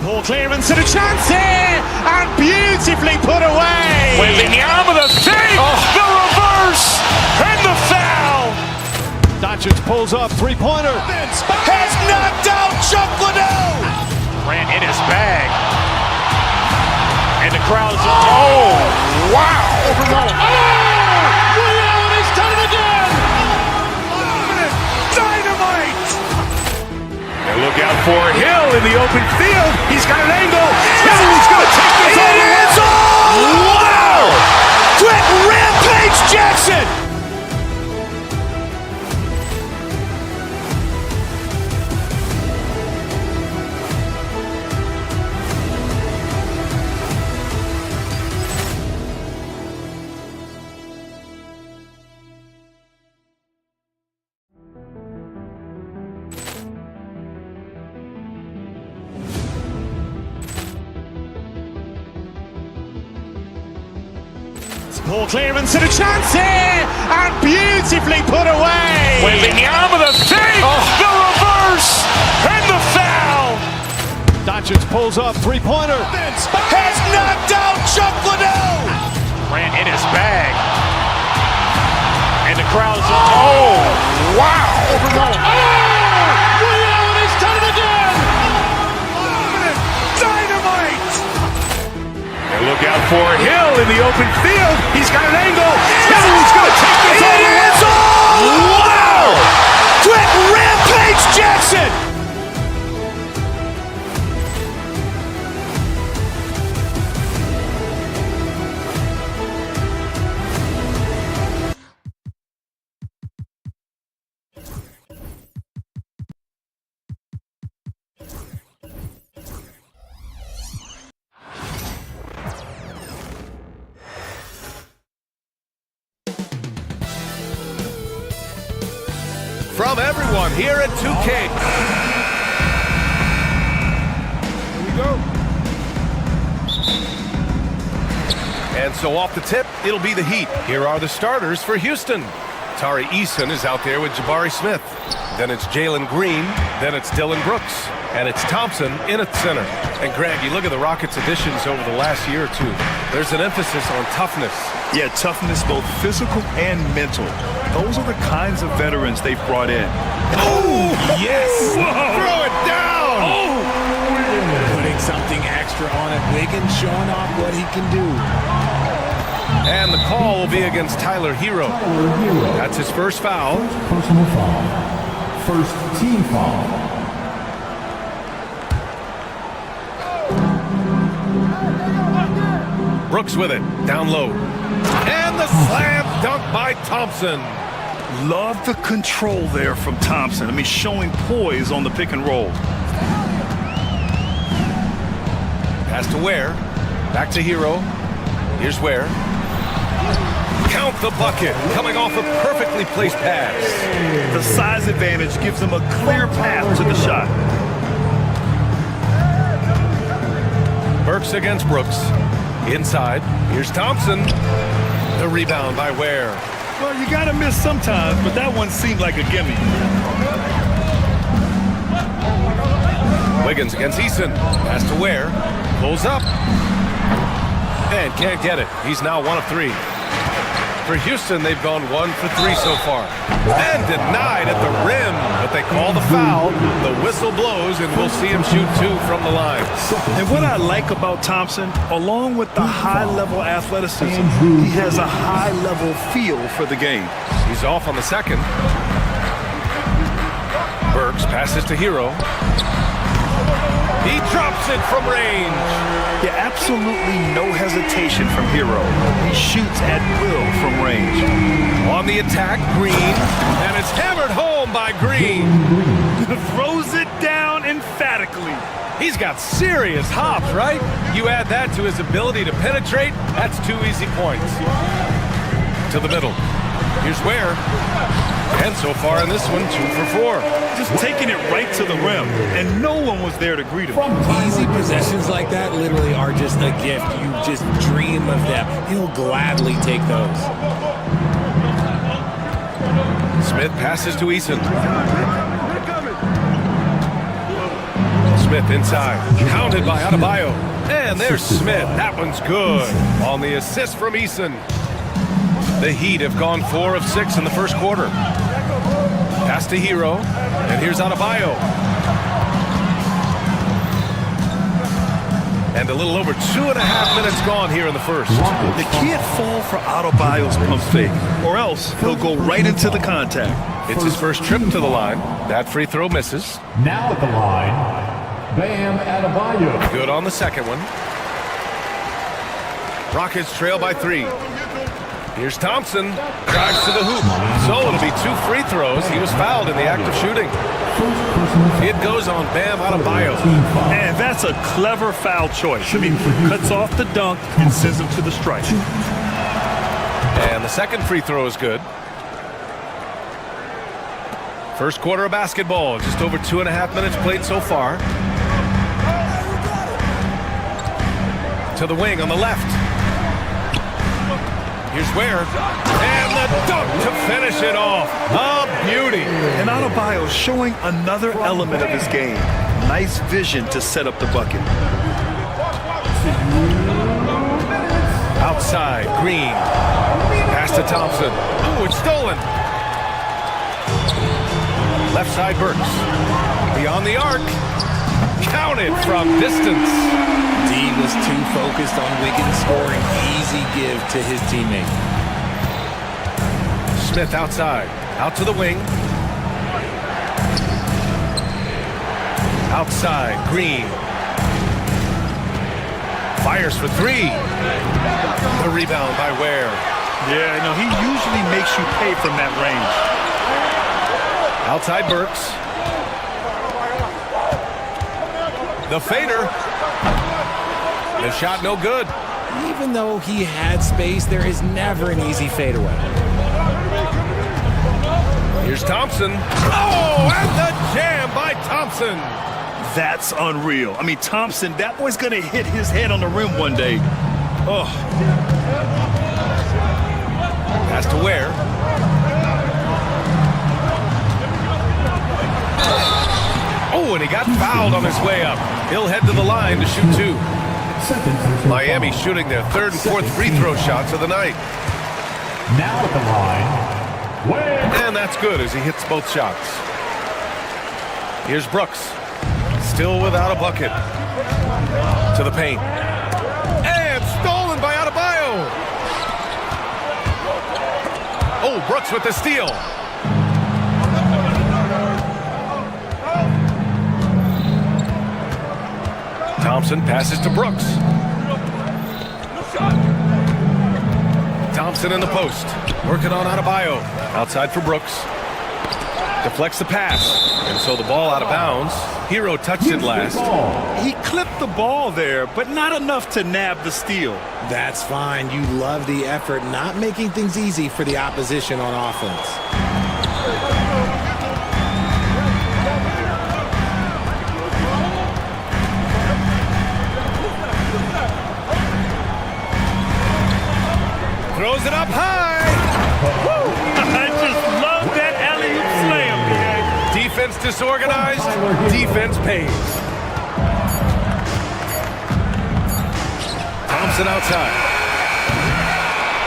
[SPEAKER 1] Poor clearance and a chance here, and beautifully put away.
[SPEAKER 3] Wembanyama with a fake, the reverse, and the foul.
[SPEAKER 4] Doncic pulls up, three-pointer.
[SPEAKER 3] Has knocked out Chuck Liddell. Grant in his bag. And the crowd is, oh, wow.
[SPEAKER 1] Ray Allen has done it again.
[SPEAKER 3] Dynamite. And look out for Hill in the open field. He's got an angle. He's going to take this all the way. Wow. Quick Rampage Jackson.
[SPEAKER 1] Poor clearance and a chance here, and beautifully put away.
[SPEAKER 3] Wembanyama with a fake, the reverse, and the foul.
[SPEAKER 4] Doncic pulls up, three-pointer.
[SPEAKER 3] Has knocked out Chuck Liddell. Grant in his bag. And the crowd is, oh, wow.
[SPEAKER 1] Ray Allen has done it again.
[SPEAKER 3] Dynamite. And look out for Hill in the open field. He's got an angle. He's going to take this all the way. Wow. Quick Rampage Jackson.
[SPEAKER 4] from everyone here at 2K. Here we go. And so off the tip, it'll be the Heat. Here are the starters for Houston. Tari Eason is out there with Jabari Smith. Then it's Jalen Green. Then it's Dylan Brooks. And it's Thompson in at center. And Greg, you look at the Rockets' additions over the last year or two. There's an emphasis on toughness.
[SPEAKER 5] Yeah, toughness, both physical and mental. Those are the kinds of veterans they've brought in.
[SPEAKER 17] Oh, yes!
[SPEAKER 5] Whoa. Throw it down!
[SPEAKER 17] Oh! Putting something extra on it. Wiggins showing off what he can do.
[SPEAKER 4] And the call will be against Tyler Hero. That's his first foul.
[SPEAKER 7] Personal foul. First team foul.
[SPEAKER 4] Brooks with it, down low. And the slam dunk by Thompson.
[SPEAKER 5] Love the control there from Thompson. I mean, showing poise on the pick and roll.
[SPEAKER 4] Pass to Ware. Back to Hero. Here's Ware. Count the bucket. Coming off a perfectly placed pass.
[SPEAKER 5] The size advantage gives them a clear path to the shot.
[SPEAKER 4] Burks against Brooks. Inside. Here's Thompson. The rebound by Ware.
[SPEAKER 5] Well, you got to miss sometimes, but that one seemed like a gimme.
[SPEAKER 4] Wiggins against Eason. Pass to Ware. Pulls up. And can't get it. He's now 1 of 3. For Houston, they've gone 1 for 3 so far. And denied at the rim. But they call the foul. The whistle blows, and we'll see him shoot 2 from the line.
[SPEAKER 5] And what I like about Thompson, along with the high-level athleticism, he has a high-level feel for the game.
[SPEAKER 4] He's off on the second. Burks passes to Hero. He drops it from range.
[SPEAKER 5] Yeah, absolutely no hesitation from Hero. He shoots at will from range.
[SPEAKER 4] On the attack, Green. And it's hammered home by Green.
[SPEAKER 5] Throws it down emphatically.
[SPEAKER 4] He's got serious hops, right? You add that to his ability to penetrate, that's 2 easy points. To the middle. Here's Ware. And so far in this one, 2 for 4.
[SPEAKER 5] Just taking it right to the rim, and no one was there to greet him.
[SPEAKER 17] Easy possessions like that literally are just a gift. You just dream of them. He'll gladly take those.
[SPEAKER 4] Smith passes to Eason. Smith inside. Counted by Adebayo. And there's Smith. That one's good. On the assist from Eason. The Heat have gone 4 of 6 in the first quarter. Pass to Hero, and here's Adebayo. And a little over 2.5 minutes gone here in the first.
[SPEAKER 5] You can't fall for Adebayo's pump fake, or else he'll go right into the contact.
[SPEAKER 4] It's his first trip to the line. That free throw misses.
[SPEAKER 7] Now at the line, Bam Adebayo.
[SPEAKER 4] Good on the second one. Rockets trail by 3. Here's Thompson, drives to the hoop. So it'll be 2 free throws. He was fouled in the act of shooting. It goes on Bam Adebayo.
[SPEAKER 5] And that's a clever foul choice. I mean, cuts off the dunk and sends him to the strike.
[SPEAKER 4] And the second free throw is good. First quarter of basketball, just over 2.5 minutes played so far. To the wing on the left. Here's Ware, and the dunk to finish it off. A beauty.
[SPEAKER 5] And Adebayo showing another element of his game. Nice vision to set up the bucket.
[SPEAKER 4] Outside, Green. Pass to Thompson. Ooh, it's stolen. Left side, Burks. Beyond the arc. Counted from distance.
[SPEAKER 17] D was too focused on Wiggins scoring. Easy give to his teammate.
[SPEAKER 4] Smith outside. Out to the wing. Outside, Green. Fires for 3. The rebound by Ware.
[SPEAKER 5] Yeah, no, he usually makes you pay from that range.
[SPEAKER 4] Outside Burks. The fader. The shot no good.
[SPEAKER 17] Even though he had space, there is never an easy fadeaway.
[SPEAKER 4] Here's Thompson. Oh, and the jam by Thompson.
[SPEAKER 16] That's unreal. I mean, Thompson, that boy's going to hit his head on the rim one day. Oh.
[SPEAKER 4] Pass to Ware. Oh, and he got fouled on his way up. He'll head to the line to shoot two. Miami shooting their third and fourth free throw shots of the night.
[SPEAKER 7] Now at the line, Ware.
[SPEAKER 4] And that's good as he hits both shots. Here's Brooks. Still without a bucket. To the paint. And stolen by Adebayo. Oh, Brooks with the steal. Thompson passes to Brooks. Thompson in the post. Working on Adebayo. Outside for Brooks. Deflects the pass. And so the ball out of bounds. Hero touched it last.
[SPEAKER 16] He clipped the ball there, but not enough to nab the steal.
[SPEAKER 17] That's fine. You love the effort, not making things easy for the opposition on offense.
[SPEAKER 4] Throws it up high.
[SPEAKER 16] I just love that alley-oop slam, man.
[SPEAKER 4] Defense disorganized. Defense pays. Thompson outside.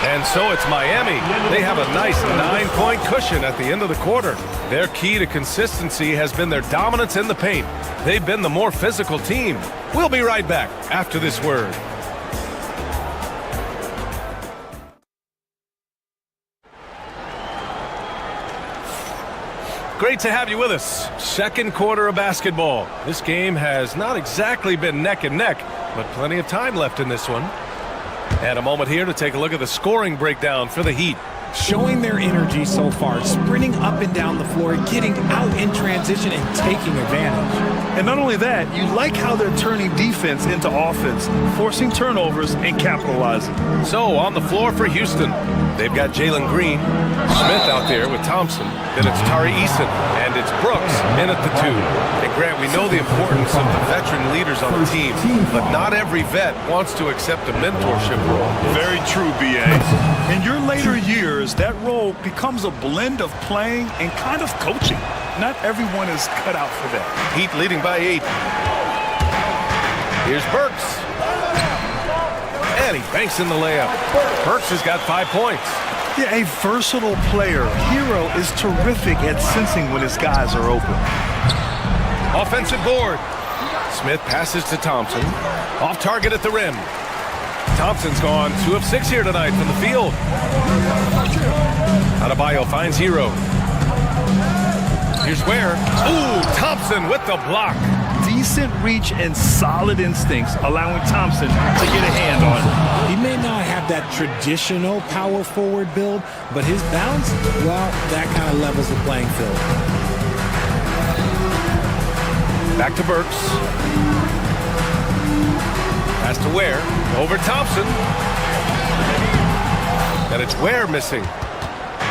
[SPEAKER 4] And so it's Miami. They have a nice 9-point cushion at the end of the quarter. Their key to consistency has been their dominance in the paint. They've been the more physical team. We'll be right back after this word. Great to have you with us. Second quarter of basketball. This game has not exactly been neck and neck, but plenty of time left in this one. And a moment here to take a look at the scoring breakdown for the Heat.
[SPEAKER 17] Showing their energy so far, sprinting up and down the floor, getting out in transition and taking advantage.
[SPEAKER 16] And not only that, you like how they're turning defense into offense, forcing turnovers and capitalizing.
[SPEAKER 4] So on the floor for Houston, they've got Jalen Green, Smith out there with Thompson, then it's Tari Eason, and it's Brooks in at the two. And Grant, we know the importance of the veteran leaders on the team, but not every vet wants to accept a mentorship role.
[SPEAKER 16] Very true, B.A. In your later years, that role becomes a blend of playing and kind of coaching. Not everyone is cut out for that.
[SPEAKER 4] Heat leading by 8. Here's Burks. And he banks in the layup. Burks has got 5 points.
[SPEAKER 16] Yeah, a versatile player. Hero is terrific at sensing when his guys are open.
[SPEAKER 4] Offensive board. Smith passes to Thompson. Off target at the rim. Thompson's gone 2 of 6 here tonight from the field. Adebayo finds Hero. Here's Ware. Ooh, Thompson with the block.
[SPEAKER 16] Decent reach and solid instincts, allowing Thompson to get a hand on it.
[SPEAKER 17] He may not have that traditional power forward build, but his bounce, well, that kind of levels the playing field.
[SPEAKER 4] Back to Burks. Pass to Ware. Over Thompson. And it's Ware missing.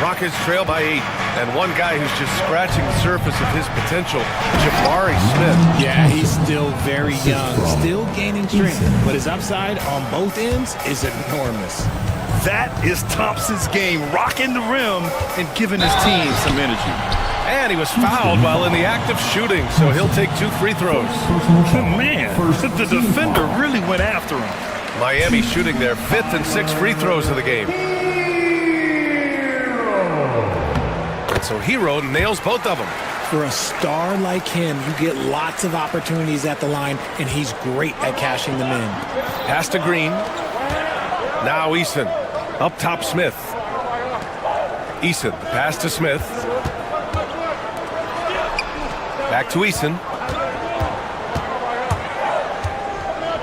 [SPEAKER 4] Rockets trail by 8. And one guy who's just scratching the surface of his potential, Jabari Smith.
[SPEAKER 17] Yeah, he's still very young, still gaining strength, but his upside on both ends is enormous.
[SPEAKER 16] That is Thompson's game, rocking the rim and giving his team some energy.
[SPEAKER 4] And he was fouled while in the act of shooting, so he'll take 2 free throws.
[SPEAKER 16] Man, the defender really went after him.
[SPEAKER 4] Miami shooting their 5th and 6th free throws of the game. And so Hero nails both of them.
[SPEAKER 17] For a star like him, you get lots of opportunities at the line, and he's great at cashing them in.
[SPEAKER 4] Pass to Green. Now Eason. Up top Smith. Eason, the pass to Smith. Back to Eason.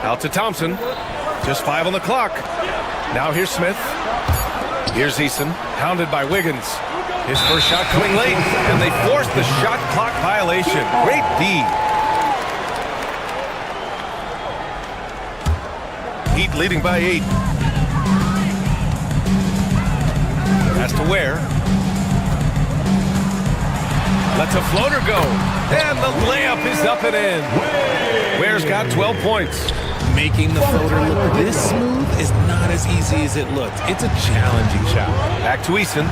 [SPEAKER 4] Out to Thompson. Just 5 on the clock. Now here's Smith. Here's Eason, hounded by Wiggins. His first shot coming late, and they forced the shot clock violation. Great D. Heat leading by 8. Pass to Ware. Lets a floater go. And the layup is up and in. Ware's got 12 points.
[SPEAKER 17] Making the floater look this smooth is not as easy as it looked. It's a challenging shot.
[SPEAKER 4] Back to Eason.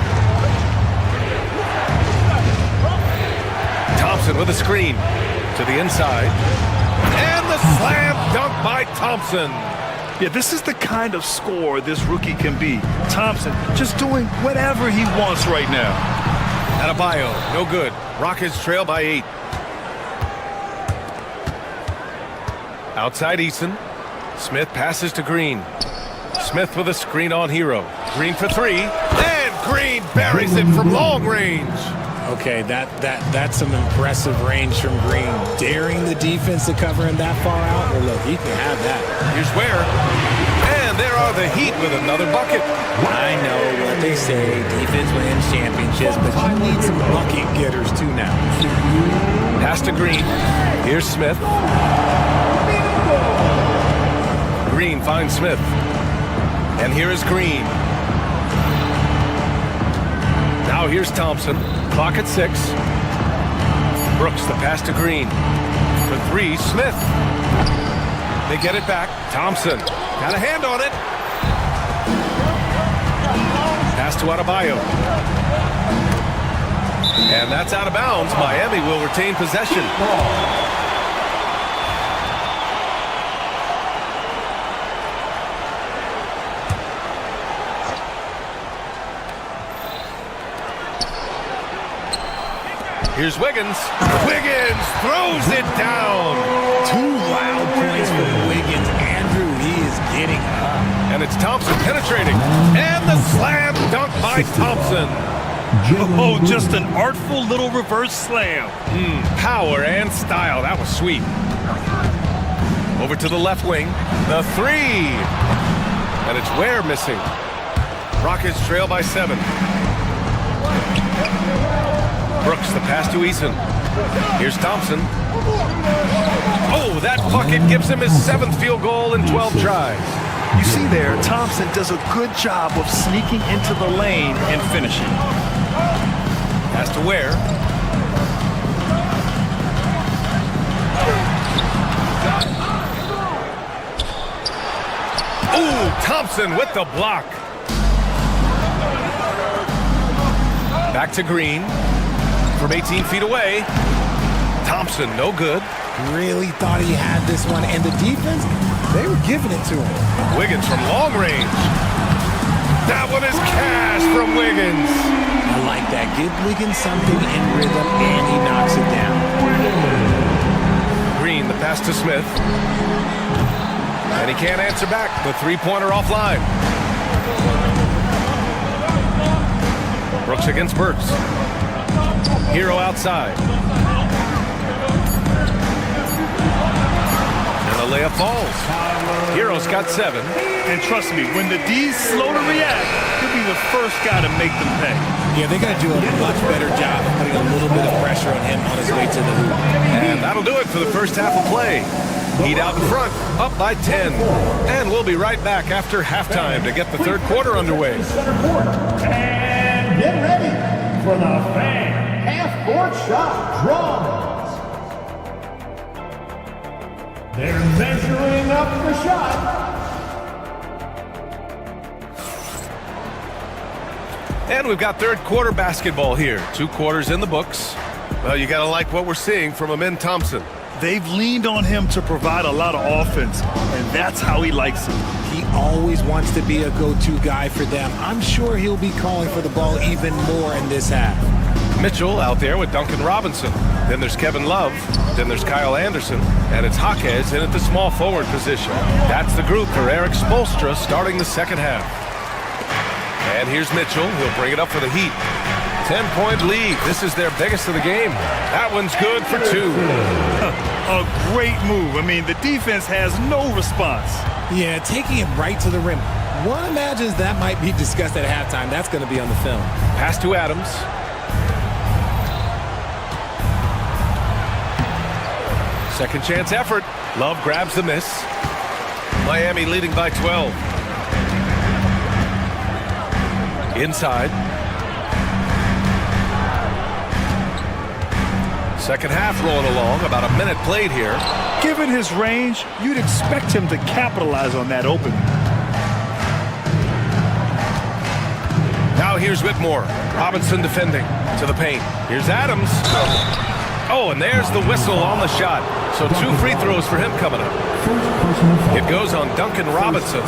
[SPEAKER 4] Thompson with a screen to the inside. And the slam dunk by Thompson.
[SPEAKER 16] Yeah, this is the kind of scorer this rookie can be. Thompson just doing whatever he wants right now.
[SPEAKER 4] Adebayo, no good. Rockets trail by 8. Outside Eason. Smith passes to Green. Smith with a screen on Hero. Green for 3. And Green buries it from long range.
[SPEAKER 17] Okay, that's some impressive range from Green. Daring the defense to cover him that far out. Well, look, he can have that.
[SPEAKER 4] Here's Ware. And there are the Heat with another bucket.
[SPEAKER 17] I know what they say, defense wins championships, but you need some bucket getters too now.
[SPEAKER 4] Pass to Green. Here's Smith. Green finds Smith. And here is Green. Now here's Thompson. Clock at 6. Brooks, the pass to Green. For 3, Smith. They get it back. Thompson. Got a hand on it. Pass to Adebayo. And that's out of bounds. Miami will retain possession. Here's Wiggins. Wiggins throws it down.
[SPEAKER 17] 2 loud points from Wiggins. Andrew, he is getting up.
[SPEAKER 4] And it's Thompson penetrating. And the slam dunk by Thompson.
[SPEAKER 16] Oh, just an artful little reverse slam.
[SPEAKER 4] Power and style. That was sweet. Over to the left wing. The 3. And it's Ware missing. Rockets trail by 7. Brooks, the pass to Eason. Here's Thompson. Oh, that bucket gives him his 7th field goal in 12 tries.
[SPEAKER 16] You see there, Thompson does a good job of sneaking into the lane and finishing.
[SPEAKER 4] Pass to Ware. Ooh, Thompson with the block. Back to Green. From 18 feet away. Thompson, no good.
[SPEAKER 17] Really thought he had this one, and the defense, they were giving it to him.
[SPEAKER 4] Wiggins from long range. That one is cash from Wiggins.
[SPEAKER 17] I like that. Give Wiggins something in rhythm, and he knocks it down.
[SPEAKER 4] Green, the pass to Smith. And he can't answer back. The 3-pointer offline. Brooks against Burks. Hero outside. And the layup falls. Hero's got 7.
[SPEAKER 16] And trust me, when the D's slow to react, he'll be the first guy to make them pay.
[SPEAKER 17] Yeah, they got to do a much better job of putting a little bit of pressure on him on his way to the hoop.
[SPEAKER 4] And that'll do it for the first half of play. Heat out in front, up by 10. And we'll be right back after halftime to get the third quarter underway.
[SPEAKER 7] And get ready for the fan half-court shot drums. They're measuring up the shot.
[SPEAKER 4] And we've got third quarter basketball here. 2 quarters in the books. Well, you got to like what we're seeing from Amin Thompson.
[SPEAKER 16] They've leaned on him to provide a lot of offense, and that's how he likes it.
[SPEAKER 17] He always wants to be a go-to guy for them. I'm sure he'll be calling for the ball even more in this half.
[SPEAKER 4] Mitchell out there with Duncan Robinson. Then there's Kevin Love. Then there's Kyle Anderson. And it's Jaquez in at the small forward position. That's the group for Eric Spoelstra starting the second half. And here's Mitchell. He'll bring it up for the Heat. 10-point lead. This is their biggest of the game. That one's good for 2.
[SPEAKER 16] A great move. I mean, the defense has no response.
[SPEAKER 17] Yeah, taking it right to the rim. One imagines that might be discussed at halftime. That's going to be on the film.
[SPEAKER 4] Pass to Adams. Second chance effort. Love grabs the miss. Miami leading by 12. Inside. Second half rolling along, about a minute played here.
[SPEAKER 16] Given his range, you'd expect him to capitalize on that opening.
[SPEAKER 4] Now here's Whitmore. Robinson defending to the paint. Here's Adams. Oh, and there's the whistle on the shot. So 2 free throws for him coming up. It goes on Duncan Robinson.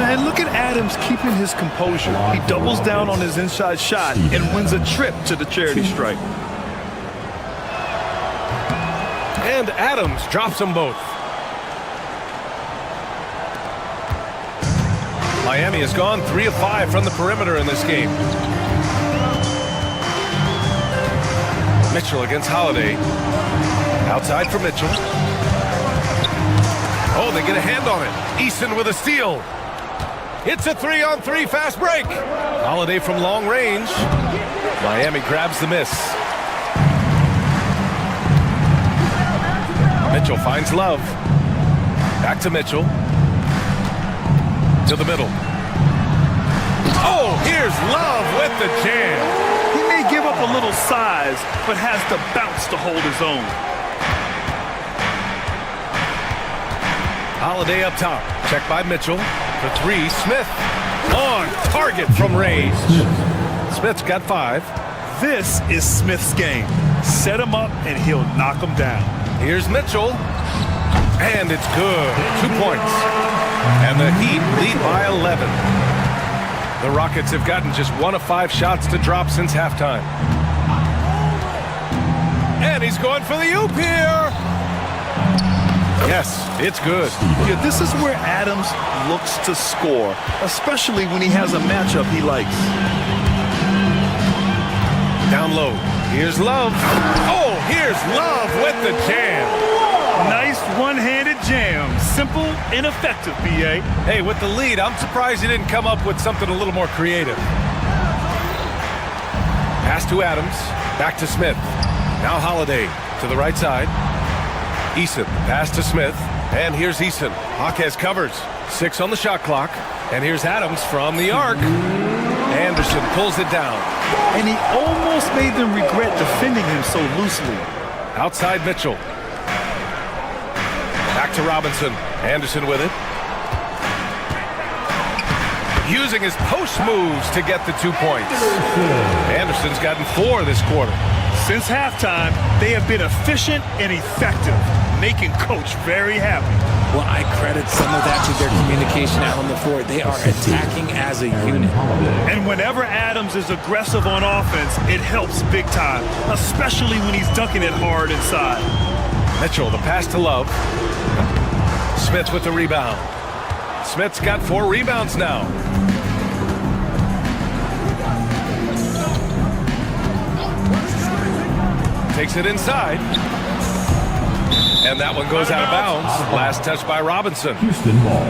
[SPEAKER 16] And look at Adams keeping his composure. He doubles down on his inside shot and wins a trip to the charity stripe.
[SPEAKER 4] And Adams drops them both. Miami has gone 3 of 5 from the perimeter in this game. Mitchell against Holiday. Outside for Mitchell. Oh, they get a hand on it. Eason with a steal. It's a 3-on-3 fast break. Holiday from long range. Miami grabs the miss. Mitchell finds Love. Back to Mitchell. To the middle. Oh, here's Love with the jam.
[SPEAKER 16] He may give up a little size, but has the bounce to hold his own.
[SPEAKER 4] Holiday up top. Check by Mitchell. For 3, Smith. On target from range. Smith's got 5.
[SPEAKER 16] This is Smith's game. Set him up and he'll knock him down.
[SPEAKER 4] Here's Mitchell. And it's good. 2 points. And the Heat lead by 11. The Rockets have gotten just 1 of 5 shots to drop since halftime. And he's going for the oop here. Yes, it's good.
[SPEAKER 16] Yeah, this is where Adams looks to score, especially when he has a matchup he likes.
[SPEAKER 4] Down low. Here's Love. Oh, here's Love with the jam.
[SPEAKER 16] Nice one-handed jam. Simple and effective, B.A.
[SPEAKER 4] Hey, with the lead, I'm surprised he didn't come up with something a little more creative. Pass to Adams. Back to Smith. Now Holiday to the right side. Eason, pass to Smith. And here's Eason. Jaquez covers. 6 on the shot clock. And here's Adams from the arc. Anderson pulls it down.
[SPEAKER 16] And he almost made them regret defending him so loosely.
[SPEAKER 4] Outside Mitchell. Back to Robinson. Anderson with it. Using his post moves to get the 2 points. Anderson's gotten 4 this quarter.
[SPEAKER 16] Since halftime, they have been efficient and effective, making Coach very happy.
[SPEAKER 17] Well, I credit some of that to their communication out on the floor. They are attacking as a unit.
[SPEAKER 16] And whenever Adams is aggressive on offense, it helps big time, especially when he's dunking it hard inside.
[SPEAKER 4] Mitchell, the pass to Love. Smith with the rebound. Smith's got 4 rebounds now. Takes it inside. And that one goes out of bounds. Last touch by Robinson.
[SPEAKER 7] Houston ball.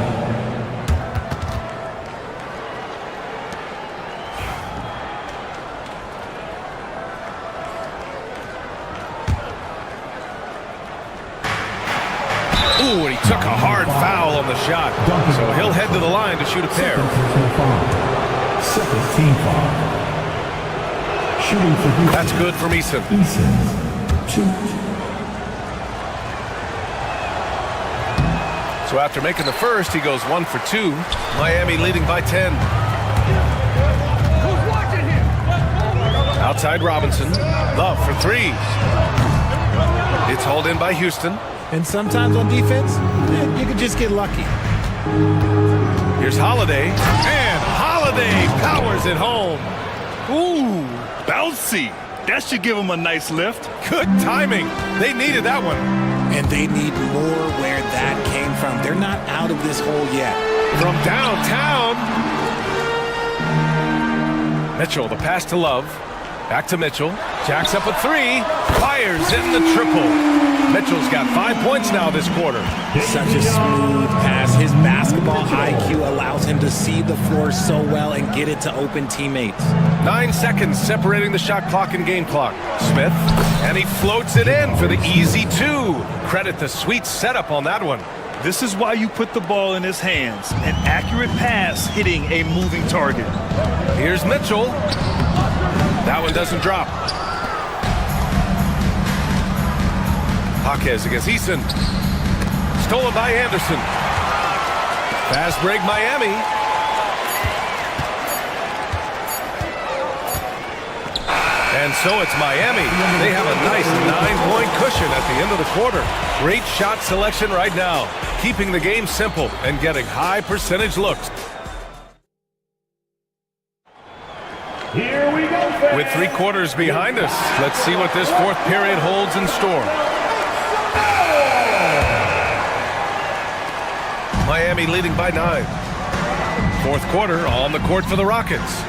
[SPEAKER 4] Ooh, and he took a hard foul on the shot. So he'll head to the line to shoot a pair.
[SPEAKER 7] Second team foul. Shooting for Houston.
[SPEAKER 4] That's good from Eason.
[SPEAKER 7] Eason. 2.
[SPEAKER 4] So after making the first, he goes 1 for 2. Miami leading by 10. Outside Robinson. Love for 3. It's hauled in by Houston.
[SPEAKER 17] And sometimes on defense, you can just get lucky.
[SPEAKER 4] Here's Holiday. And Holiday powers it home.
[SPEAKER 16] Ooh, bouncy. That should give him a nice lift.
[SPEAKER 4] Good timing. They needed that one.
[SPEAKER 17] And they need more where that came from. They're not out of this hole yet.
[SPEAKER 4] From downtown. Mitchell, the pass to Love. Back to Mitchell. Jacks up a 3. Fires in the triple. Mitchell's got 5 points now this quarter.
[SPEAKER 17] Such a smooth pass. His basketball IQ allows him to see the floor so well and get it to open teammates.
[SPEAKER 4] 9 seconds separating the shot clock and game clock. Smith, and he floats it in for the easy 2. Credit the sweet setup on that one.
[SPEAKER 16] This is why you put the ball in his hands. An accurate pass hitting a moving target.
[SPEAKER 4] Here's Mitchell. That one doesn't drop. Jaquez against Eason. Stolen by Anderson. Fast break Miami. And so it's Miami. They have a nice 9-point cushion at the end of the quarter. Great shot selection right now, keeping the game simple and getting high percentage looks.
[SPEAKER 7] Here we go, fans.
[SPEAKER 4] With 3 quarters behind us, let's see what this fourth period holds in store. Miami leading by 9. Fourth quarter on the court for the Rockets.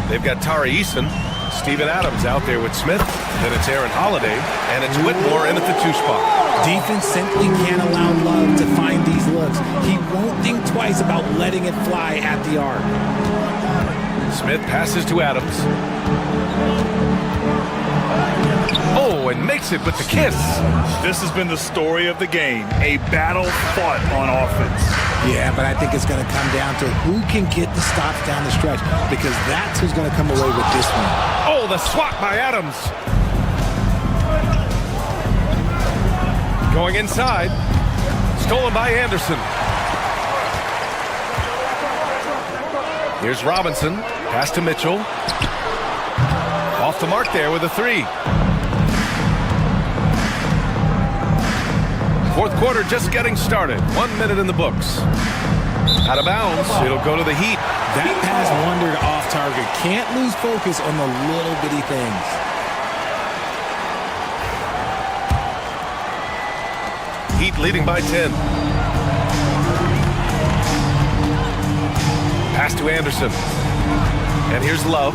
[SPEAKER 4] They've got Tari Eason, Steven Adams out there with Smith, then it's Aaron Holiday, and it's Whitmore in at the 2 spot.
[SPEAKER 17] Defense simply can't allow Love to find these looks. He won't think twice about letting it fly at the arc.
[SPEAKER 4] Smith passes to Adams. Oh, and makes it with the kiss.
[SPEAKER 16] This has been the story of the game, a battle fought on offense.
[SPEAKER 17] Yeah, but I think it's going to come down to who can get the stops down the stretch, because that's who's going to come away with this one.
[SPEAKER 4] Oh, the swat by Adams. Going inside. Stolen by Anderson. Here's Robinson. Pass to Mitchell. Off the mark there with a 3. Fourth quarter just getting started. 1 minute in the books. Out of bounds. It'll go to the Heat.
[SPEAKER 17] That pass wandered off target. Can't lose focus on the little bitty things.
[SPEAKER 4] Heat leading by 10. Pass to Anderson. And here's Love.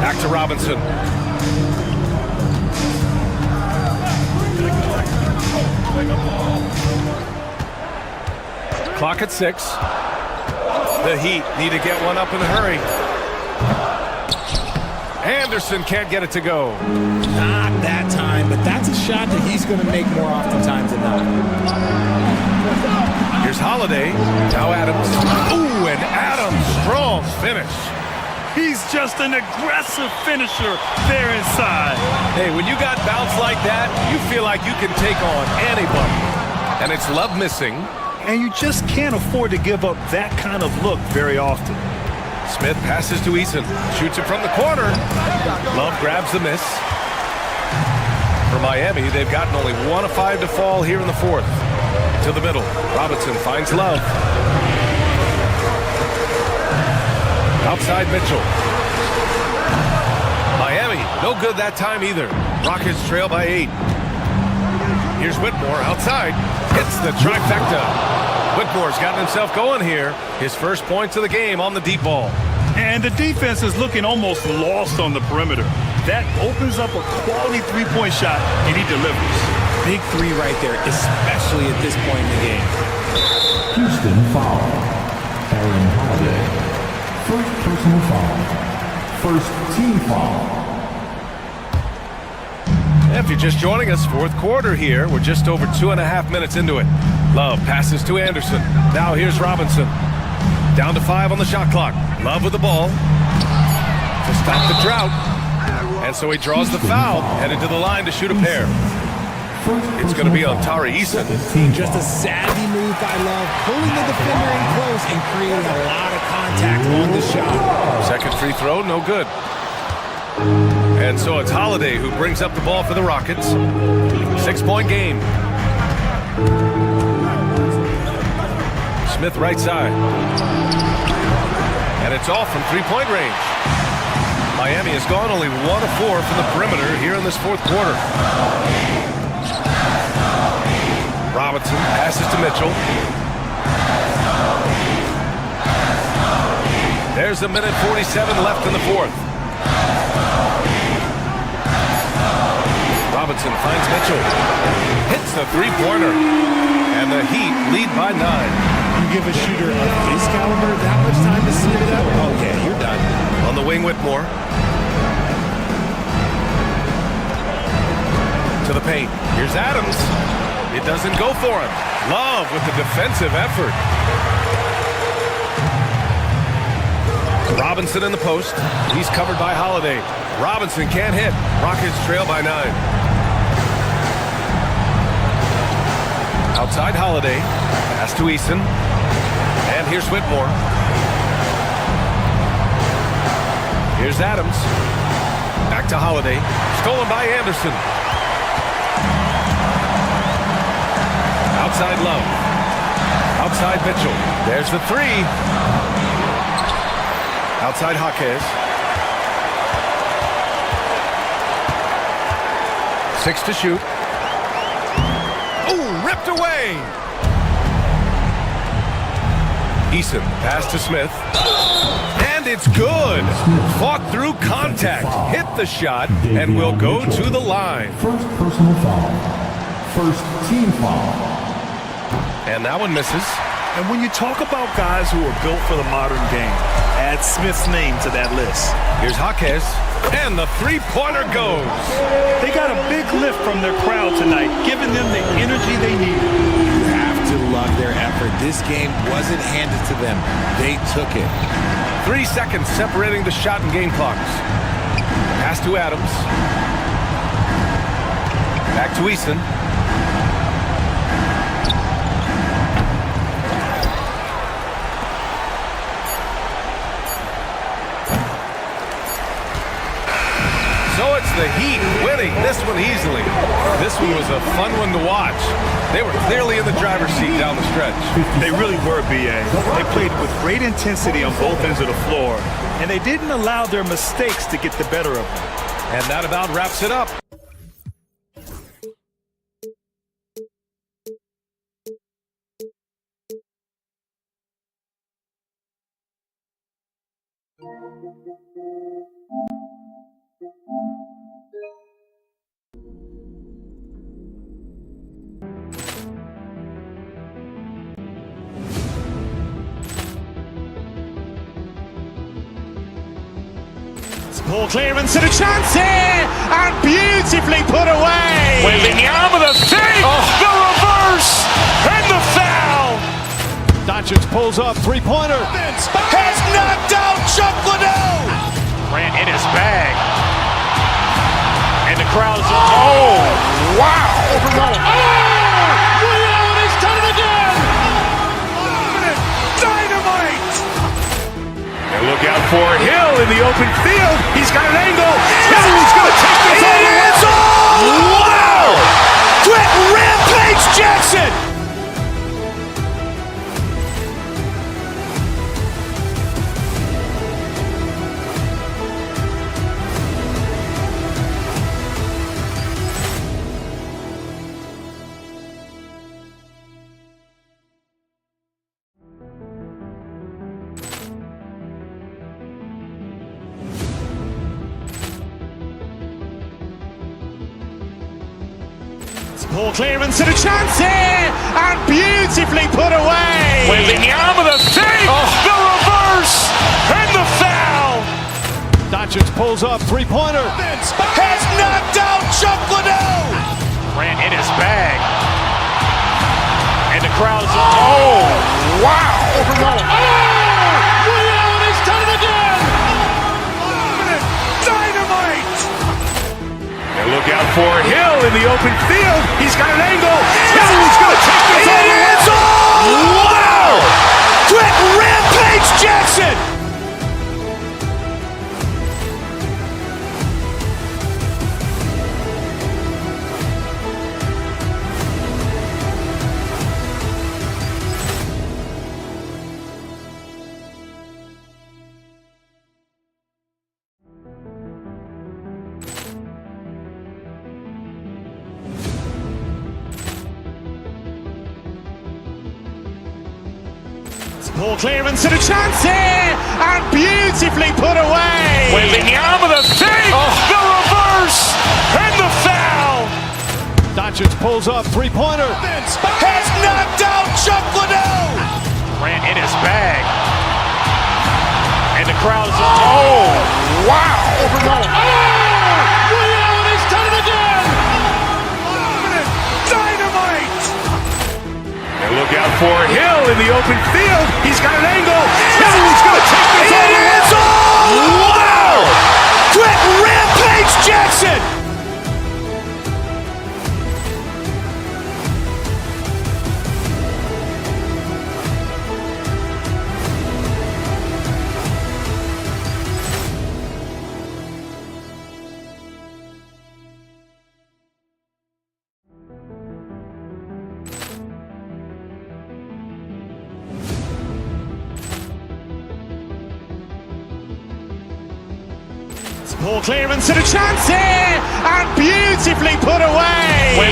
[SPEAKER 4] Back to Robinson. Clock at 6. The Heat need to get one up in a hurry. Anderson can't get it to go.
[SPEAKER 17] Not that time, but that's a shot that he's going to make more oftentimes than not.
[SPEAKER 4] Here's Holiday. Now Adams. Ooh, and Adams, strong finish.
[SPEAKER 16] He's just an aggressive finisher there inside.
[SPEAKER 4] Hey, when you got bounce like that, you feel like you can take on anybody. And it's Love missing.
[SPEAKER 16] And you just can't afford to give up that kind of look very often.
[SPEAKER 4] Smith passes to Eason. Shoots it from the corner. Love grabs the miss. For Miami, they've gotten only 1 of 5 to fall here in the fourth. To the middle. Robinson finds Love. Outside Mitchell. Miami, no good that time either. Rockets trail by 8. Here's Whitmore outside. Hits the trifecta. Whitmore's gotten himself going here. His first points of the game on the deep ball.
[SPEAKER 16] And the defense is looking almost lost on the perimeter. That opens up a quality three-point shot, and he delivers.
[SPEAKER 17] Big 3 right there, especially at this point in the game.
[SPEAKER 7] Houston foul. Aaron Holiday. First personal foul. First team foul.
[SPEAKER 4] If you're just joining us, fourth quarter here. We're just over 2.5 minutes into it. Love passes to Anderson. Now here's Robinson. Down to 5 on the shot clock. Love with the ball to stop the drought. And so he draws the foul, headed to the line to shoot a pair. It's going to be on Tari Eason.
[SPEAKER 17] Just a savvy move by Love, pulling the defender in close and creating a lot of contact on the shot.
[SPEAKER 4] Second free throw, no good. And so it's Holiday who brings up the ball for the Rockets. 6-point game. Smith right side. And it's off from 3-point range. Miami has gone only 1 of 4 from the perimeter here in this fourth quarter. Robinson passes to Mitchell. There's a minute 47 left in the fourth. Robinson finds Mitchell. Hits the 3-pointer. And the Heat lead by 9.
[SPEAKER 17] You give a shooter of his caliber that much time to set it up? Oh, yeah, you're done.
[SPEAKER 4] On the wing, Whitmore. To the paint. Here's Adams. It doesn't go for him. Love with the defensive effort. Robinson in the post. He's covered by Holiday. Robinson can't hit. Rockets trail by 9. Outside Holiday. Pass to Eason. And here's Whitmore. Here's Adams. Back to Holiday. Stolen by Anderson. Outside Love. Outside Mitchell. There's the three. Outside Jaquez. 6 to shoot. Oh, ripped away. Eason, pass to Smith. And it's good. Fought through contact. Hit the shot and will go to the line.
[SPEAKER 7] First personal foul. First team foul.
[SPEAKER 4] And that one misses.
[SPEAKER 16] And when you talk about guys who are built for the modern game, add Smith's name to that list.
[SPEAKER 4] Here's Jaquez. And the three-pointer goes.
[SPEAKER 16] They got a big lift from their crowd tonight, giving them the energy they need.
[SPEAKER 17] You have to love their effort. This game wasn't handed to them. They took it.
[SPEAKER 4] 3 seconds separating the shot and game clocks. Pass to Adams. Back to Eason. So it's the Heat winning this one easily. This one was a fun one to watch. They were clearly in the driver's seat down the stretch.
[SPEAKER 16] They really were, B.A. They played with great intensity on both ends of the floor, and they didn't allow their mistakes to get the better of them.
[SPEAKER 4] And that about wraps it up.
[SPEAKER 1] Ball clearance and a chance here, and beautifully put away.
[SPEAKER 2] Wembanyama the fake, the reverse, and the foul.
[SPEAKER 1] Doncic pulls up, three-pointer.
[SPEAKER 2] Has knocked out Chuck Liddell. Ran in his bag. And the crowd is, oh, wow.
[SPEAKER 1] Allen has done it again.
[SPEAKER 2] Dynamite. And look out for Hill in the open field. He's got an angle. He's going to take this all the way. Wow. Quick Rampage Jackson.
[SPEAKER 1] Ball clearance and a chance here, and beautifully put away.
[SPEAKER 2] Wembanyama the fake, the reverse, and the foul.
[SPEAKER 1] Doncic pulls up, three-pointer.
[SPEAKER 2] Has knocked out Chuck Liddell. Ran in his bag. And the crowd is, oh, wow.
[SPEAKER 1] Allen has done it again.
[SPEAKER 2] Dynamite. And look out for Hill in the open field. He's got an angle. He's going to take this all the way. Wow. Quick Rampage Jackson.
[SPEAKER 1] Ball clearance and a chance here, and beautifully put away.
[SPEAKER 2] Wembanyama the fake, the reverse, and the foul.
[SPEAKER 1] Doncic pulls up, three-pointer.
[SPEAKER 2] Has knocked out Chuck Liddell. Ran in his bag. And the crowd is, oh, wow.
[SPEAKER 1] Allen has done it again.
[SPEAKER 2] Dynamite. And look out for Hill in the open field. He's got an angle. He's going to take this all the way. Wow. Quick Rampage Jackson.
[SPEAKER 1] Poor clearance and a chance here, and beautifully put away.